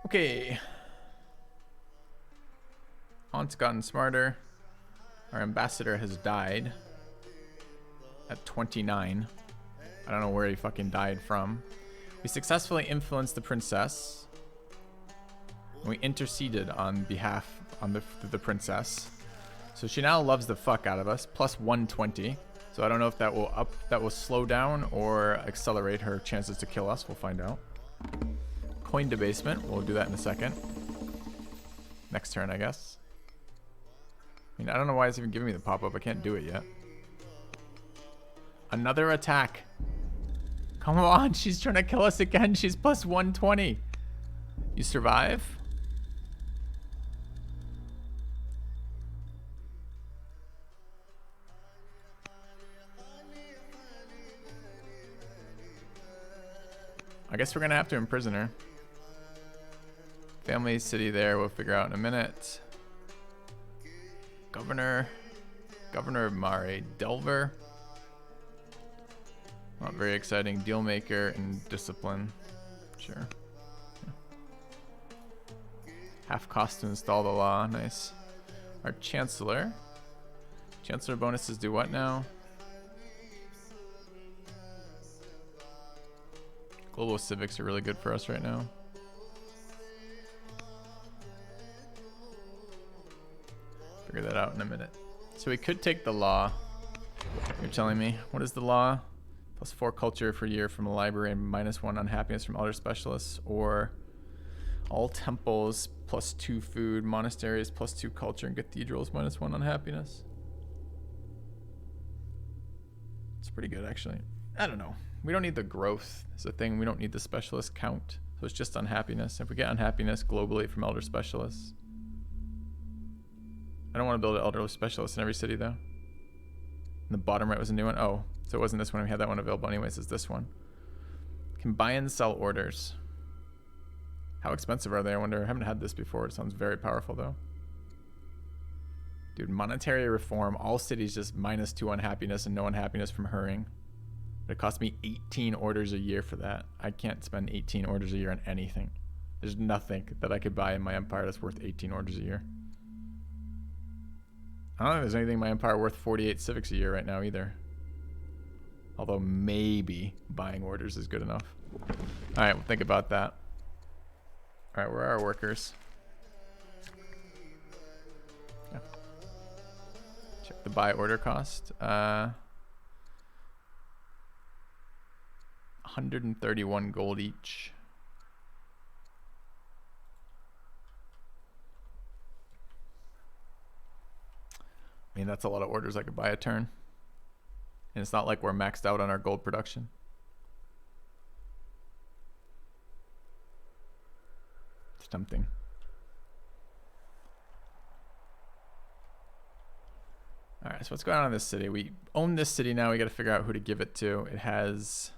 [SPEAKER 1] Okay. Aunt's gotten smarter. Our ambassador has died at 29. I don't know where he fucking died from. We successfully influenced the princess. And we interceded on behalf on the princess. So she now loves the fuck out of us, plus 120. So I don't know if that will slow down or accelerate her chances to kill us. We'll find out. Coin debasement. We'll do that in a second. Next turn, I guess. I mean, I don't know why it's even giving me the pop-up. I can't do it yet. Another attack. Come on, she's trying to kill us again. She's plus 120. You survive? I guess we're gonna have to imprison her. Family, city there, we'll figure out in a minute. Governor Mare Delver. Not very exciting. Deal maker and discipline. Sure. Yeah. Half cost to install the law. Nice. Our chancellor. Chancellor bonuses do what now? Global civics are really good for us right now. Figure that out in a minute. So we could take the law. You're telling me. What is the law? Plus 4 culture per year from the library and -1 unhappiness from elder specialists, or all temples plus 2 food, monasteries plus 2 culture, and cathedrals -1 unhappiness. It's pretty good, actually. I don't know. We don't need the growth. It's a thing. We don't need the specialist count. So it's just unhappiness. If we get unhappiness globally from elder specialists. I don't want to build an elder specialist in every city, though. And the bottom right was a new one. Oh, so it wasn't this one. We had that one available anyways. It's this one. Can buy and sell orders. How expensive are they? I wonder. I haven't had this before. It sounds very powerful, though. Dude, monetary reform. All cities just -2 unhappiness and no unhappiness from hurrying. But it cost me 18 orders a year for that. I can't spend 18 orders a year on anything. There's nothing that I could buy in my empire that's worth 18 orders a year. I don't think there's anything in my empire worth 48 civics a year right now either. Although maybe buying orders is good enough. Alright, we'll think about that. Alright, where are our workers? Yeah. Check the buy order cost. 131 gold each. I mean, that's a lot of orders I could buy a turn. And it's not like we're maxed out on our gold production. It's tempting. Alright, so what's going on in this city? We own this city now. We got to figure out who to give it to. It has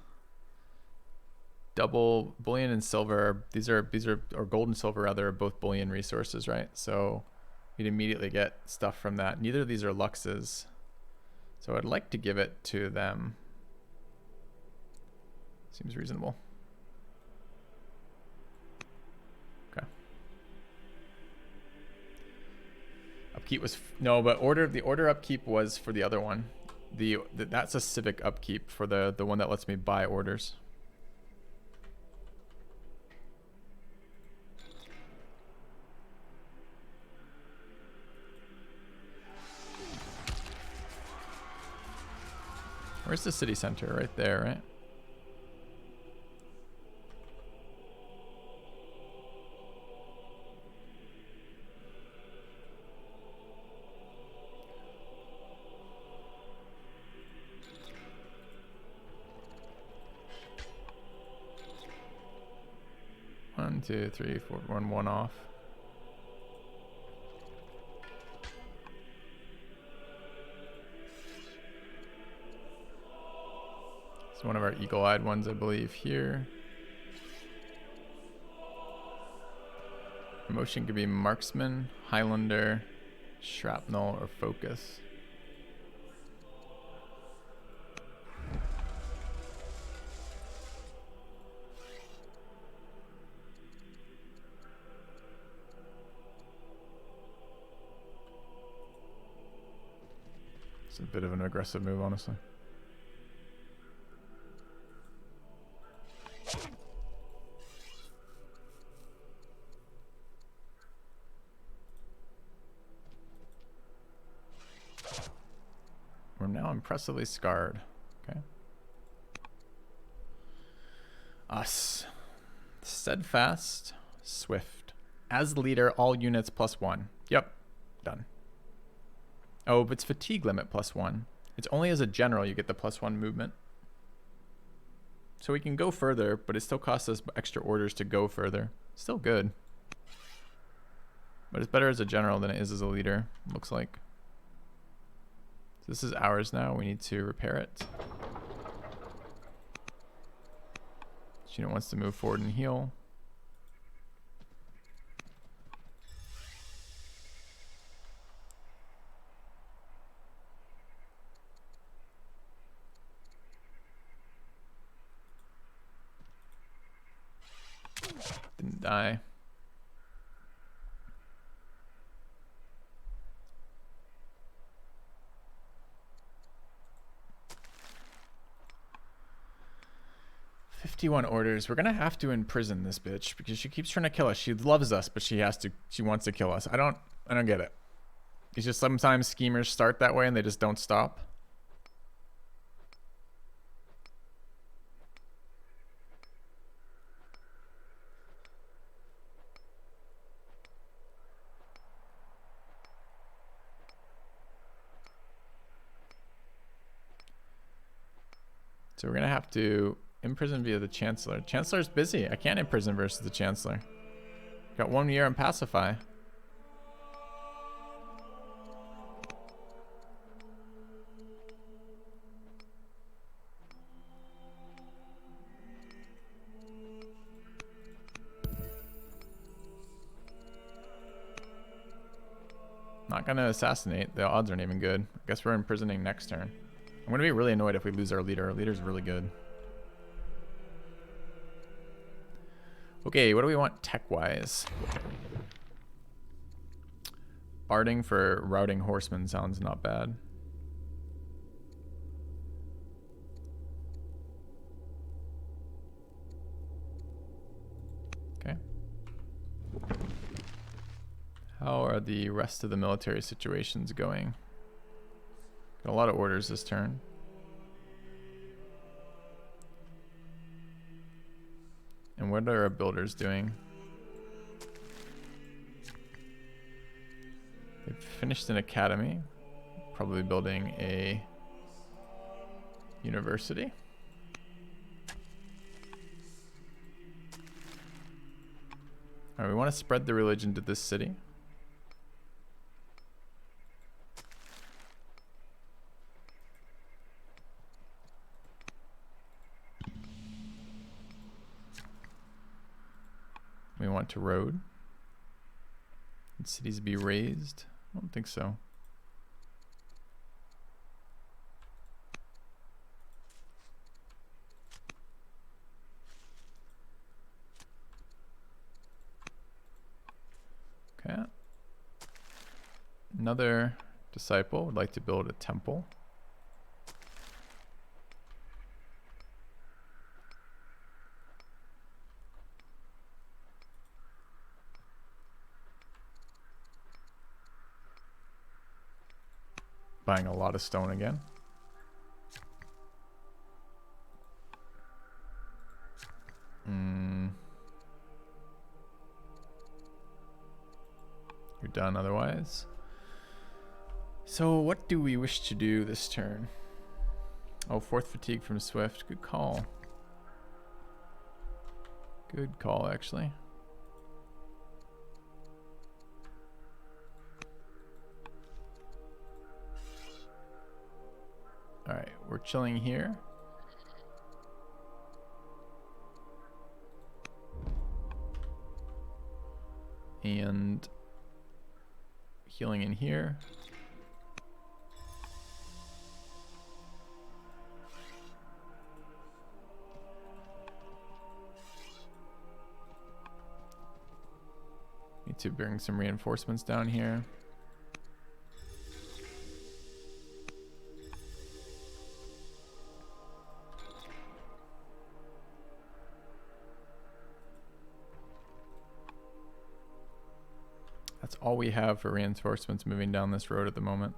[SPEAKER 1] double bullion and silver. These are or gold and silver rather, are both bullion resources, right? So we'd immediately get stuff from that. Neither of these are luxes. So I'd like to give it to them. Seems reasonable. Okay. Upkeep was no, but the order upkeep was for the other one. That's a civic upkeep for the one that lets me buy orders. Where's the city center? Right there, right? One, two, three, four, one off. It's one of our eagle-eyed ones, I believe, here. Promotion could be marksman, Highlander, shrapnel, or focus. It's a bit of an aggressive move, honestly. We're now impressively scarred. Okay. Us. Steadfast. Swift. As leader, all units +1. Yep. Done. Oh, but it's fatigue limit +1. It's only as a general you get the +1 movement. So we can go further, but it still costs us extra orders to go further. Still good. But it's better as a general than it is as a leader, looks like. So this is ours now. We need to repair it. This unit wants to move forward and heal. Didn't die. "51 orders. We're gonna have to imprison this bitch because she keeps trying to kill us. She loves us, but she wants to kill us. I don't get it. It's just sometimes schemers start that way and they just don't stop. So we're gonna have to imprison via the Chancellor. Chancellor's busy. I can't imprison versus the Chancellor. Got 1 year on Pacify. Not gonna assassinate. The odds aren't even good. I guess we're imprisoning next turn. I'm gonna be really annoyed if we lose our leader. Our leader's really good. Okay, what do we want tech-wise? Barding for routing horsemen sounds not bad. Okay. How are the rest of the military situations going? Got a lot of orders this turn. And what are our builders doing? They've finished an academy, probably building a university. All right, we want to spread the religion to this city. We want to road. And cities be raised? I don't think so. Okay. Another disciple would like to build a temple. Buying a lot of stone again. You're done otherwise. So what do we wish to do this turn? Oh, 4th fatigue from Swift. Good call. Good call, actually. All right, we're chilling here. And healing in here. Need to bring some reinforcements down here. That's all we have for reinforcements moving down this road at the moment.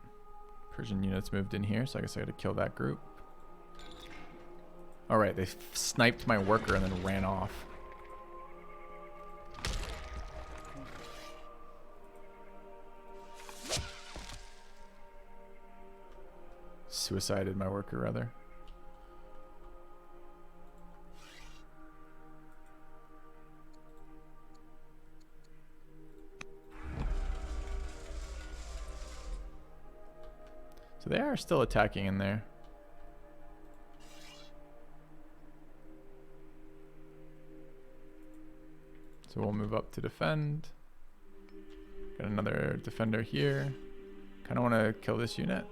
[SPEAKER 1] Persian units moved in here, so I guess I gotta kill that group. Alright, they sniped my worker and then ran off. Suicided my worker, rather. So they are still attacking in there. So we'll move up to defend. Got another defender here. Kind of want to kill this unit.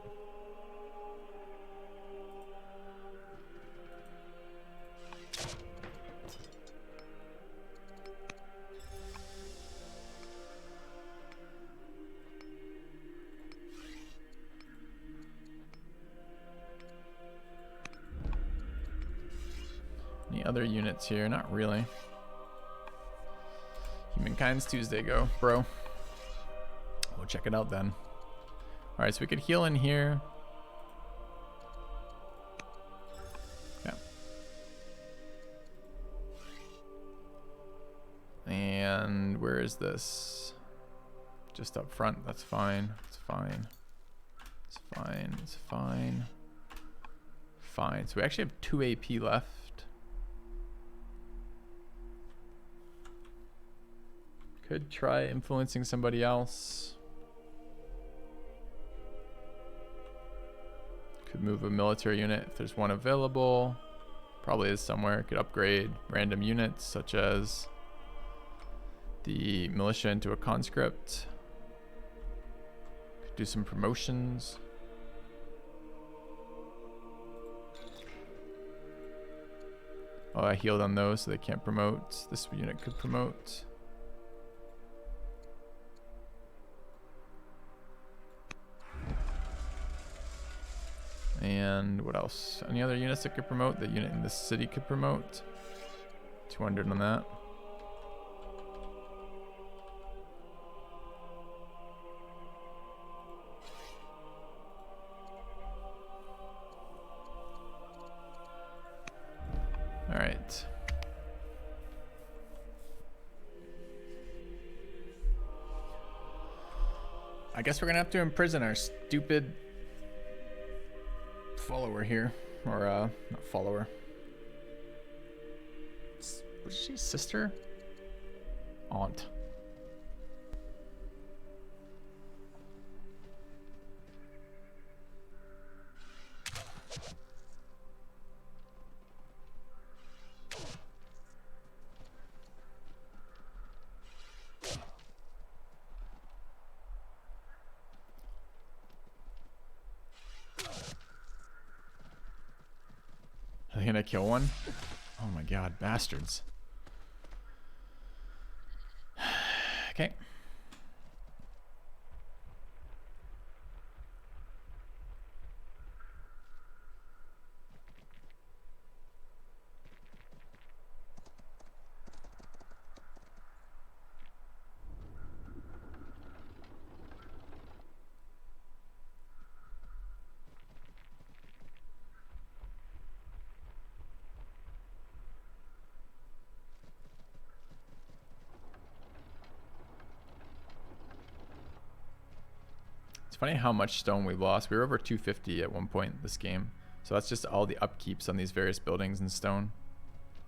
[SPEAKER 1] Any other units here? Not really. Humankind's Tuesday go, bro. We'll check it out then. Alright, so we could heal in here. Yeah. And where is this? Just up front. That's fine. It's fine. It's fine. It's fine. Fine. So we actually have 2 AP left. Could try influencing somebody else. Could move a military unit if there's one available. Probably is somewhere. Could upgrade random units such as the militia into a conscript. Could do some promotions. Oh, I healed on those so they can't promote. This unit could promote. And what else? Any other units that could promote? The unit in this city could promote. 200 on that. All right. I guess we're gonna have to imprison our stupid follower here, or not follower. Was she sister? Aunt. Are they gonna kill one? Oh my god, bastards. Okay. Funny how much stone we lost. We were over 250 at one point in this game. So that's just all the upkeeps on these various buildings in stone.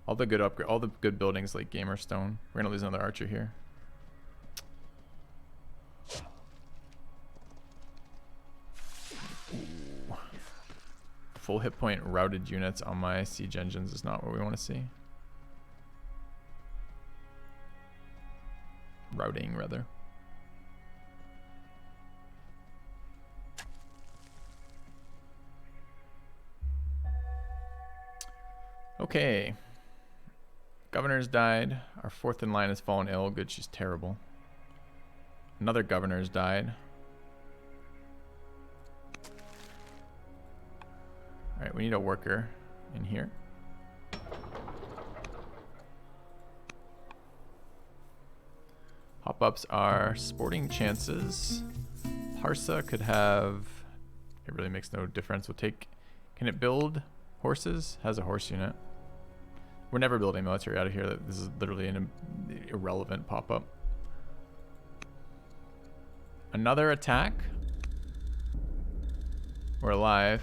[SPEAKER 1] All the good buildings like gamer stone. We're gonna lose another archer here. Ooh. Full hit point routed units on my siege engines is not what we want to see. Routing rather. Okay. Governor's died. Our fourth in line has fallen ill. Good, she's terrible. Another governor's died. Alright, we need a worker in here. Hop-ups are sporting chances. Parsa could have It really makes no difference. We'll take... Can it build horses? Has a horse unit. We're never building military out of here. This is literally an irrelevant pop-up. Another attack. We're alive.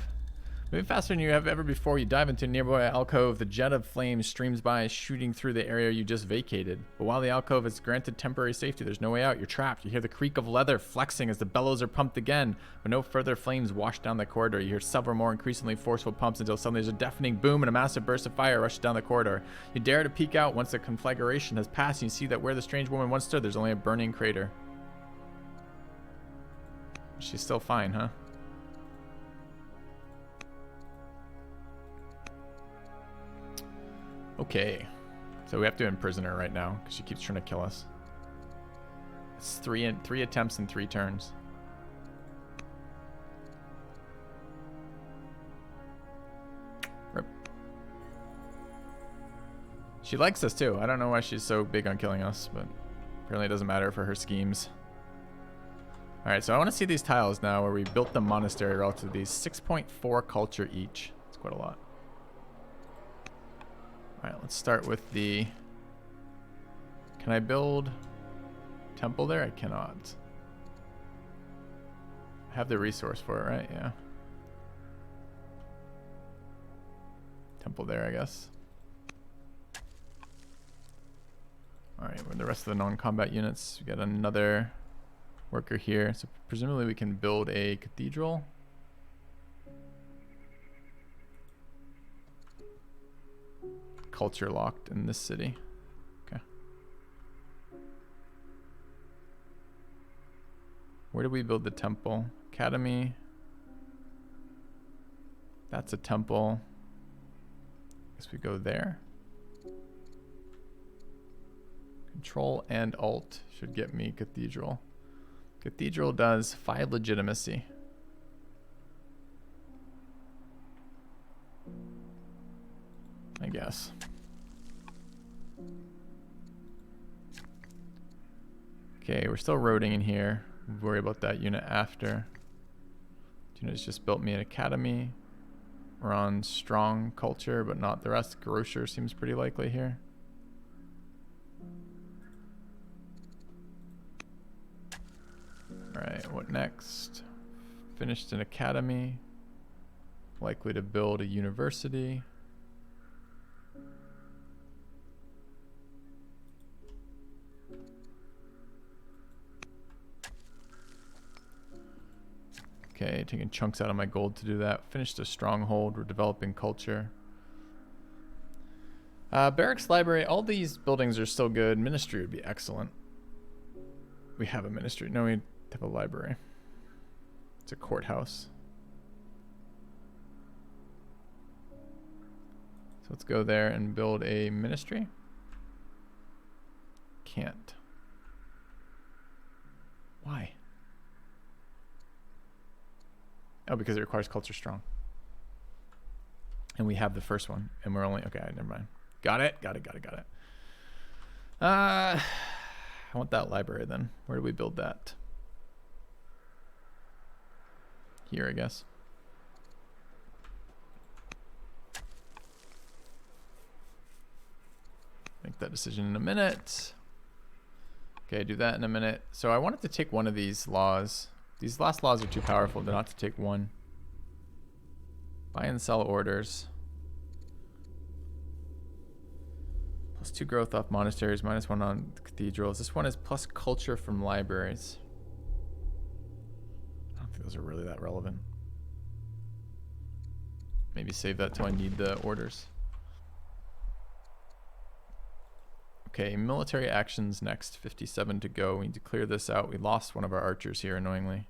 [SPEAKER 1] Moving faster than you have ever before, you dive into a nearby alcove. The jet of flames streams by, shooting through the area you just vacated. But while the alcove is granted temporary safety, there's no way out. You're trapped. You hear the creak of leather flexing as the bellows are pumped again. But no further flames wash down the corridor. You hear several more increasingly forceful pumps until suddenly there's a deafening boom and a massive burst of fire rushes down the corridor. You dare to peek out once the conflagration has passed, and you see that where the strange woman once stood, there's only a burning crater. She's still fine, huh? Okay, so we have to imprison her right now because she keeps trying to kill us. It's three attempts in 3 turns. Rip. She likes us too. I don't know why she's so big on killing us, but apparently it doesn't matter for her schemes. All right, so I want to see these tiles now where we built the monastery relative to these. 6.4 culture each. It's quite a lot. All right, let's start with the... Can I build temple there? I cannot. I have the resource for it, right? Yeah. Temple there, I guess. All right, with the rest of the non-combat units, we got another worker here. So presumably we can build a cathedral. Culture locked in this city. Okay. Where do we build the temple? Academy. That's a temple. Guess we go there. Control and Alt should get me cathedral. Cathedral does 5 legitimacy. I guess. Okay, we're still roading in here. We'll worry about that unit after. Unit's just built me an academy. We're on strong culture, but not the rest. Grocer seems pretty likely here. Alright, what next? Finished an academy. Likely to build a university. Okay, taking chunks out of my gold to do that. Finished a stronghold. We're developing culture. Barracks, library. All these buildings are still good. Ministry would be excellent. We have a ministry. No, we have a library. It's a courthouse. So let's go there and build a ministry. Can't. Why? Oh, because it requires culture strong. And we have the first one. And we're only... Okay, never mind. Got it. I want that library then. Where do we build that? Here, I guess. Make that decision in a minute. Okay, do that in a minute. So I wanted to take one of these laws. These last laws are too powerful. They're not to take one. Buy and sell orders. +2 growth off monasteries, -1 on cathedrals. This one is plus culture from libraries. I don't think those are really that relevant. Maybe save that till I need the orders. Okay, military actions next. 57 to go. We need to clear this out. We lost one of our archers here, annoyingly.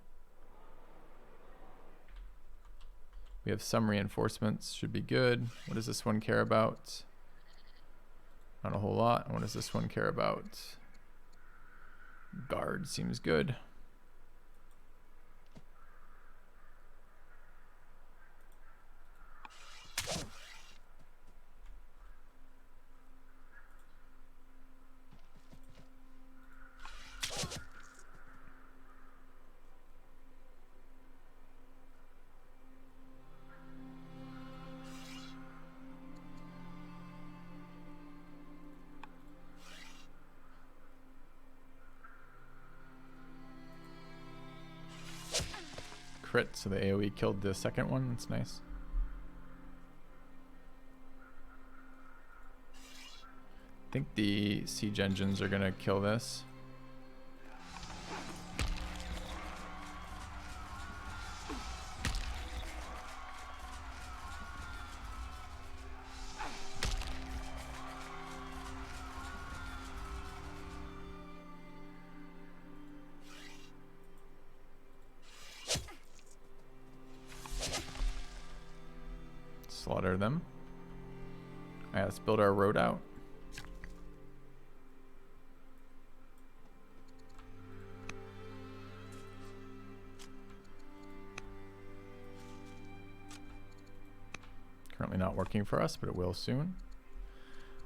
[SPEAKER 1] We have some reinforcements. Should be good. What does this one care about? Not a whole lot. And what does this one care about? Guard seems good. crit, so the AoE killed the second one. That's nice. I think the siege engines are gonna kill this. Slaughter them. Alright, let's build our road out. Currently not working for us, but it will soon.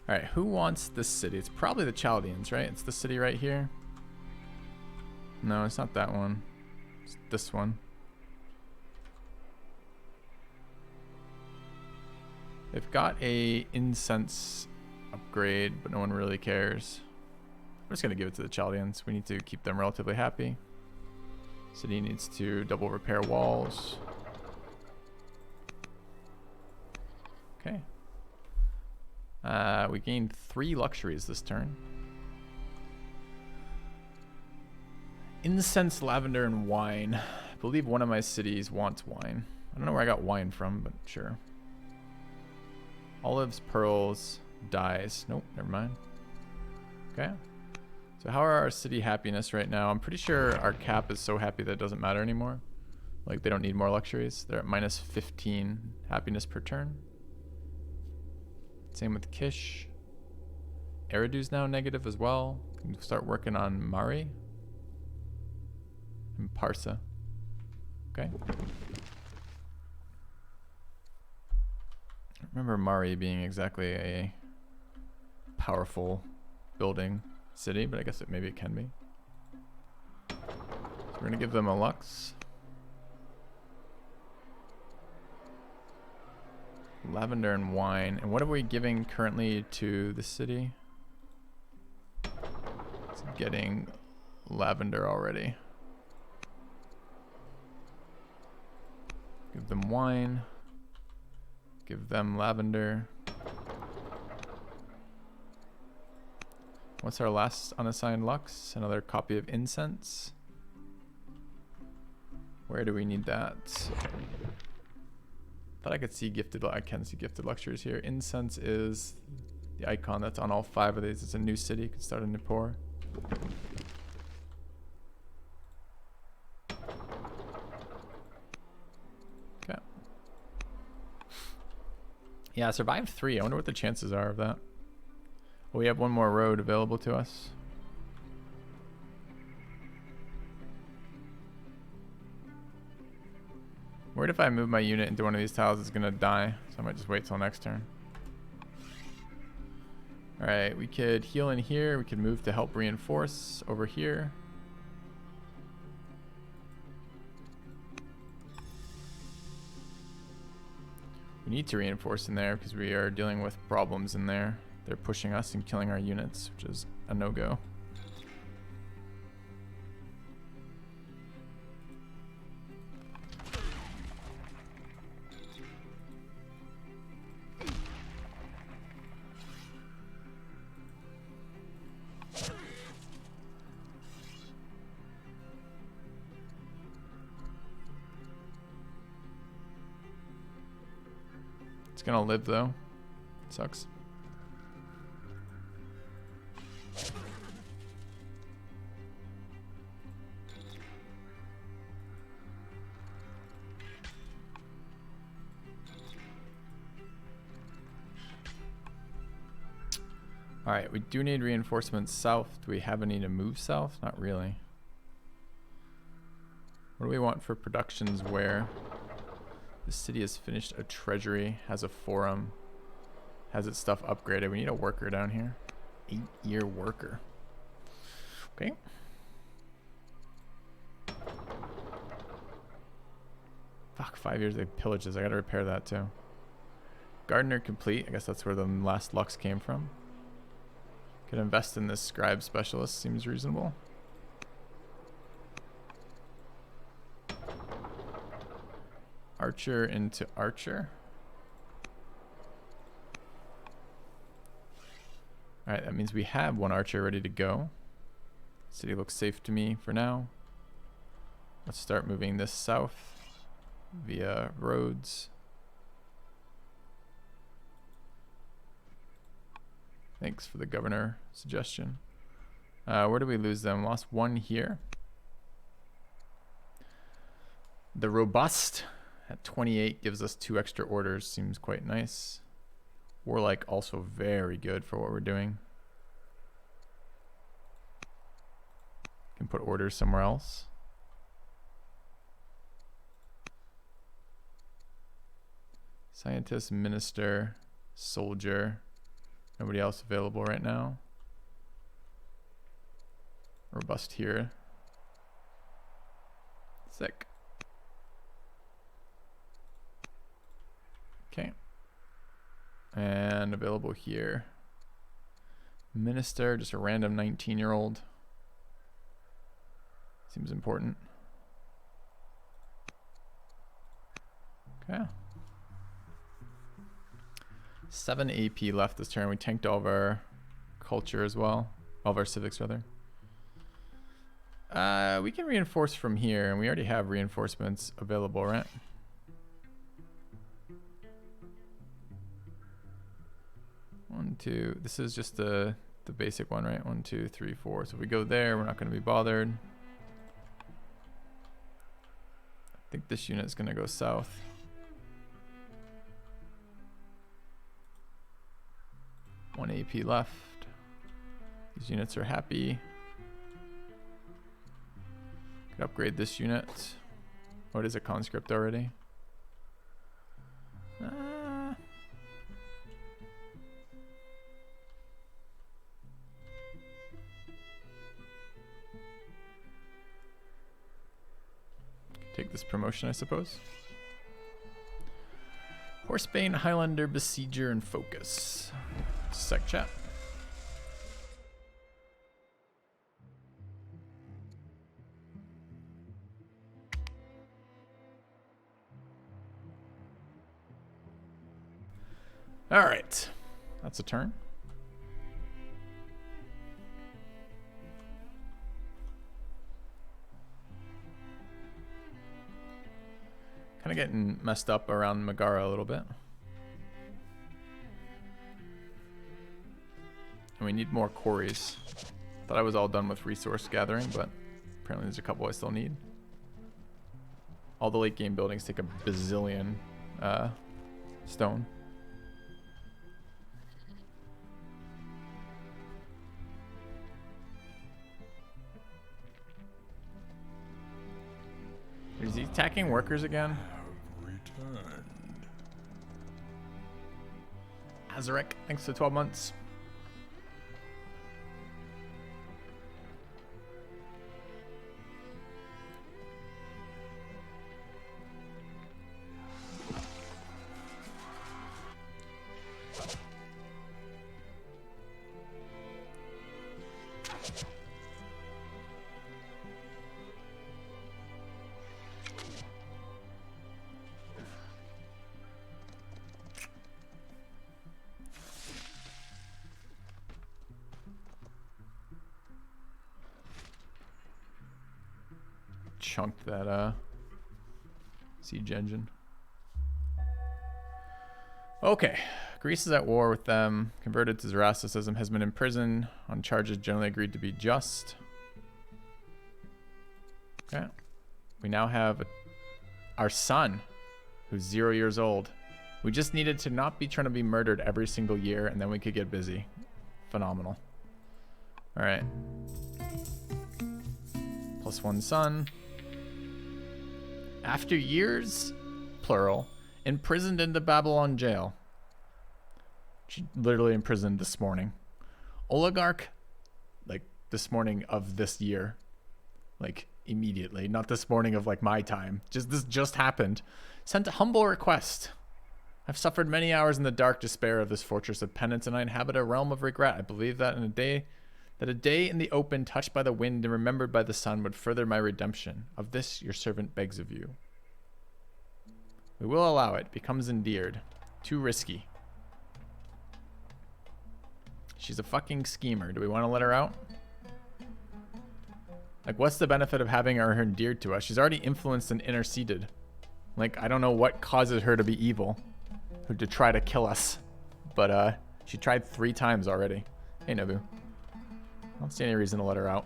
[SPEAKER 1] Alright, who wants this city? It's probably the Chaldeans, right? It's the city right here. No, it's not that one. It's this one. They've got a incense upgrade, but no one really cares. I'm just gonna give it to the Chaldeans. We need to keep them relatively happy. City needs to double repair walls. Okay. We gained 3 luxuries this turn. Incense, lavender, and wine. I believe one of my cities wants wine. I don't know where I got wine from, but sure. Olives, pearls, dyes. Nope, never mind. Okay. So how are our city happiness right now? I'm pretty sure our cap is so happy that it doesn't matter anymore. Like, they don't need more luxuries. They're at minus 15 happiness per turn. Same with Kish. Eridu's now negative as well. Can start working on Mari. And Parsa. Okay. I remember Mari being exactly a powerful building city, but I guess maybe it can be. So we're gonna give them a Lux. Lavender and wine. And what are we giving currently to the city? It's getting lavender already. Give them wine. Give them lavender. What's our last unassigned Lux? Another copy of incense. Where do we need that? Thought I could see gifted. I can see gifted luxuries here. Incense is the icon that's on all 5 of these. It's a new city. You can start in Nippur. Okay. Yeah, survive 3. I wonder what the chances are of that. Well, we have one more road available to us. Worried if I move my unit into one of these tiles, it's gonna die. So I might just wait till next turn. Alright, we could heal in here. We could move to help reinforce over here. We need to reinforce in there because we are dealing with problems in there. They're pushing us and killing our units, which is a no-go. It's gonna live though. Sucks. Alright, we do need reinforcements south. Do we have any to move south? Not really. What do we want for productions where? The city has finished a treasury, has a forum, has its stuff upgraded. We need a worker down here. 8-year worker. Okay. Fuck, 5 years of pillages. I gotta repair that too. Gardener complete. I guess that's where the last Lux came from. Could invest in this scribe specialist. Seems reasonable. archer into archer. All right, that means we have one archer ready to go. City looks safe to me for now. Let's start moving this south via roads. Thanks for the governor suggestion. Where do we lose them? Lost one here. The robust at 28 gives us 2 extra orders. Seems quite nice. Warlike also very good for what we're doing. Can put orders somewhere else. Scientist, minister, soldier. Nobody else available right now. Robust here. Sick. Okay. And available here. Minister, just a random 19-year-old. Seems important. Okay. 7 AP left this turn. We tanked all of our culture as well. All of our civics, rather. We can reinforce from here, and we already have reinforcements available, right? One, two. This is just the basic one, right? 1, 2, 3, 4. So if we go there, we're not going to be bothered. I think this unit is going to go south. One AP left. These units are happy. Could upgrade this unit. Oh, it is a conscript already. Take this promotion, I suppose. Horsebane, Highlander, Besieger, and Focus. Sec chat. All right, that's a turn. Kind of getting messed up around Megara a little bit. And we need more quarries. Thought I was all done with resource gathering, but apparently there's a couple I still need. All the late game buildings take a bazillion stone. Is he attacking workers again?
[SPEAKER 2] Returned.
[SPEAKER 1] Azarek, thanks for 12 months. Chunked that siege engine. Okay, Greece is at war with them, converted to Zoroastrianism, has been imprisoned on charges generally agreed to be just. Okay, we now have our son, who's 0 years old. We just needed to not be trying to be murdered every single year, and then we could get busy. Phenomenal. All right. +1 son. After years, plural, imprisoned in the Babylon jail. She literally imprisoned this morning. Oligarch, like this morning of this year. Like immediately, not this morning of like my time. This just happened. Sent a humble request. I've suffered many hours in the dark despair of this fortress of penance, and I inhabit a realm of regret. I believe that a day in the open, touched by the wind and remembered by the sun, would further my redemption. Of this your servant begs of you. We will allow it. Becomes endeared. Too risky. She's a fucking schemer. Do we want to let her out? Like, what's the benefit of having her endeared to us? She's already influenced and interceded. Like, I don't know what causes her to be evil. Or to try to kill us. But, she tried 3 times already. Hey, Nobu. I don't see any reason to let her out.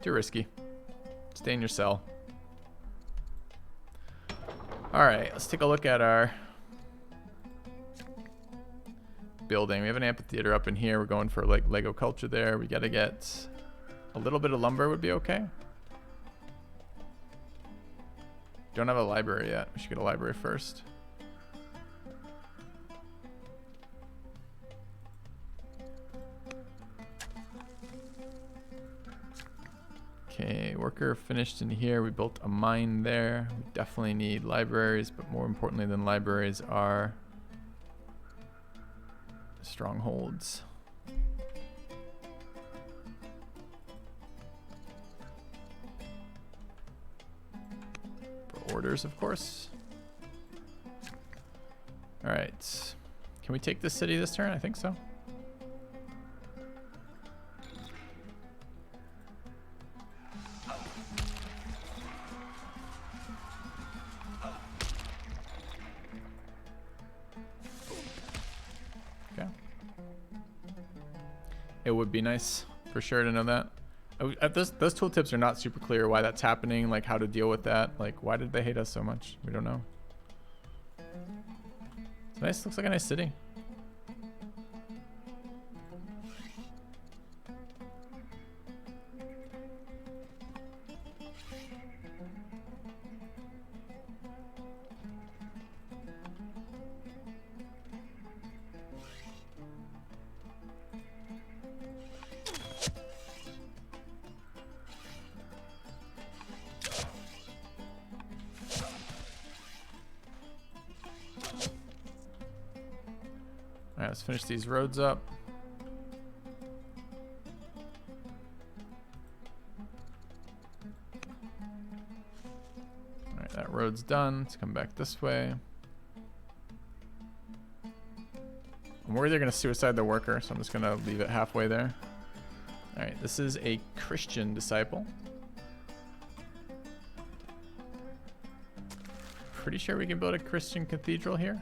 [SPEAKER 1] Too risky. Stay in your cell. Alright, let's take a look at our building. We have an amphitheater up in here. We're going for like Lego culture there. We gotta get a little bit of lumber would be okay. Don't have a library yet. We should get a library first. Okay, worker finished in here. We built a mine there. We definitely need libraries, but more importantly than libraries are strongholds. For orders, of course. All right. Can we take this city this turn? I think so. It would be nice for sure to know that. Those tooltips are not super clear why that's happening, like how to deal with that. Like, why did they hate us so much? We don't know. It's nice. Looks like a nice city. Alright, let's finish these roads up. Alright, that road's done. Let's come back this way. I'm worried they're going to suicide the worker, so I'm just going to leave it halfway there. Alright, this is a Christian disciple. Pretty sure we can build a Christian cathedral here.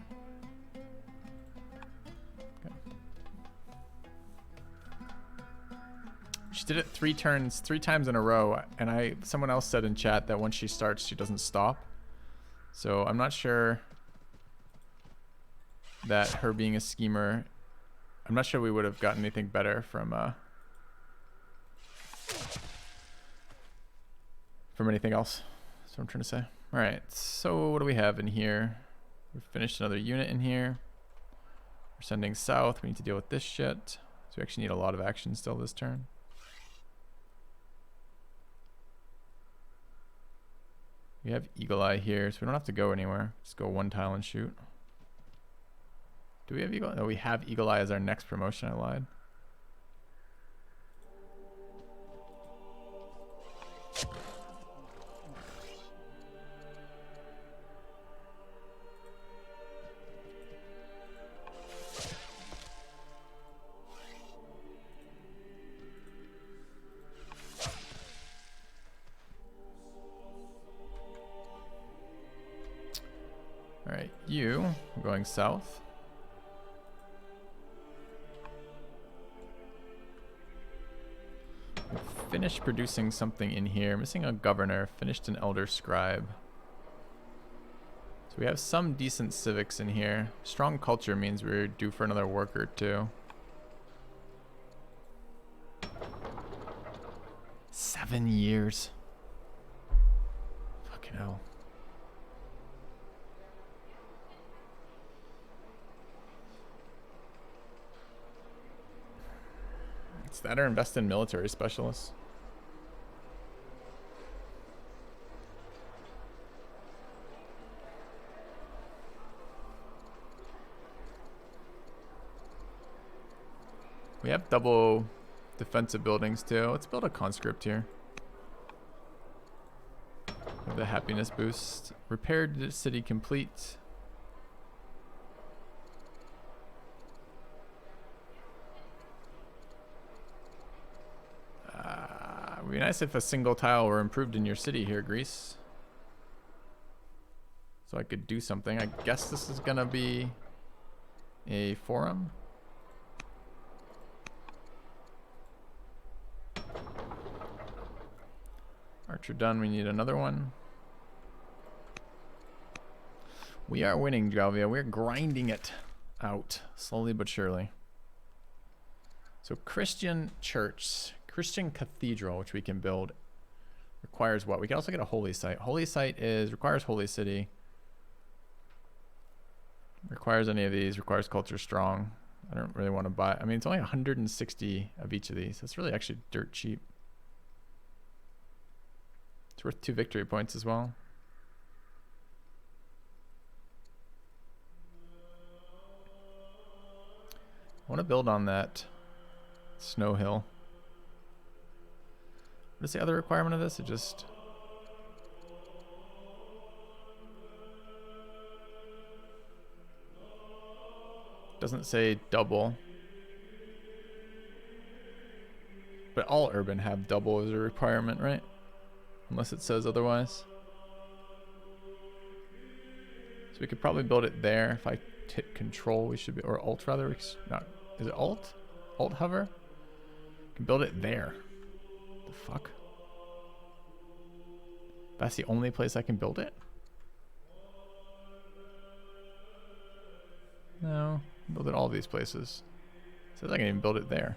[SPEAKER 1] She did it 3 times in a row, and someone else said in chat that once she starts, she doesn't stop. So I'm not sure that her being a schemer, I'm not sure we would have gotten anything better from anything else. That's what I'm trying to say. All right, so what do we have in here? We've finished another unit in here. We're sending south. We need to deal with this shit. So we actually need a lot of action still this turn. We have Eagle Eye here, so we don't have to go anywhere. Just go 1 tile and shoot. Do we have Eagle Eye? No, we have Eagle Eye as our next promotion. I lied. Alright, we're going south. We finished producing something in here. Missing a governor. Finished an elder scribe. So we have some decent civics in here. Strong culture means we're due for another worker too. 7 years. Fucking hell. It's that or invest in military specialists. We have double defensive buildings too. Let's build a conscript here. the happiness boost. Repaired the city complete. It would be nice if a single tile were improved in your city here, Greece. So I could do something. I guess this is gonna be a forum. Archer done, we need another one. We are winning, Jalvia. We're grinding it out, slowly but surely. So Christian church, Christian cathedral, which we can build, requires what? We can also get a holy site. Holy site requires holy city. Requires any of these, requires culture strong. I don't really want to buy, I mean, it's only 160 of each of these. That's really actually dirt cheap. It's worth 2 victory points as well. I want to build on that snow hill. What is the other requirement of this? It just... doesn't say double. But all urban have double as a requirement, right? Unless it says otherwise. So we could probably build it there. If I hit control, we should be, or alt rather. No, is it alt? Alt hover? We can build it there. The fuck? That's the only place I can build it? No, build it all these places. Says I can even build it there.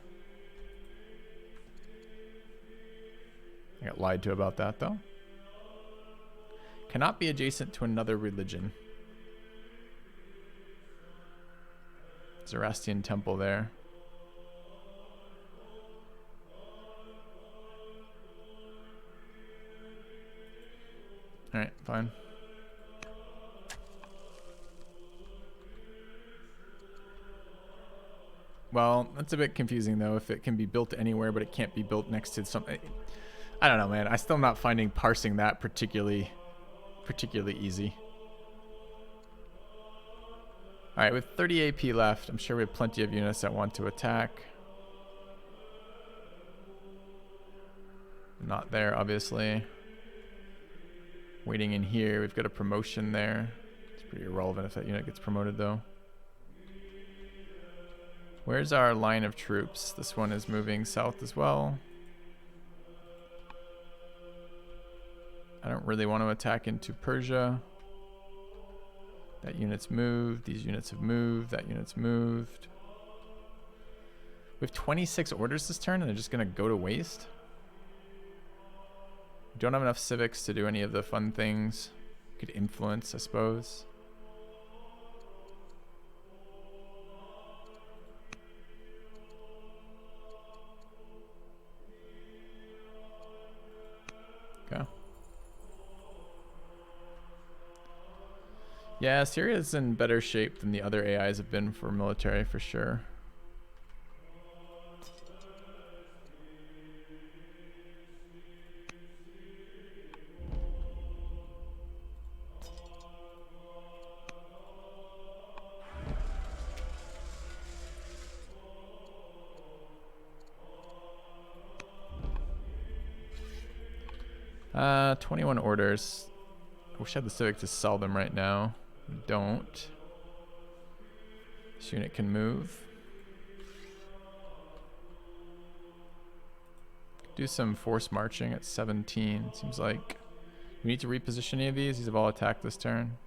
[SPEAKER 1] I got lied to about that though. Cannot be adjacent to another religion. Zoroastrian temple there. Alright, fine. Well, that's a bit confusing though, if it can be built anywhere but it can't be built next to something. I don't know, man. I'm still not finding parsing that particularly easy. Alright, with 30 AP left, I'm sure we have plenty of units that want to attack. Not there, obviously. Waiting in here, we've got a promotion there. It's pretty irrelevant if that unit gets promoted though. Where's our line of troops? This one is moving south as well. I don't really want to attack into Persia. That unit's moved. These units have moved. That unit's moved. We have 26 orders this turn and they're just going to go to waste. We don't have enough civics to do any of the fun things. We could influence, I suppose. Okay. Yeah, Syria's in better shape than the other AIs have been for military, for sure. Uh, 21 orders. I wish I had the civic to sell them right now. Don't. This unit can move. Do some force marching at 17. Seems like we need to reposition any of these. These have all attacked this turn.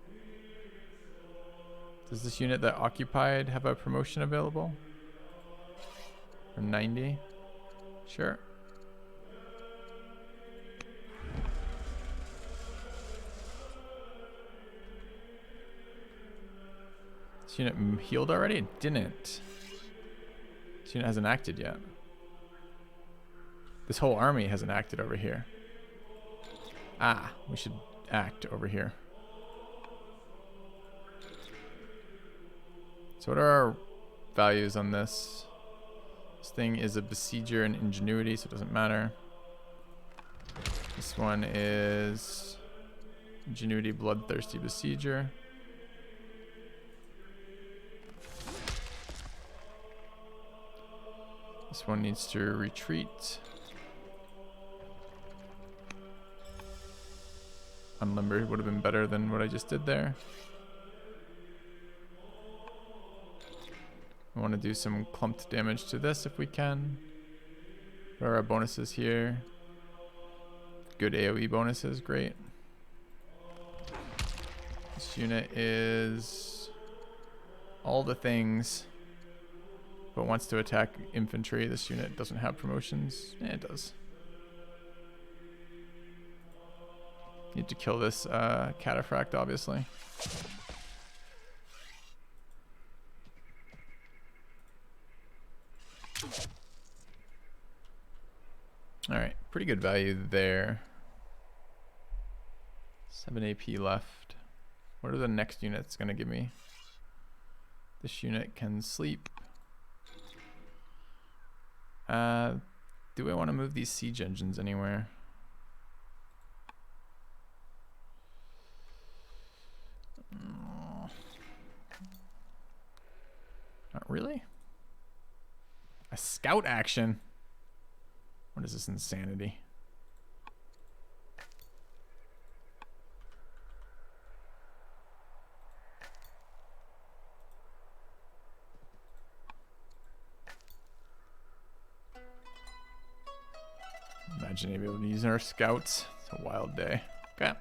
[SPEAKER 1] Does this unit that occupied have a promotion available? Or 90? Sure. This unit healed already? It didn't. This unit hasn't acted yet. This whole army hasn't acted over here. Ah, we should act over here. So what are our values on this? This thing is a besieger and ingenuity, so it doesn't matter. This one is Ingenuity, bloodthirsty besieger. This one needs to retreat. Unlimbered would have been better than what I just did there. I want to do some clumped damage to this if we can. What are our bonuses here? Good AoE bonuses, great. This unit is all the things, but wants to attack infantry. This unit doesn't have promotions. Yeah, it does. Need to kill this cataphract, obviously. Alright, pretty good value there. 7 AP left. What are the next units going to give me? This unit can sleep. Do I want to move these siege engines anywhere? Not really. A scout action? What is this insanity? Imagine able to use our scouts. It's a wild day. Okay.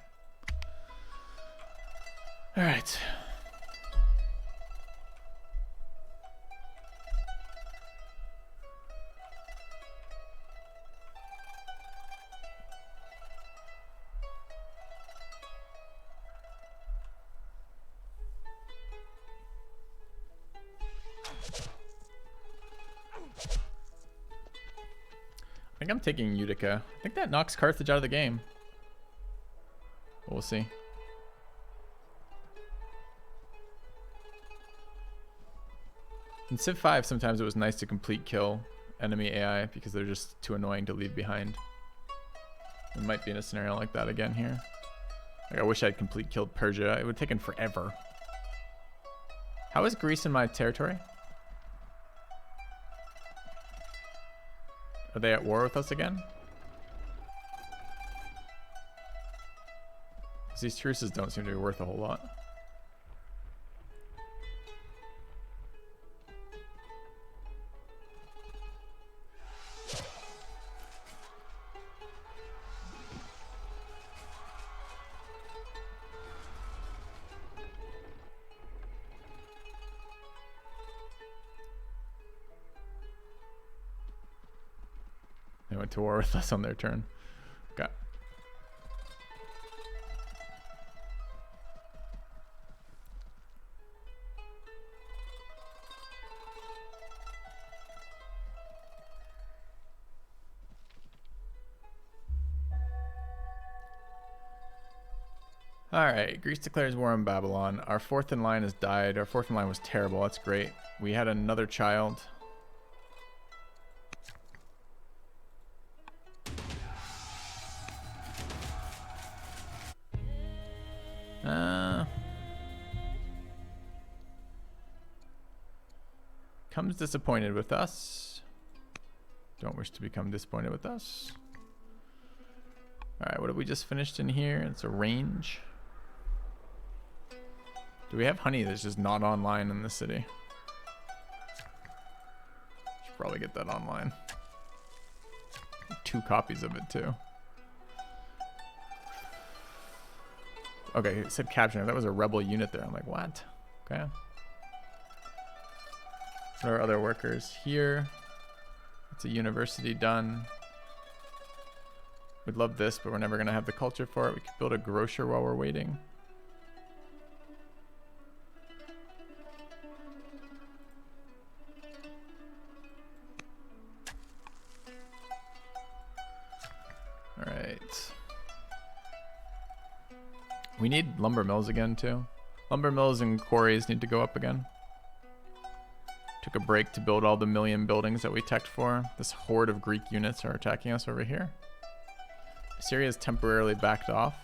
[SPEAKER 1] All right. I think I'm taking Utica. I think that knocks Carthage out of the game. We'll see. In Civ 5, sometimes it was nice to complete kill enemy AI because they're just too annoying to leave behind. We might be in a scenario like that again here. Like, I wish I'd complete killed Persia. It would have taken forever. How is Greece in my territory? Are they at war with us again? Because these truces don't seem to be worth a whole lot. They went to war with us on their turn. Okay. Alright, Greece declares war on Babylon. Our fourth in line has died. Our fourth in line was terrible. That's great. We had another child. Comes disappointed with us. Don't wish to become disappointed with us. Alright, what have we just finished in here? It's a range. Do we have honey that's just not online in the city? Should probably get that online. 2 copies of it too. Okay, it said capture. That was a rebel unit there. I'm like, what? Okay. What are other workers here? It's a university done. We'd love this, but we're never going to have the culture for it. We could build a grocer while we're waiting. All right. We need lumber mills again, too. Lumber mills and quarries need to go up again. Took a break to build all the million buildings that we teched for. This horde of Greek units are attacking us over here. Assyria is temporarily backed off.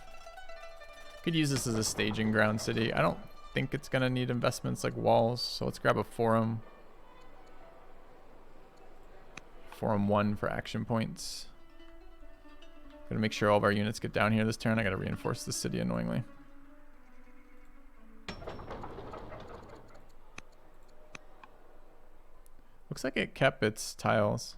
[SPEAKER 1] Could use this as a staging ground city. I don't think it's gonna need investments like walls, so let's grab a forum. Forum 1 for action points. Gotta make sure all of our units get down here this turn. I gotta reinforce the city annoyingly. Looks like it kept its tiles.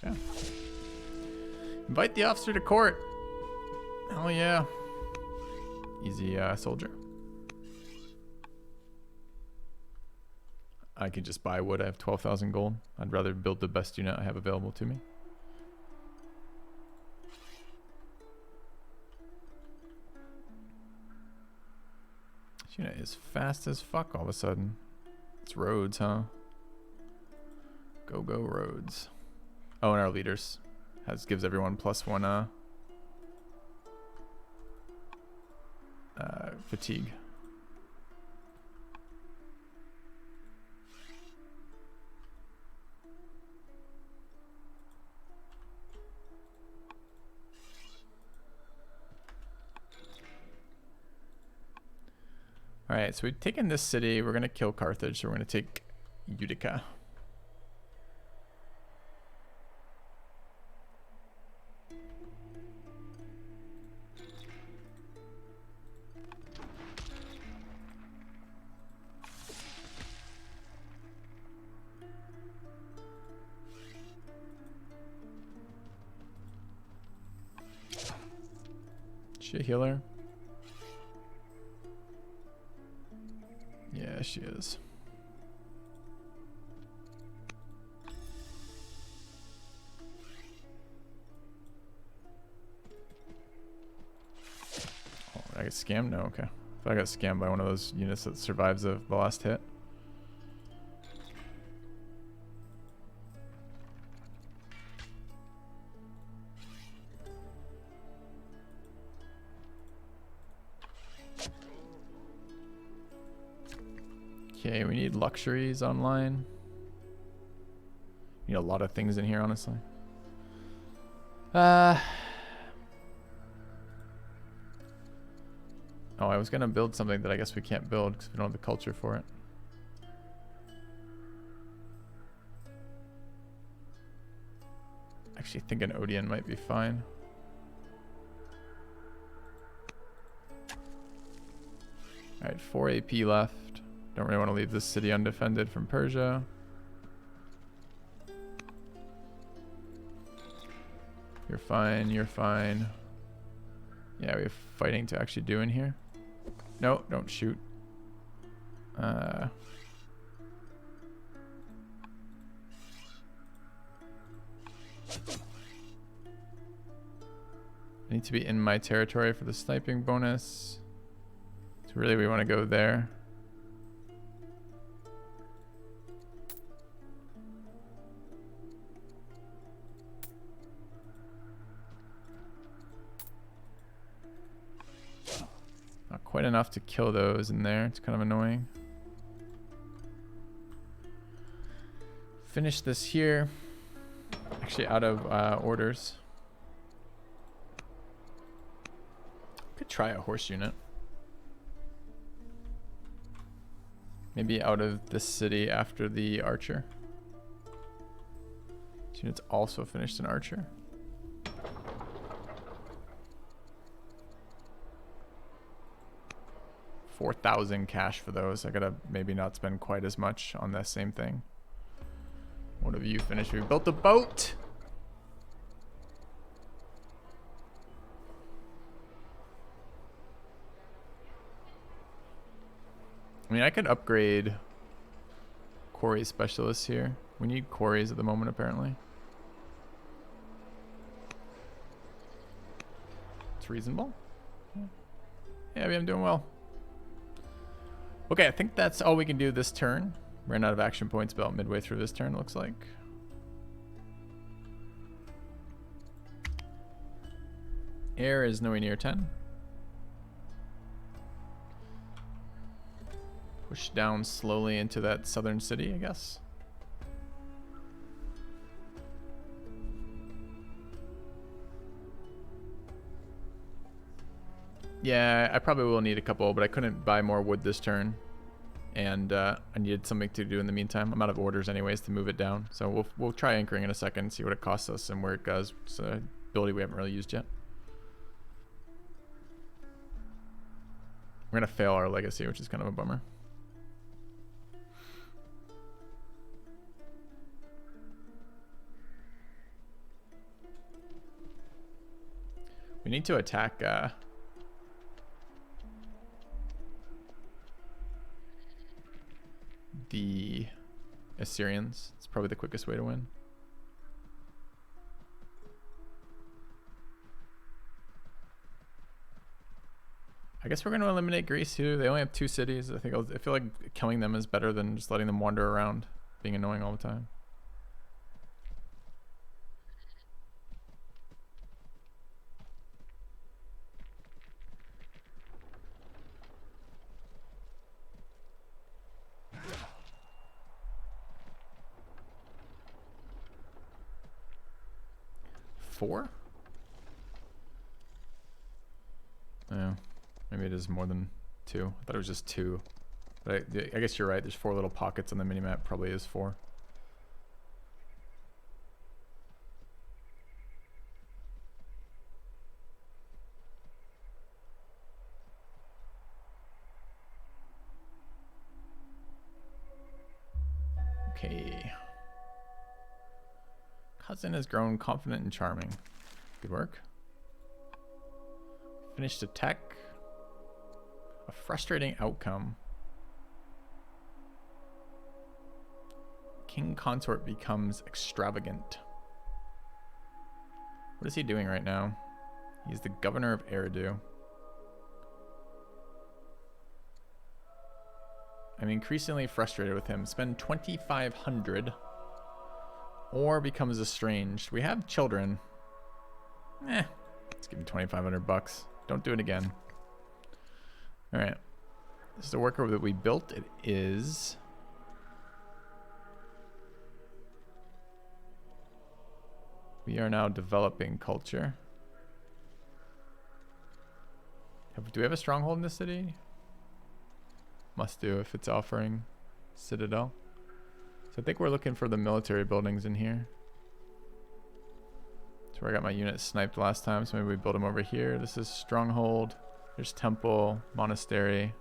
[SPEAKER 1] Yeah. Invite the officer to court. Hell yeah. Easy soldier. I can just buy wood. I have 12,000 gold. I'd rather build the best unit I have available to me. This unit is fast as fuck all of a sudden. It's roads, huh? Go, go, roads. Oh, and our leaders gives everyone +1 fatigue. All right, so we've taken this city. We're gonna kill Carthage, so we're gonna take Utica. Is she a healer? Yeah, she is. Oh, I get scammed? No, okay. If I got scammed by one of those units that survives the last hit. Okay, we need luxuries online. Need a lot of things in here, honestly. Oh, I was gonna build something that I guess we can't build because we don't have the culture for it. Actually think an Odeon might be fine. Alright, 4 AP left. Don't really want to leave this city undefended from Persia. You're fine, you're fine. Yeah, we have fighting to actually do in here. No, don't shoot. I need to be in my territory for the sniping bonus. So really we want to go there. Not quite enough to kill those in there. It's kind of annoying. Finish this here. Actually out of orders. Could try a horse unit. Maybe out of this city after the archer. This unit's also finished an archer. $4,000 cash for those. I gotta maybe not spend quite as much on that same thing. What have you finished? We built a boat. I mean, I could upgrade quarry specialists here. We need quarries at the moment, apparently. It's reasonable. Yeah, I'm doing well. Okay, I think that's all we can do this turn. Ran out of action points about midway through this turn, looks like. Air is nowhere near 10. Push down slowly into that southern city, I guess. Yeah, I probably will need a couple, but I couldn't buy more wood this turn. And I needed something to do in the meantime. I'm out of orders anyways to move it down. So we'll try anchoring in a second, see what it costs us and where it goes. It's an ability we haven't really used yet. We're going to fail our legacy, which is kind of a bummer. We need to attack the Assyrians. It's probably the quickest way to win. I guess we're going to eliminate Greece too. They only have 2 cities. I feel like killing them is better than just letting them wander around, being annoying all the time. Four? Yeah. Maybe it is more than 2. I thought it was just 2. But I guess you're right. There's 4 little pockets on the minimap. Probably is 4. Okay. Cousin has grown confident and charming. Good work. Finished a tech. A frustrating outcome. King consort becomes extravagant. What is he doing right now? He's the governor of Eridu. I'm increasingly frustrated with him. Spend 2,500 or becomes estranged. We have children. Let's give him 2,500 bucks. Don't do it again. All right. This is the worker that we built. It is. We are now developing culture. Do we have a stronghold in this city? Must do if it's offering Citadel. So I think we're looking for the military buildings in here. That's where I got my unit sniped last time, so maybe we build them over here. This is stronghold. There's temple, monastery.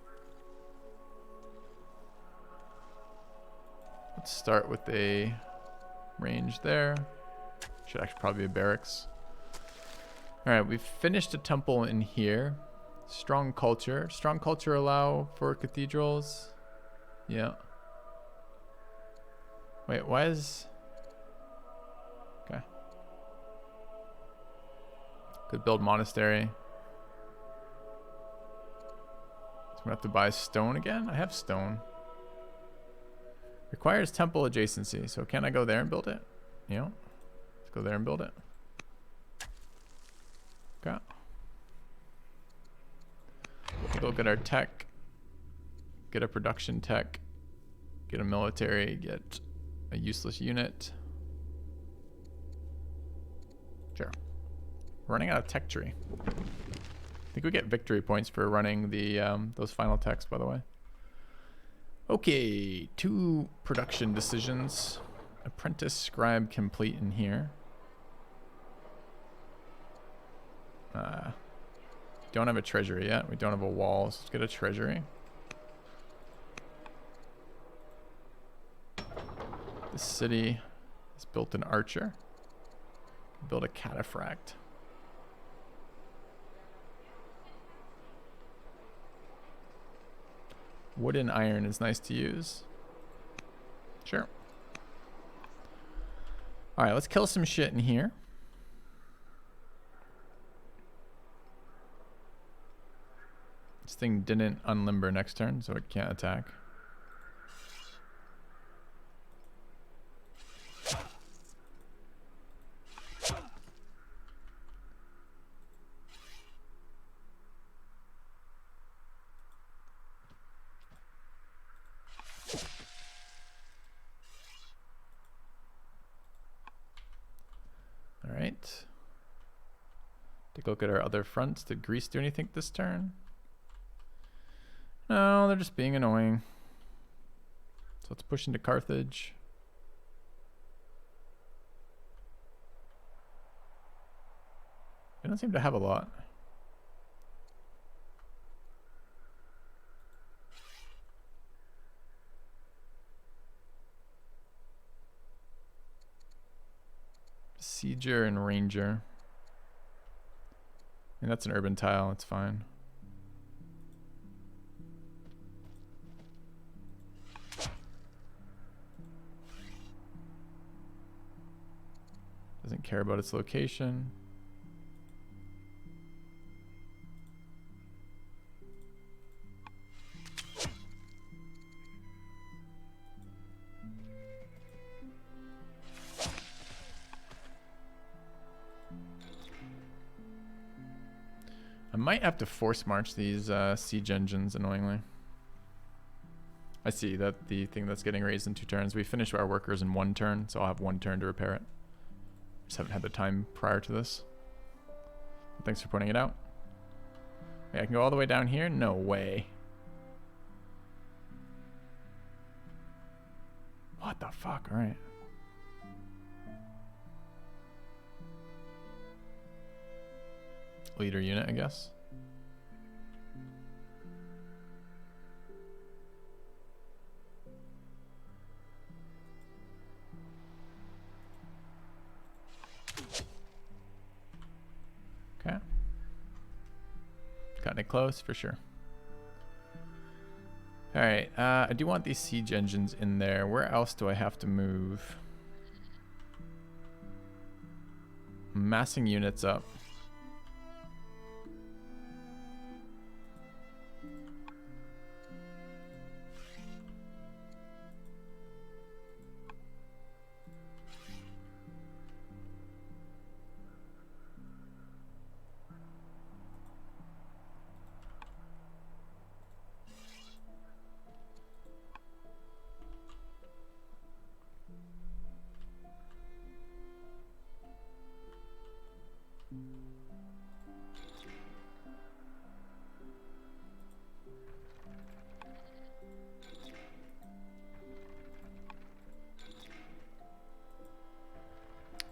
[SPEAKER 1] Let's start with a range there. Should actually probably be a barracks. All right, we've finished a temple in here. Strong culture. Strong culture allow for cathedrals. Yeah. Wait, why is... Okay. Could build monastery. So I'm gonna have to buy stone again? I have stone. Requires temple adjacency. So can I go there and build it? Yeah. Let's go there and build it. Okay. We'll get our tech. Get a production tech. Get a military. Get a useless unit. Sure. We're running out of tech tree. I think we get victory points for running the those final techs, by the way. Okay, 2 production decisions. Apprentice scribe complete in here. Don't have a treasury yet. We don't have a wall, so let's get a treasury. This city is built an archer. Build a cataphract. Wood and iron is nice to use. Sure. All right, let's kill some shit in here. This thing didn't unlimber next turn, so it can't attack. All right. Take a look at our other fronts. Did Greece do anything this turn? No, they're just being annoying. So let's push into Carthage. They don't seem to have a lot. Sieger and Ranger. And that's an urban tile, it's fine. Doesn't care about its location. I might have to force march these siege engines, annoyingly. I see that the thing that's getting raised in 2 turns. We finish our workers in 1 turn, so I'll have 1 turn to repair it. Just haven't had the time prior to this. Thanks for pointing it out. Wait, I can go all the way down here? No way. What the fuck? All right. Leader unit, I guess. Okay. Gotten it close for sure. All right, I do want these siege engines in there. Where else do I have to move? Massing units up.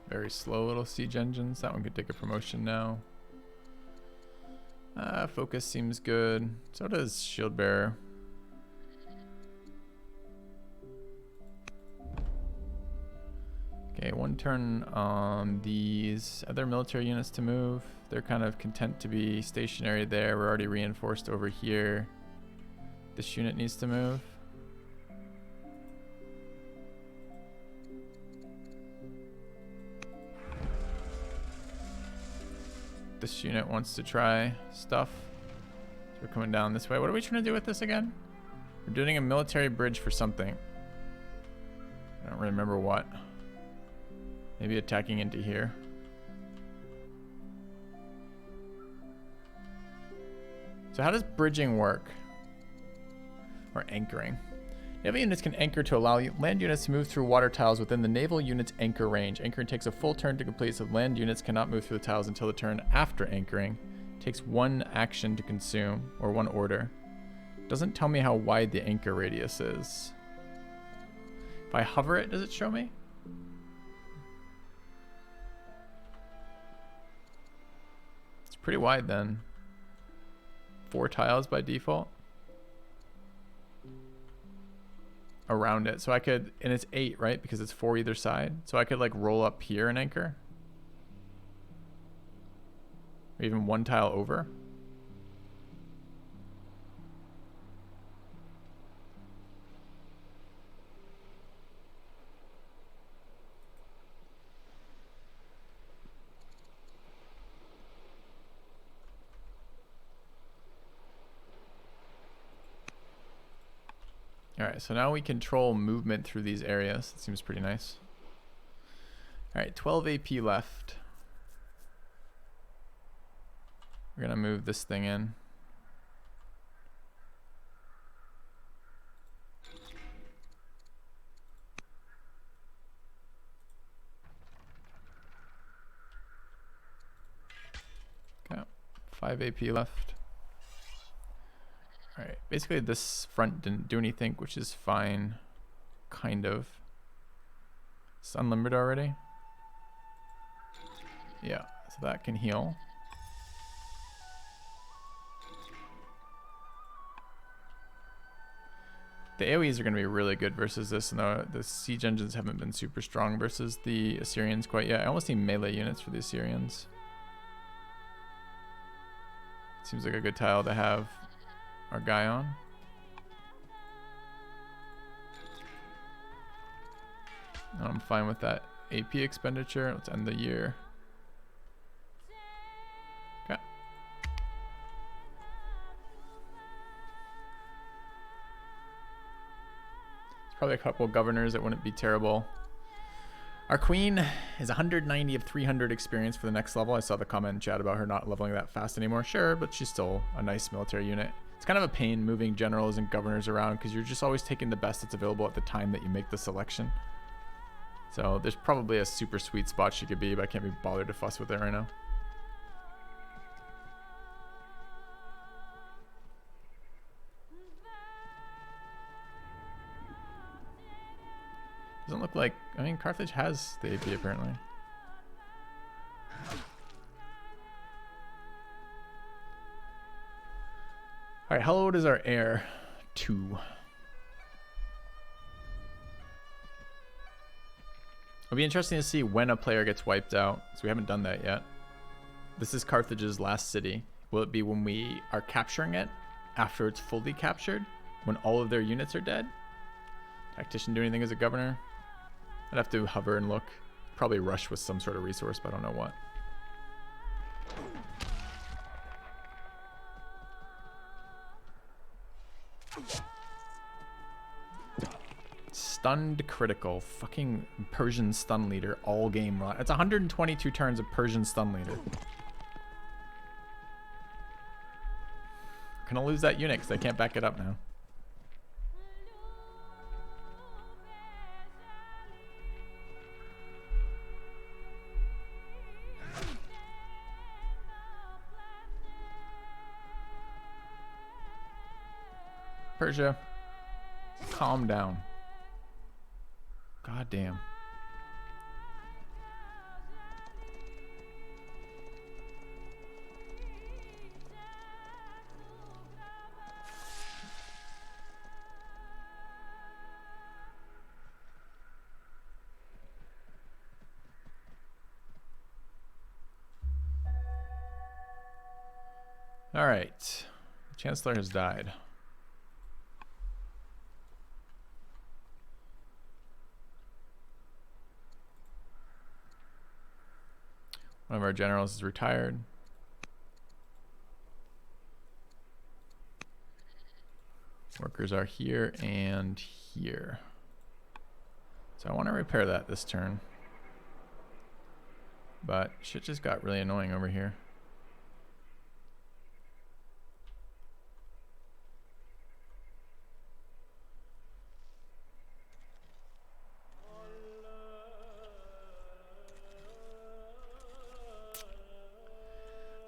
[SPEAKER 1] Very slow little siege engines. That one could take a promotion now. Focus seems good. So does Shield Bearer. Okay, 1 turn on these other military units to move. They're kind of content to be stationary there. We're already reinforced over here. This unit needs to move. This unit wants to try stuff. So we're coming down this way. What are we trying to do with this again? We're doing a military bridge for something. I don't remember what. Maybe attacking into here. So how does bridging work? Or anchoring? Naval units can anchor to allow land units to move through water tiles within the naval unit's anchor range. Anchoring takes a full turn to complete, so land units cannot move through the tiles until the turn after anchoring. It takes 1 action to consume, or 1 order. Doesn't tell me how wide the anchor radius is. If I hover it, does it show me? It's pretty wide then. 4 tiles by default. Around it, so I could, and it's 8, right? Because it's 4 either side. So I could like roll up here and anchor. Or even 1 tile over. Alright, so now we control movement through these areas. It seems pretty nice. Alright, 12 AP left. We're gonna move this thing in. Okay, 5 AP left. Alright, basically this front didn't do anything, which is fine. Kind of. It's unlimited already. Yeah, so that can heal. The AoEs are going to be really good versus this, and the siege engines haven't been super strong versus the Assyrians quite yet. I almost need melee units for the Assyrians. Seems like a good tile to have our guy on. I'm fine with that AP expenditure. Let's end the year. Okay. Probably a couple governors that wouldn't be terrible. Our queen is 190 of 300 experience for the next level. I saw the comment in chat about her not leveling that fast anymore. Sure, but she's still a nice military unit. It's kind of a pain moving generals and governors around because you're just always taking the best that's available at the time that you make the selection. So there's probably a super sweet spot she could be, but I can't be bothered to fuss with it right now. Doesn't look like, I mean, Carthage has the AP apparently. All right, how old is our heir? 2. It'll be interesting to see when a player gets wiped out, so we haven't done that yet. This is Carthage's last city. Will it be when we are capturing it, after it's fully captured, when all of their units are dead? Tactician do anything as a governor? I'd have to hover and look. Probably rush with some sort of resource, but I don't know what. Stunned critical. Fucking Persian stun leader all game run. It's 122 turns of Persian stun leader. Gonna lose that unit because I can't back it up now. Persia, calm down. God damn. All right, the Chancellor has died. One of our generals is retired. Workers are here and here. So I want to repair that this turn. But shit just got really annoying over here.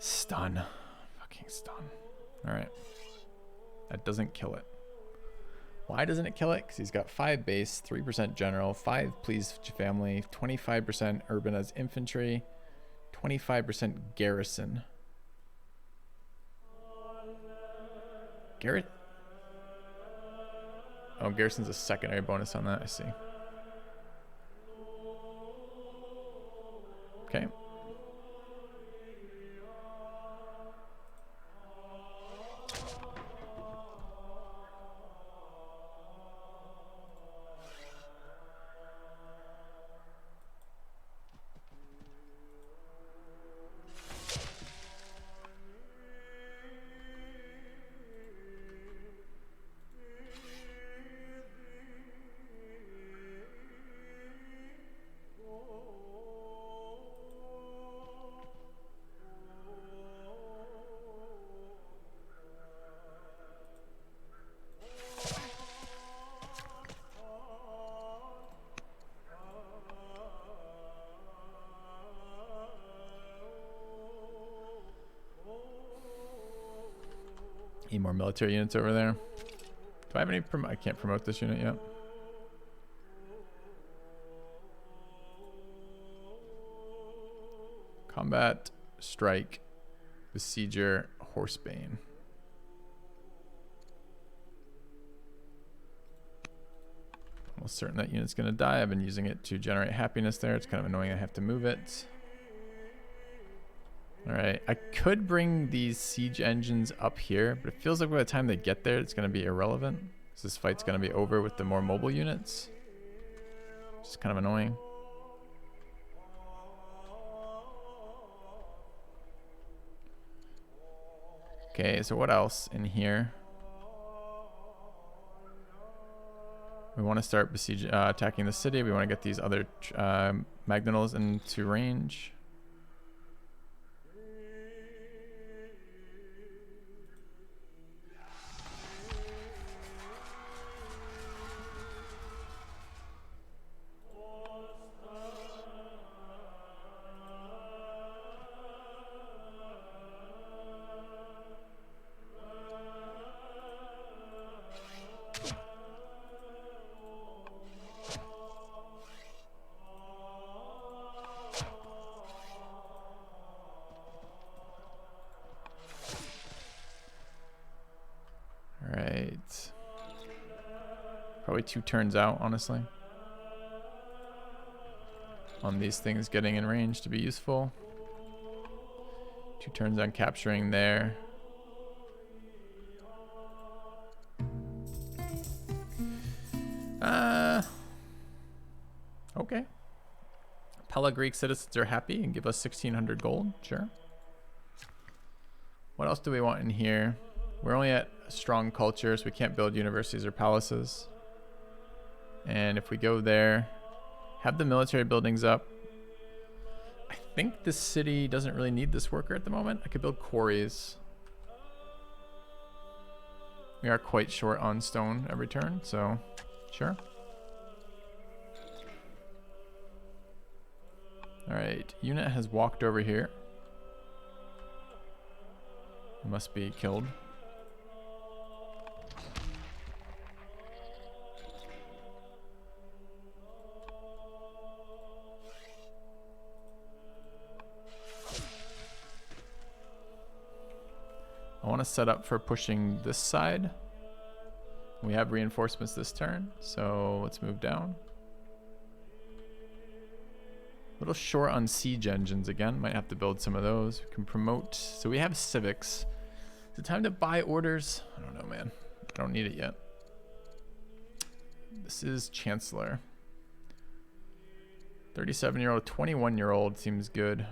[SPEAKER 1] Stun. Fucking stun. Alright. That doesn't kill it. Why doesn't it kill it? Because he's got 5 base, 3% general, 5 please family, 25% urban as infantry, 25% garrison. Garrett? Oh, garrison's a secondary bonus on that, I see. Okay. Need more military units over there. Do I have any? I can't promote this unit yet. Combat, strike, besieger, horsebane. Almost certain that unit's gonna die. I've been using it to generate happiness there. It's kind of annoying I have to move it. All right, I could bring these siege engines up here, but it feels like by the time they get there, it's gonna be irrelevant. Because this fight's gonna be over with the more mobile units. It's kind of annoying. Okay, so what else in here? We want to start attacking the city. We want to get these other Magnetals into range. Probably 2 turns out, honestly. On these things getting in range to be useful. 2 turns on capturing there. Okay. Pella Greek citizens are happy and give us 1,600 gold. Sure. What else do we want in here? We're only at strong culture, so we can't build universities or palaces. And if we go there, have the military buildings up. I think this city doesn't really need this worker at the moment. I could build quarries. We are quite short on stone every turn, so sure. All right, unit has walked over here. It must be killed. I want to set up for pushing this side. We have reinforcements this turn, so let's move down. A little short on siege engines again. Might have to build some of those. We can promote. So we have civics. Is it time to buy orders? I don't know, man. I don't need it yet. This is Chancellor. 37-year-old, 21-year-old seems good.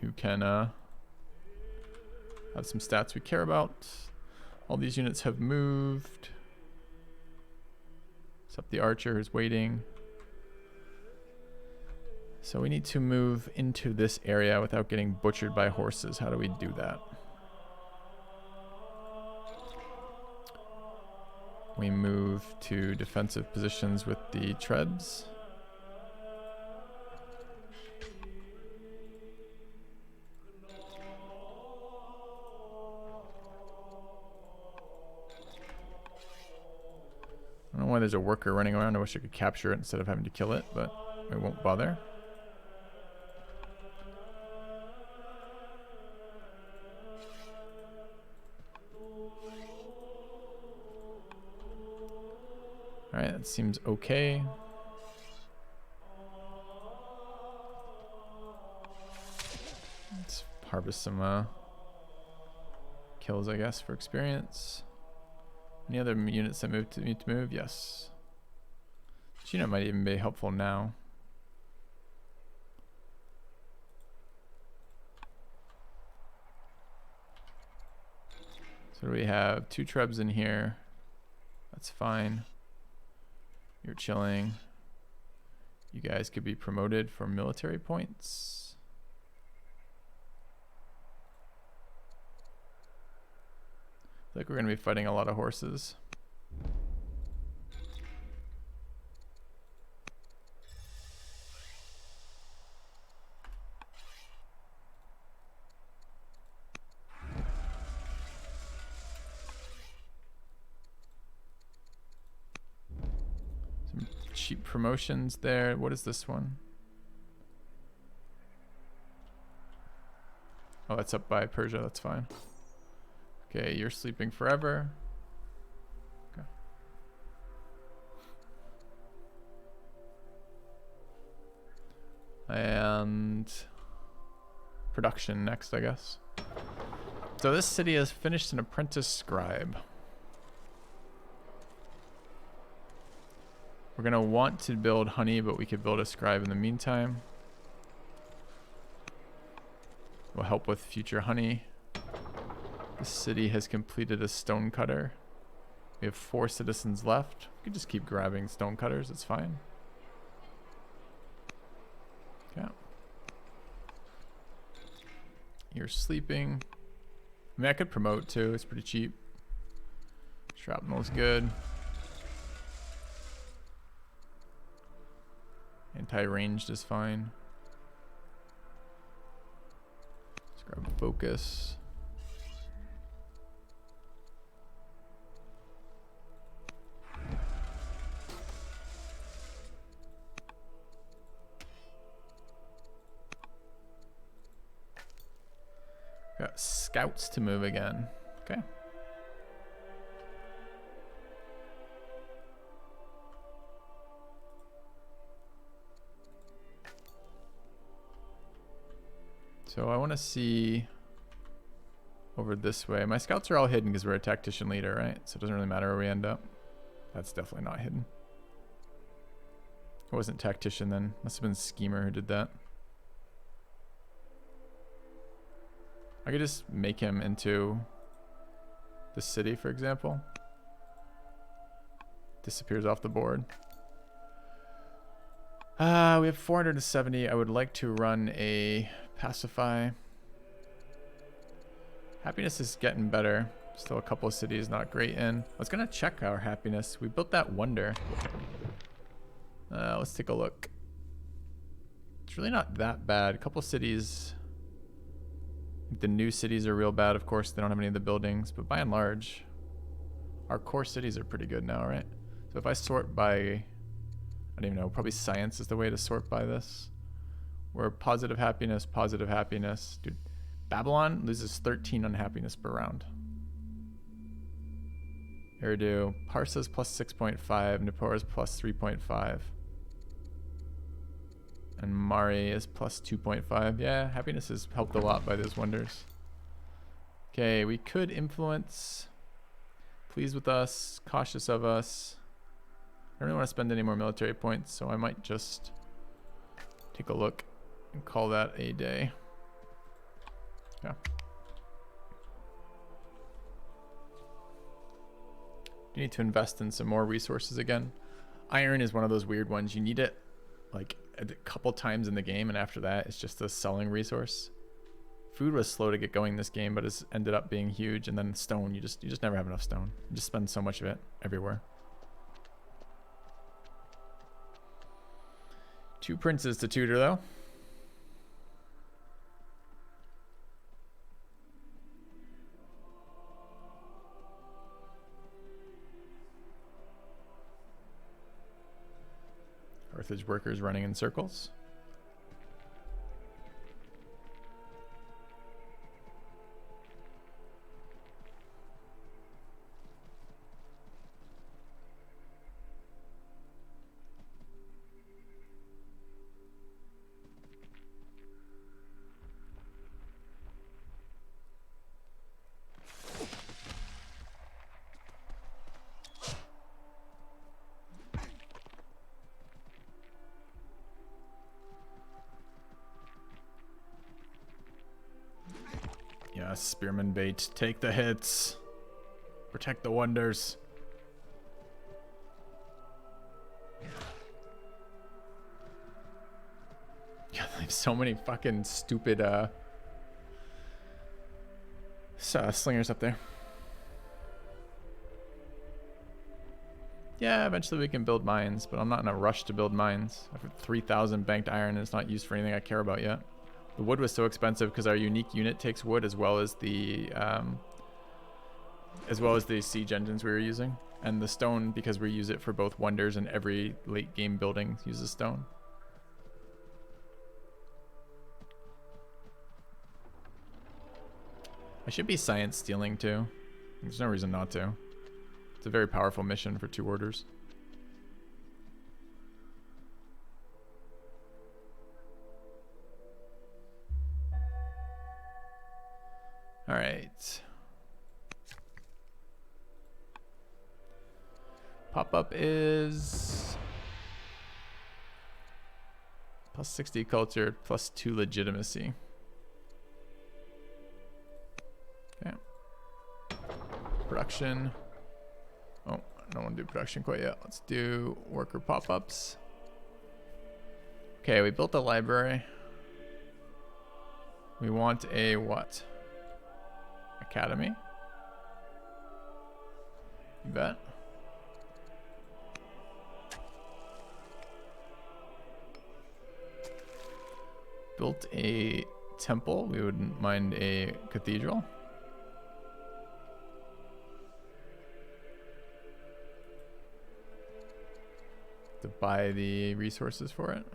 [SPEAKER 1] Who can have some stats we care about. All these units have moved. Except the archer who's waiting. So we need to move into this area without getting butchered by horses. How do we do that? We move to defensive positions with the Trebs. I don't know why there's a worker running around. I wish I could capture it instead of having to kill it, but I won't bother. Alright, that seems okay. Let's harvest some kills, I guess, for experience. Any other units that need to move? Yes. This unit might even be helpful now. So we have 2 Trebs in here. That's fine. You're chilling. You guys could be promoted for military points. I feel like we're going to be fighting a lot of horses. cheap promotions there. What is this one? Oh, that's up by Persia. That's fine. Okay, you're sleeping forever. Okay. And production next, I guess. So this city has finished an apprentice scribe. We're gonna want to build honey, but we could build a scribe in the meantime. Will help with future honey. This city has completed a stonecutter. We have 4 citizens left. We can just keep grabbing stonecutters, it's fine. Yeah. You're sleeping. I mean, I could promote too, it's pretty cheap. Shrapnel's good. Anti-ranged is fine. Let's grab focus. Got scouts to move again. Okay. So I want to see over this way. My scouts are all hidden because we're a tactician leader, right? So it doesn't really matter where we end up. That's definitely not hidden. It wasn't tactician then. Must have been schemer who did that. I could just make him into the city, for example. Disappears off the board. We have 470. I would like to run a pacify. Happiness is getting better. Still a couple of cities not great in. I was gonna check our happiness. We built that wonder. Let's take a look. It's really not that bad. A couple cities. The new cities are real bad, of course. They don't have any of the buildings, but by and large, our core cities are pretty good now, right? So if I sort by, I don't even know, probably science is the way to sort by this. We're positive happiness, positive happiness. Dude, Babylon loses 13 unhappiness per round. Eridu, Parsa's plus 6.5, Nippur is plus 3.5. And Mari is plus 2.5. Yeah, happiness has helped a lot by those wonders. Okay, we could influence. Pleased with us, cautious of us. I don't really want to spend any more military points, so I might just take a look and call that a day. Yeah. You need to invest in some more resources again. Iron is one of those weird ones. You need it like a couple times in the game, and after that it's just a selling resource. Food was slow to get going this game, but it's ended up being huge. And then stone, you just never have enough stone. You just spend so much of it everywhere. 2 princes to tutor though. Carthage workers running in circles. Spearman bait. Take the hits. Protect the wonders. Yeah, there's so many fucking stupid slingers up there. Yeah, eventually we can build mines, but I'm not in a rush to build mines. I've got 3,000 banked iron and it's not used for anything I care about yet. The wood was so expensive because our unique unit takes wood as well as the as well as the siege engines we were using. And the stone, because we use it for both wonders and every late game building uses stone. I should be science stealing too. There's no reason not to. It's a very powerful mission for 2 orders. All right. Pop-up is plus 60 culture, plus 2 legitimacy. Okay. Production. Oh, I don't want to do production quite yet. Let's do worker pop-ups. Okay, we built a library. We want a what? Academy? You bet. Built a temple. We wouldn't mind a cathedral. To buy the resources for it.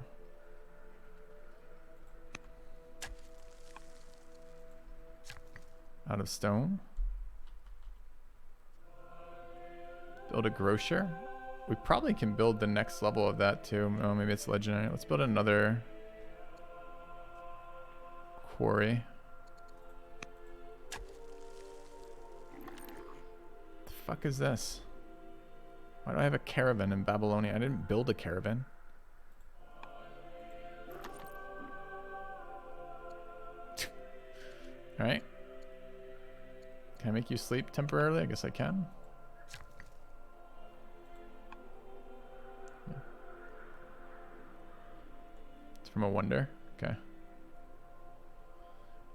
[SPEAKER 1] Out of stone. Build a grocer. We probably can build the next level of that too. Oh, maybe it's legendary. Let's build another quarry. The fuck is this? Why do I have a caravan in Babylonia? I didn't build a caravan. Alright. Can I make you sleep temporarily? I guess I can. Yeah. It's from a wonder. Okay.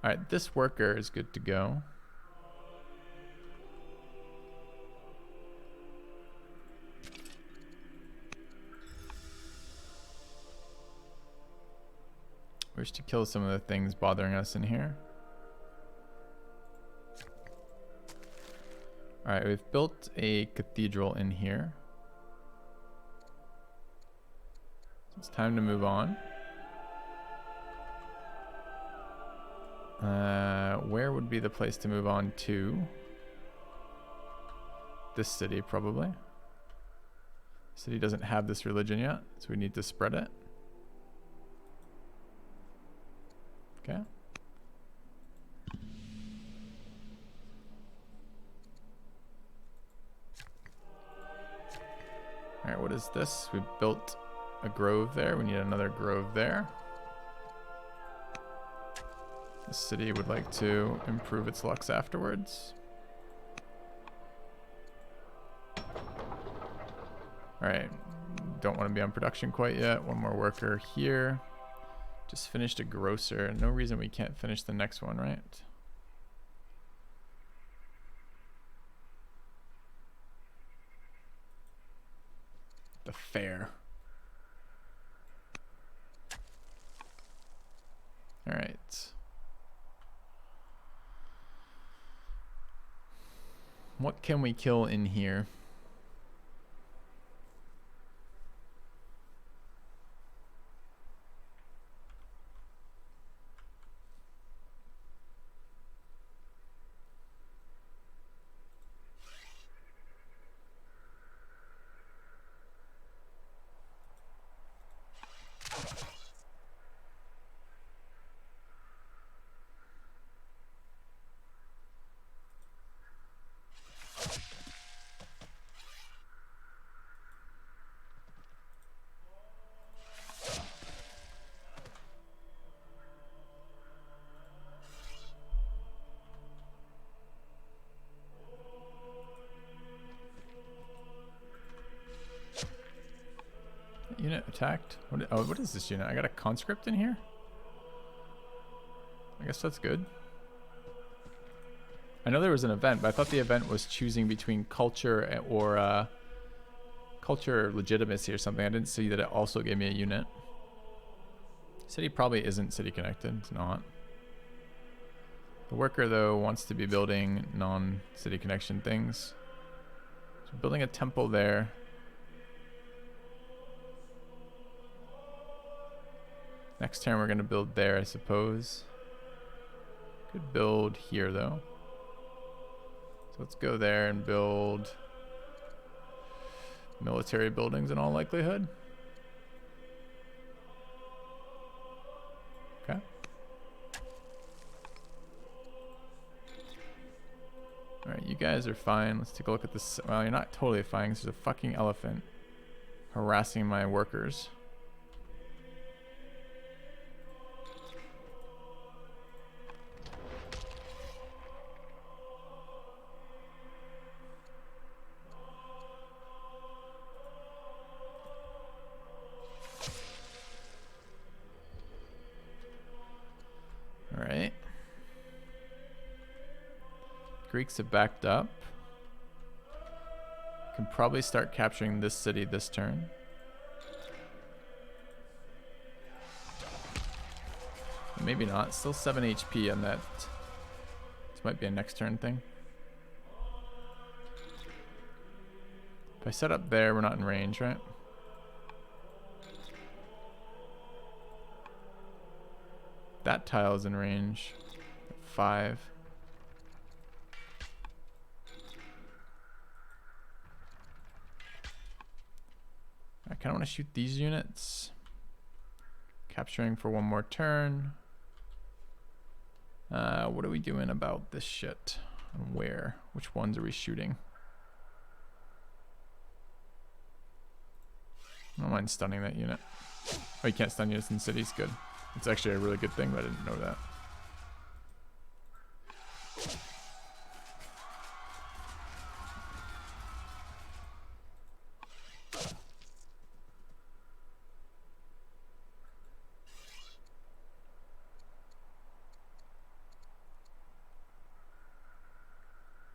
[SPEAKER 1] Alright, this worker is good to go. Wish to kill some of the things bothering us in here. Alright, we've built a cathedral in here. So it's time to move on. Where would be the place to move on to? This city, probably. The city doesn't have this religion yet, so we need to spread it. Okay. Alright, what is this? We built a grove there. We need another grove there. The city would like to improve its lux afterwards. Alright, don't want to be on production quite yet. One more worker here. Just finished a grocer. No reason we can't finish the next one, right? The fair. All right. What can we kill in here? Unit attacked. What is this unit? I got a conscript in here? I guess that's good. I know there was an event, but I thought the event was choosing between culture or culture legitimacy or something. I didn't see that it also gave me a unit. City probably isn't city connected. It's not. The worker, though, wants to be building non-city connection things. So building a temple there. Next turn we're going to build there, I suppose. Could build here, though. So let's go there and build military buildings in all likelihood. Okay. Alright, you guys are fine. Let's take a look at this. Well, you're not totally fine. There's a fucking elephant harassing my workers. Alright. Greeks have backed up. Can probably start capturing this city this turn. Maybe not. Still 7 HP on that. This might be a next turn thing. If I set up there, we're not in range, right? That tile is in range. 5. I kind of want to shoot these units. Capturing for one more turn. What are we doing about this shit? And where? Which ones are we shooting? I don't mind stunning that unit. Oh, you can't stun units in cities? Good. It's actually a really good thing, but I didn't know that.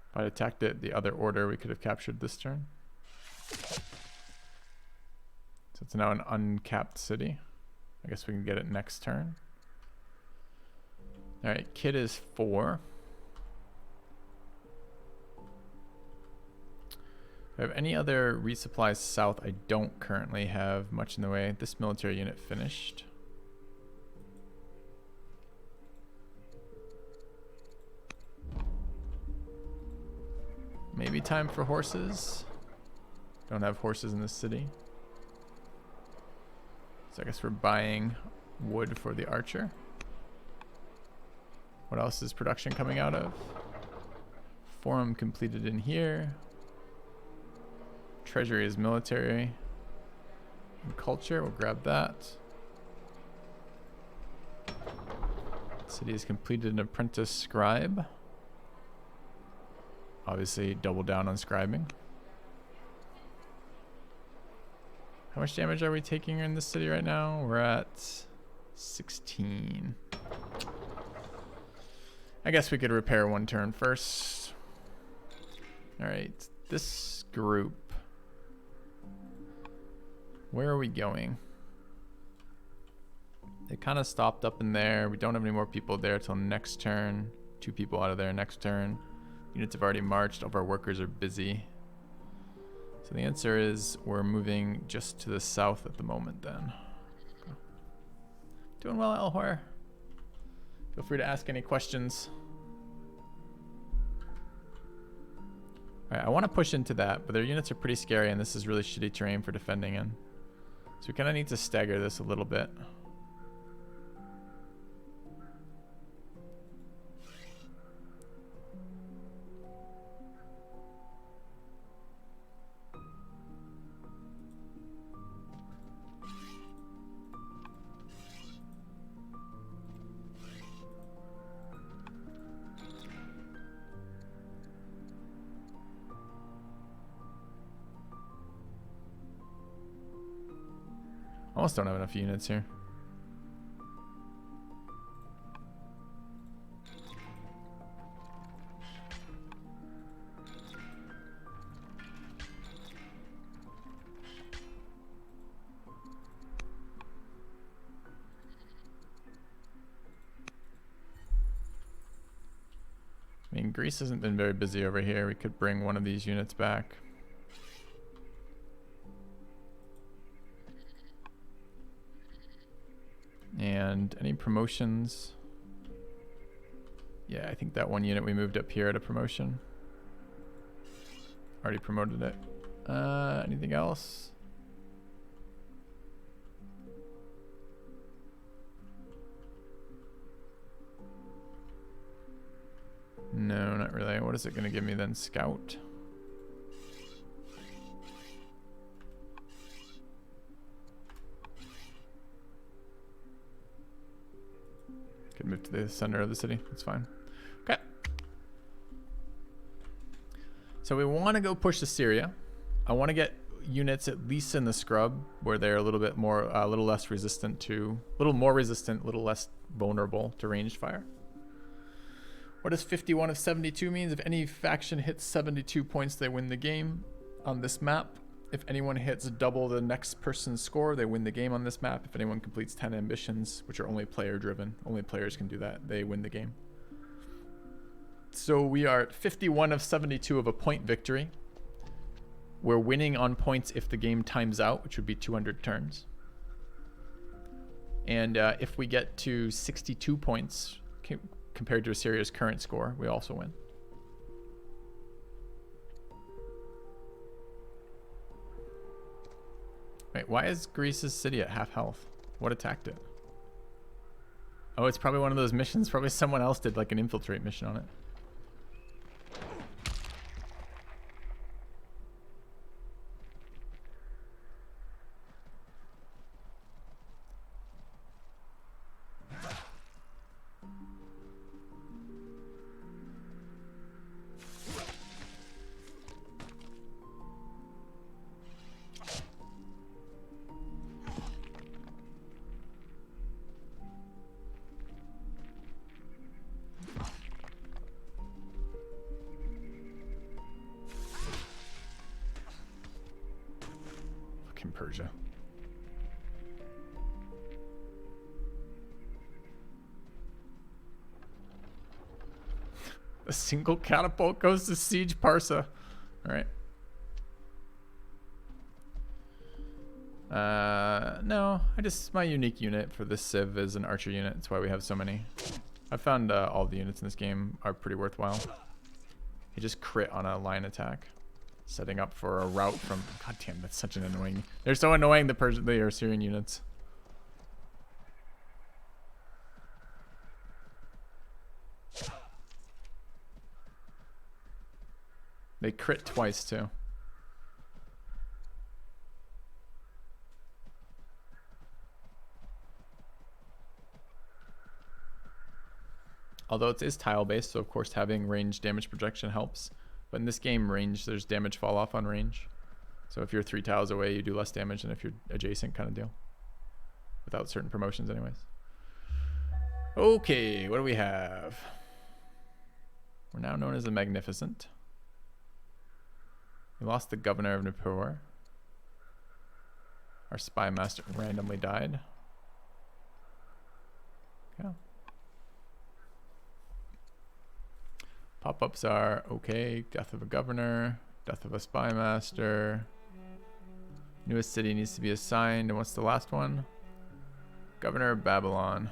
[SPEAKER 1] If I'd attacked it the other order, we could have captured this turn. So it's now an uncapped city. I guess we can get it next turn. Alright, kit is 4. Do I have any other resupplies south? I don't currently have much in the way. This military unit finished. Maybe time for horses. Don't have horses in this city. So I guess we're buying wood for the archer. What else is production coming out of? Forum completed in here. Treasury is military. And culture, we'll grab that. City has completed an apprentice scribe. Obviously double down on scribing. How much damage are we taking in this city right now? We're at 16. I guess we could repair one turn first. Alright, this group. Where are we going? They kind of stopped up in there. We don't have any more people there till next turn. 2 people out of there next turn. Units have already marched. All of our workers are busy. So the answer is we're moving just to the south at the moment then. Doing well, Elhor. Feel free to ask any questions. Alright, I want to push into that, but their units are pretty scary and this is really shitty terrain for defending in. So we kind of need to stagger this a little bit. Almost don't have enough units here. mean, Greece hasn't been very busy over here. We could bring one of these units back. And any promotions? Yeah, I think that one unit we moved up here at a promotion. Already promoted it. Anything else? No, not really. What is it going to give me then? Scout. Could move to the center of the city. That's fine. Okay. So we want to go push to Syria. I want to get units at least in the scrub where they're a little bit more, a little less resistant to, a little more resistant, a little less vulnerable to ranged fire. What does 51 of 72 means? If any faction hits 72 points, they win the game on this map. If anyone hits double the next person's score, they win the game on this map. If anyone completes 10 ambitions, which are only player driven, only players can do that, they win the game. So we are at 51 of 72 of a point victory. We're winning on points if the game times out, which would be 200 turns. And if we get to 62 points compared to Assyria's current score, we also win. Wait, why is Greece's city at half health? What attacked it? Oh, it's probably one of those missions. Probably someone else did like an infiltrate mission on it. Persia. A single catapult goes to siege Parsa. All right. No, my unique unit for this civ is an archer unit. That's why we have so many. I found all the units in this game are pretty worthwhile. He just crit on a line attack. Setting up for a route from... God damn, that's such an annoying... They're so annoying, the Assyrian units. They crit twice, too. Although it is tile-based, so of course having range damage projection helps. But in this game, range, there's damage fall off on range. So if you're 3 tiles away, you do less damage than if you're adjacent, kind of deal. Without certain promotions anyways. Okay, what do we have? We're now known as the Magnificent. We lost the governor of Nippur. Our spy master randomly died. Okay. Pop-ups are okay. Death of a governor. Death of a spy master. Newest city needs to be assigned. And what's the last one? Governor of Babylon.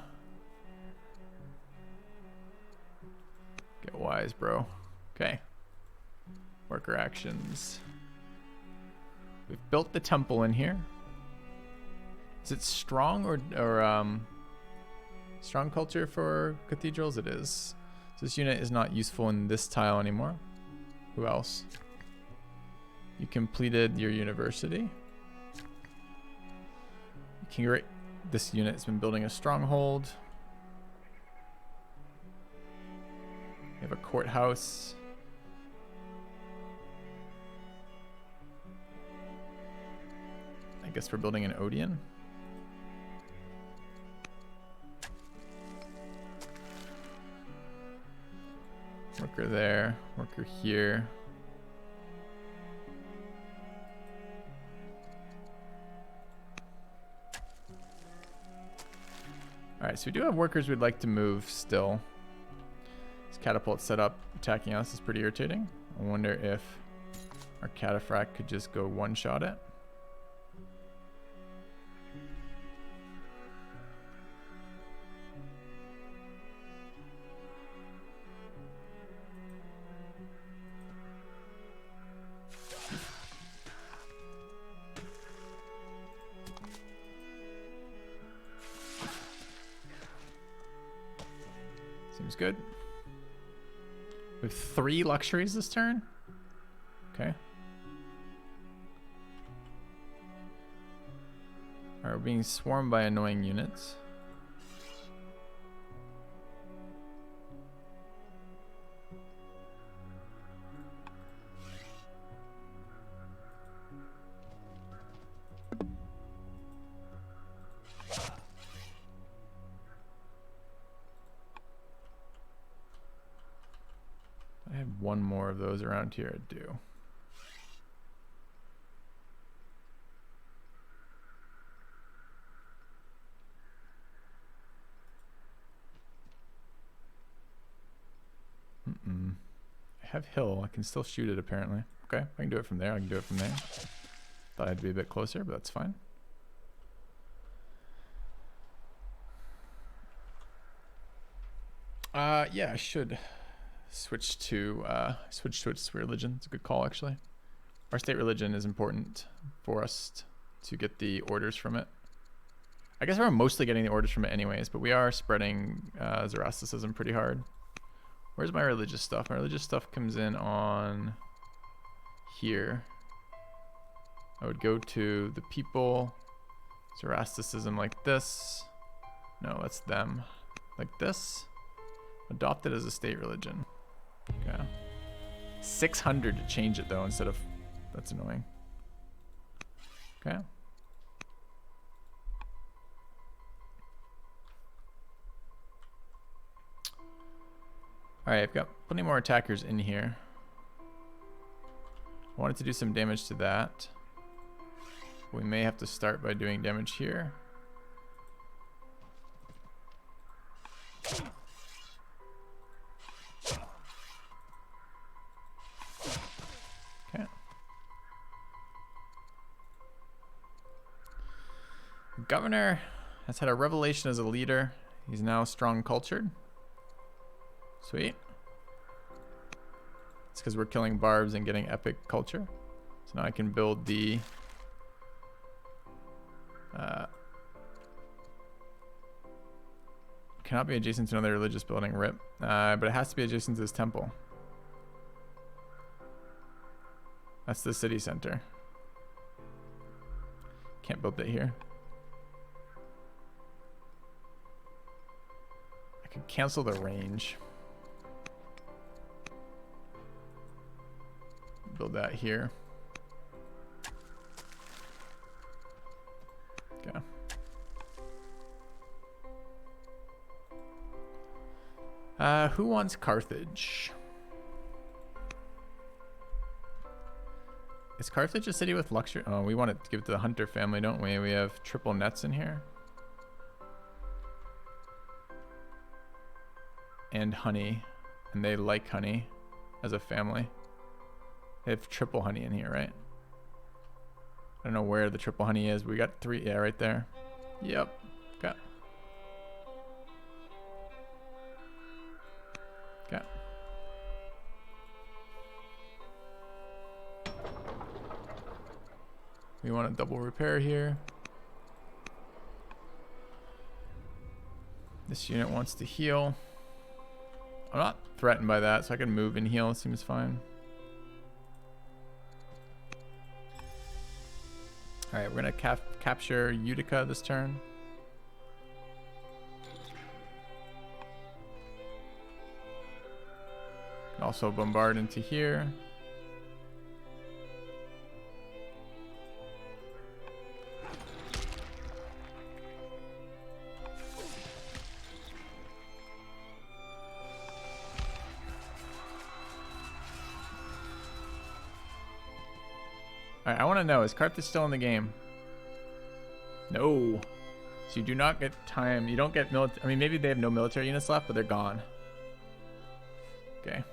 [SPEAKER 1] Get wise, bro. Okay. Worker actions. We've built the temple in here. Is it strong or strong culture for cathedrals? It is. So this unit is not useful in this tile anymore. Who else? You completed your university. This unit has been building a stronghold. We have a courthouse. I guess we're building an Odeon. Worker there, worker here. All right, so we do have workers we'd like to move still. This catapult set up attacking us is pretty irritating. I wonder if our cataphract could just go one-shot it. Seems good. We have 3 luxuries this turn. Okay. Alright, we're being swarmed by annoying units. I have one more of those around here. I do. I have hill. I can still shoot it apparently. Okay, I can do it from there. I can do it from there. Thought I had to be a bit closer, but that's fine. Yeah, I should switch to its religion. It's a good call actually. Our state religion is important for us to get the orders from it. I guess we're mostly getting the orders from it anyways, but we are spreading Zoroastrianism pretty hard. Where's my religious stuff? My religious stuff comes in on here. I would go to the people, Zoroastrianism like this. No, that's them. Like this. Adopt it as a state religion. Okay. 600 to change it though instead of... That's annoying. Okay. Alright, I've got plenty more attackers in here. I wanted to do some damage to that. We may have to start by doing damage here. Okay. Governor has had a revelation as a leader. He's now strong cultured. Sweet. It's because we're killing barbs and getting epic culture. So now I can build the cannot be adjacent to another religious building, rip. But it has to be adjacent to this temple. That's the city center. Can't build it here. I could cancel the range. Build that here. Okay. Who wants Carthage? Is Carthage a city with luxury? Oh, we want to give it to the Hunter family, don't we? We have triple nets in here. And honey. And they like honey as a family. They have triple honey in here, right? I don't know where the triple honey is. We got 3. Yeah, right there. Yep. Okay. Okay. We want a double repair here. This unit wants to heal. I'm not threatened by that, so I can move and heal. Seems fine. Alright, we're going to capture Utica this turn. Also bombard into here. Alright, I want to know, is Carthage still in the game? No. So you do not get time. You don't get military. I mean, maybe they have no military units left, but they're gone. Okay.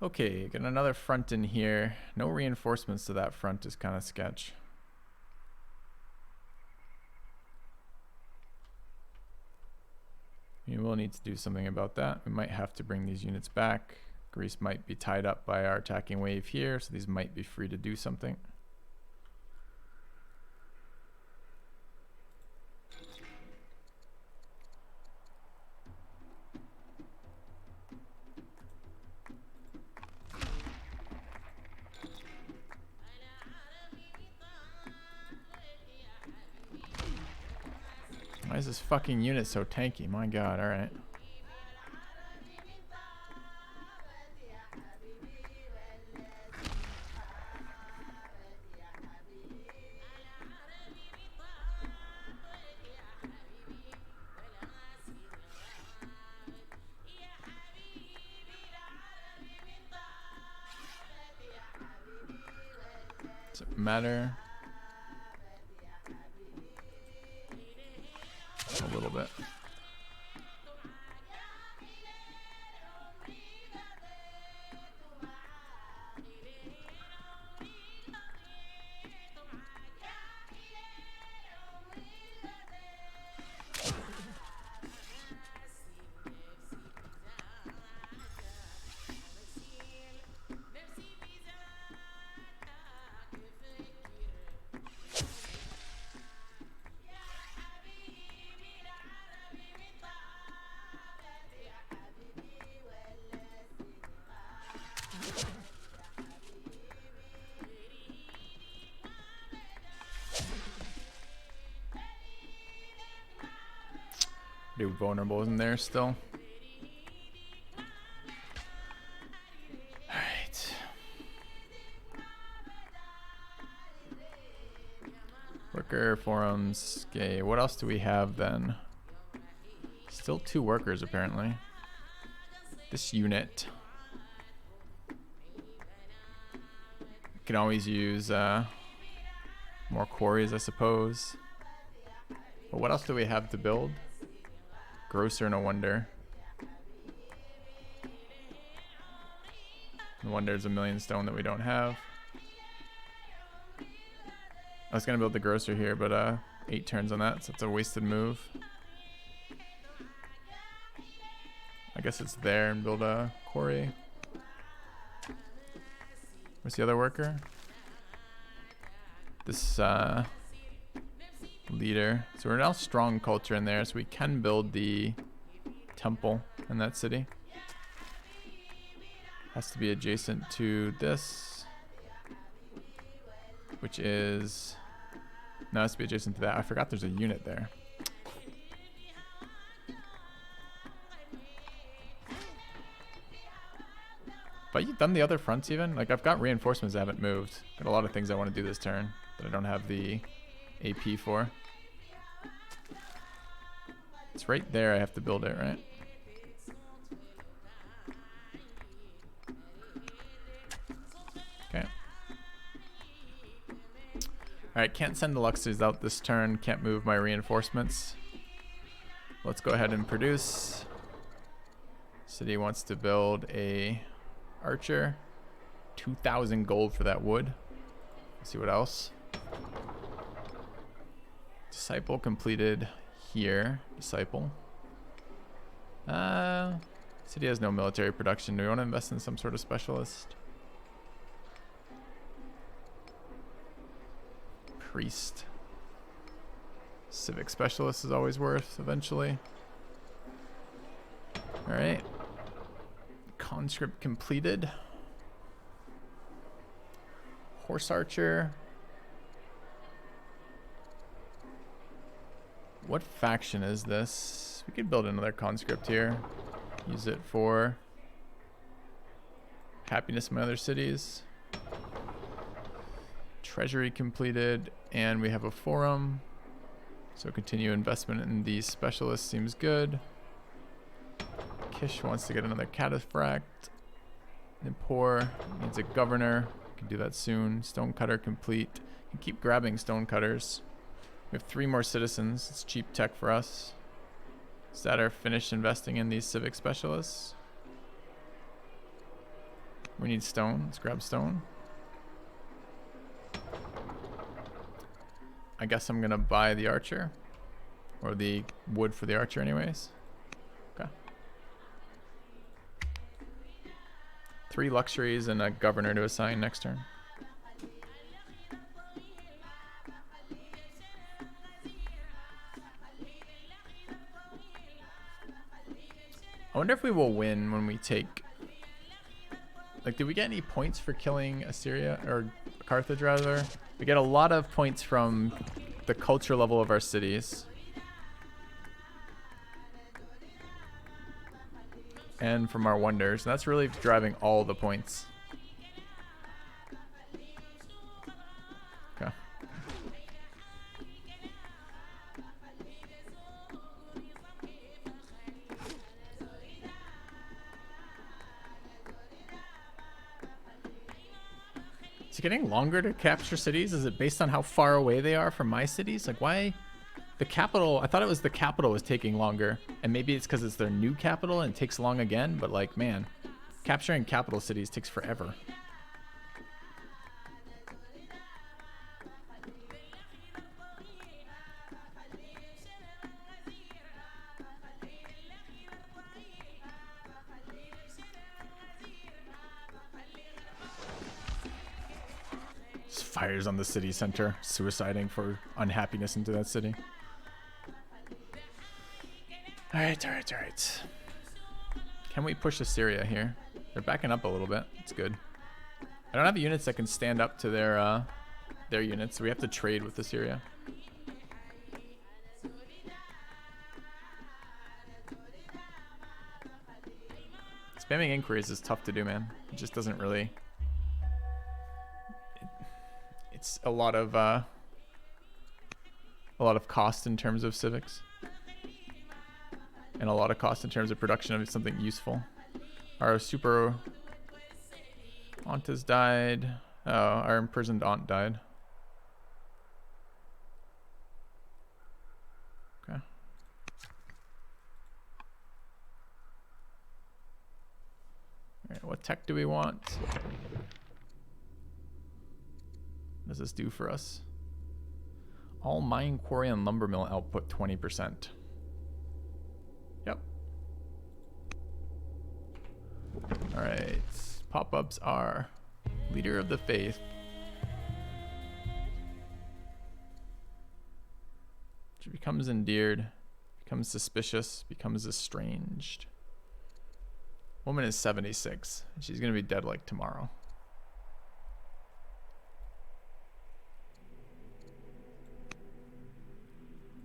[SPEAKER 1] Okay, got another front in here. No reinforcements to that front is kind of sketch. We will need to do something about that. We might have to bring these units back. Greece might be tied up by our attacking wave here, so these might be free to do something. Why is this fucking unit so tanky? My god, alright. Does it matter? A little bit. Pretty vulnerable in there still. Alright. Worker forums. Okay, what else do we have then? Still 2 workers apparently. This unit. Can always use more quarries, I suppose. But what else do we have to build? Grocer, no wonder. No wonder there's a million stone that we don't have. I was gonna build the grocer here, but 8 turns on that, so it's a wasted move. I guess it's there and build a quarry. Where's the other worker? This leader. So we're now strong culture in there, so we can build the temple in that city. Has to be adjacent to this, which is, no, it has to be adjacent to that. I forgot there's a unit there. But you've done the other fronts even? Like, I've got reinforcements that haven't moved. Got a lot of things I want to do this turn that I don't have the AP for. It's right there. I have to build it, right? Okay. Alright, can't send the Luxors out this turn. Can't move my reinforcements. Let's go ahead and produce. City wants to build a archer. 2,000 gold for that wood. Let's see what else. Disciple completed here. Disciple. City has no military production. Do we want to invest in some sort of specialist? Priest. Civic specialist is always worth eventually. Alright. Conscript completed. Horse archer. What faction is this? We could build another conscript here. Use it for happiness in my other cities. Treasury completed, and we have a forum. So continue investment in these specialists seems good. Kish wants to get another cataphract. Nippur needs a governor. Can do that soon. Stonecutter complete. Can keep grabbing stonecutters. We have 3 more citizens. It's cheap tech for us. Satter finished investing in these civic specialists. We need stone. Let's grab stone. I guess I'm gonna buy the archer. Or the wood for the archer anyways. Okay. 3 luxuries and a governor to assign next turn. I wonder if we will win when we take... Like, did we get any points for killing Assyria, or Carthage rather? We get a lot of points from the culture level of our cities. And from our wonders. And that's really driving all the points. Okay. Is it getting longer to capture cities? Is it based on how far away they are from my cities? Like, why? The capital, I thought it was the capital was taking longer. And maybe it's because it's their new capital and it takes long again. But like, man, capturing capital cities takes forever. Fires on the city center, suiciding for unhappiness into that city. Alright. Can we push Assyria here? They're backing up a little bit. It's good. I don't have units that can stand up to their units, so we have to trade with Assyria. Spamming inquiries is tough to do, man. It just doesn't really... It's a lot of cost in terms of civics, and a lot of cost in terms of production of something useful. Our super aunt has died. Oh, our imprisoned aunt died. Okay. All right, what tech do we want? What does this do for us? All mine, quarry, and lumber mill output 20%. Yep. Alright. Pop-ups are Leader of the Faith. She becomes endeared, becomes suspicious, becomes estranged. Woman is 76. She's going to be dead like tomorrow.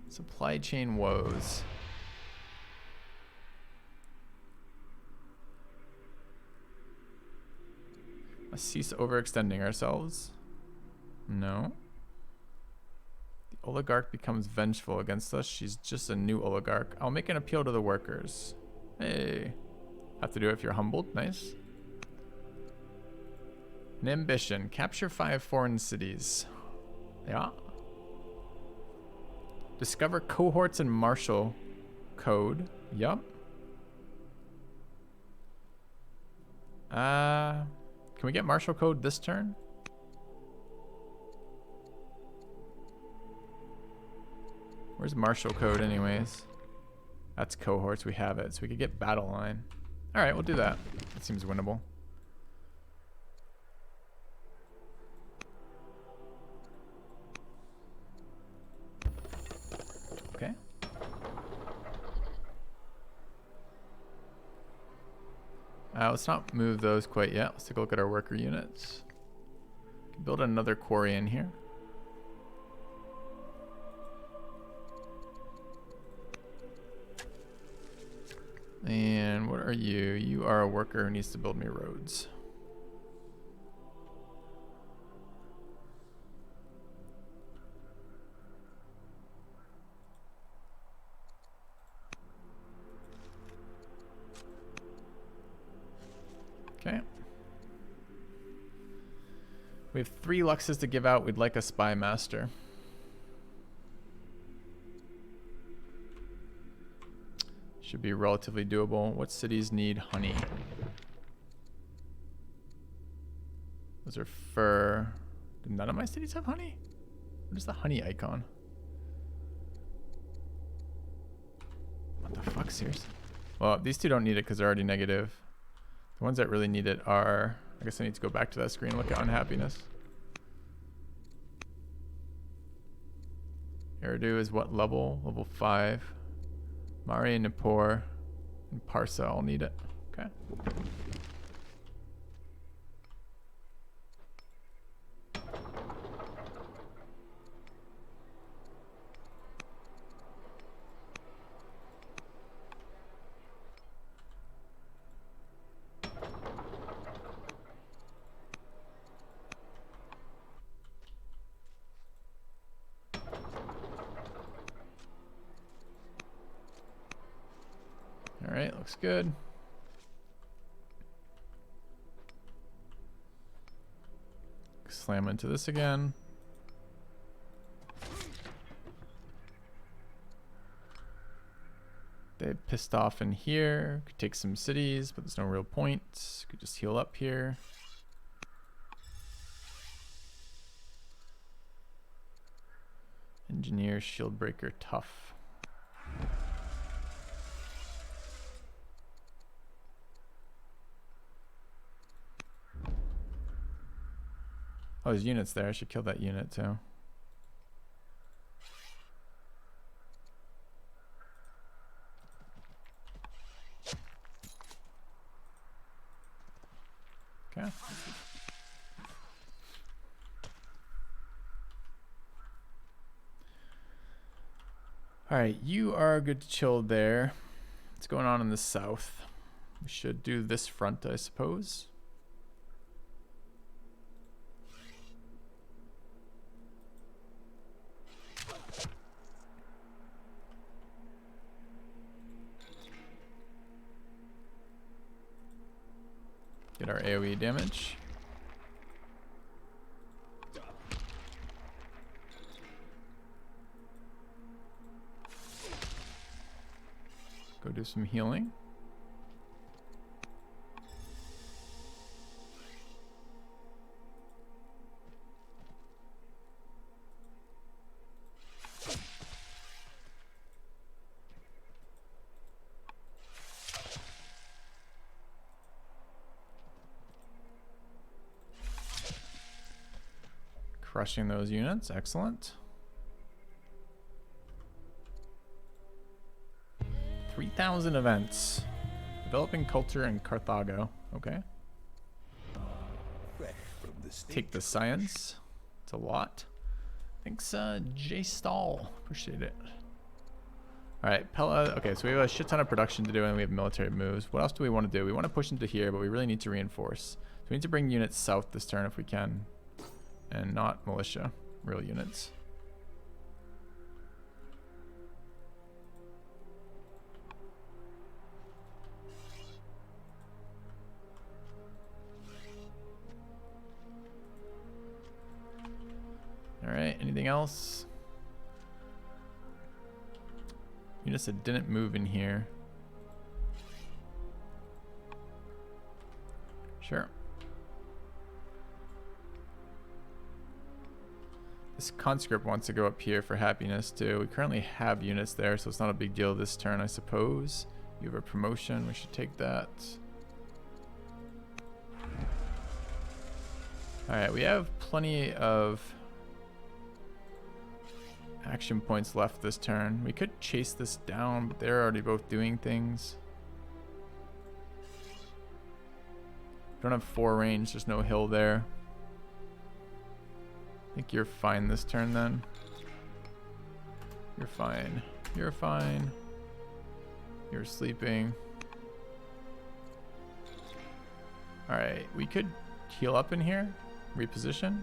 [SPEAKER 1] Supply chain woes. Let's cease overextending ourselves. No. The oligarch becomes vengeful against us. She's just a new oligarch. I'll make an appeal to the workers. Hey. Have to do it if you're humbled. Nice. An ambition. Capture 5 foreign cities. Yeah. Discover cohorts and martial code. Yup. Can we get martial code this turn? Where's martial code anyways? That's cohorts. We have it. So we could get battle line. All right, we'll do that. That seems winnable. Okay. Let's not move those quite yet. Let's take a look at our worker units. Can build another quarry in here. are you? You are a worker who needs to build me roads. Okay. We have 3 Luxes to give out. We'd like a Spy Master. Should be relatively doable. What cities need honey? Those are fur. Do none of my cities have honey? What is the honey icon? What the fuck, seriously? Well, these 2 don't need it because they're already negative. The ones that really need it are... I guess I need to go back to that screen and look at unhappiness. Eridu is what level? Level 5. Mari and Nippur and Parsa all need it. Okay. Alright, looks good. Slam into this again. They pissed off in here. Could take some cities, but there's no real point. Could just heal up here. Engineer, shield breaker, tough. Oh, there's units there. I should kill that unit too. Okay. All right, you are good to chill there. What's going on in the south? We should do this front, I suppose. Get our AoE damage. Go do some healing. Crushing those units, excellent. 3,000 events. Developing culture in Carthago. Okay. Take the science. It's a lot. Thanks, J Stall. Appreciate it. Alright, Pella. Okay, so we have a shit ton of production to do and we have military moves. What else do we want to do? We want to push into here, but we really need to reinforce. So we need to bring units south this turn if we can. And not militia, real units. All right, anything else? Units that didn't move in here. Sure. This conscript wants to go up here for happiness too. We currently have units there, so it's not a big deal this turn, I suppose. You have a promotion, we should take that. Alright, we have plenty of action points left this turn. We could chase this down, but they're already both doing things. We don't have 4 range, there's no hill there. I think you're fine this turn then. You're fine. You're fine. You're sleeping. All right, we could heal up in here, reposition.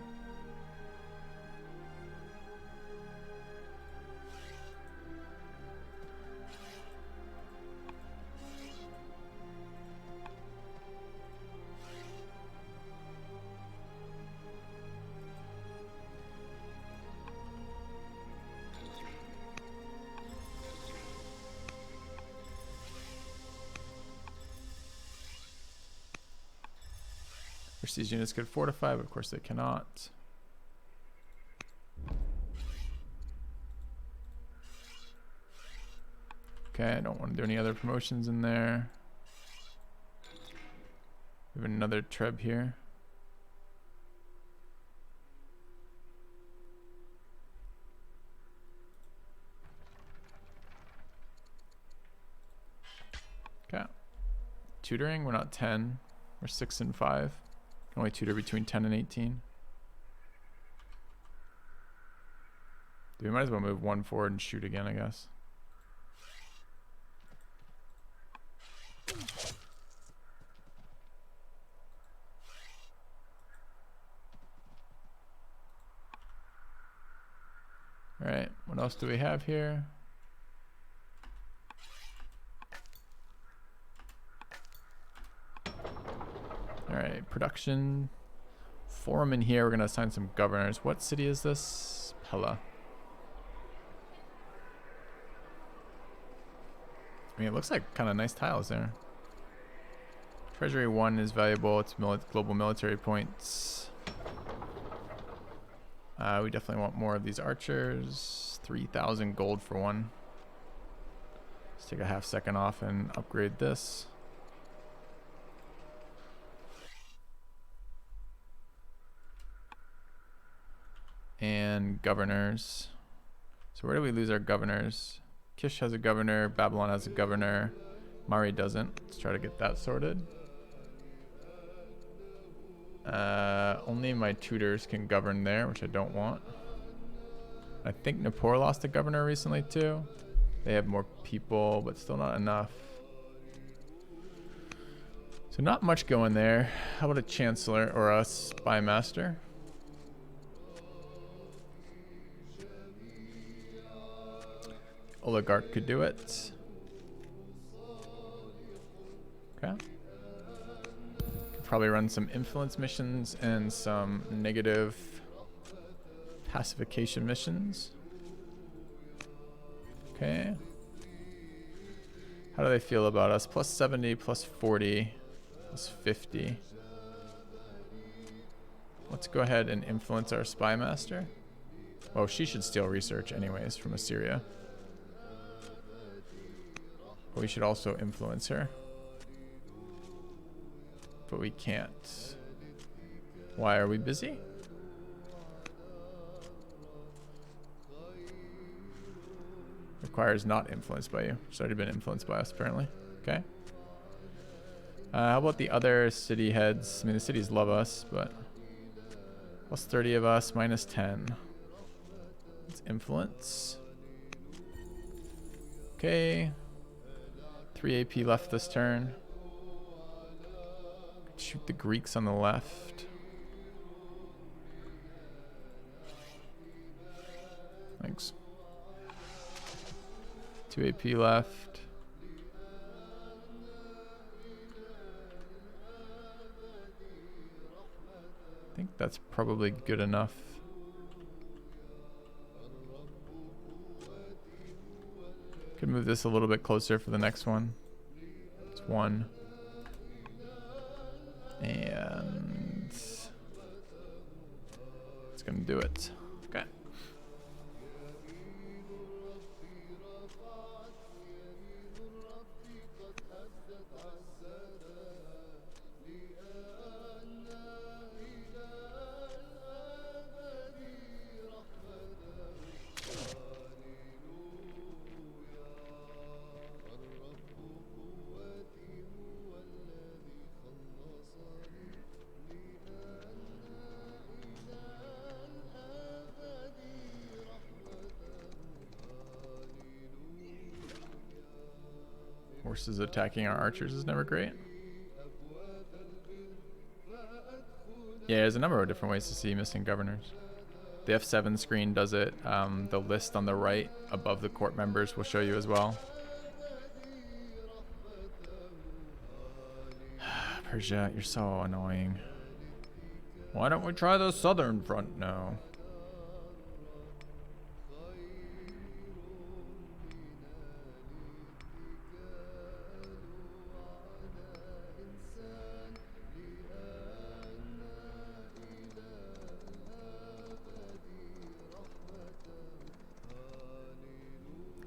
[SPEAKER 1] Wish these units could fortify, but of course they cannot. Okay, I don't want to do any other promotions in there. We have another Treb here. Okay. Tutoring, we're not 10. We're 6 and 5. Can only tutor between 10 and 18. We might as well move 1 forward and shoot again, I guess. All right, what else do we have here? All right, production forum in here. We're gonna assign some governors. What city is this? Pella. I mean, it looks like kind of nice tiles there. Treasury 1 is valuable. It's global military points. We definitely want more of these archers. 3,000 gold for one. Let's take a half second off and upgrade this. And governors. So where do we lose our governors? Kish has a governor, Babylon has a governor, Mari doesn't. Let's try to get that sorted. Only my tutors can govern there, which I don't want. I think Nippur lost a governor recently too. They have more people, but still not enough. So not much going there. How about a chancellor or a spy master? Oligarch could do it. Okay. Could probably run some influence missions and some negative pacification missions. Okay. How do they feel about us? Plus 70, plus 40, plus 50. Let's go ahead and influence our spy master. Oh, she should steal research anyways from Assyria. We should also influence her. But we can't. Why are we busy? Requires not influenced by you. It's already been influenced by us, apparently. Okay. How about the other city heads? I mean, the cities love us, but... Plus 30 of us, minus 10. Let's influence. Okay. 3 AP left this turn. Shoot the Greeks on the left. Thanks. 2 AP left. I think that's probably good enough. Could move this a little bit closer for the next one. It's 1. And it's gonna do it. Okay. Horses attacking our archers is never great. Yeah, there's a number of different ways to see missing governors. The F7 screen does it. The list on the right above the court members will show you as well. Persia, you're so annoying. Why don't we try the southern front now?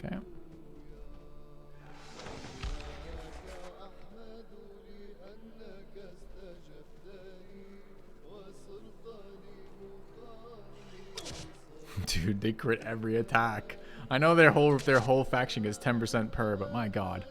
[SPEAKER 1] Okay. Dude, they crit every attack. I know their whole faction is 10% per, but my god.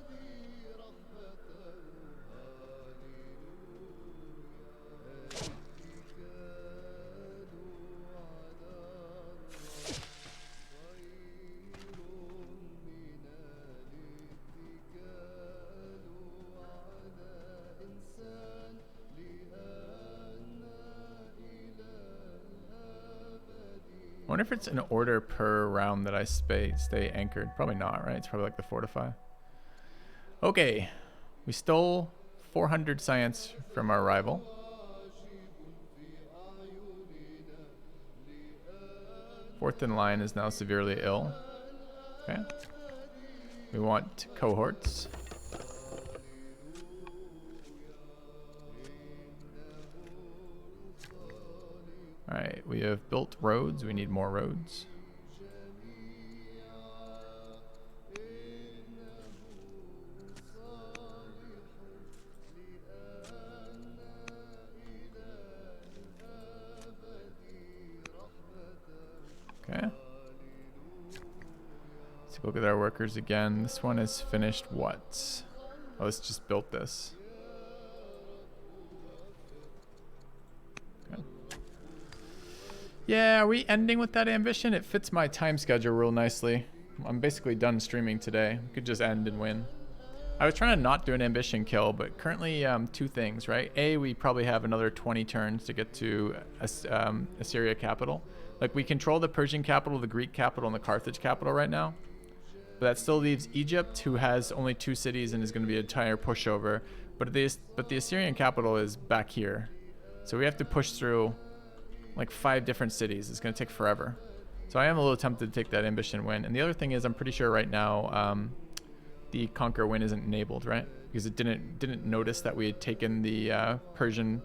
[SPEAKER 1] I wonder if it's an order per round that I stay anchored. Probably not, right? It's probably like the fortify. Okay. We stole 400 science from our rival. Fourth in line is now severely ill. Okay. We want cohorts. Alright, we have built roads. We need more roads. Okay. Let's look at our workers again. This one is finished what? Oh, it's just built this. Okay. Yeah, are we ending with that ambition? It fits my time schedule real nicely. I'm basically done streaming today. We could just end and win. I was trying to not do an ambition kill, but currently two things, right? A, we probably have another 20 turns to get to Assyria capital. Like, we control the Persian capital, the Greek capital, and the Carthage capital right now. But that still leaves Egypt, who has only 2 cities and is going to be an entire pushover. But the Assyrian capital is back here. So we have to push through like 5 different cities. It's going to take forever. So I am a little tempted to take that ambition win. And the other thing is, I'm pretty sure right now the conquer win isn't enabled, right? Because it didn't notice that we had taken the Persian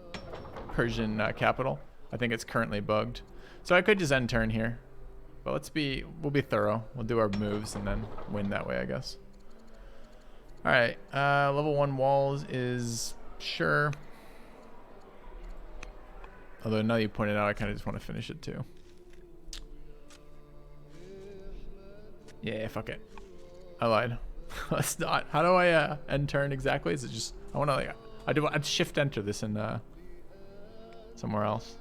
[SPEAKER 1] capital. I think it's currently bugged. So I could just end turn here. But we'll be thorough. We'll do our moves and then win that way, I guess. All right, level 1 walls is sure. Although now you pointed out, I kind of just want to finish it too. Yeah, fuck it. I lied. Let's not. How do I end turn exactly? Is it just, I want to like, I'd shift enter this in somewhere else.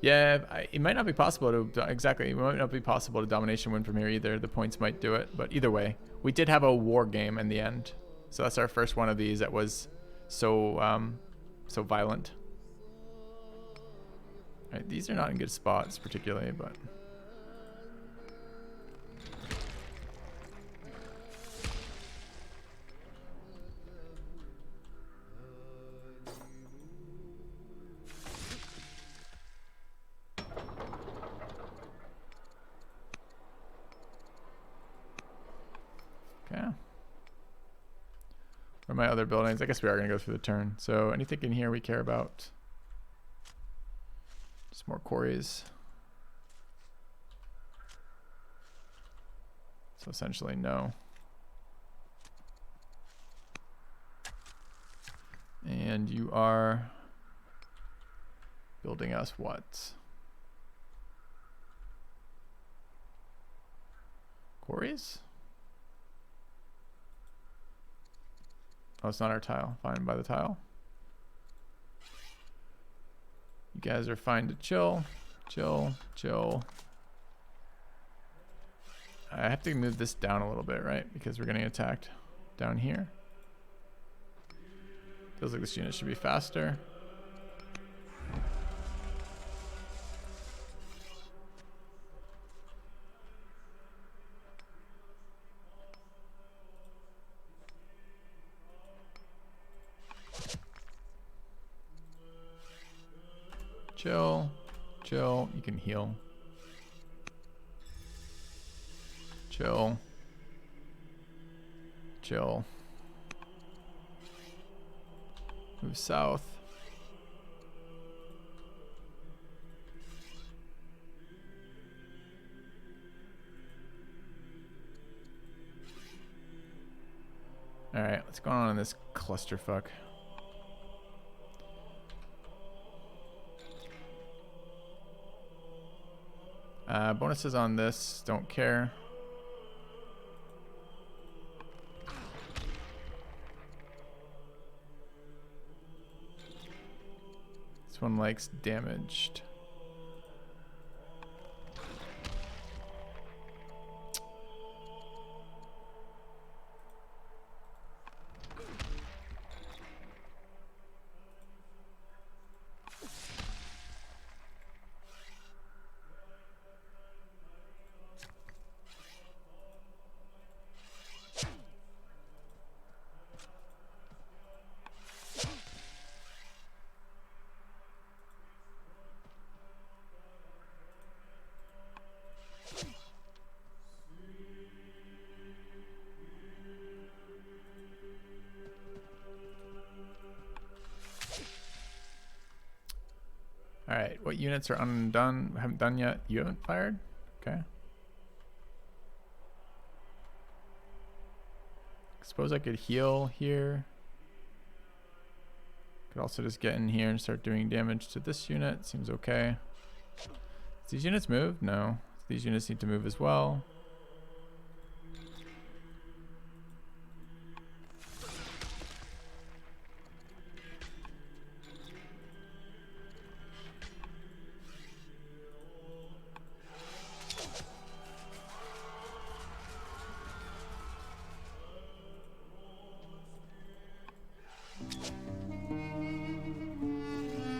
[SPEAKER 1] Yeah, it might not be possible to, exactly, it might not be possible to domination win from here either. The points might do it, but either way, we did have a war game in the end. So that's our first one of these that was so violent. All right, these are not in good spots particularly, but. Okay. Where are my other buildings? I guess we are going to go through the turn. So anything in here we care about? Just more quarries. So essentially no. And you are building us what? Quarries? Oh, it's not our tile. Fine by the tile. You guys are fine to chill. Chill, chill. I have to move this down a little bit, right? Because we're getting attacked down here. Feels like this unit should be faster. Chill. Chill. You can heal. Chill. Chill. Move south. Alright, what's going on in this clusterfuck? Bonuses on this, don't care. This one likes damaged. Alright, what units are undone? Haven't done yet? You haven't fired? Okay. Suppose I could heal here. Could also just get in here and start doing damage to this unit. Seems okay. Does these units move? No. These units need to move as well.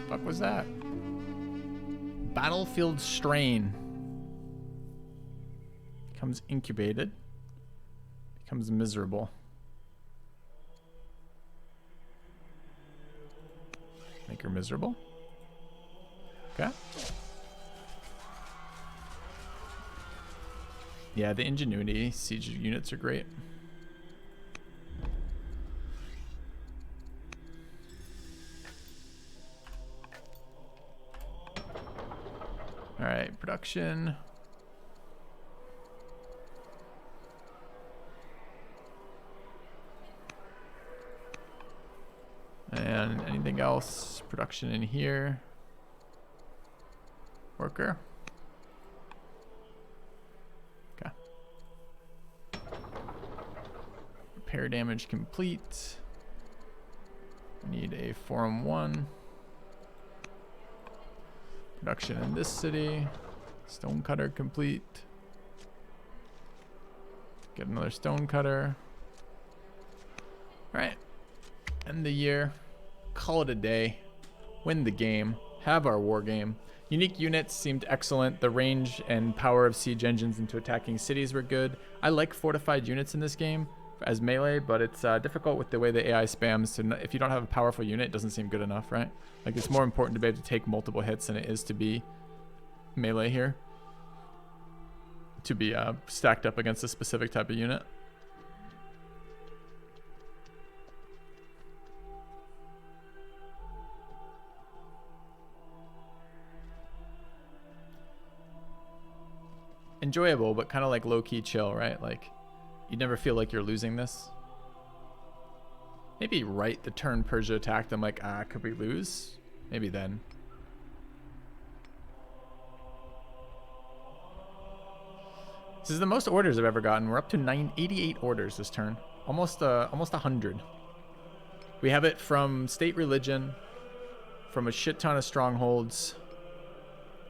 [SPEAKER 1] Fuck was that? Battlefield strain. Becomes incubated. Becomes miserable. Make her miserable. Okay. Yeah, the ingenuity siege units are great. All right, production. And anything else? Production in here. Worker. Okay. Repair damage complete. We need a Forum 1. Production in this city. Stonecutter complete. Get another stonecutter. Alright. End the year. Call it a day. Win the game. Have our war game. Unique units seemed excellent. The range and power of siege engines into attacking cities were good. I like fortified units in this game as melee, but it's difficult with the way the AI spams. So if you don't have a powerful unit, it doesn't seem good enough, right? Like, it's more important to be able to take multiple hits than it is to be melee here. To be stacked up against a specific type of unit. Enjoyable, but kind of like low-key chill, right? Like, you never feel like you're losing this. Maybe right the turn Persia attacked, I'm like, could we lose? Maybe then. This is the most orders I've ever gotten. We're up to 88 orders this turn. Almost 100. We have it from state religion, from a shit ton of strongholds,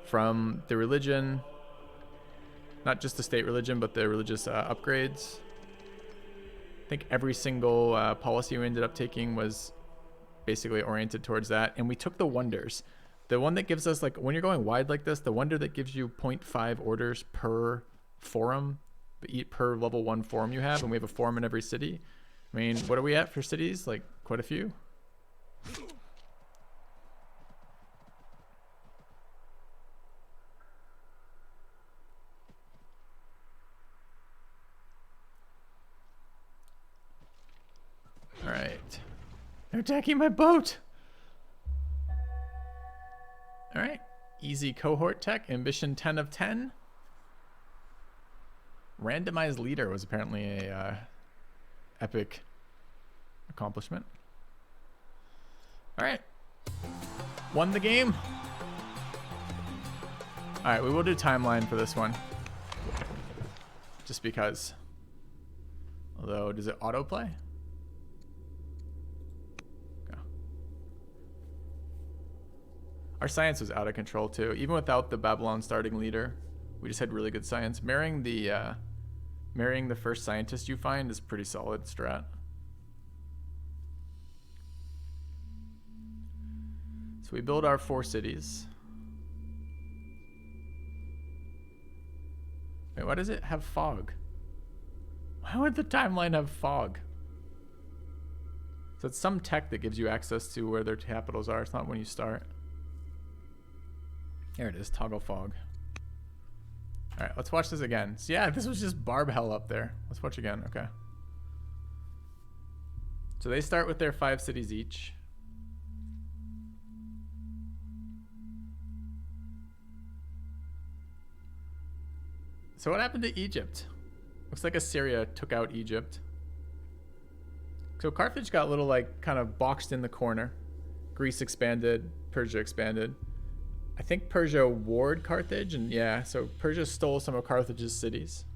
[SPEAKER 1] from the religion, not just the state religion, but the religious upgrades. I think every single policy we ended up taking was basically oriented towards that. And we took the wonders. The one that gives us, like, when you're going wide like this, the wonder that gives you 0.5 orders per forum, per level 1 forum you have, and we have a forum in every city. I mean, what are we at for cities? Like, quite a few. All right. They're attacking my boat. All right. Easy cohort tech. Ambition 10 of 10. Randomized leader was apparently a epic accomplishment. All right. Won the game. All right. We will do timeline for this one. Just because. Although, does it autoplay? Our science was out of control too. Even without the Babylon starting leader, we just had really good science. Marrying the first scientist you find is pretty solid strat. So we build our 4 cities. Wait, why does it have fog? Why would the timeline have fog? So it's some tech that gives you access to where their capitals are. It's not when you start. There it is, toggle fog. All right, let's watch this again. So yeah, this was just barb hell up there. Let's watch again, okay. So they start with their 5 cities each. So what happened to Egypt? Looks like Assyria took out Egypt. So Carthage got a little, like, kind of boxed in the corner. Greece expanded, Persia expanded. I think Persia warred Carthage, and yeah, so Persia stole some of Carthage's cities.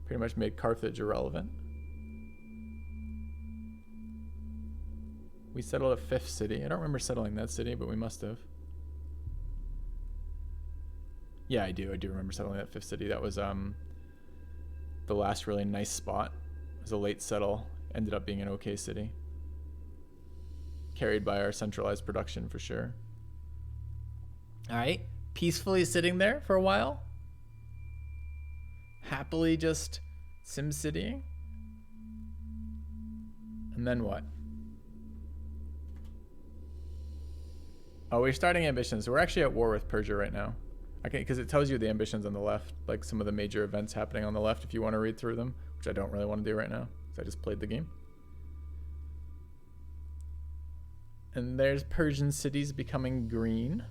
[SPEAKER 1] Pretty much made Carthage irrelevant. We settled a 5th city. I don't remember settling that city, but we must have. Yeah, I do remember settling that 5th city. That was the last really nice spot. It was a late settle. Ended up being an okay city. Carried by our centralized production for sure. All right, peacefully sitting there for a while. Happily just sim-citying. And then what? Oh, we're starting ambitions. So we're actually at war with Persia right now. Okay, because it tells you the ambitions on the left, like some of the major events happening on the left if you want to read through them, which I don't really want to do right now because I just played the game. And there's Persian cities becoming green.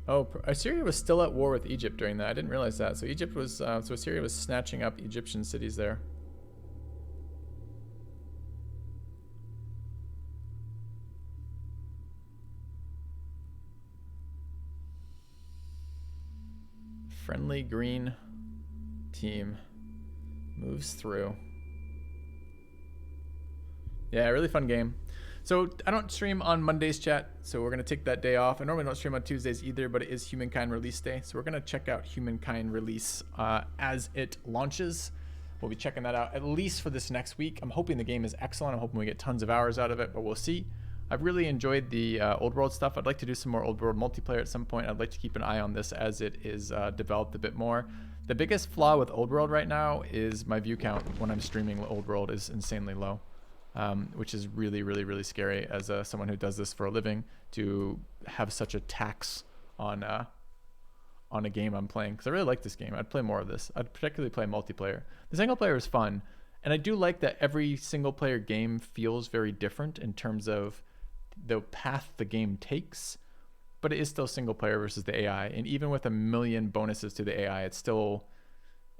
[SPEAKER 1] Oh, Assyria was still at war with Egypt during that. I didn't realize that. So Egypt was, so Assyria was snatching up Egyptian cities there. Friendly green team moves through. Yeah, really fun game. So I don't stream on Mondays, chat, so we're going to take that day off. I normally don't stream on Tuesdays either, but it is Humankind release day. So we're going to check out Humankind release as it launches. We'll be checking that out at least for this next week. I'm hoping the game is excellent. I'm hoping we get tons of hours out of it, but we'll see. I've really enjoyed the Old World stuff. I'd like to do some more Old World multiplayer at some point. I'd like to keep an eye on this as it is developed a bit more. The biggest flaw with Old World right now is my view count when I'm streaming Old World is insanely low, which is really, really, really scary as someone who does this for a living to have such a tax on a game I'm playing. Because I really like this game. I'd play more of this. I'd particularly play multiplayer. The single player is fun. And I do like that every single player game feels very different in terms of the path the game takes, but it is still single player versus the AI. And even with a million bonuses to the AI, it's still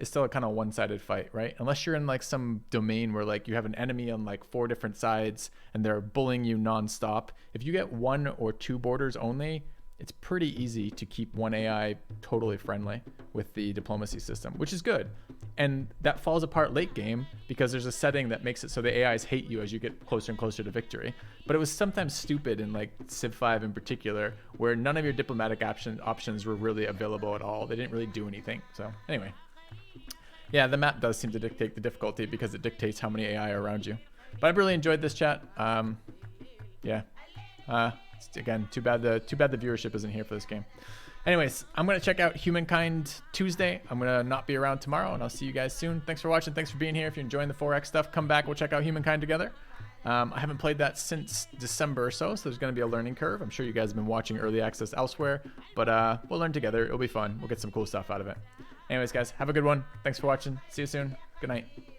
[SPEAKER 1] a kind of one-sided fight, right? Unless you're in like some domain where like you have an enemy on like 4 different sides and they're bullying you nonstop. If you get 1 or 2 borders only, it's pretty easy to keep one AI totally friendly with the diplomacy system, which is good. And that falls apart late game because there's a setting that makes it so the AIs hate you as you get closer and closer to victory. But it was sometimes stupid in like Civ 5 in particular, where none of your diplomatic options were really available at all. They didn't really do anything. So anyway, yeah, the map does seem to dictate the difficulty because it dictates how many AI are around you. But I've really enjoyed this chat. Yeah. Again, too bad the viewership isn't here for this game. Anyways, I'm going to check out Humankind Tuesday. I'm going to not be around tomorrow, and I'll see you guys soon. Thanks for watching. Thanks for being here. If you're enjoying the 4X stuff, come back. We'll check out Humankind together. I haven't played that since December or so there's going to be a learning curve. I'm sure you guys have been watching early access elsewhere, but we'll learn together. It'll be fun. We'll get some cool stuff out of it. Anyways, guys, have a good one. Thanks for watching. See you soon. Good night.